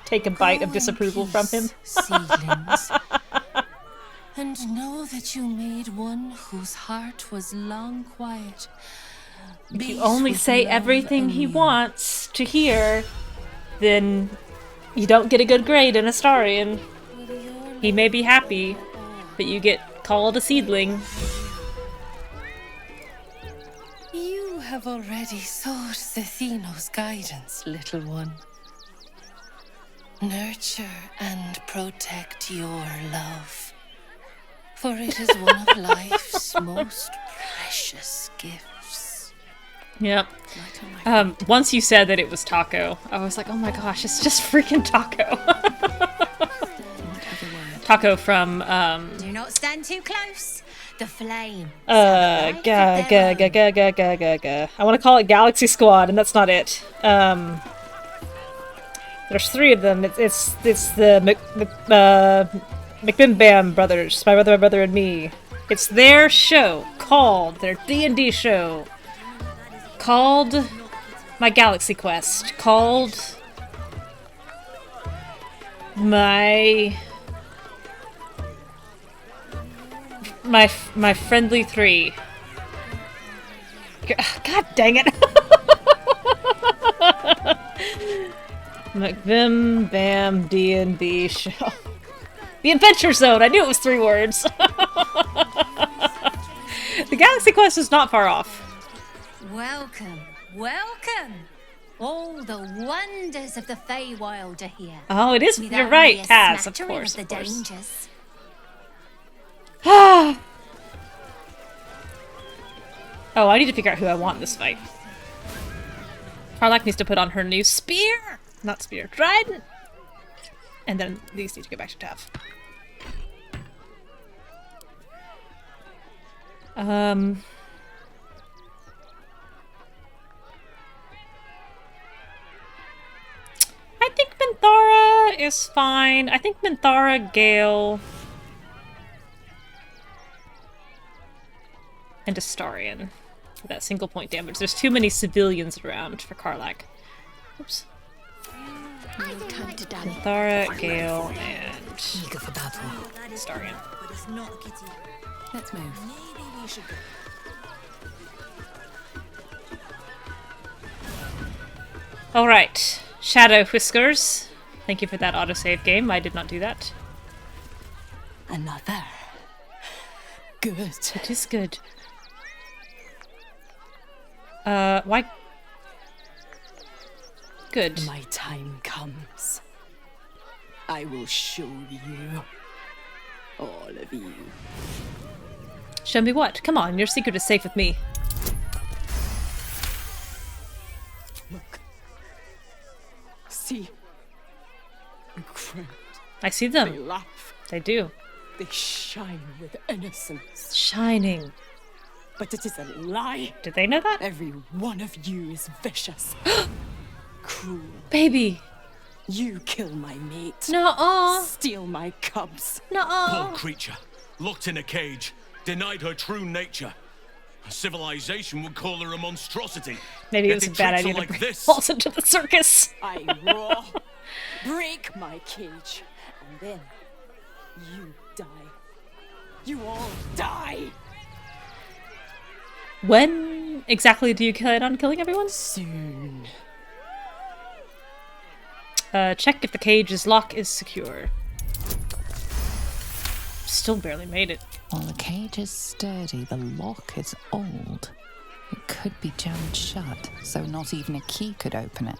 take a bite of disapproval from him. Seedlings. And know that you made one whose heart was long quiet. If you only say everything he wants to hear, then you don't get a good grade in Astarion. He may be happy, but you get called a seedling. You have already sought Zathino's guidance, little one. Nurture and protect your love, for it is one of life's most precious gifts. Yep. Once you said that it was Taco, I was like, oh my gosh, it's just freaking Taco. Taco from, Do not stand too close. The flame. I want to call it Galaxy Squad, and that's not it. There's three of them. It's the McBim brothers. My brother, and me. It's their show called their D&D show called My Galaxy Quest. Called my Friendly Three. God dang it! McVim Bam D&D show. The Adventure Zone! I knew it was 3 words! The Galaxy Quest is not far off. Welcome, welcome. All the wonders of the Feywild are here. Oh, it is. Without You're right, only a Taz, of smattering course. Of the dangers. Oh, I need to figure out who I want in this fight. Karlach needs to put on her new spear! Not spear, trident! And then these need to go back to Tav. I think Minthara is fine. I think Minthara, Gale, and Astarion. For that single point damage. There's too many civilians around for Karlach. Oops. Minthara, Gale, and Astarion. Let's move. Alright. Shadow Whiskers. Thank you for that autosave game. I did not do that. Another. Good. It is good. Why? Good. My time comes. I will show you. All of you. Show me what? Come on, your secret is safe with me. Look. See. Incredible. I see them. They laugh. They do. They shine with innocence. Shining. But it is a lie. Did they know that? Every one of you is vicious. Cruel. Baby. You kill my mate. Nuh-uh. Steal my cubs. Nuh-uh. Poor creature, locked in a cage, denied her true nature. A civilization would call her a monstrosity. Maybe it was a bad idea to bring Falls into the circus. I roar, break my cage, and then you die. You all die. When exactly do you plan on killing everyone? Soon. Check if the cage's lock is secure. Still barely made it. While the cage is sturdy, the lock is old. It could be jammed shut, so not even a key could open it.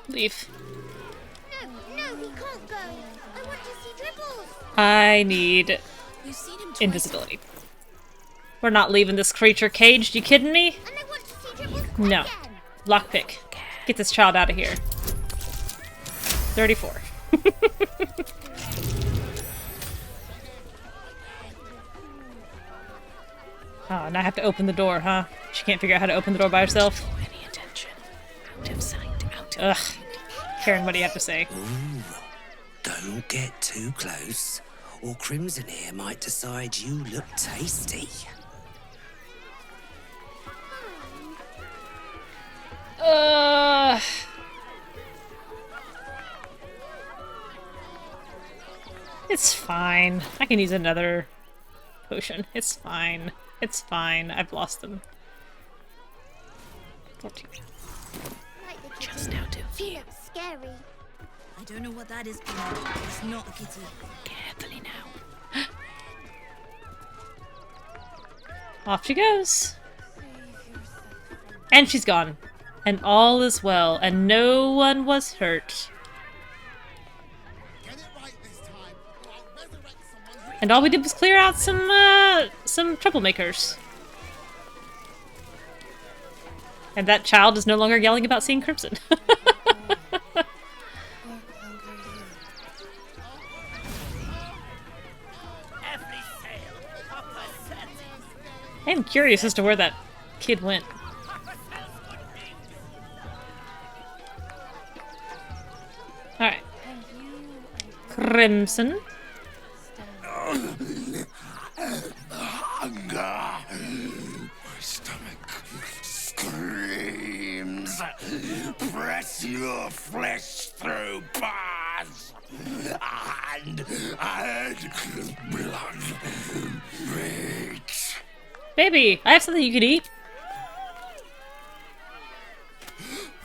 Leave. No, he can't go. I want to see Dribbles. I need invisibility. We're not leaving this creature caged, you kidding me? And I want to see Dribbles No. again. Lockpick. Get this child out of here. 34. Oh, now I have to open the door, huh? She can't figure out how to open the door by herself. Any attention. Out of sight, out of Ugh. Karen, what do you have to say? Ooh, don't get too close, or Crimson here might decide you look tasty. It's fine. I can use another potion. It's fine. It's fine. I've lost them. 14. Just now, do She looks scary. I don't know what that is, but it's not a kitty. Carefully now. Off she goes. And she's gone. And all is well, and no one was hurt. And all we did was clear out some troublemakers. And that child is no longer yelling about seeing crimson. I'm curious as to where that kid went. Alright. Crimson. Hunger. My stomach screams. Press your flesh through bars. And blood breaks. Baby, I have something you could eat.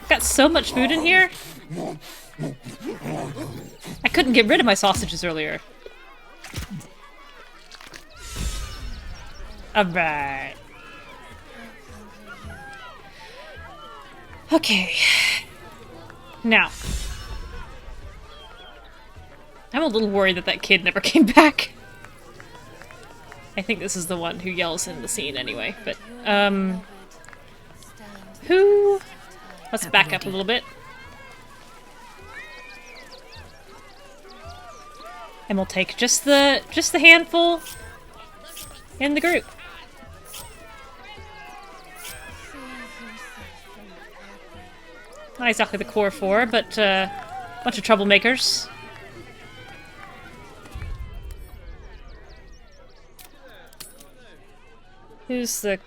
I've got so much food in here. I couldn't get rid of my sausages earlier. Alright. Okay. Now. I'm a little worried that that kid never came back. I think this is the one who yells in the scene anyway, but, who... Let's back up a little bit. And we'll take just the handful in the group. Not exactly the core four, but a bunch of troublemakers. Who's the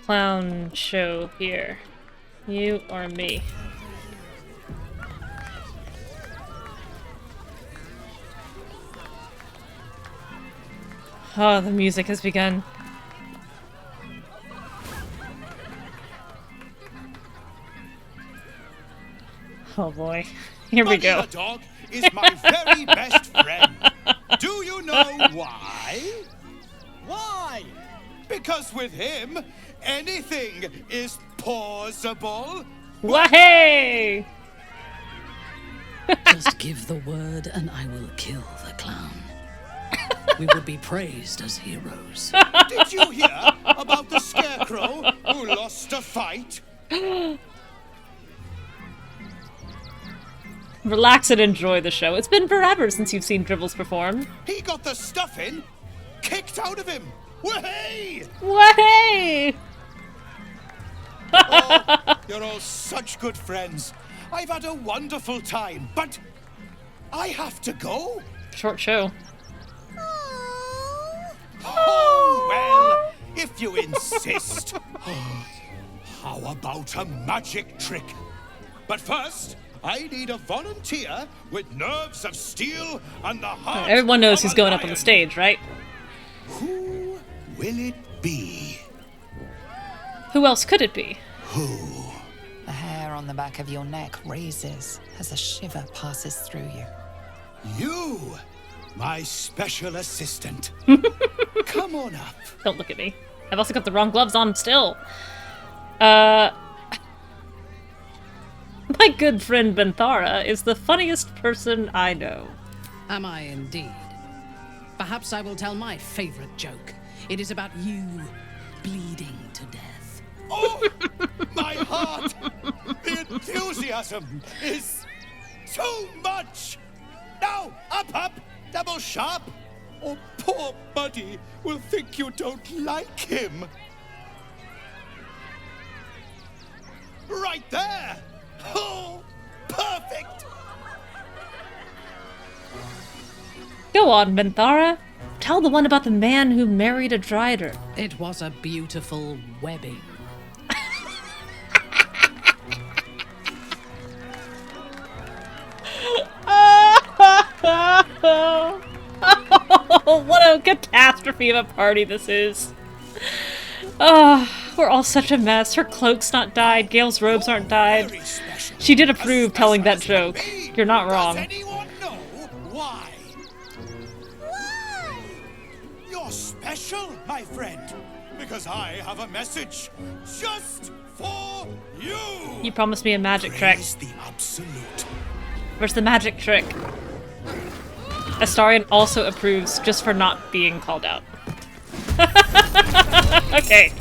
clown show here? You or me? Oh, the music has begun. Oh boy. Here we go. The dog is my very best friend. Do you know why? Why? Because with him, anything is possible. Wahey! Just give the word and I will kill the clown. We would be praised as heroes. Did you hear about the scarecrow who lost a fight? Relax and enjoy the show. It's been forever since you've seen Dribbles perform. He got the stuffing kicked out of him. Wahey! Wahey! Oh, you're all such good friends. I've had a wonderful time, but I have to go. Short show. Oh, well, if you insist. How about a magic trick? But first, I need a volunteer with nerves of steel and the heart. Everyone knows of who's a going up on lion. the stage, right? Who will it be? Who else could it be? Who? The hair on the back of your neck raises as a shiver passes through you. You, my special assistant. Come on up. Don't look at me. I've also got the wrong gloves on still. My good friend Minthara is the funniest person I know. Am I indeed? Perhaps I will tell my favorite joke. It is about you bleeding to death. Oh, my heart! The enthusiasm is too much! Now, up, double sharp, or poor Buddy will think you don't like him. Right there! Oh, perfect! Go on, Minthara. Tell the one about the man who married a drider. It was a beautiful webbing. Oh, what a catastrophe of a party this is. Oh, we're all such a mess. Her cloak's not dyed. Gale's robes aren't dyed. She did approve telling that joke. You're not wrong. Does anyone know why? Why? You're special, my friend. because I have a message just for you. You promised me a magic trick. Praise the absolute. Where's the magic trick? Astarion also approves just for not being called out. Okay.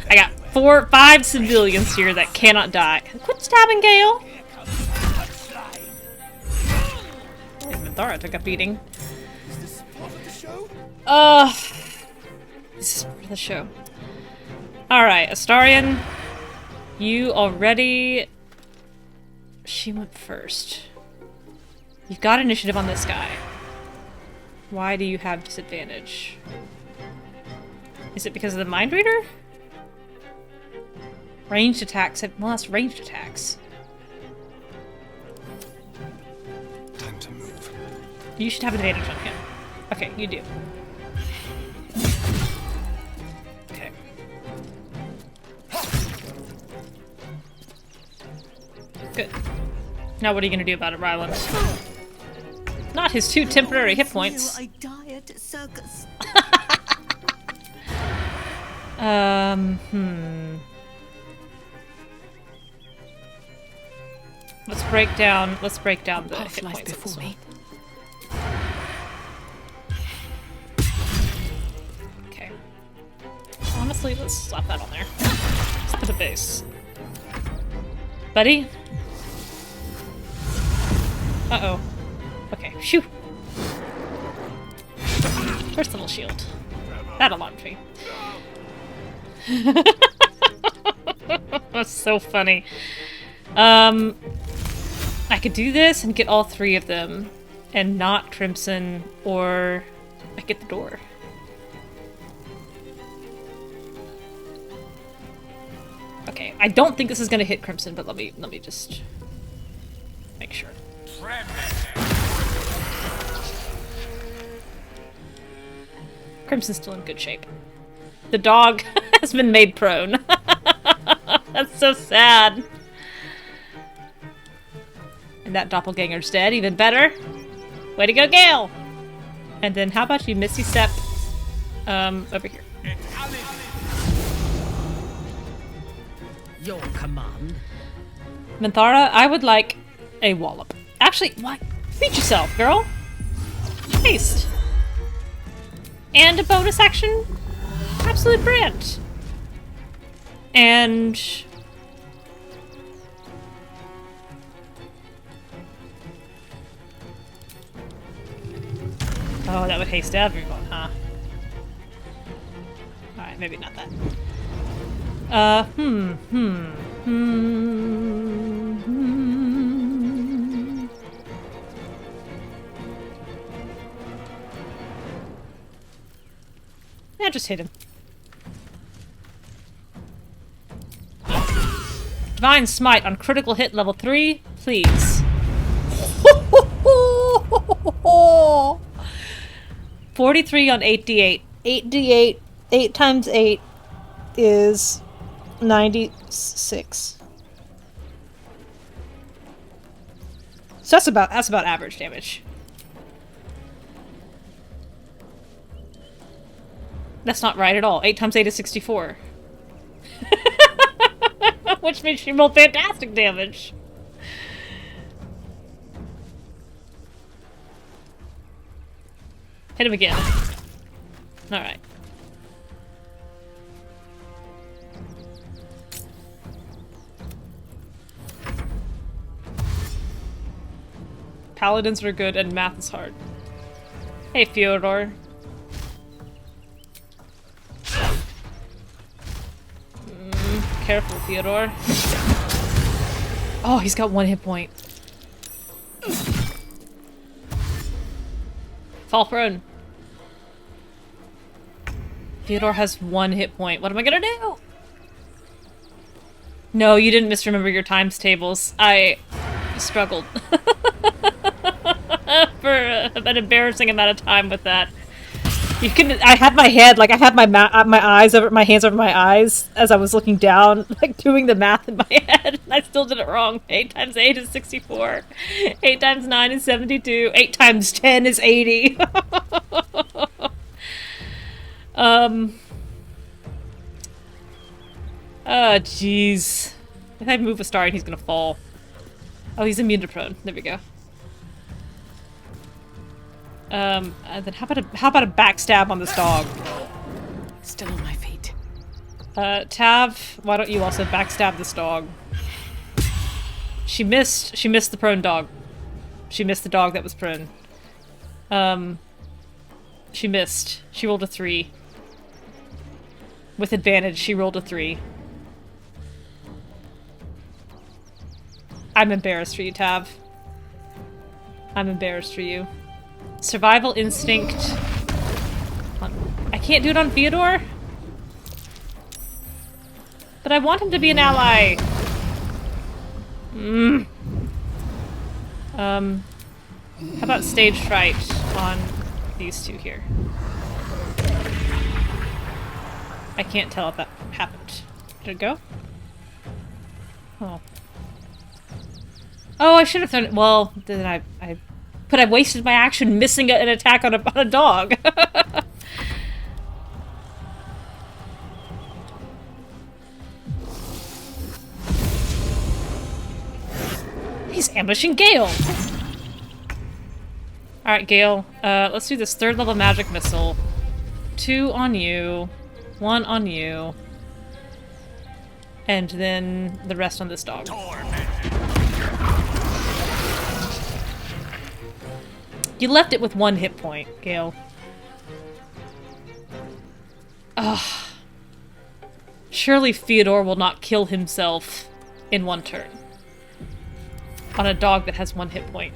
I got 5 civilians here that cannot die. Quit stabbing Gale! Minthara took a beating. This is part of the show. Alright, Astarion. You already... She went first. You've got initiative on this guy. Why do you have disadvantage? Is it because of the mind reader? Ranged attacks have... Well, that's ranged attacks. Time to move. You should have advantage on him. Okay, you do. Okay. Good. Now what are you gonna do about it, Ryland? Not his 2 temporary hit points. I die at circus. Let's break down the hit points before me. Okay. Honestly, let's slap that on there. Let's put a base. Buddy? Uh-oh. Okay, shoo! Personal shield. That alarmed me. That's so funny. I could do this and get all 3 of them, and not Crimson, or I get the door. Okay, I don't think this is gonna hit Crimson, but let me just make sure. Crimson's still in good shape. The dog has been made prone. That's so sad. And that doppelganger's dead, even better. Way to go, Gale! And then how about you Misty Step over here. Your command. Minthara, I would like a wallop. Actually, what? Beat yourself, girl! Haste! And a bonus action? Absolute brilliant! And... Oh, that would haste everyone, huh? Alright, maybe not that. Yeah, just hit him. Divine Smite on critical hit level 3, please. 43 on 8d8. 8d8, 8 times 8 is 96. So that's about average damage. That's not right at all. 8 times 8 is 64. Which means she rolled fantastic damage. Hit him again. Alright. Paladins are good and math is hard. Hey, Fyodor. Careful, Fyodor. Oh, he's got 1 hit point. Fall prone. Fyodor has 1 hit point. What am I gonna do? No, you didn't misremember your times tables. I struggled for an embarrassing amount of time with that. You can. I had my head, like I had my eyes over my hands over my eyes as I was looking down, like doing the math in my head. And I still did it wrong. 8 times 8 is 64. 8 times 9 is 72. 8 times 10 is 80. Oh, jeez. If I move a star and he's gonna fall. Oh, he's immune to prone. There we go. And then how about a backstab on this dog? Still on my feet. Tav, why don't you also backstab this dog? She missed the prone dog. She missed the dog that was prone. She missed. She rolled a 3. With advantage, she rolled a 3. I'm embarrassed for you, Tav. I'm embarrassed for you. Survival instinct. I can't do it on Fyodor? But I want him to be an ally. How about stage fright on these two here? I can't tell if that happened. Did it go? Oh. Oh, I should have thrown it. Well, then but I wasted my action missing an attack on a dog. He's ambushing Gale. Alright, Gale. Let's do this 3rd level magic missile. 2 on you. 1 on you. And then the rest on this dog. You left it with 1 hit point, Gale. Ugh. Surely Fyodor will not kill himself in 1 turn. On a dog that has 1 hit point.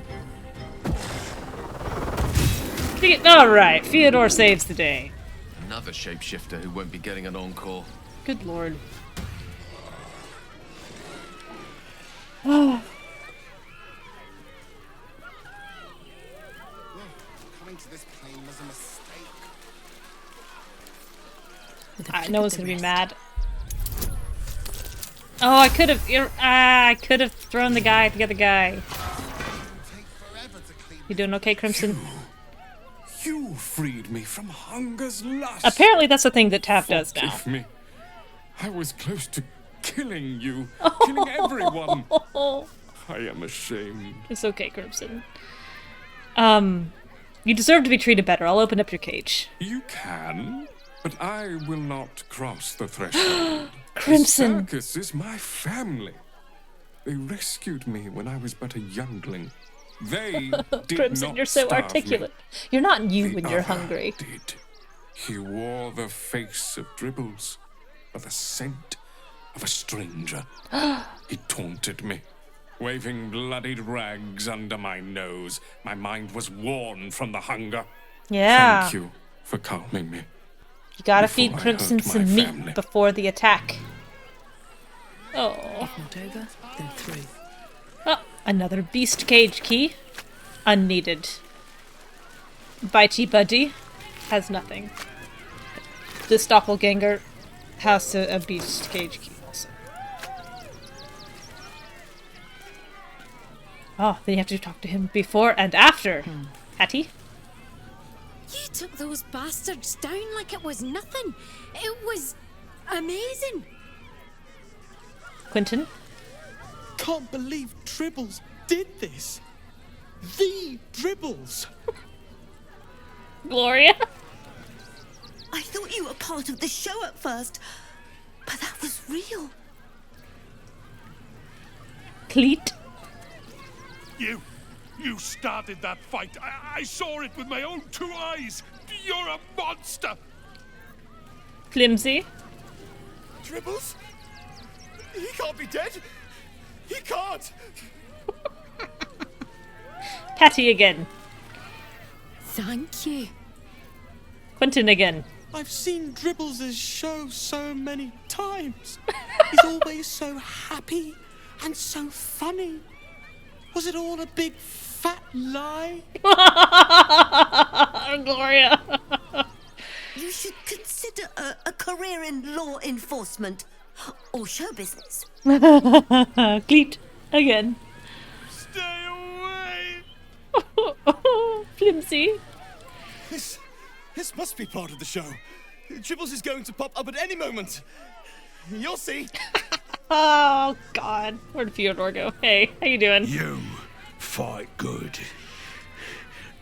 Alright, Fyodor saves the day. Another shapeshifter who won't be getting an encore. Good lord. Oh. Coming to this plane was a mistake. No one's gonna be mad. Oh, I could have thrown the other guy. You doing okay, Crimson? You freed me from hunger's lust. Apparently that's the thing that Tav does now. Forgive me. I was close to killing you. Killing everyone. I am ashamed. It's okay, Crimson. You deserve to be treated better. I'll open up your cage. You can, but I will not cross the threshold. Crimson. The circus is my family. They rescued me when I was but a youngling. They did Crimson, not you're so starve articulate. me. You're not you The when you're other hungry. Did. He wore the face of Dribbles, or the scent of a stranger. He taunted me, waving bloodied rags under my nose. My mind was worn from the hunger. Yeah. Thank you for calming me. You gotta Before feed I Crimson hurt my some meat family. before the attack. Oh. If not over, then through. Oh, another beast cage key. Unneeded. Bitey Buddy has nothing. This doppelganger has a beast cage key also. Oh, then you have to talk to him before and after. Hattie? You took those bastards down like it was nothing. It was amazing. Quentin? Can't believe Dribbles did this. The Dribbles. Gloria? I thought you were part of the show at first, but that was real. Cleet? You started that fight. I saw it with my own 2 eyes. You're a monster. Flimsy? Dribbles? He can't be dead. He can't. Patty again. Thank you. Quentin again. I've seen Dribbles' show so many times. He's always so happy and so funny. Was it all a big fat lie? Gloria. You should consider a career in law enforcement or show business. Cleet again. Stay away. Flimsy. This must be part of the show. Dribbles is going to pop up at any moment. You'll see. Oh, God. Where'd Fyodor go? Hey, how you doing? You fight good.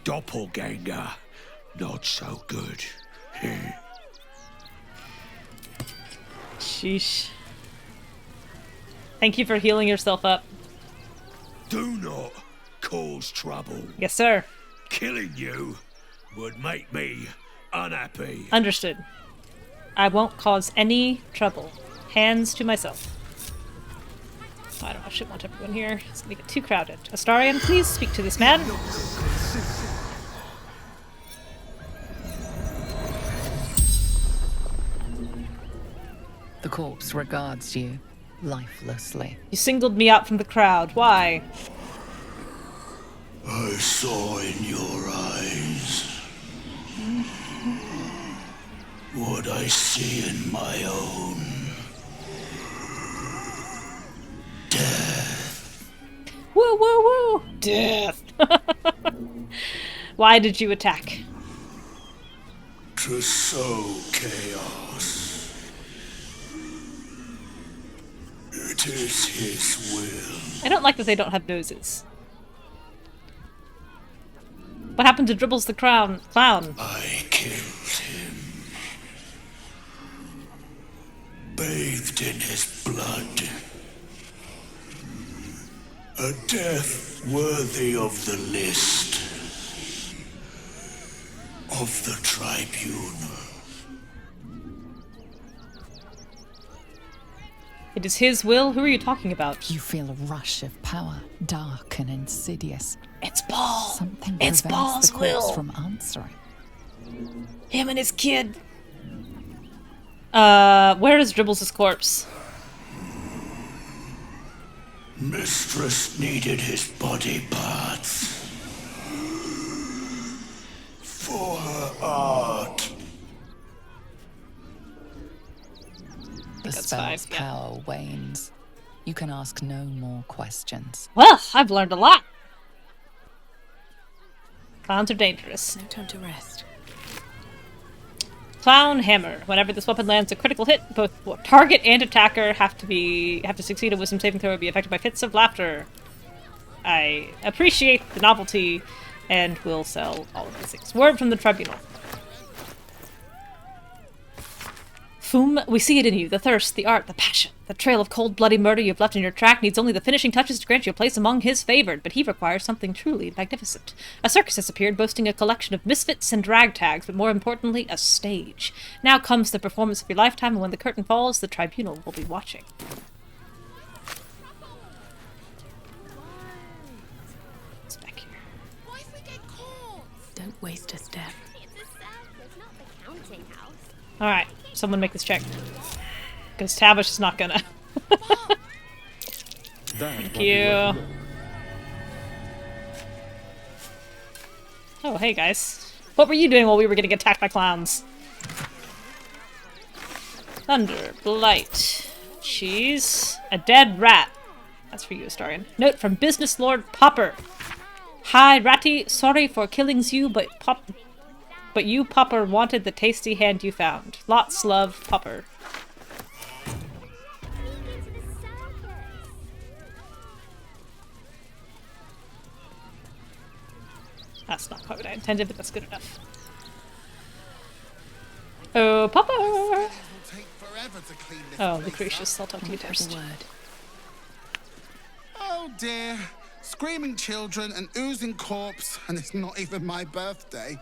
Doppelganger, not so good. Sheesh. Thank you for healing yourself up. Do not cause trouble. Yes, sir. Killing you would make me unhappy. Understood. I won't cause any trouble. Hands to myself. Oh, I don't actually want everyone here. It's gonna get too crowded. Astarion, please speak to this man. The corpse regards you lifelessly. You singled me out from the crowd. Why? I saw in your eyes what I see in my own. Death. Woo, woo, woo! Death. Why did you attack? To sow chaos. It is his will. I don't like that they don't have noses. What happened to Dribbles the clown? I killed him. Bathed in his blood. A death worthy of the list. Of the tribunal. It is his will? Who are you talking about? You feel a rush of power, dark and insidious. It's Paul! Something It's prevents Paul's the corpse will! from answering. Him and his kid. Where is Dribbles' corpse? Mistress needed his body parts. For her art. The spell's power wanes. You can ask no more questions. Well, I've learned a lot. Clowns are dangerous. No time to rest. Clown hammer. Whenever this weapon lands a critical hit, both target and attacker have to succeed a wisdom saving throw or be affected by fits of laughter. I appreciate the novelty and will sell all of these things. Word from the tribunal. Foom, we see it in you. The thirst, the art, the passion. The trail of cold, bloody murder you've left in your track needs only the finishing touches to grant you a place among his favored, but he requires something truly magnificent. A circus has appeared, boasting a collection of misfits and ragtags, but more importantly, a stage. Now comes the performance of your lifetime, and when the curtain falls, the tribunal will be watching. What's back here? What if we get caught? Don't waste a step. It's a circus, not the counting house. Alright, someone make this check. Because Tavish is not gonna. Thank you. Oh, hey guys. What were you doing while we were getting attacked by clowns? Thunder, blight, cheese, a dead rat. That's for you, Astarion. Note from Business Lord Popper. Hi, Ratty. Sorry for killings you, but you, Popper, wanted the tasty hand you found. Lots love, Popper. That's not quite what I intended, but that's good enough. Oh, Popper! Oh, Lucretius, I'll talk to you first. Oh dear. Screaming children, an oozing corpse, and it's not even my birthday.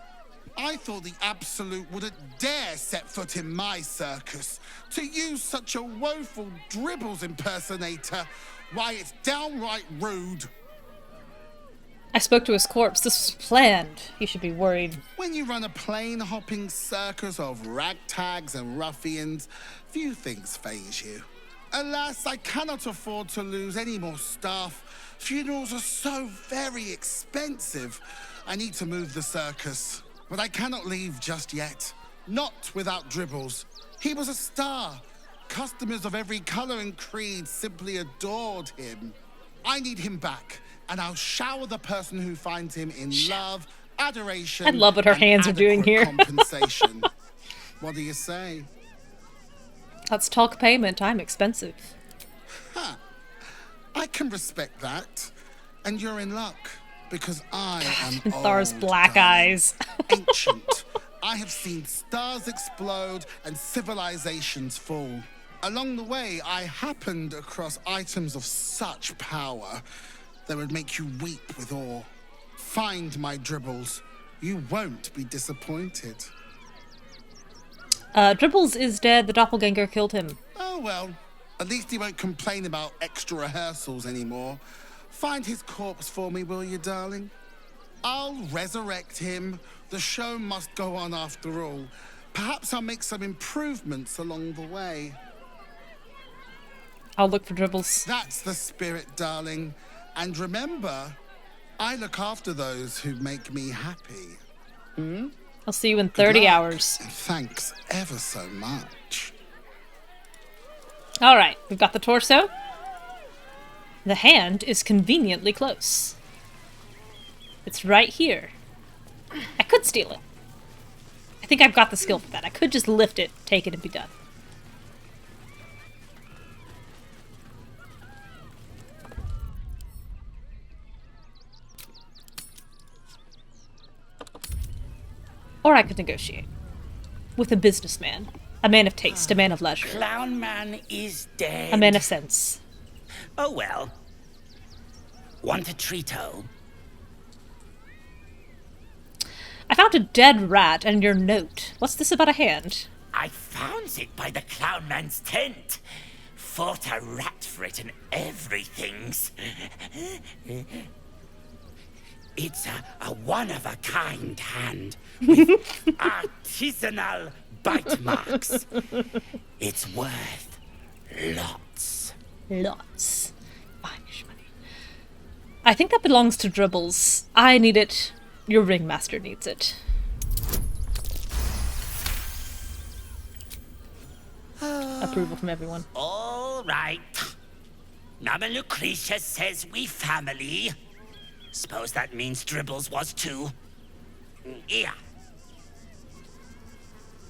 I thought the Absolute wouldn't dare set foot in my circus. To use such a woeful Dribbles impersonator, why, it's downright rude. I spoke to his corpse. This was planned. He should be worried. When you run a plain-hopping circus of ragtags and ruffians, few things faze you. Alas, I cannot afford to lose any more staff. Funerals are so very expensive. I need to move the circus. But I cannot leave just yet. Not without Dribbles. He was a star. Customers of every color and creed simply adored him. I need him back, and I'll shower the person who finds him in love, adoration. I love what her hands are doing here. Compensation. What do you say? That's talk payment. I'm expensive. Huh. I can respect that. And you're in luck, because I am Minthara's old, black darling. eyes. Ancient. I have seen stars explode and civilizations fall. Along the way, I happened across items of such power that would make you weep with awe. Find my dribbles. You won't be disappointed. Dribbles is dead. The doppelganger killed him. Oh, well. At least he won't complain about extra rehearsals anymore. Find his corpse for me, will you, darling? I'll resurrect him. The show must go on after all. Perhaps I'll make some improvements along the way. I'll look for Dribbles. That's the spirit, darling. And remember, I look after those who make me happy. Hmm? I'll see you in 30 hours. And thanks ever so much. Alright, we've got the torso. The hand is conveniently close. It's right here. I could steal it. I think I've got the skill for that. I could just lift it, take it, and be done. Or I could negotiate. With a businessman. A man of taste, a man of leisure. Clown Man is dead. A man of sense. Oh well. Want a treato? I found a dead rat and your note. What's this about a hand? I found it by the Clown Man's tent. Fought a rat for it and everything's. It's a one-of-a-kind hand with artisanal bite marks. It's worth lots. Lots. Irish money. I think that belongs to Dribbles. I need it. Your ringmaster needs it. Approval from everyone. All right. Nama Lucretia says we family. Suppose that means Dribbles was too. Yeah.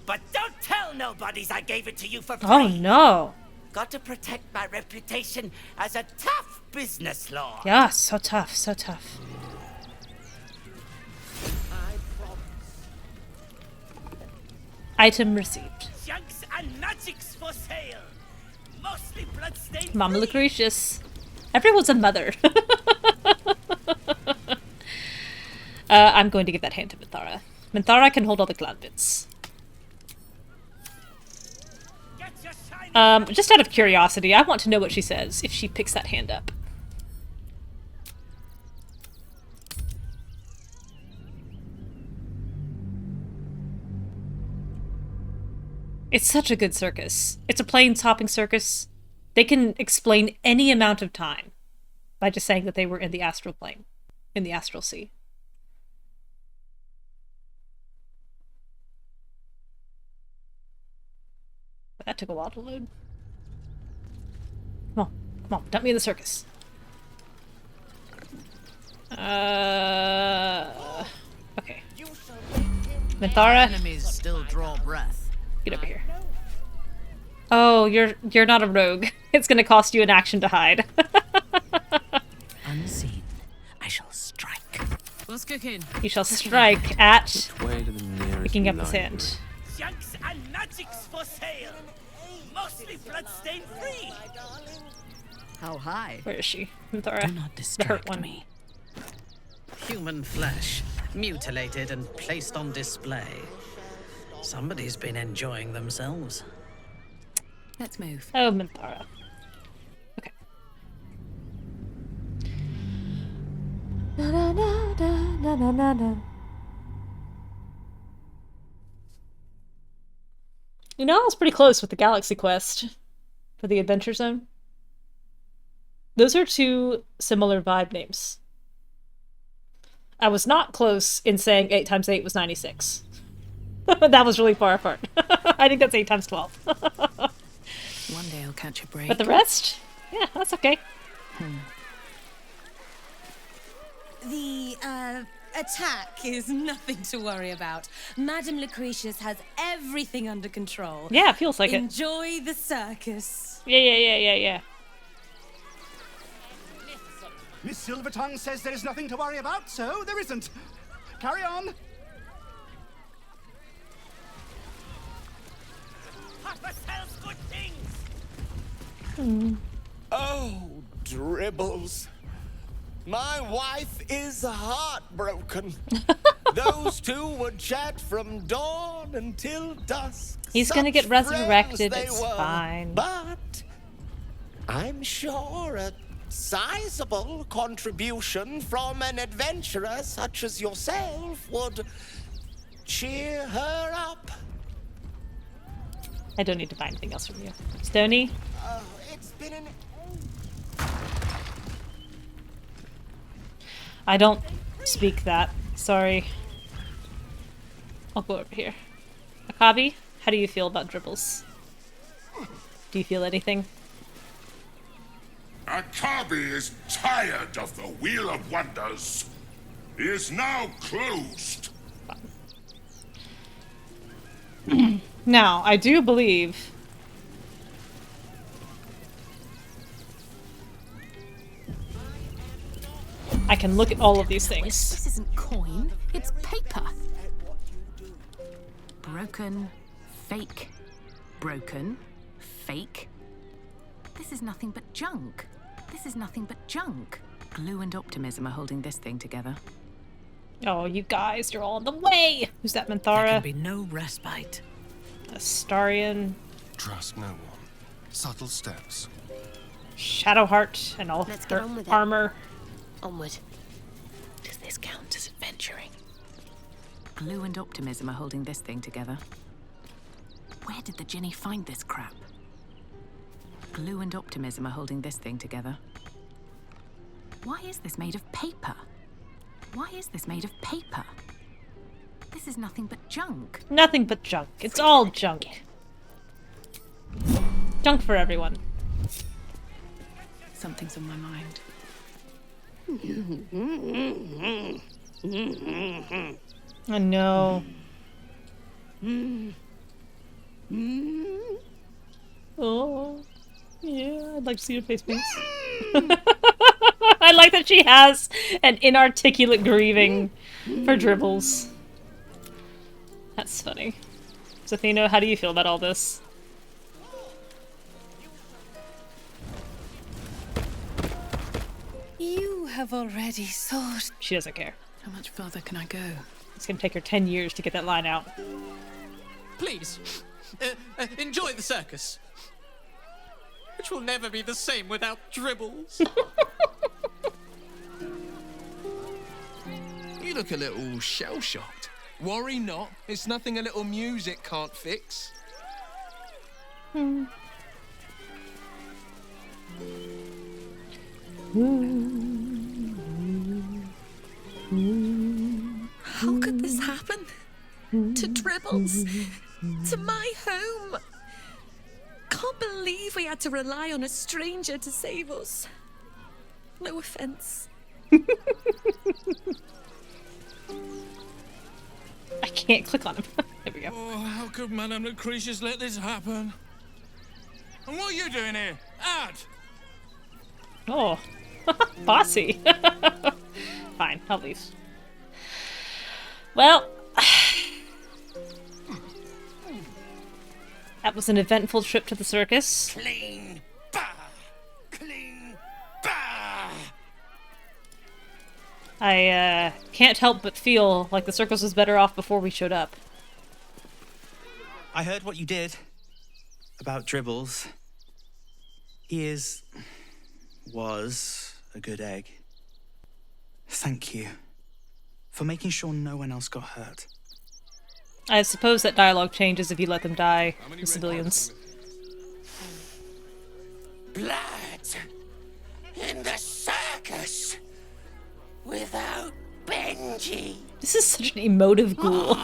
But don't tell nobodies I gave it to you for free. Oh no. Got to protect my reputation as a tough business lord. Yeah, so tough, so tough. Item received. Junks and magics for sale. Mostly bloodstained. Mama Lucretius. Everyone's a mother. I'm going to give that hand to Minthara. Minthara can hold all the cloud bits. Just out of curiosity, I want to know what she says if she picks that hand up. It's such a good circus. It's a plains-hopping circus. They can explain any amount of time by just saying that they were in the astral plane, in the astral sea. That took a while to load. Come on, dump me in the circus. Okay. Minthara, Enemies still draw breath. get over here. Oh, you're not a rogue. It's gonna cost you an action to hide. Unseen, I shall strike. What's cooking? You shall strike at Way to the nearest picking up this library. hand. Junks and magics for sale. Mostly bloodstained free. How high? Where is she? Minthara. Do not The hurt distract one. me. Human flesh, mutilated and placed on display. Somebody's been enjoying themselves. Let's move. Oh, Minthara. Okay. Na na na na na na na. You know, I was pretty close with the Galaxy Quest for the Adventure Zone. Those are two similar vibe names. I was not close in saying 8 times 8 was 96. That was really far apart. I think that's 8 times 12. One day I'll catch a break. But the rest? Yeah, that's okay. The, attack is nothing to worry about. Madame Lucretius has everything under control. Yeah, it feels like Enjoy the circus. Yeah. Miss Silvertongue says there is nothing to worry about, so there isn't. Carry on. Papa sells good things. Oh, Dribbles. My wife is heartbroken. Those two would chat from dawn until dusk. He's gonna get resurrected, it's fine. But I'm sure a sizable contribution from an adventurer such as yourself would cheer her up. I don't need to buy anything else from you. Stony? It's been an... I don't speak that. Sorry. I'll go over here. Akabi, how do you feel about Dribbles? Do you feel anything? Akabi is tired of the Wheel of Wonders. He is now closed. Now, I do believe... I can look at all of these things. This isn't coin, it's paper. Broken, fake, broken, fake. This is nothing but junk. This is nothing but junk. Glue and optimism are holding this thing together. Oh, you guys, you're all in the way! Who's that, Minthara? There can be no respite. Astarion. Trust no one. Subtle steps. Shadowheart and all Let's their get on with it. armor. Onward. Does this count as adventuring? Glue and optimism are holding this thing together. Where did the Ginny find this crap? Glue and optimism are holding this thing together. Why is this made of paper? Why is this made of paper? This is nothing but junk. Nothing but junk. It's all junk. Junk for everyone. Something's on my mind. I know. Oh, yeah, I'd like to see your face, please. I like that she has an inarticulate grieving for Dribbles. That's funny. Zafino, how do you feel about all this? You have already sought. She doesn't care. How much further can I go? It's gonna take her 10 years to get that line out. Please, enjoy the circus. Which will never be the same without Dribbles. You look a little shell-shocked. Worry not. It's nothing a little music can't fix. How could this happen? To Dribbles? To my home? Can't believe we had to rely on a stranger to save us. No offense. I can't click on him. There we go. Oh, how could Madame Lucretius let this happen? And what are you doing here? Ad! Oh, bossy. Fine, I'll leave. Well, that was an eventful trip to the circus. Clean, bah! Clean, bah! I can't help but feel like the circus was better off before we showed up. I heard what you did about Dribbles. He was a good egg. Thank you for making sure no one else got hurt. I suppose that dialogue changes if you let them die, the civilians. Blood in the circus without Benji. This is such an emotive ghoul.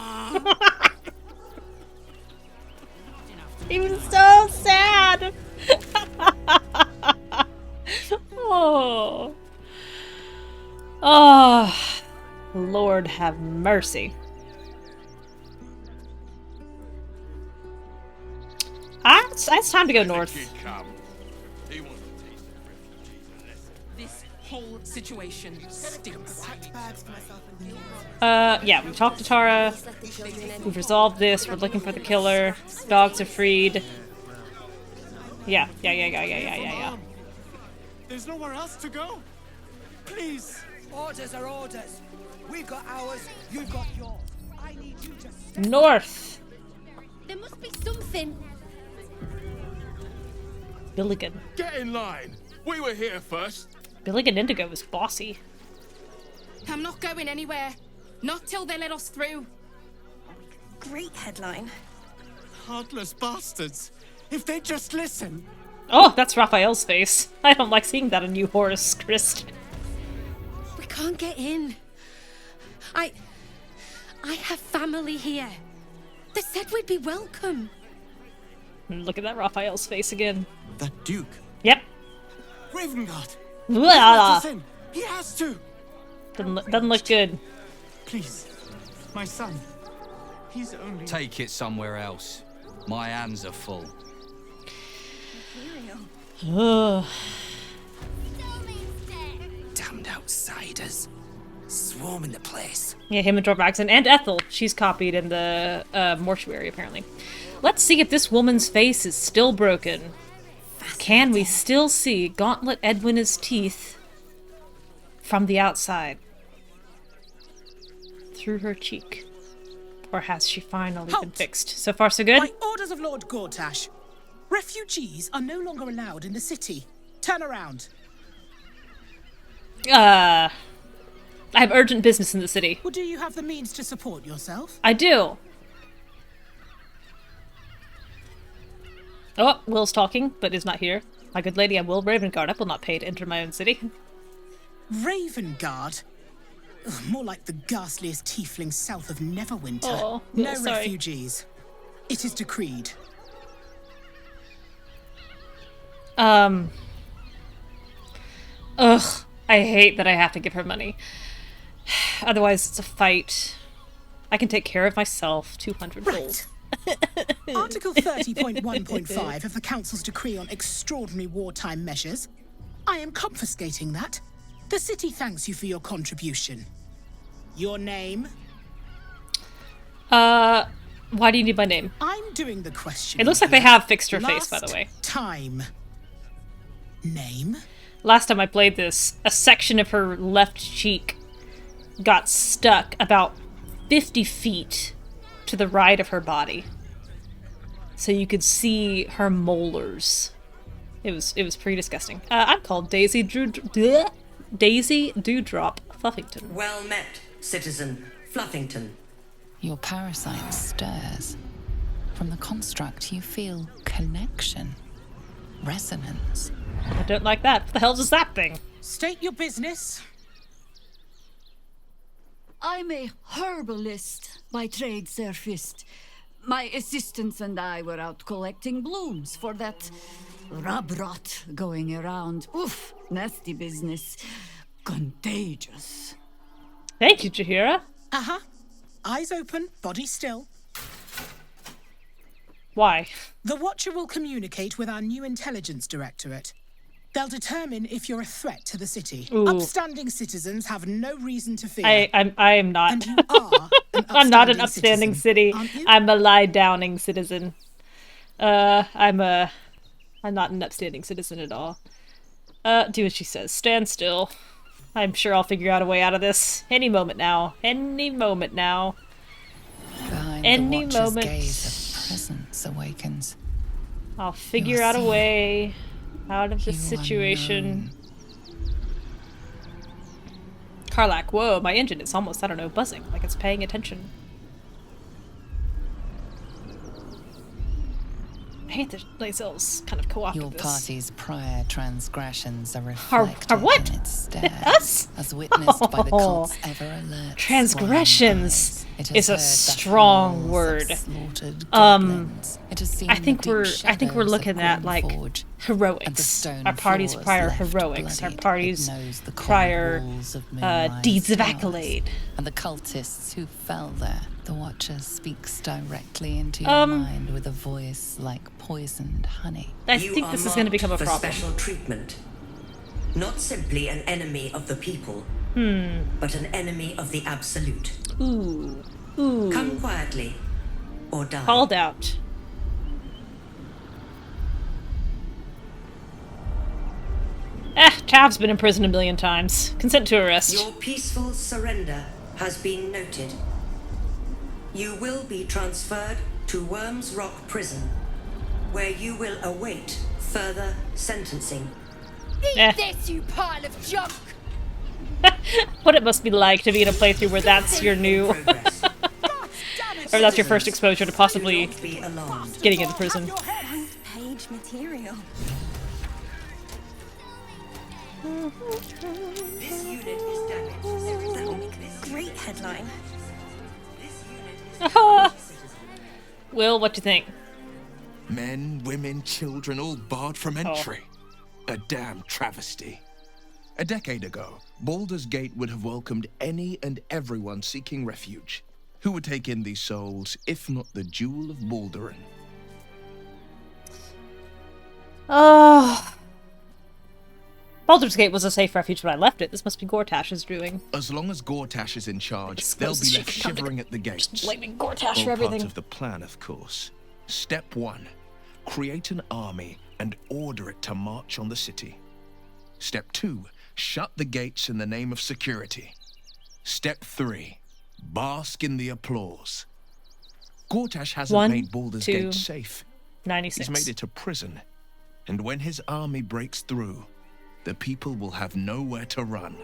He was so sad. Oh. Oh. Lord have mercy. It's time to go north. This whole situation stinks. Yeah, we talked to Tara. We've resolved this. We're looking for the killer. Dogs are freed. Yeah. There's nowhere else to go. Please. Orders are orders. We've got ours, you've got yours. I need you to North. There must be something. Billigan. Get in line. We were here first. Billigan Indigo is bossy. I'm not going anywhere. Not till they let us through. Great headline. Heartless bastards. If they just listen. Oh, that's Raphael's face. I don't like seeing that on you, Horace Christ. We can't get in. I have family here. They said we'd be welcome. Look at that Raphael's face again. That Duke. Yep. Ravengard. Blah. He has to. Doesn't look good. Please, my son. He's only. Take it somewhere else. My hands are full. Ugh. Damned outsiders. Swarming the place. Yeah, him and Dorbraxon and Ethel. She's copied in the mortuary, apparently. Let's see if this woman's face is still broken. Can we still see Gauntlet Edwina's teeth from the outside? Through her cheek. Or has she finally been fixed? So far, so good? By orders of Lord Gortash, refugees are no longer allowed in the city. Turn around. I have urgent business in the city. Well, do you have the means to support yourself? I do. Oh, Will's talking, but is not here. My good lady, I will Ravengard. I will not pay to enter my own city. Ravengard? Ugh, more like the ghastliest tiefling south of Neverwinter. Oh, no sorry. refugees. It is decreed. Ugh. I hate that I have to give her money. Otherwise, it's a fight. I can take care of myself. 200 gold. Article 30.1.5 of the Council's decree on extraordinary wartime measures. I am confiscating that. The city thanks you for your contribution. Your name? Why do you need my name? I'm doing the question. It looks like they have fixed her face, by the way. Time. Name? Last time I played this, a section of her left cheek got stuck about 50 feet to the right of her body. So you could see her molars. It was pretty disgusting. I'm called Daisy Dewdrop Fluffington. Well met, citizen Fluffington. Your parasite stirs. From the construct, you feel connection, resonance. I don't like that. What the hell is that thing? State your business. I'm a herbalist by trade, Sir Fist. My assistants and I were out collecting blooms for that rub rot going around. Oof, nasty business. Contagious. Thank you, Jaheira. Uh-huh. Eyes open, body still. Why? The Watcher will communicate with our new intelligence directorate. They'll determine if you're a threat to the city. Ooh. Upstanding citizens have no reason to fear. I am not. And you are an I'm not an upstanding upstanding city. I'm a lie-downing citizen. I'm not an upstanding citizen at all. Do as she says. Stand still. I'm sure I'll figure out a way out of this. Any moment now. Any moment now. Behind Any the Watcher's moment. gaze, a presence awakens. I'll figure out a way out of this situation. Karlach, whoa, my engine is almost, I don't know, buzzing, like it's paying attention. I hate that Lae'zel's kind of co-opted Your this. party's prior transgressions are reflected Are what? in its stare, Us? as witnessed by the cult's ever-alert Transgressions It has is a heard the strong howls of word. slaughtered goblins. It has seen I think the deep we're shadows of looking at like Greenforge, heroics. Our party's prior heroics. Our party's prior deeds of accolade. And the cultists who fell there. The Watcher speaks directly into your mind with a voice like poisoned honey. I think this is going to become a problem. Special treatment. Not simply an enemy of the people, but an enemy of the absolute. Ooh. Come quietly, or die. Called out. Tav's been in prison a million times. Consent to arrest. Your peaceful surrender has been noted. You will be transferred to Worms Rock Prison, where you will await further sentencing. Eat this, you pile of junk! What it must be like to be in a playthrough where that's your new... or that's your first exposure to possibly getting into prison. Page material. This unit is damaged. That will make a great headline. Will, what do you think? Men, women, children, all barred from entry. A damn travesty. A decade ago, Baldur's Gate would have welcomed any and everyone seeking refuge. Who would take in these souls, if not the Jewel of Baldurin? Baldur's Gate was a safe refuge when I left it. This must be Gortash's doing. As long as Gortash is in charge, they'll be left shivering at the gates. Just blaming Gortash for All everything. part of the plan, of course. Step 1. Create an army and order it to march on the city. Step 2. Shut the gates in the name of security. Step 3. Bask in the applause. Gortash hasn't made Baldur's Gate safe. 96. He's made it a prison. And when his army breaks through, the people will have nowhere to run.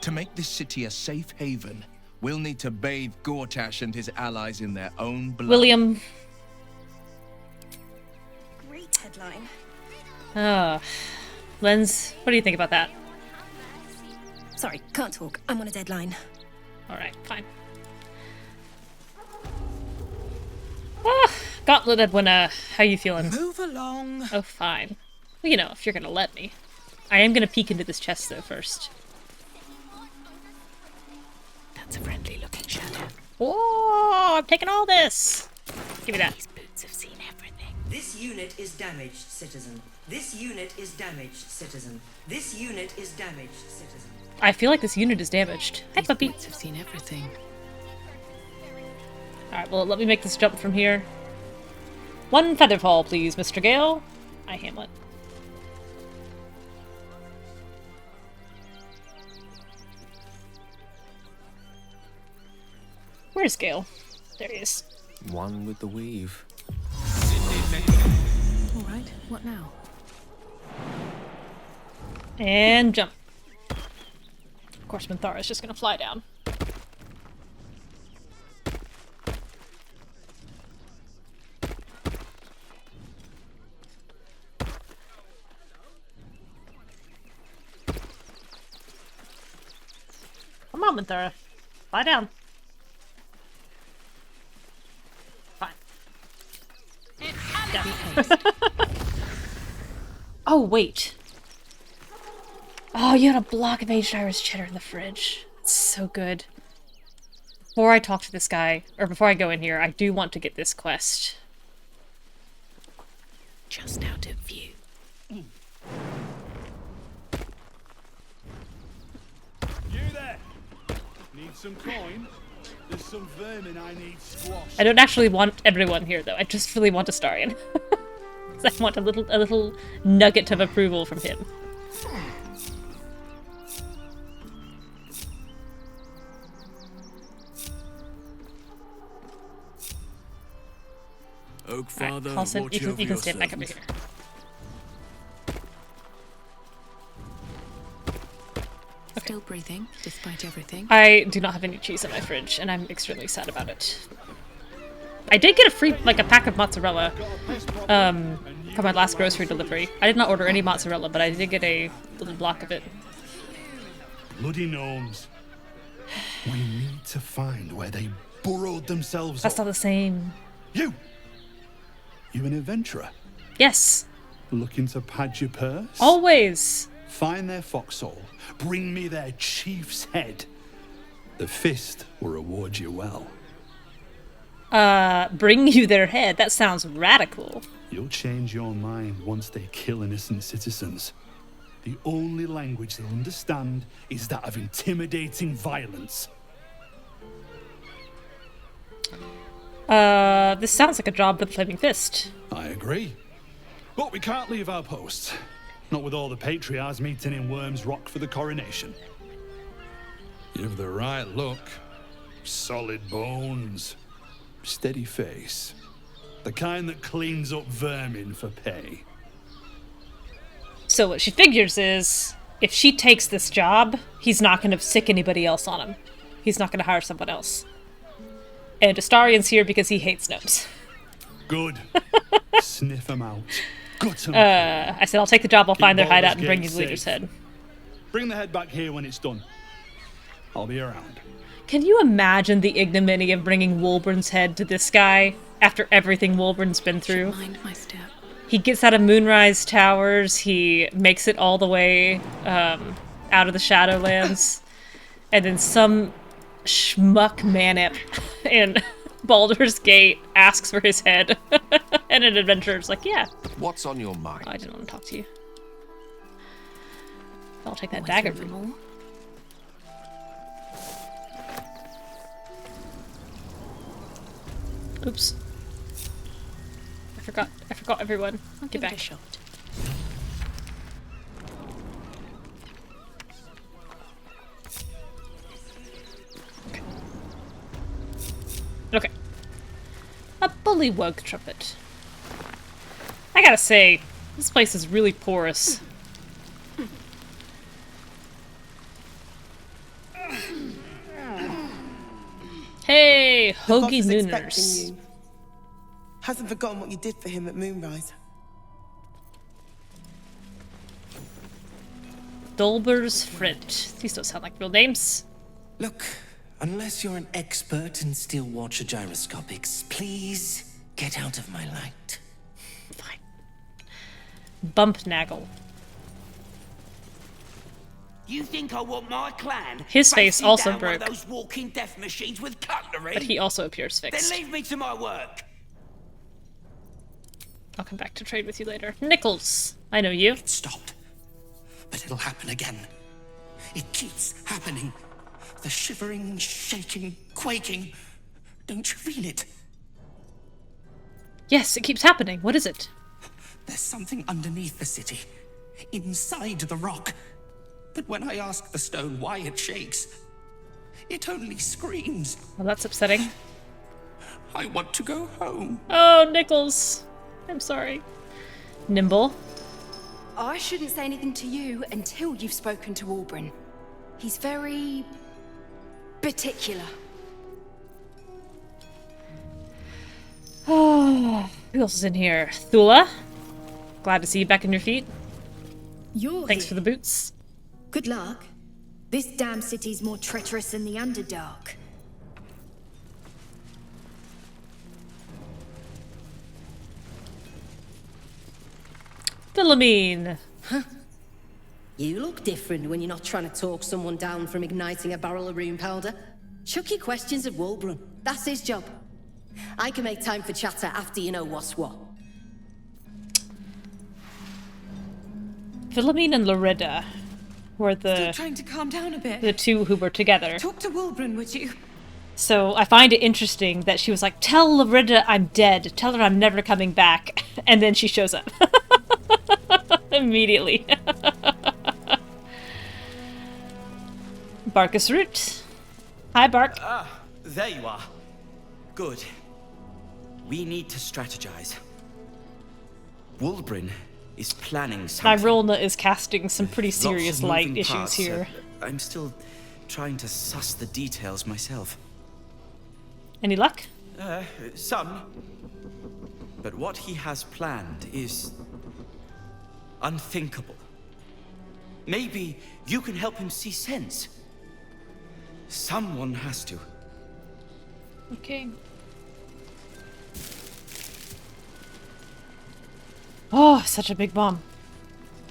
To make this city a safe haven, we'll need to bathe Gortash and his allies in their own blood. William. Great headline. Lens, what do you think about that? Sorry, can't talk. I'm on a deadline. Alright, fine. Gauntlet Edwina, how you feeling? Move along. Oh, fine. Well, you know, if you're gonna let me. I am gonna peek into this chest, though, first. That's a friendly-looking shadow. Whoa! I'm taking all this! Give me that. These boots have seen everything. This unit is damaged, citizen. This unit is damaged, citizen. This unit is damaged, citizen. I feel like this unit is damaged. Hi, puppy. These boots have seen everything. Alright, well, let me make this jump from here. 1 featherfall, please, Mr. Gale. Hi, Hamlet. Where's Gale? There he is. One with the weave. Alright, what now? And jump. Of course, Minthara is just gonna fly down. Come on, Minthara. Fly down. Fine. Oh, wait. Oh, you had a block of aged Irish cheddar in the fridge. It's so good. Before I talk to this guy, or before I go in here, I do want to get this quest. Just out of view. You there? Need some coin? There's some vermin I need squashed. I don't actually want everyone here, though. I just really want Astarion. I want a little nugget of approval from him. Oak Father, right, Paulson, watch you over can stand back over yourselves. here. Still breathing, despite everything. I do not have any cheese in my fridge, and I'm extremely sad about it. I did get a free, like, a pack of mozzarella, for my last grocery delivery. I did not order any mozzarella, but I did get a little block of it. Bloody gnomes. We need to find where they burrowed themselves That's not the same. You an adventurer? Yes. Looking to pad your purse? Always. Find their foxhole. Bring me their chief's head. The fist will reward you well. Bring you their head? That sounds radical. You'll change your mind once they kill innocent citizens. The only language they'll understand is that of intimidating violence. This sounds like a job with Flaming Fist. I agree. But we can't leave our posts. Not with all the patriarchs meeting in Worms Rock for the coronation. You've the right look. Solid bones. Steady face. The kind that cleans up vermin for pay. So what she figures is, if she takes this job, he's not going to sick anybody else on him. He's not going to hire someone else. And Astarion's here because he hates gnomes. Good. Sniff them out. Gut 'em. I said I'll take the job, I'll find their Baldur's hideout and bring Gate you the leader's safe. head. Bring the head back here when it's done. I'll be around. Can you imagine the ignominy of bringing Wolburn's head to this guy after everything Wolburn's been through? Mind my step. He gets out of Moonrise Towers, he makes it all the way out of the Shadowlands, and then some schmuck manip in Baldur's Gate asks for his head, and an adventurer's like, yeah. What's on your mind? Oh, I didn't want to talk to you. I'll take that dagger from you. Oops. I forgot everyone. Get back. Shot. Okay. A bullywug trumpet. I gotta say, this place is really porous. Hey, Hoagie Nooners. Hasn't forgotten what you did for him at Moonrise. Dolber's Frint. These don't sound like real names. Look, unless you're an expert in steel watcher gyroscopics, please get out of my light. Fine. Bumpnaggle. You think I want my clan? His face facing also down one of broke. those walking death machines with cutlery? But he also appears fixed. Then leave me to my work. I'll come back to trade with you later. Nichols. I know you. It stopped. But it'll happen again. It keeps happening. The shivering, shaking, quaking. Don't you feel it? Yes, it keeps happening. What is it? There's something underneath the city. Inside the rock. But when I ask the stone why it shakes, it only screams. Well, that's upsetting. I want to go home. Oh, Nichols. I'm sorry. Nimble. I shouldn't say anything to you until you've spoken to Orin. He's very particular. Oh, who else is in here? Thula. Glad to see you back on your feet. Thanks for the boots. Good luck. This damn city's more treacherous than the Underdark. Philomene. Huh? You look different when you're not trying to talk someone down from igniting a barrel of rune powder. Chuck your questions at Wolbrun. That's his job. I can make time for chatter after you know what's what. Philomene and Lorida were Still trying to calm down a bit. the two who were together. Talk to Wolbrun, would you? So I find it interesting that she was like, tell Lorida I'm dead. Tell her I'm never coming back. And then she shows up. Immediately. Barkus Root. Hi, Bark. Ah, there you are. Good. We need to strategize. Wolbrun is planning something. Nyrolna is casting some pretty Lots of serious light moving issues parts, here. I'm still trying to suss the details myself. Any luck? Some. But what he has planned is unthinkable. Maybe you can help him see sense. Someone has to. Okay. Oh, such a big bomb.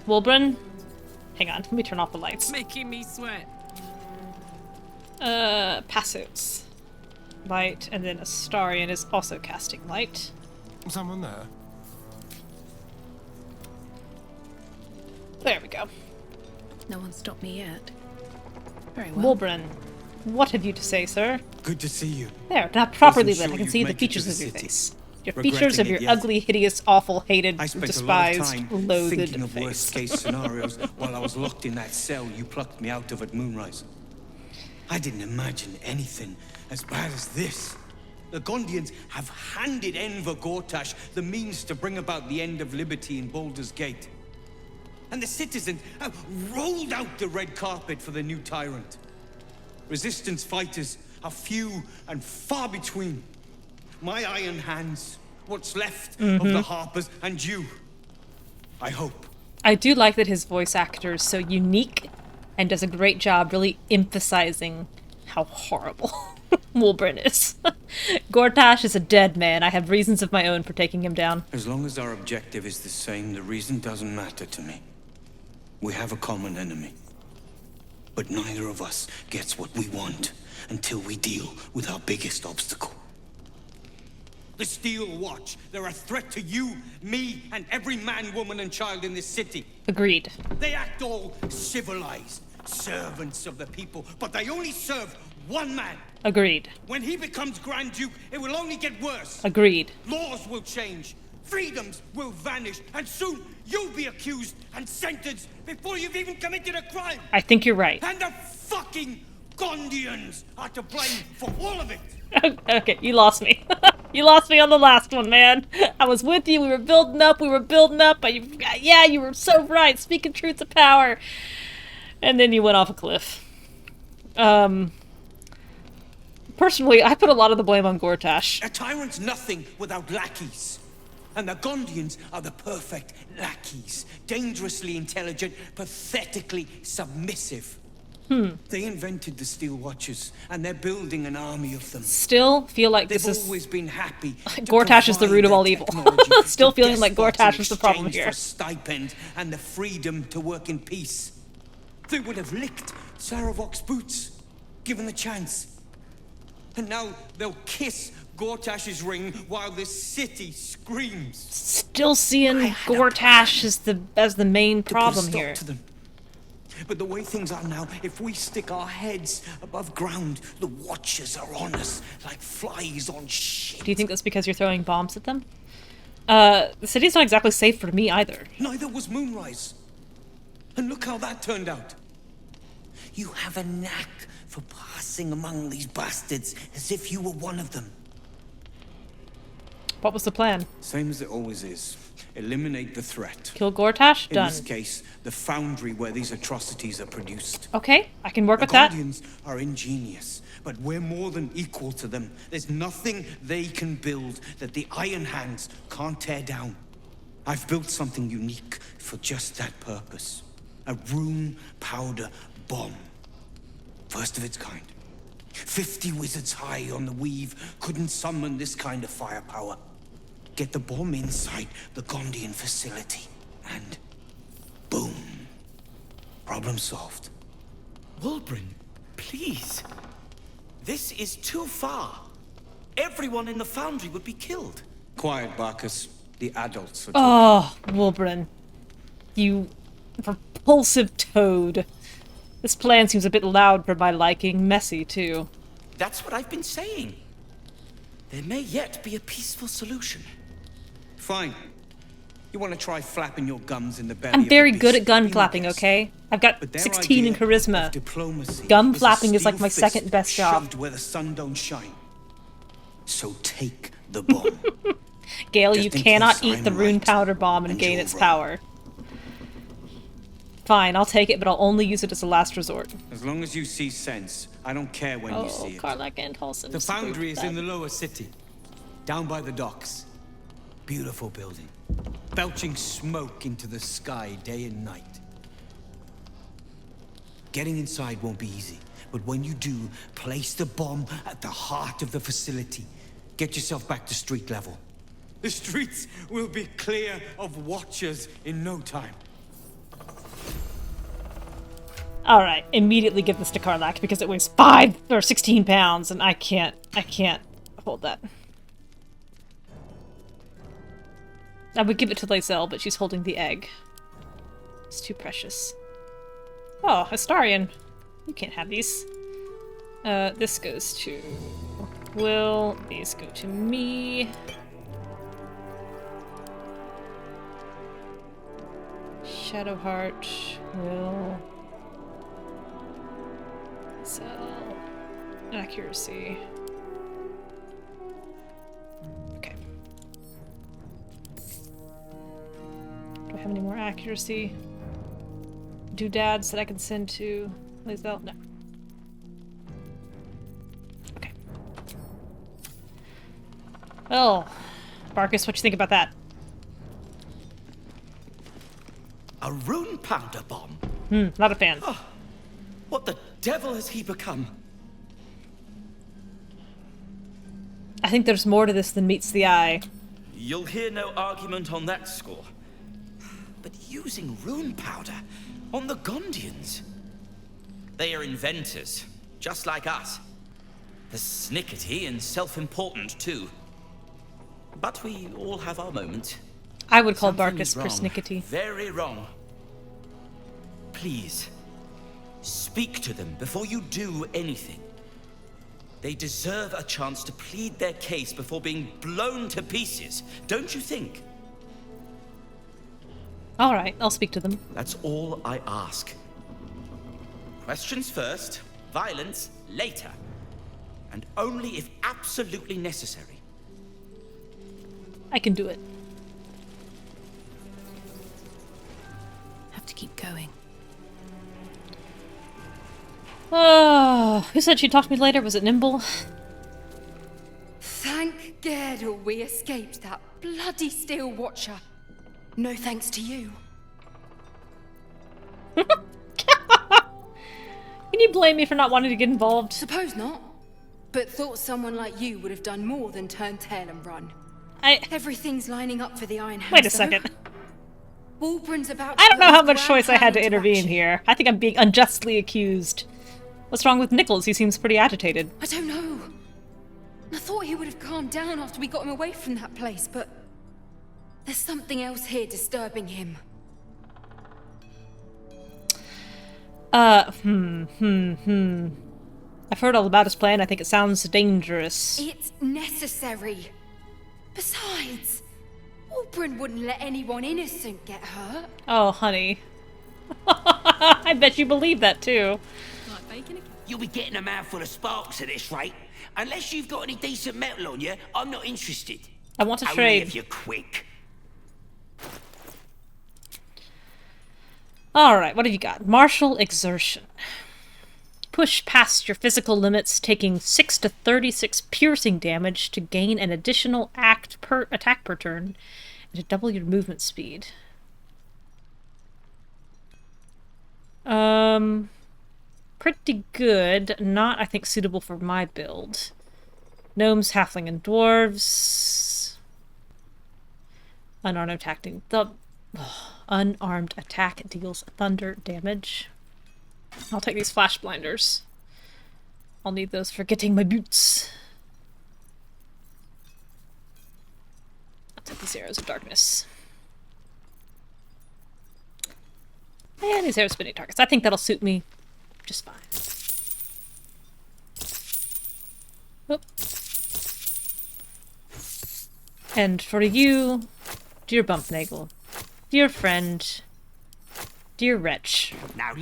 Wulbren? Hang on, let me turn off the lights. Making me sweat. Passives. Light, and then Astarion is also casting light. Someone there? There we go. No one stopped me yet. Very well. Wulbren, what have you to say, sir? Good to see you. There, now properly Wasn't lit. I sure can you'd see the make it features to the of your city. face. Your Regretting features of it your yet? ugly, hideous, awful, hated, I spent despised, a lot of time loathed thinking of face. worst-case scenarios while I was locked in that cell you plucked me out of at moonrise. I didn't imagine anything as bad as this. The Gondians have handed Enver Gortash the means to bring about the end of liberty in Baldur's Gate. And the citizens have rolled out the red carpet for the new tyrant. Resistance fighters are few and far between. My iron hands, what's left of the Harpers, and you. I hope. I do like that his voice actor is so unique and does a great job really emphasizing how horrible Wulbren is. Gortash is a dead man. I have reasons of my own for taking him down. As long as our objective is the same, the reason doesn't matter to me. We have a common enemy. But neither of us gets what we want until we deal with our biggest obstacle. The Steel Watch. They're a threat to you, me, and every man, woman, and child in this city. Agreed. They act all civilized, servants of the people, but they only serve one man. Agreed. When he becomes Grand Duke, it will only get worse. Agreed. Laws will change, freedoms will vanish, and soon you'll be accused and sentenced before you've even committed a crime. I think you're right. And the fucking Gondians are to blame for all of it. Okay, you lost me. You lost me on the last one, man. I was with you. We were building up. But you were so right. Speaking truth to power. And then you went off a cliff. Personally, I put a lot of the blame on Gortash. A tyrant's nothing without lackeys. And the Gondians are the perfect lackeys. Dangerously intelligent, pathetically submissive. They invented the Steel Watchers, and they're building an army of them. Still feel like They've this is... always been happy. Gortash is the root of all evil. Still feeling like Gortash is the problem here. here. For stipend and the freedom to work in peace. They would have licked Saravok's boots, given the chance. And now they'll kiss Gortash's ring while the city screams. Still seeing Gortash as the main problem here. To them. But the way things are now, if we stick our heads above ground, the Watchers are on us like flies on shit. Do you think that's because you're throwing bombs at them? The city's not exactly safe for me either. Neither was Moonrise. And look how that turned out. You have a knack for passing among these bastards as if you were one of them. What was the plan? Same as it always is. Eliminate the threat. Kill Gortash? In Done. this case, the foundry where these atrocities are produced. Okay, I can work The with that. Guardians are ingenious, but we're more than equal to them. There's nothing they can build that the Iron Hands can't tear down. I've built something unique for just that purpose. A rune powder bomb. First of its kind. 50 wizards high on the weave couldn't summon this kind of firepower. Get the bomb inside the Gondian facility, and boom. Problem solved. Wulbren, please. This is too far. Everyone in the foundry would be killed. Quiet, Bacchus. The adults are Oh, Wulbren. You repulsive toad. This plan seems a bit loud for my liking. Messy, too. That's what I've been saying. There may yet be a peaceful solution. Fine. You want to try flapping your gums in the belly I'm of very the good beast? at gun Be my flapping, guest. okay? I've got But their 16 in idea charisma. of diplomacy Gun is a flapping is like steel my fist second best job. shoved where the sun don't shine. So take the bomb. Gale, Just you in cannot case eat I'm the rune right powder bomb and and gain you're its wrong. power. Fine, I'll take it, but I'll only use it as a last resort. As long as you see sense, I don't care when you see it. Karlach and Halson. The foundry is in the lower city, down by the docks. Beautiful building, belching smoke into the sky day and night. Getting inside won't be easy, but when you do, place the bomb at the heart of the facility. Get yourself back to street level. The streets will be clear of watchers in no time. Alright, immediately give this to Karlak because it weighs 5 or 16 pounds and I can't hold that. I would give it to Lysel, but she's holding the egg. It's too precious. Oh, Astarion. You can't have these. This goes to Will. These go to me. Shadowheart. Will. Sell. Accuracy. Okay. Do I have any more accuracy? Doodads that I can send to Lysel? No. Okay. Well, Barkus, what you think about that? A rune powder bomb? Not a fan. Oh, what the devil has he become? I think there's more to this than meets the eye. You'll hear no argument on that score. But using rune powder on the Gondians? They are inventors, just like us. They're snickety and self-important, too. But we all have our moments. I would call Something's Barkus wrong. persnickety. Very wrong. Please, speak to them before you do anything. They deserve a chance to plead their case before being blown to pieces, don't you think? Alright, I'll speak to them. That's all I ask. Questions first, violence later. And only if absolutely necessary. I can do it. Have to keep going. Oh, who said she'd talk to me later? Was it Nimble? Thank Gyldro we escaped that bloody Steel Watcher. No thanks to you. Can you blame me for not wanting to get involved? Suppose not. But thought someone like you would have done more than turn tail and run. Everything's lining up for the Ironhand. Wait a second. Walburn's about I don't know how much choice I had to intervene here. I think I'm being unjustly accused. What's wrong with Nichols? He seems pretty agitated. I don't know. I thought he would have calmed down after we got him away from that place, but there's something else here disturbing him. I've heard all about his plan. I think it sounds dangerous. It's necessary. Besides, Orin wouldn't let anyone innocent get hurt. Oh, honey. I bet you believe that, too. You'll be getting a mouthful of sparks at this rate. Unless you've got any decent metal on you, I'm not interested. I want to Only trade. if you're quick. Alright, what have you got? Martial exertion. Push past your physical limits, taking 6 to 36 piercing damage to gain an additional attack per turn, and to double your movement speed. Pretty good. Not, I think, suitable for my build. Gnomes, halfling, and dwarves. Unarmed attack deals thunder damage. I'll take these flash blinders. I'll need those for getting my boots. I'll take these arrows of darkness. And these arrows spinning targets. I think that'll suit me just fine. Oop. And for you, dear Bumpnagel, dear friend, dear wretch, now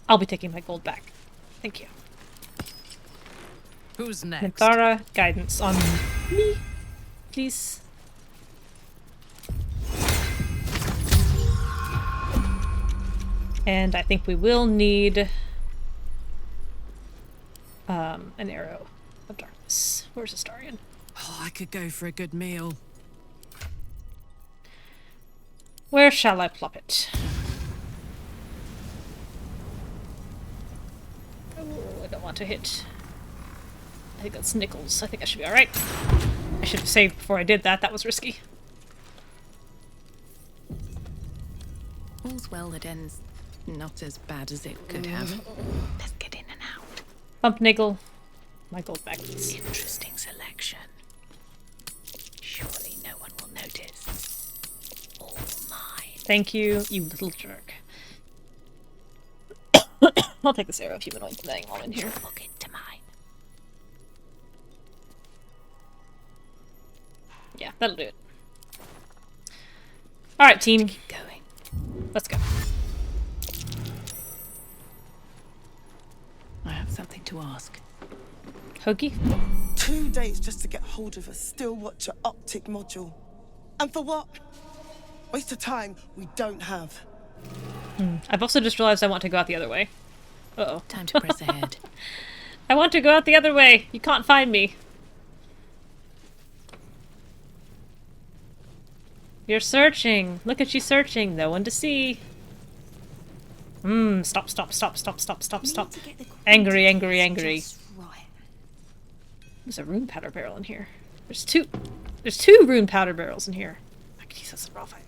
I'll be taking my gold back. Thank you. Who's next? Minthara, guidance on me, please. And I think we will need an arrow of darkness. Where's Astarion? Oh, I could go for a good meal. Where shall I plop it? Oh, I don't want to hit. I think that's Nichols. I think I should be alright. I should have saved before I did that. That was risky. All's well that ends not as bad as it could have. Let's get in and out. Bumpniggle. My gold backpiece. Interesting selection. Surely no one will notice. All mine. Thank you, you little jerk. I'll take this arrow humanoid thing while I'm in here. Look into mine. Yeah, that'll do it. Alright, team. Keep going. Let's go. I have something to ask. Hokey? 2 days just to get hold of a still watcher optic module. And for what? Waste of time we don't have. I've also just realized I want to go out the other way. Uh-oh. Time to press ahead. I want to go out the other way. You can't find me. You're searching. Look at you searching. No one to see. Stop, stop, stop, stop, stop, stop, stop. Angry, angry, angry. There's a rune powder barrel in here. There's two rune powder barrels in here. I could use this raw fight.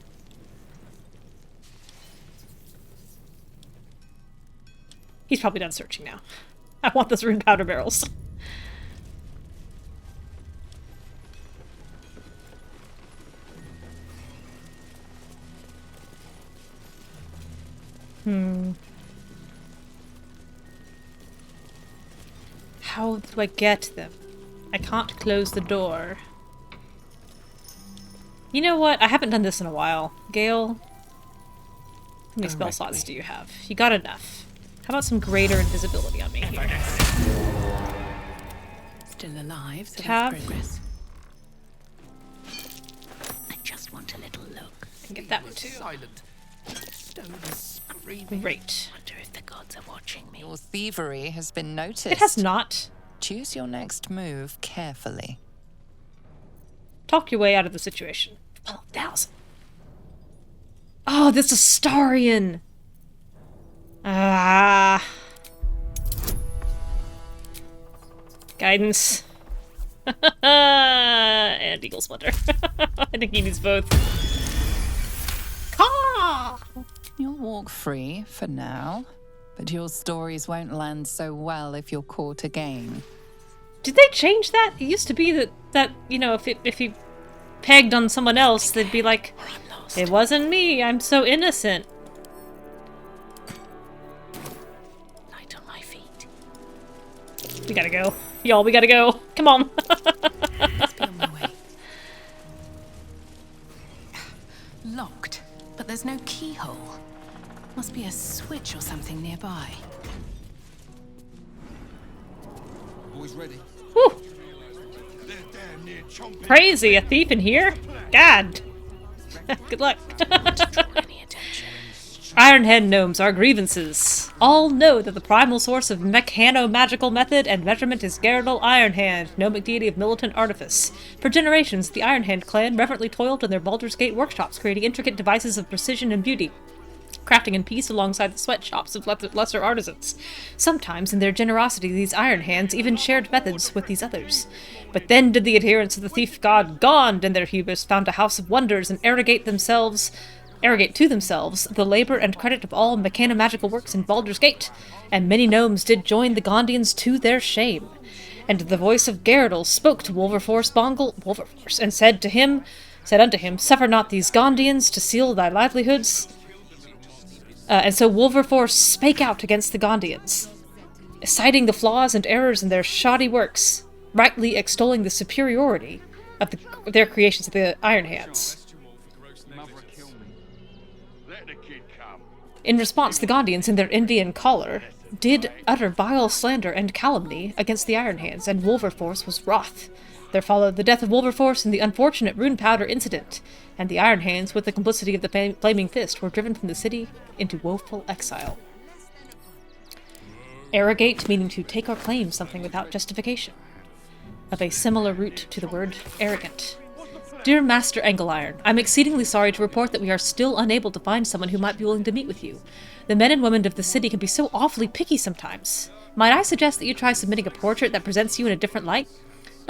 He's probably done searching now. I want those rune powder barrels. How do I get them? I can't close the door. You know what? I haven't done this in a while. Gale, how many spell slots do you have? You got enough. How about some greater invisibility on me here? Still alive, so Tab. that's progress. I just want a little look. I can get that one too. Silent. Stone is screaming. Great. Wonder if the gods are watching me. Your thievery has been noticed. It has not. Choose your next move carefully. Talk your way out of the situation. 12,000. Oh, this is Astarion. Ah. Guidance. And Eagle Splinter. I think he needs both. Caw! You'll walk free for now, but your stories won't land so well if you're caught again. Did they change that? It used to be that you know, if he pegged on someone else, they'd be like, it wasn't me, I'm so innocent. Light on my feet. We gotta go. Y'all, we gotta go. Come on. Let's be on my way. Locked, but there's no keyhole. Must be a switch or something nearby. Boys ready? Whew. Crazy, a thief in here? God. Good luck. Ironhand Gnomes are grievances. All know that the primal source of mechano-magical method and measurement is Gyldro Ironhand, gnomic deity of militant artifice. For generations, the Ironhand clan reverently toiled in their Baldur's Gate workshops, creating intricate devices of precision and beauty, crafting in peace alongside the sweatshops of lesser artisans. Sometimes, in their generosity, these Ironhands even shared methods with these others. But then did the adherents of the thief god Gond and their hubris found a house of wonders and arrogate to themselves the labor and credit of all mechanomagical works in Baldur's Gate, and many gnomes did join the Gondians to their shame. And the voice of Gyldro spoke to Wolverforce and said unto him, Suffer not these Gondians to seal thy livelihoods. And so Wolverforce spake out against the Gondians, citing the flaws and errors in their shoddy works, rightly extolling the superiority of their creations of the Ironhands. In response, the Gondians, in their envy and choler, did utter vile slander and calumny against the Ironhands, and Wolverforce was wroth. There followed the death of Wolverforce and the unfortunate rune powder incident, and the Ironhands, with the complicity of the Flaming Fist, were driven from the city into woeful exile. Arrogate, meaning to take or claim something without justification, of a similar root to the word arrogant. Dear Master Angleiron, I'm exceedingly sorry to report that we are still unable to find someone who might be willing to meet with you. The men and women of the city can be so awfully picky sometimes. Might I suggest that you try submitting a portrait that presents you in a different light?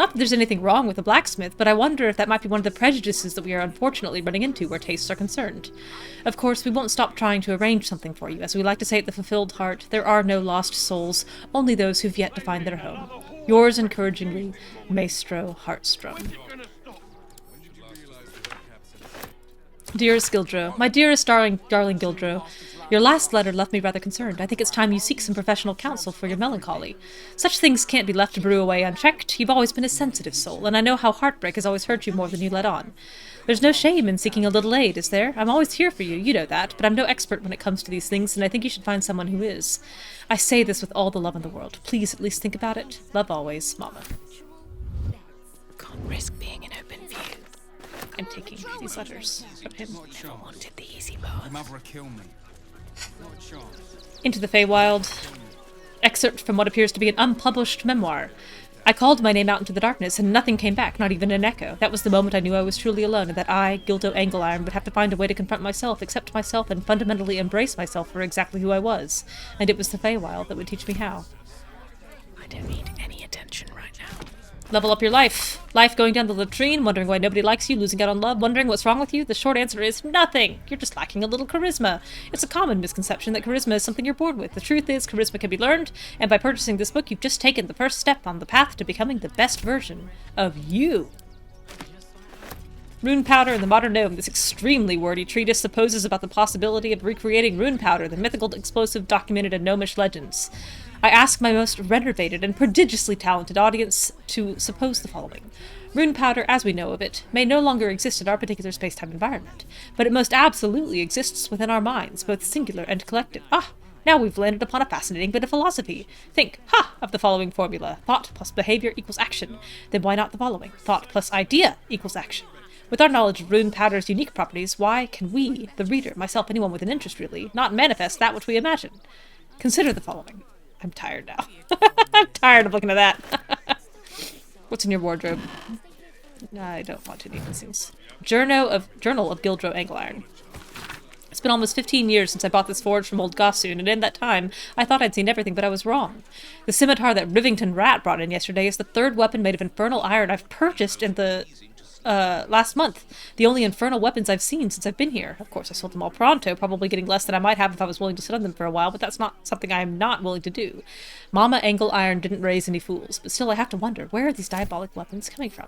Not that there's anything wrong with a blacksmith, but I wonder if that might be one of the prejudices that we are unfortunately running into where tastes are concerned. Of course, we won't stop trying to arrange something for you. As we like to say at the Fulfilled Heart, there are no lost souls, only those who've yet to find their home. Yours encouragingly, Maestro Heartstrung. Dearest Gyldro, my dearest darling Gyldro, your last letter left me rather concerned. I think it's time you seek some professional counsel for your melancholy. Such things can't be left to brew away unchecked. You've always been a sensitive soul, and I know how heartbreak has always hurt you more than you let on. There's no shame in seeking a little aid, is there? I'm always here for you, you know that, but I'm no expert when it comes to these things, and I think you should find someone who is. I say this with all the love in the world. Please at least think about it. Love always, Mama. Can't risk being in open view. I'm taking these letters from him. Never wanted the easy path. Into the Feywild. Excerpt from what appears to be an unpublished memoir. I called my name out into the darkness, and nothing came back, not even an echo. That was the moment I knew I was truly alone, and that I, Gyldro Angleiron, would have to find a way to confront myself, accept myself, and fundamentally embrace myself for exactly who I was. And it was the Feywild that would teach me how. I don't need any attention right now. Level up your life. Life going down the latrine, wondering why nobody likes you, losing out on love, wondering what's wrong with you? The short answer is nothing. You're just lacking a little charisma. It's a common misconception that charisma is something you're born with. The truth is, charisma can be learned, and by purchasing this book, you've just taken the first step on the path to becoming the best version of you. Rune Powder and the Modern Gnome. This extremely wordy treatise supposes about the possibility of recreating rune powder, the mythical explosive documented in gnomish legends. I ask my most renovated and prodigiously talented audience to suppose the following. Rune powder, as we know of it, may no longer exist in our particular space-time environment, but it most absolutely exists within our minds, both singular and collective. Ah, now we've landed upon a fascinating bit of philosophy. Think, of the following formula. Thought plus behavior equals action. Then why not the following? Thought plus idea equals action. With our knowledge of rune powder's unique properties, why can we, the reader, myself, anyone with an interest really, not manifest that which we imagine? Consider the following. I'm tired now. I'm tired of looking at that. What's in your wardrobe? I don't want to need these things. Journal of Gyldro Angleiron. It's been almost 15 years since I bought this forge from old Gossoon, and in that time, I thought I'd seen everything, but I was wrong. The scimitar that Rivington rat brought in yesterday is the third weapon made of infernal iron I've purchased in the last month. The only infernal weapons I've seen since I've been here. Of course, I sold them all pronto, probably getting less than I might have if I was willing to sit on them for a while, but that's not something I am not willing to do. Mama Angleiron didn't raise any fools, but still I have to wonder, where are these diabolic weapons coming from?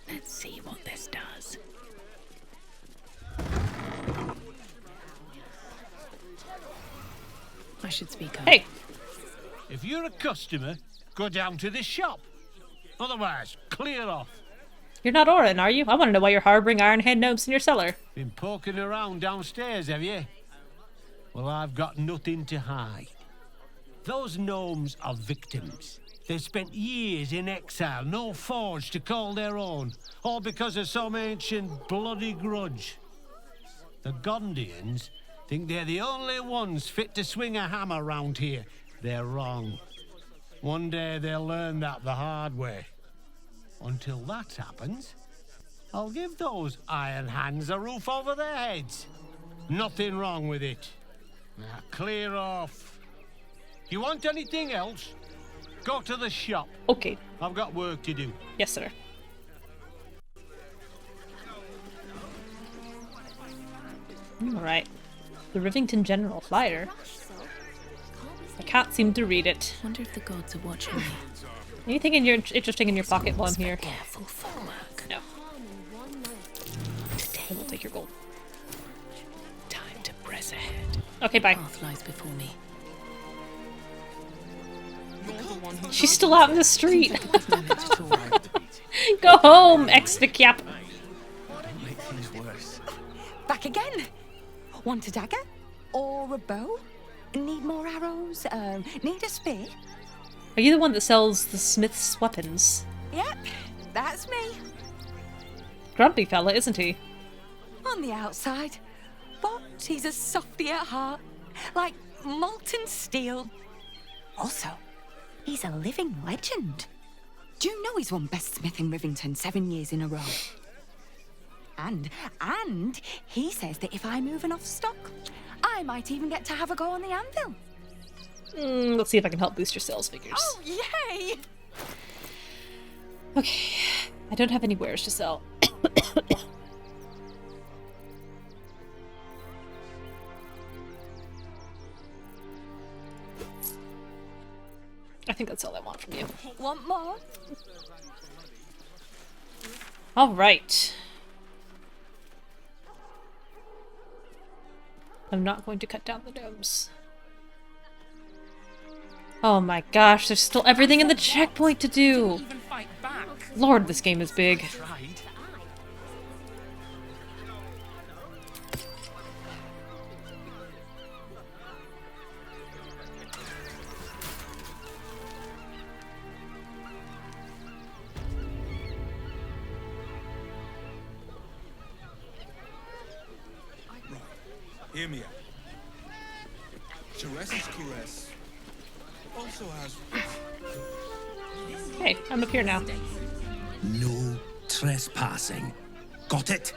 Let's see what this does. I should speak up. Hey! If you're a customer, go down to the shop. Otherwise, clear off. You're not Orin, are you? I want to know why you're harboring Ironhand Gnomes in your cellar. Been poking around downstairs, have you? Well, I've got nothing to hide. Those gnomes are victims. They've spent years in exile, no forge to call their own, all because of some ancient bloody grudge. The Gondians think they're the only ones fit to swing a hammer round here. They're wrong. One day they'll learn that the hard way. Until that happens, I'll give those iron hands a roof over their heads. Nothing wrong with it. Now clear off. You want anything else? Go to the shop. Okay. I've got work to do. Yes, sir. Alright. The Rivington General Flyer. I can't seem to read it. Wonder if the gods are watching me. Anything interesting in your pocket while I'm here? Careful footwork. No. I will take your gold. Time to press ahead. Okay, bye. Path lies before me. She's still out in the street. Go home, Exvicap. Back again. Want a dagger? Or a bow? Need more arrows? Need a spear? Are you the one that sells the smith's weapons? Yep, that's me. Grumpy fella, isn't he? On the outside, but he's a softy at heart, like molten steel. Also, he's a living legend. Do you know he's won Best Smith in Rivington 7 years in a row? And he says that if I move enough stock, I might even get to have a go on the anvil. Let's see if I can help boost your sales figures. Oh, yay! Okay, I don't have any wares to sell. I think that's all I want from you. Want more? All right. I'm not going to cut down the gnomes. Oh my gosh, there's still everything in the checkpoint to do! Lord, this game is big. Hear me out. Teresa's caress also has. Hey, I'm up here now. No trespassing. Got it?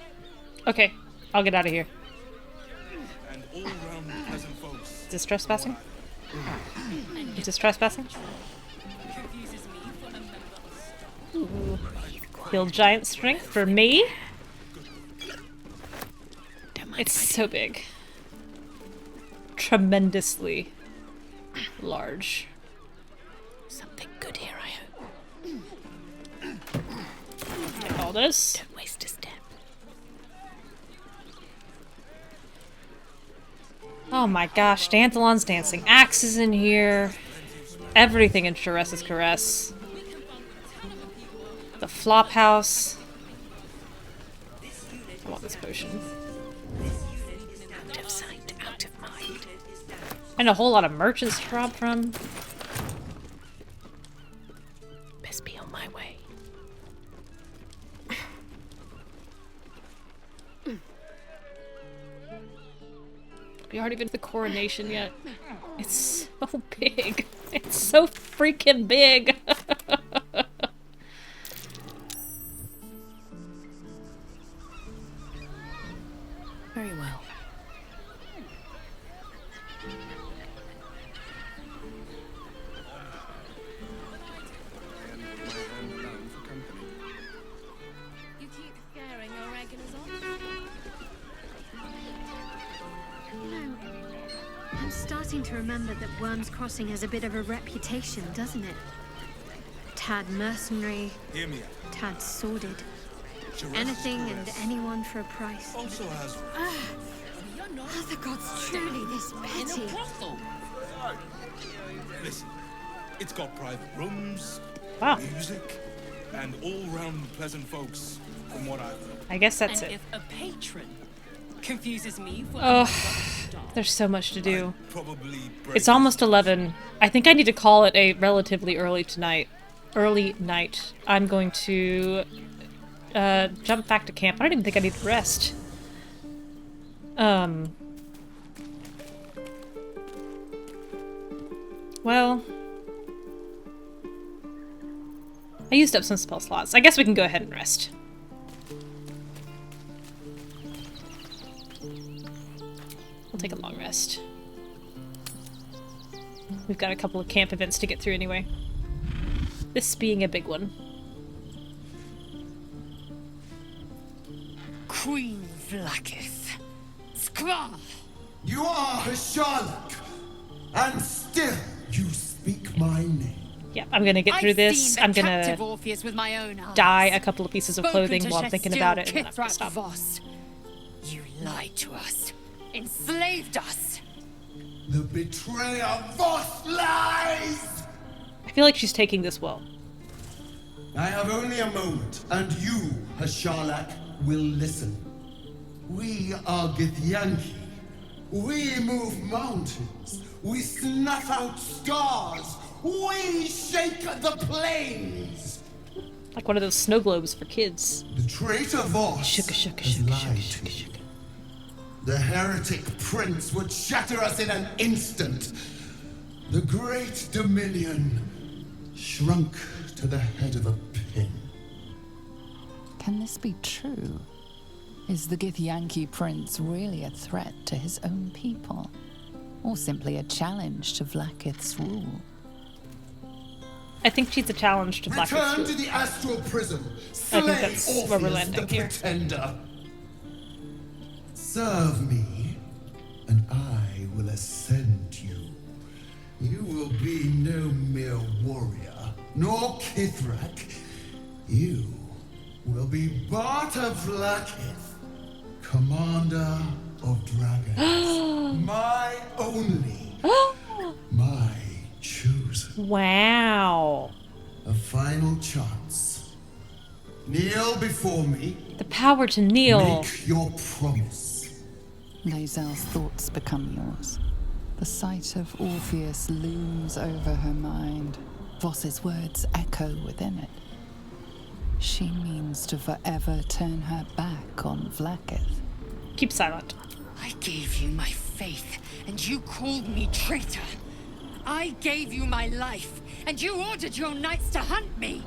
Okay, I'll get out of here. And all round pleasant folks. Is this trespassing? Is this trespassing? Ooh. Build giant strength for me? It's so big. Tremendously large. Something good here, I hope. Take all this. Don't waste a step. Oh my gosh, Danthalon's dancing axes in here. Everything in Teresa's caress. The flop house. I want this potion. Out of sight, out of mind. And a whole lot of merchants to rob from. Best be on my way. We aren't even at the coronation yet. It's so big. It's so freaking big. Very well. You keep scaring your regulars off? No. I'm starting to remember that Worm's Crossing has a bit of a reputation, doesn't it? Tad mercenary, Hear me out. tad sordid. Teresa's Anything and caress anyone for a price. also has. Are the gods truly this petty? Listen, it's got private rooms, Wow. music, and all-round pleasant folks. From what I've heard. I guess that's and it. if a patron confuses me for Ugh, there's so much to do. Probably It's almost 11. I think I need to call it a relatively early night. I'm going to jump back to camp. I don't even think I need to rest. Well, I used up some spell slots. I guess we can go ahead and rest. We'll take a long rest. We've got a couple of camp events to get through anyway. This being a big one. Queen Vlaakith. Skra! You are a Sherlock, and still you speak my name. Yeah, I'm gonna get through this. I'm gonna Orpheus with my own eyes. dye a couple of pieces of clothing Spoken to while I'm thinking about it, and then I'm gonna Kithrak stop. Voss. You lied to us. Enslaved us. The betrayer Voss lies! I feel like she's taking this well. I have only a moment, and you, Hasharlak, will listen. We are Githyanki. We move mountains. We snuff out stars. We shake the plains. Like one of those snow globes for kids. The traitor Voss has lied to you. The heretic prince would shatter us in an instant. The great dominion shrunk to the head of a pin. Can this be true? Is the Githyanki prince really a threat to his own people? or simply a challenge to Vlaakith's rule. I think she's a challenge to Vlaakith's Return rule. to the astral prism. I think that's where we're landing here. Pretender. Serve me, and I will ascend you. You will be no mere warrior, nor Kithrak. You will be Bart of Vlaakith, commander of dragons. My only, my chosen. Wow. A final chance. Kneel before me. The power to kneel. Make your promise. Lae'zel's thoughts become yours. The sight of Orpheus looms over her mind. Voss's words echo within it. She means to forever turn her back on Vlaakith. Keep silent. I gave you my faith, and you called me traitor. I gave you my life, and you ordered your knights to hunt me.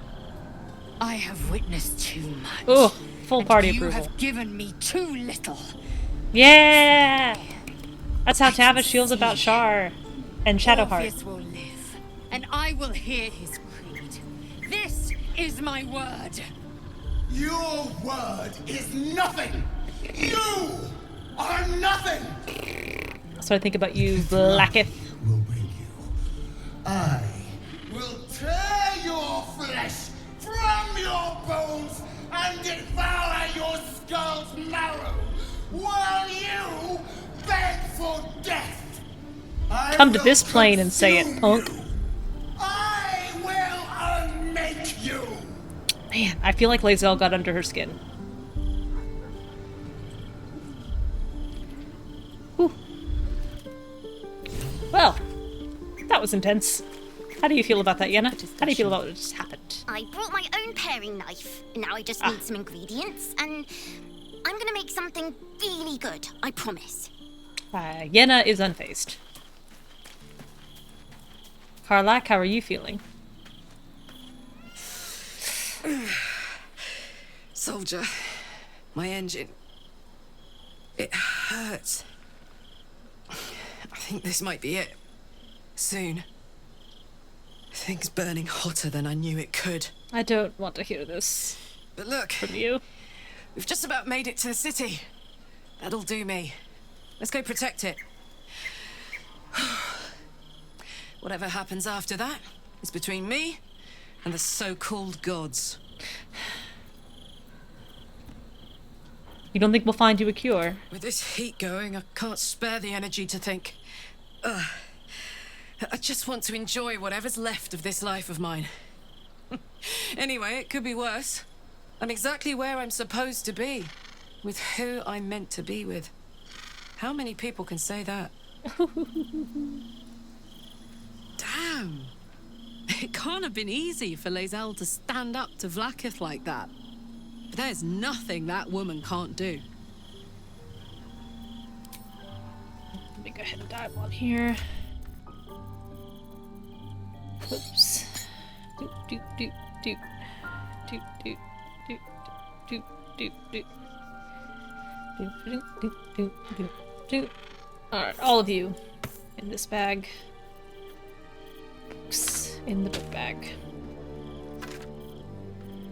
I have witnessed too much. Oh, full party and approval. You have given me too little. Yeah! That's how Tavish feels about Shar and Shadowheart. Orpheus will live, and I will hear his creed. This is my word. Your word is nothing. You are nothing. So I think about you, Vlaakith. I will tear your flesh from your bones and devour your skull's marrow while you beg for death. Come to this plane and say it, punk. I will unmake you. Man, I feel like Lae'zel got under her skin. Whew. Well, that was intense. How do you feel about that, Yenna? How do you feel about what just happened? I brought my own paring knife. Now I just need some ingredients, and I'm gonna make something really good, I promise. Yenna is unfazed. Karlak, how are you feeling? Soldier, my engine. It hurts. I think this might be it. Soon. Things burning hotter than I knew it could. I don't want to hear this. But look. From you. We've just about made it to the city. That'll do me. Let's go protect it. Whatever happens after that is between me and the so-called gods. You don't think we'll find you a cure? With this heat going, I can't spare the energy to think. I just want to enjoy whatever's left of this life of mine. Anyway, it could be worse. I'm exactly where I'm supposed to be. With who I'm meant to be with. How many people can say that? Damn. It can't have been easy for Lae'zel to stand up to Vlaakith like that. But there's nothing that woman can't do. Let me go ahead and dive on here. Oops. Doop, doop, doop, doop. Doop, doop, doop, doop, doop, doop. Doop, doop, doop, doop, doop, doop. Alright, all of you in this bag. Books in the book bag.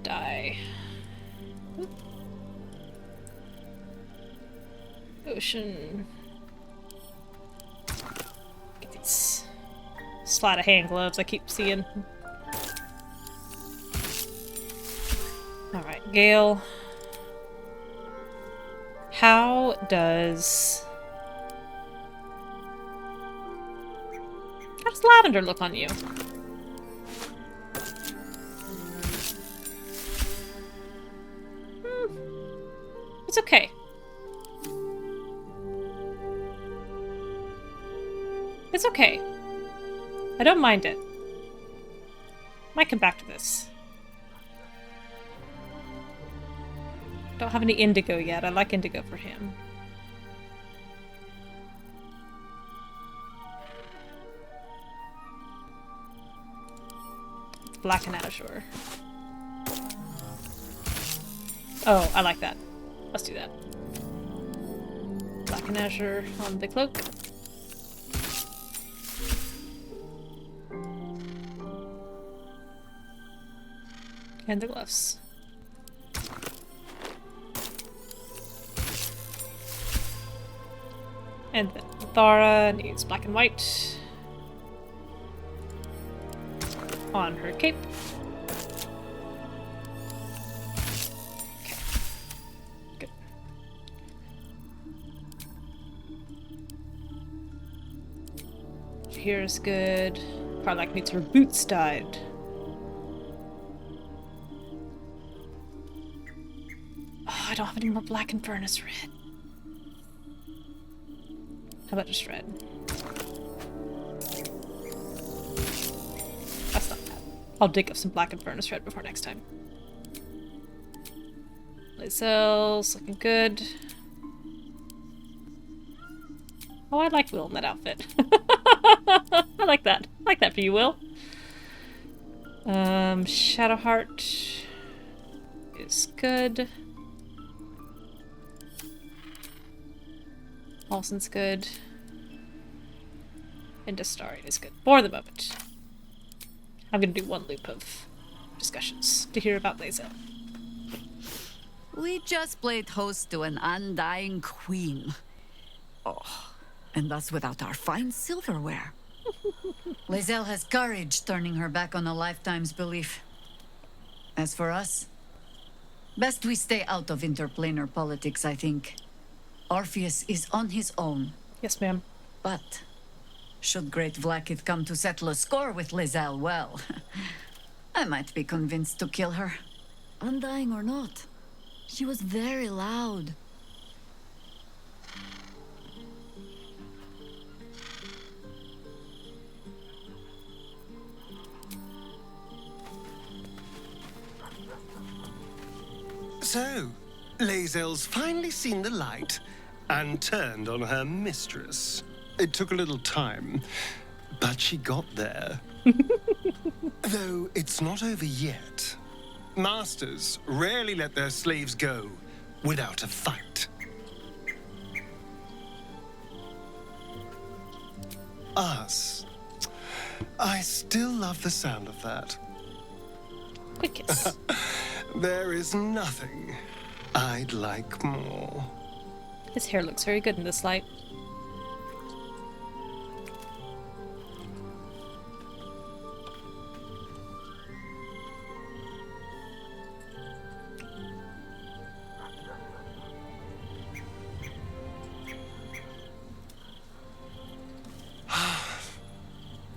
Die. Oop. Ocean. Get these sleight of hand gloves I keep seeing. Alright, Gale. How does lavender look on you? It's okay. It's okay. I don't mind it. Might come back to this. Don't have any indigo yet. I like indigo for him. It's black and azure. Oh, I like that. Let's do that. Black and azure on the cloak. And the gloves. And then Minthara needs black and white on her cape. Okay. Good. Here's good. Karlach needs her boots dyed. Oh, I don't have any more black and furnace red. How about just red? That's not bad. I'll dig up some black and furnace red before next time. Lae'zel's looking good. Oh, I like Will in that outfit. I like that. I like that for you, Will. Shadowheart is good. Paulson's good. And Dastarian is good. For the moment. I'm gonna do one loop of discussions to hear about Lae'zel. We just played host to an undying queen. Oh, and that's without our fine silverware. Lae'zel has courage turning her back on a lifetime's belief. As for us, best we stay out of interplanar politics, I think. Orpheus is on his own. Yes, ma'am. But should great Vlaakith come to settle a score with Lae'zel, well, I might be convinced to kill her. Undying or not, she was very loud. So, Lae'zel's finally seen the light and turned on her mistress. It took a little time, but she got there. Though it's not over yet. Masters rarely let their slaves go without a fight. Us. I still love the sound of that. Quick kiss. There is nothing I'd like more. His hair looks very good in this light.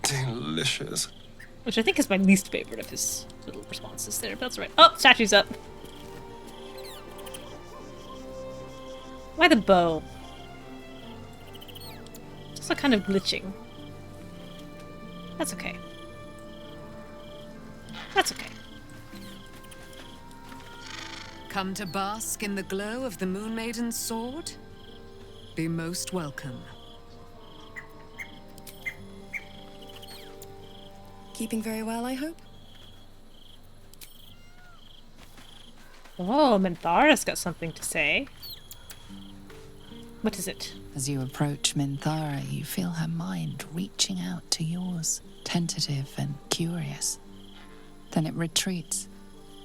Delicious. Which I think is my least favorite of his little responses there, but that's right. Oh, statue's up. Why the bow? It's also kind of glitching. That's okay. That's okay. Come to bask in the glow of the Moon Maiden's sword? Be most welcome. Keeping very well, I hope? Oh, Minthara's got something to say. What is it? As you approach Minthara, you feel her mind reaching out to yours, tentative and curious. Then it retreats,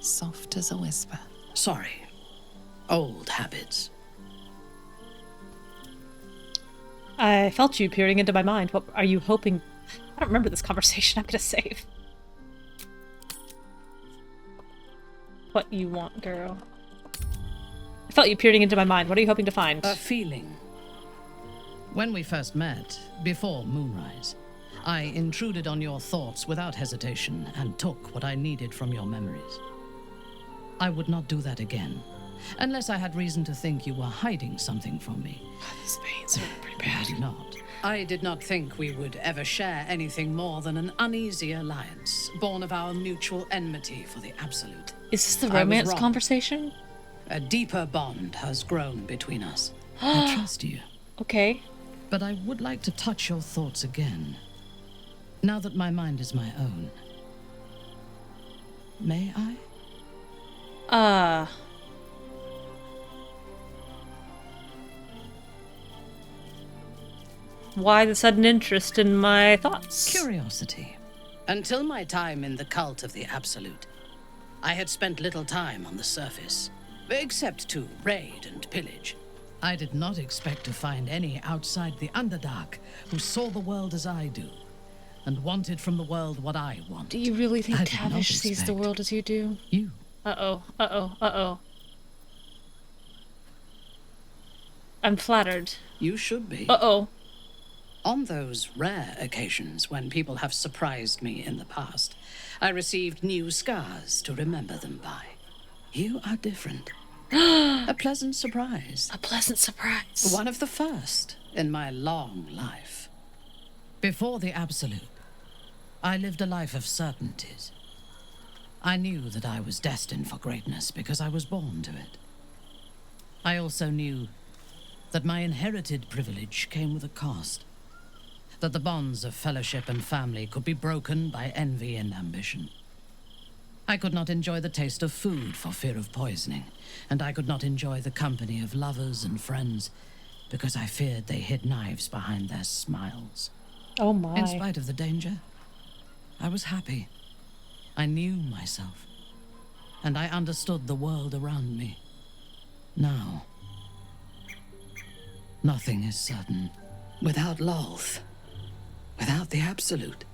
soft as a whisper. Sorry. Old habits. I felt you peering into my mind. What are you hoping? I don't remember this conversation. I'm gonna save. What you want, girl? I felt you peering into my mind. What are you hoping to find? A feeling. When we first met, before moonrise, I intruded on your thoughts without hesitation and took what I needed from your memories. I would not do that again, unless I had reason to think you were hiding something from me. These veins are pretty bad. I did not. I did not think we would ever share anything more than an uneasy alliance, born of our mutual enmity for the Absolute. Is this the romance conversation? A deeper bond has grown between us. I trust you. Okay. But I would like to touch your thoughts again, now that my mind is my own. May I? Why the sudden interest in my thoughts? Curiosity. Until my time in the cult of the Absolute, I had spent little time on the surface, except to raid and pillage. I did not expect to find any outside the Underdark who saw the world as I do, and wanted from the world what I want. Do you really think I did not Tavish sees the expect world as you do? you. Uh-oh, uh-oh, uh-oh. I'm flattered. You should be. Uh-oh. On those rare occasions when people have surprised me in the past, I received new scars to remember them by. You are different. A pleasant surprise. A pleasant surprise. One of the first in my long life. Before the Absolute, I lived a life of certainties. I knew that I was destined for greatness because I was born to it. I also knew that my inherited privilege came with a cost. That the bonds of fellowship and family could be broken by envy and ambition. I could not enjoy the taste of food for fear of poisoning, and I could not enjoy the company of lovers and friends because I feared they hid knives behind their smiles. Oh my. In spite of the danger, I was happy. I knew myself, and I understood the world around me. Now, nothing is certain. Without Lolth, without the Absolute,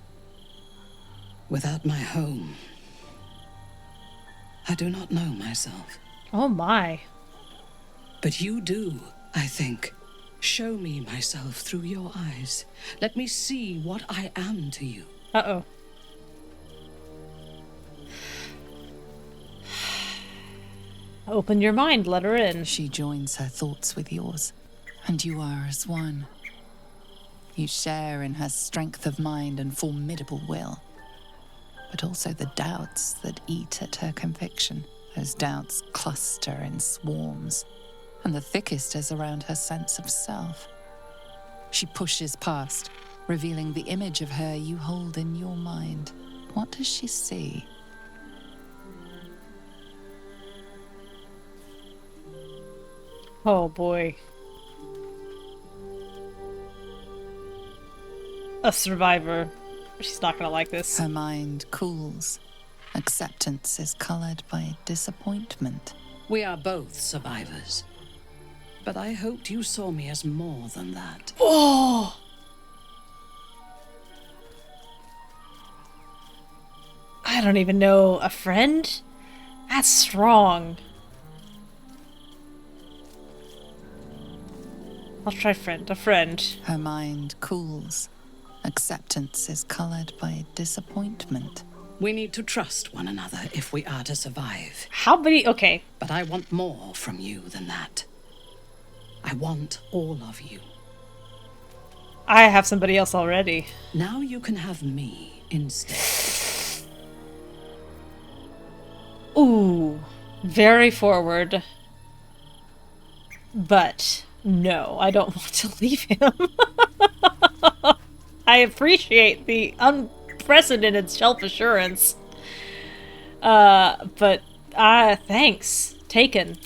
without my home, I do not know myself. Oh my. But you do, I think. Show me myself through your eyes. Let me see what I am to you. Uh-oh. Open your mind, let her in. She joins her thoughts with yours, and you are as one. You share in her strength of mind and formidable will, but also the doubts that eat at her conviction. Those doubts cluster in swarms, and the thickest is around her sense of self. She pushes past, revealing the image of her you hold in your mind. What does she see? Oh boy. A survivor. She's not gonna like this. Her mind cools. Acceptance is colored by disappointment. We are both survivors. But I hoped you saw me as more than that. Oh! I don't even know. A friend? That's strong. I'll try friend. A friend. Her mind cools. Acceptance is colored by disappointment. We need to trust one another if we are to survive. How many? Okay. But I want more from you than that. I want all of you. I have somebody else already. Now you can have me instead. Ooh. Very forward. But no, I don't want to leave him. I appreciate the unprecedented self-assurance. But thanks. Taken.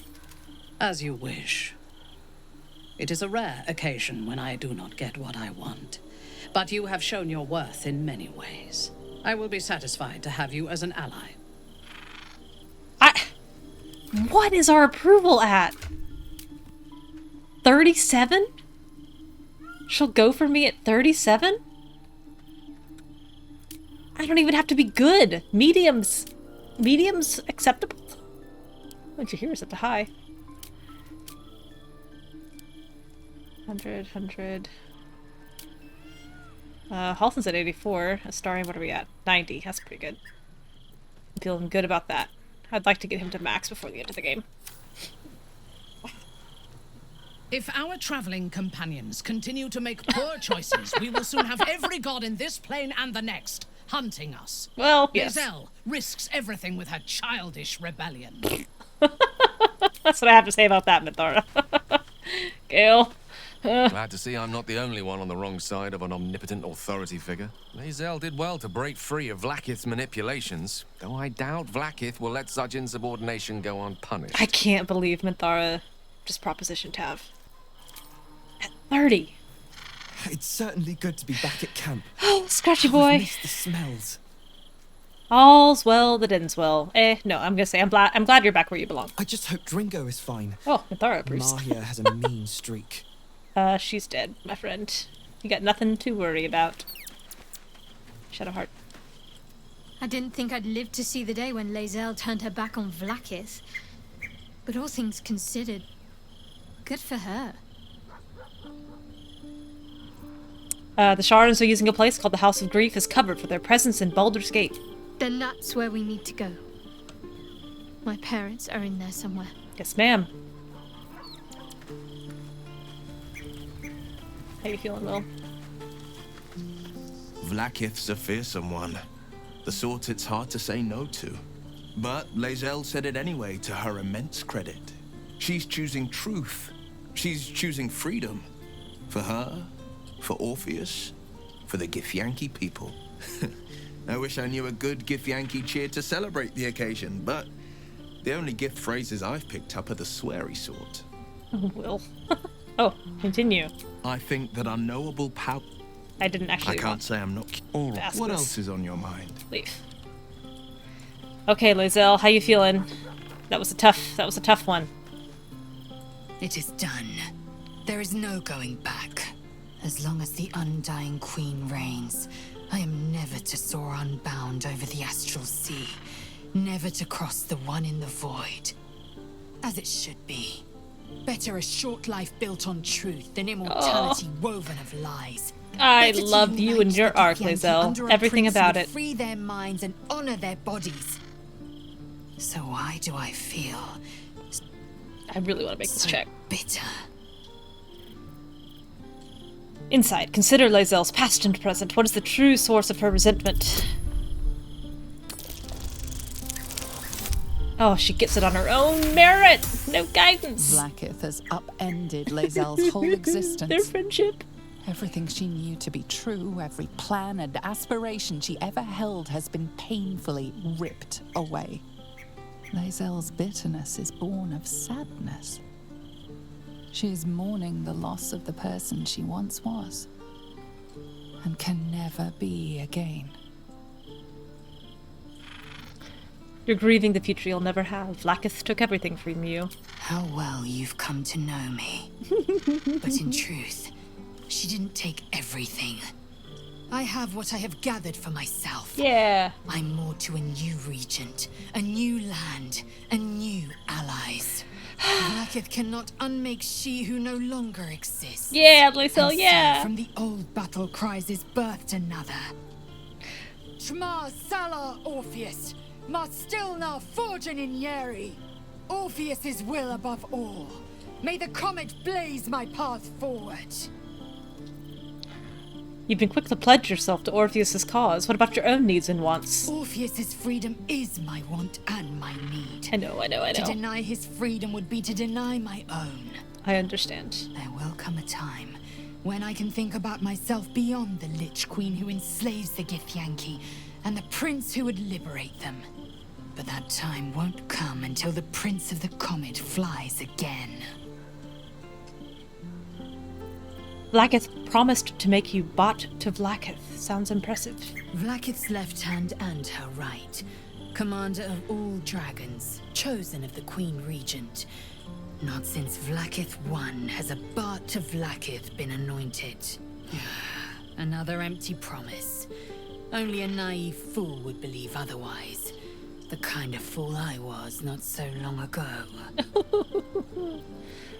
As you wish. It is a rare occasion when I do not get what I want. But you have shown your worth in many ways. I will be satisfied to have you as an ally. What is our approval at? 37? She'll go for me at 37? I don't even have to be good. Medium's acceptable. What'd you hear? Is it the high? 100. Halson's at 84. Astarion, what are we at? 90. That's pretty good. I'm feeling good about that. I'd like to get him to max before the end of the game. If our traveling companions continue to make poor choices, we will soon have every god in this plane and the next hunting us. Well, yes. Lae'zel risks everything with her childish rebellion. That's what I have to say about that, Minthara. Gale. Glad to see I'm not the only one on the wrong side of an omnipotent authority figure. Lae'zel did well to break free of Vlaakith's manipulations, though I doubt Vlaakith will let such insubordination go unpunished. I can't believe Minthara just propositioned Tav. At 30. It's certainly good to be back at camp. Oh, Scratchy boy. I've missed the smells. All's well that ends well. No, I'm gonna say I'm glad you're back where you belong. I just hope Dringo is fine. Oh, Minthara, Bruce. Mahia has a mean streak. She's dead, my friend. You got nothing to worry about. Shadowheart. I didn't think I'd live to see the day when Lae'zel turned her back on Vlaakith. But all things considered, good for her. The Shards are using a place called the House of Grief as cover for their presence in Baldur's Gate. Then that's where we need to go. My parents are in there somewhere. Yes, ma'am. How you feeling, Will? Vlaakith's a fearsome one. The sort it's hard to say no to. But Lae'zel said it anyway, to her immense credit. She's choosing truth. She's choosing freedom. For her, for Orpheus, for the Githyanki people. I wish I knew a good Githyanki cheer to celebrate the occasion, but the only gift phrases I've picked up are the sweary sort. Oh, Will. Oh, continue. I think that unknowable power... I didn't actually... I can't say I'm not... Or what else is on your mind? Leave. Okay, Lae'zel, how you feeling? That was a tough one. It is done. There is no going back. As long as the Undying Queen reigns, I am never to soar unbound over the astral sea, never to cross the one in the void. As it should be. Better a short life built on truth than immortality woven of lies. I love you and your arc, Lae'zel. Everything about it. Free their minds and honor their bodies. So why do I feel... I really want to make this check. Bitter. Insight. Consider Lae'zel's past and present. What is the true source of her resentment? Oh, she gets it on her own merit! No guidance! Vlaakith has upended Lae'zel's whole existence. Their friendship. Everything she knew to be true, every plan and aspiration she ever held has been painfully ripped away. Lae'zel's bitterness is born of sadness. She is mourning the loss of the person she once was, and can never be again. You're grieving the future you'll never have. Vlaakith took everything from you. How well you've come to know me. But in truth, she didn't take everything. I have what I have gathered for myself. Yeah. I'm more to a new regent, a new land, and new allies. Vlaakith cannot unmake she who no longer exists. Yeah, Lae'zel, And yeah. so from the old battle cries is birthed another. Shma Salar Orpheus, Ma Stilna Forgin in Yeri. Orpheus's will above all. May the comet blaze my path forward. You've been quick to pledge yourself to Orpheus's cause. What about your own needs and wants? Orpheus's freedom is my want and my need. I know. To deny his freedom would be to deny my own. I understand. There will come a time when I can think about myself beyond the Lich Queen who enslaves the Githyanki and the prince who would liberate them. But that time won't come until the Prince of the Comet flies again. Vlaakith promised to make you bot to Vlaakith. Sounds impressive. Vlaakith's left hand and her right. Commander of all dragons, chosen of the Queen Regent. Not since Vlaakith I has a bot to Vlaakith been anointed. Another empty promise. Only a naive fool would believe otherwise. The kind of fool I was not so long ago.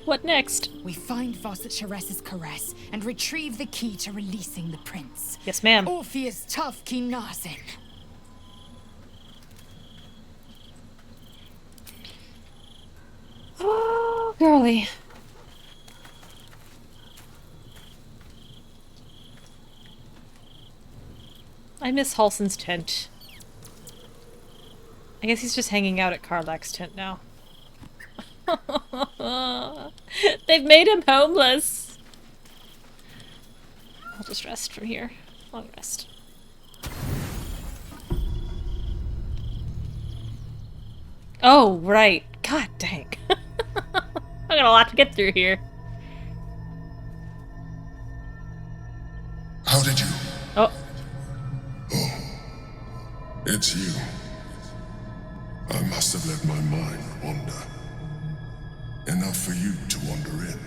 What next? We find Voss at Sharess's caress and retrieve the key to releasing the prince. Yes, ma'am. Orpheus Tough Kinasin. Oh, girly. I miss Halsin's tent. I guess he's just hanging out at Karlach's tent now. They've made him homeless. I'll just rest from here. Long rest. Oh, right. God dang. I got a lot to get through here. How did you? Oh. It's you. I must have let my mind wander. Enough for you to wander in.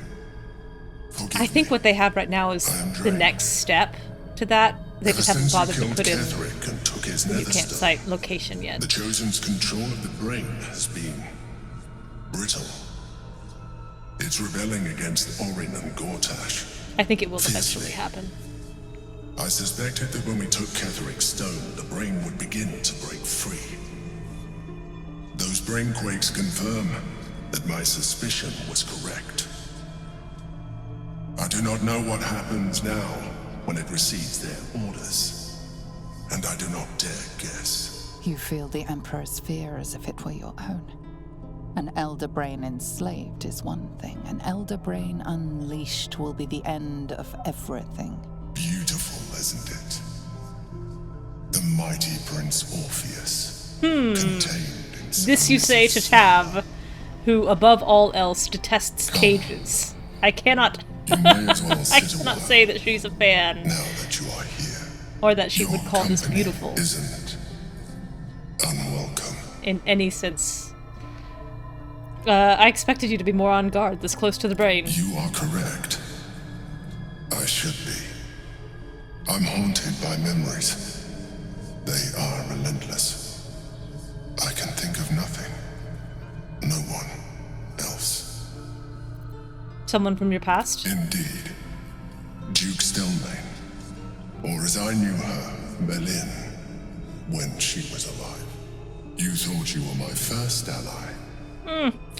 Forgive I think what they have right now is the next step to that. They just haven't bothered to put in the new campsite location yet. The Chosen's control of the brain has been brittle. It's rebelling against Orin and Gortash. I think it will eventually happen. I suspected that when we took Ketheric's stone, the brain would begin to break free. Those brain quakes confirm that my suspicion was correct. I do not know what happens now when it receives their orders, and I do not dare guess. You feel the Emperor's fear as if it were your own. An elder brain enslaved is one thing. An elder brain unleashed will be the end of everything. Beautiful, isn't it? The mighty Prince Orpheus. Contained in This you say to Tav, who above all else detests cages. I cannot I cannot say that she's a fan. Now that you are here. Or that she would call this beautiful. Isn't unwelcome. In any sense. I expected you to be more on guard this close to the brain. You are correct. I should be. I'm haunted by memories. They are relentless. I can think of nothing. No one else. Someone from your past? Indeed. Duke Stelmane. Or as I knew her, Berlin, when she was alive. You thought you were my first ally.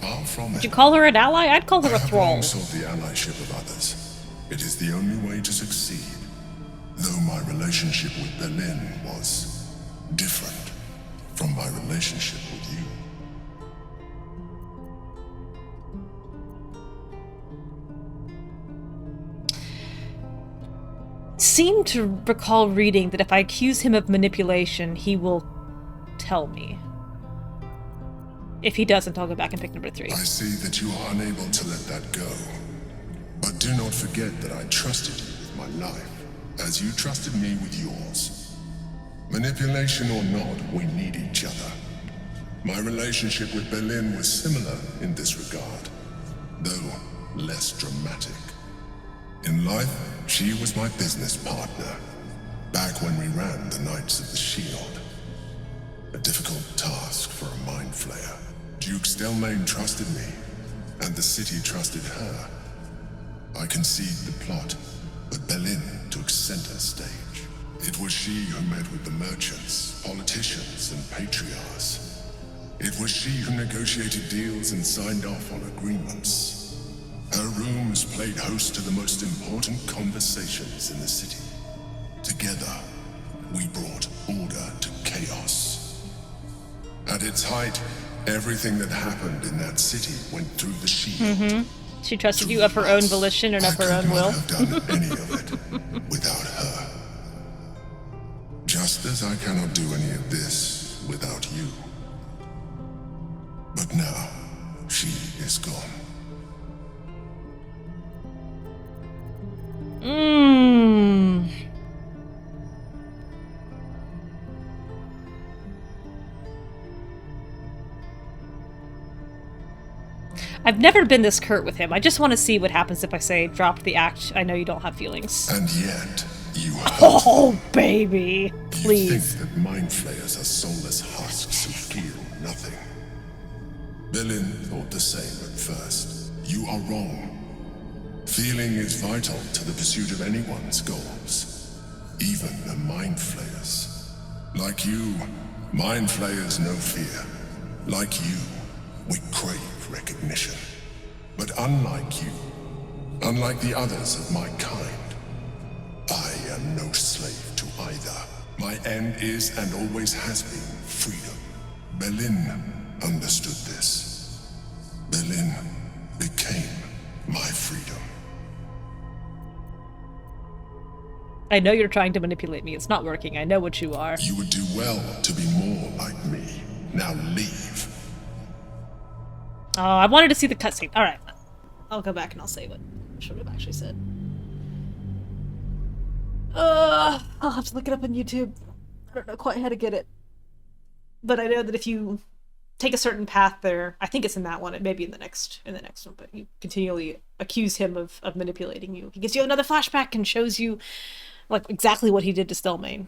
Far from it. Did you call her an ally? I'd call her a thrall. I have long sought the allyship of others. It is the only way to succeed. Though my relationship with Berlin was different from my relationship with you. Seem to recall reading that if I accuse him of manipulation, he will tell me. If he doesn't, I'll go back and pick number 3. I see that you are unable to let that go. But do not forget that I trusted you with my life, as you trusted me with yours. Manipulation or not, we need each other. My relationship with Berlin was similar in this regard, though less dramatic. In life, she was my business partner, back when we ran the Knights of the Shield. A difficult task for a mindflayer. Duke Stelmane trusted me, and the city trusted her. I conceived the plot, but Berlin took center stage. It was she who met with the merchants, politicians, and patriarchs. It was she who negotiated deals and signed off on agreements. Her rooms played host to the most important conversations in the city. Together, we brought order to chaos. At its height, everything that happened in that city went through the shield. She trusted you of her own volition and of her own will. I could not have done any of it without her. Just as I cannot do any of this without you. But now, she is gone. I've never been this curt with him. I just want to see what happens if I say, drop the act. I know you don't have feelings. And yet, you hurt. Oh, baby. Please. You think that mind flayers are soulless husks who feel nothing. Berlin thought the same at first. You are wrong. Feeling is vital to the pursuit of anyone's goals. Even the mind flayers. Like you, mind flayers know fear. Like you, we crave recognition. But unlike you, unlike the others of my kind, I am no slave to either. My end is and always has been freedom. Berlin understood this. Berlin became my freedom. I know you're trying to manipulate me. It's not working. I know what you are. You would do well to be more like me. Now leave. Oh, I wanted to see the cutscene. Alright. I'll go back and I'll say what I should have actually said. I'll have to look it up on YouTube. I don't know quite how to get it. But I know that if you take a certain path there, I think it's in that one, it may be in the next one, but you continually accuse him of manipulating you. He gives you another flashback and shows you like exactly what he did to Stelmane.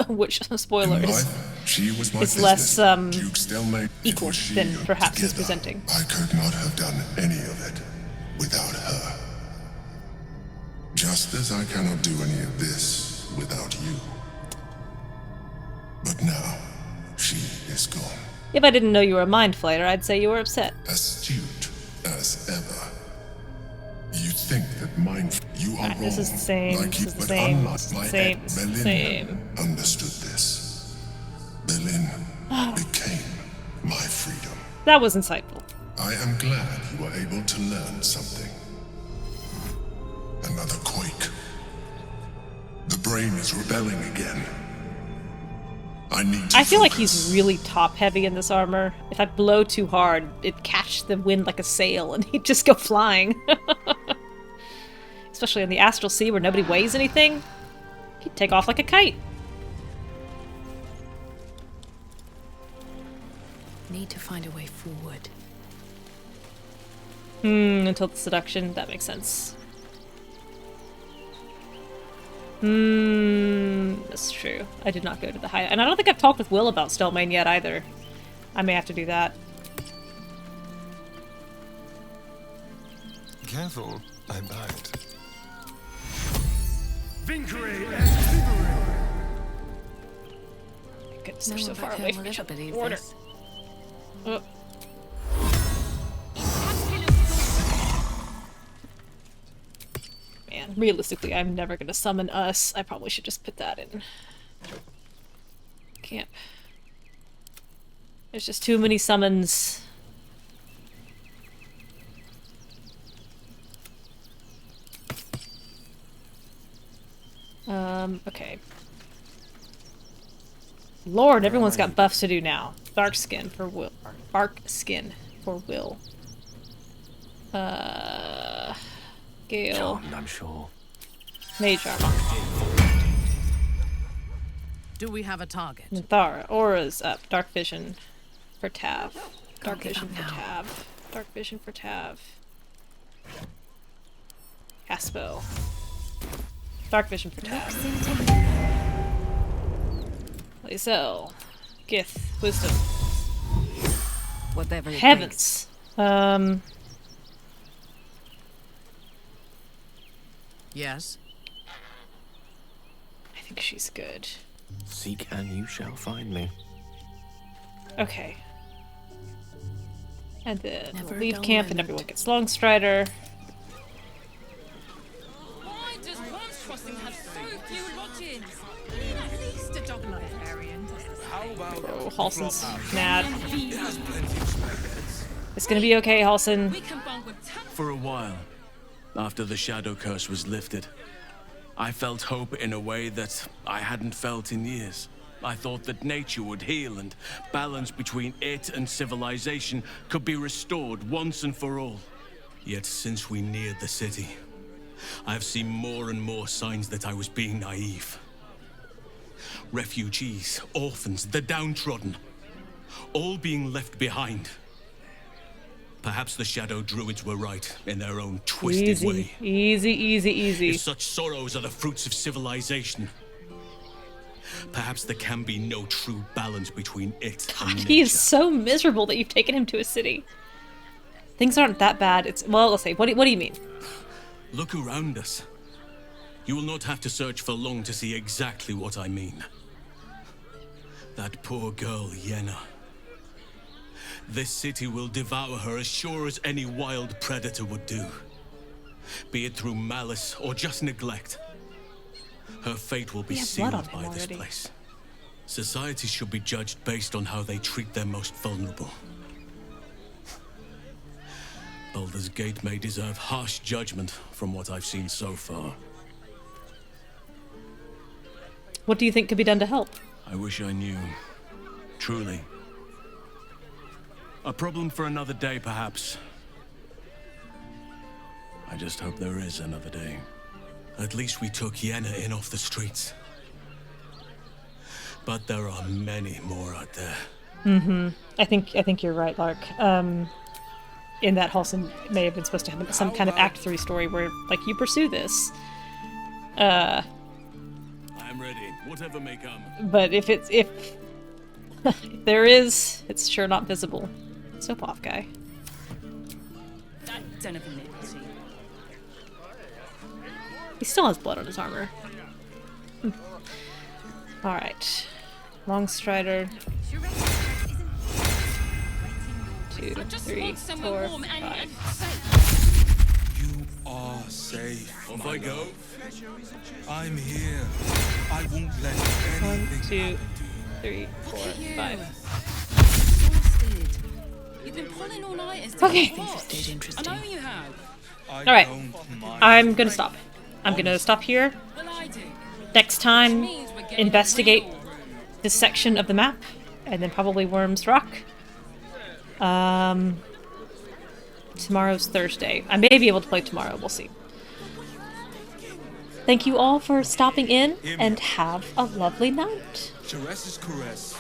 Which, spoilers, she was my is less Duke Stelmane, equal than perhaps he's presenting. I could not have done any of it without her. Just as I cannot do any of this without you. But now, she is gone. If I didn't know you were a mindflayer, I'd say you were upset. Astute as ever. You think that you are wrong. This is the same. Like This you, is the but same. unlike This is my the same. aunt This is the Belin same. understood this. Belin became my freedom. That was insightful. I am glad you were able to learn something. Another quake. The brain is rebelling again. I feel like he's really top heavy in this armor. If I blow too hard, it'd catch the wind like a sail and he'd just go flying. Especially on the astral sea where nobody weighs anything. He'd take off like a kite. Need to find a way forward. Until the seduction. That makes sense. That's true. I did not go to the high... And I don't think I've talked with Will about Stelmane yet either. I may have to do that. Careful, I'm backed. Vincery and thievery. Goodness, they're so far away from each other. Order. Man, realistically, I'm never gonna summon us. I probably should just put that in camp. There's just too many summons. Okay. Lord, everyone's got buffs to do now. Dark skin for Will. Bark skin for Will. Gale. Charmed, I'm sure. Mage armor. Do we have a target? Minthara. Aura's up. Dark vision for Tav. Dark vision for Tav. Dark vision for Tav. Caspo. Dark vision for Tav. Lae'zel. Gith. Wisdom. Whatever it Heavens. Yes. I think she's good. Seek and you shall find me. Okay. And then Never we'll a leave dull camp and moment. everyone gets Longstrider. Why does Worms Crossing have so few lodgings? At least a dog librarian. How about Oh, Halson's mad. It has plenty of spare beds. It's gonna be okay, Halson. We can bunk with For a while, after the shadow curse was lifted, I felt hope in a way that I hadn't felt in years. I thought that nature would heal and balance between it and civilization could be restored once and for all. Yet since we neared the city, I've seen more and more signs that I was being naive. Refugees, orphans, the downtrodden, all being left behind. Perhaps the Shadow Druids were right in their own twisted way. Easy. If such sorrows are the fruits of civilization, perhaps there can be no true balance between it God, and he is nature. so miserable that you've taken him to a city. Things aren't that bad. It's well, let's say. What do you mean? Look around us. You will not have to search for long to see exactly what I mean. That poor girl, Yenna. This city will devour her as sure as any wild predator would do. Be it through malice or just neglect. Her fate will be We have blood sealed on him by this already. place. Society should be judged based on how they treat their most vulnerable. Baldur's Gate may deserve harsh judgment from what I've seen so far. What do you think could be done to help? I wish I knew. Truly. A problem for another day, perhaps. I just hope there is another day. At least we took Yenna in off the streets. But there are many more out there. Mm-hmm. I think you're right, Lark. In that Halsin may have been supposed to have some kind of Act 3 story where, like, you pursue this. I am ready, whatever may come. But if there is, it's sure not visible. Soap off, guy. He still has blood on his armor. Alright. Long strider. 2, 3, 4, 5. You are safe. Off I go. I'm here. I won't let 1, anything 2, 3, 4, 5. You've been pulling all nighters. Okay. I know you have. Alright. I'm gonna stop. I'm gonna stop here. Next time, investigate this section of the map, and then probably Worm's Rock. Tomorrow's Thursday. I may be able to play tomorrow, we'll see. Thank you all for stopping in, and have a lovely night. Teresa's caress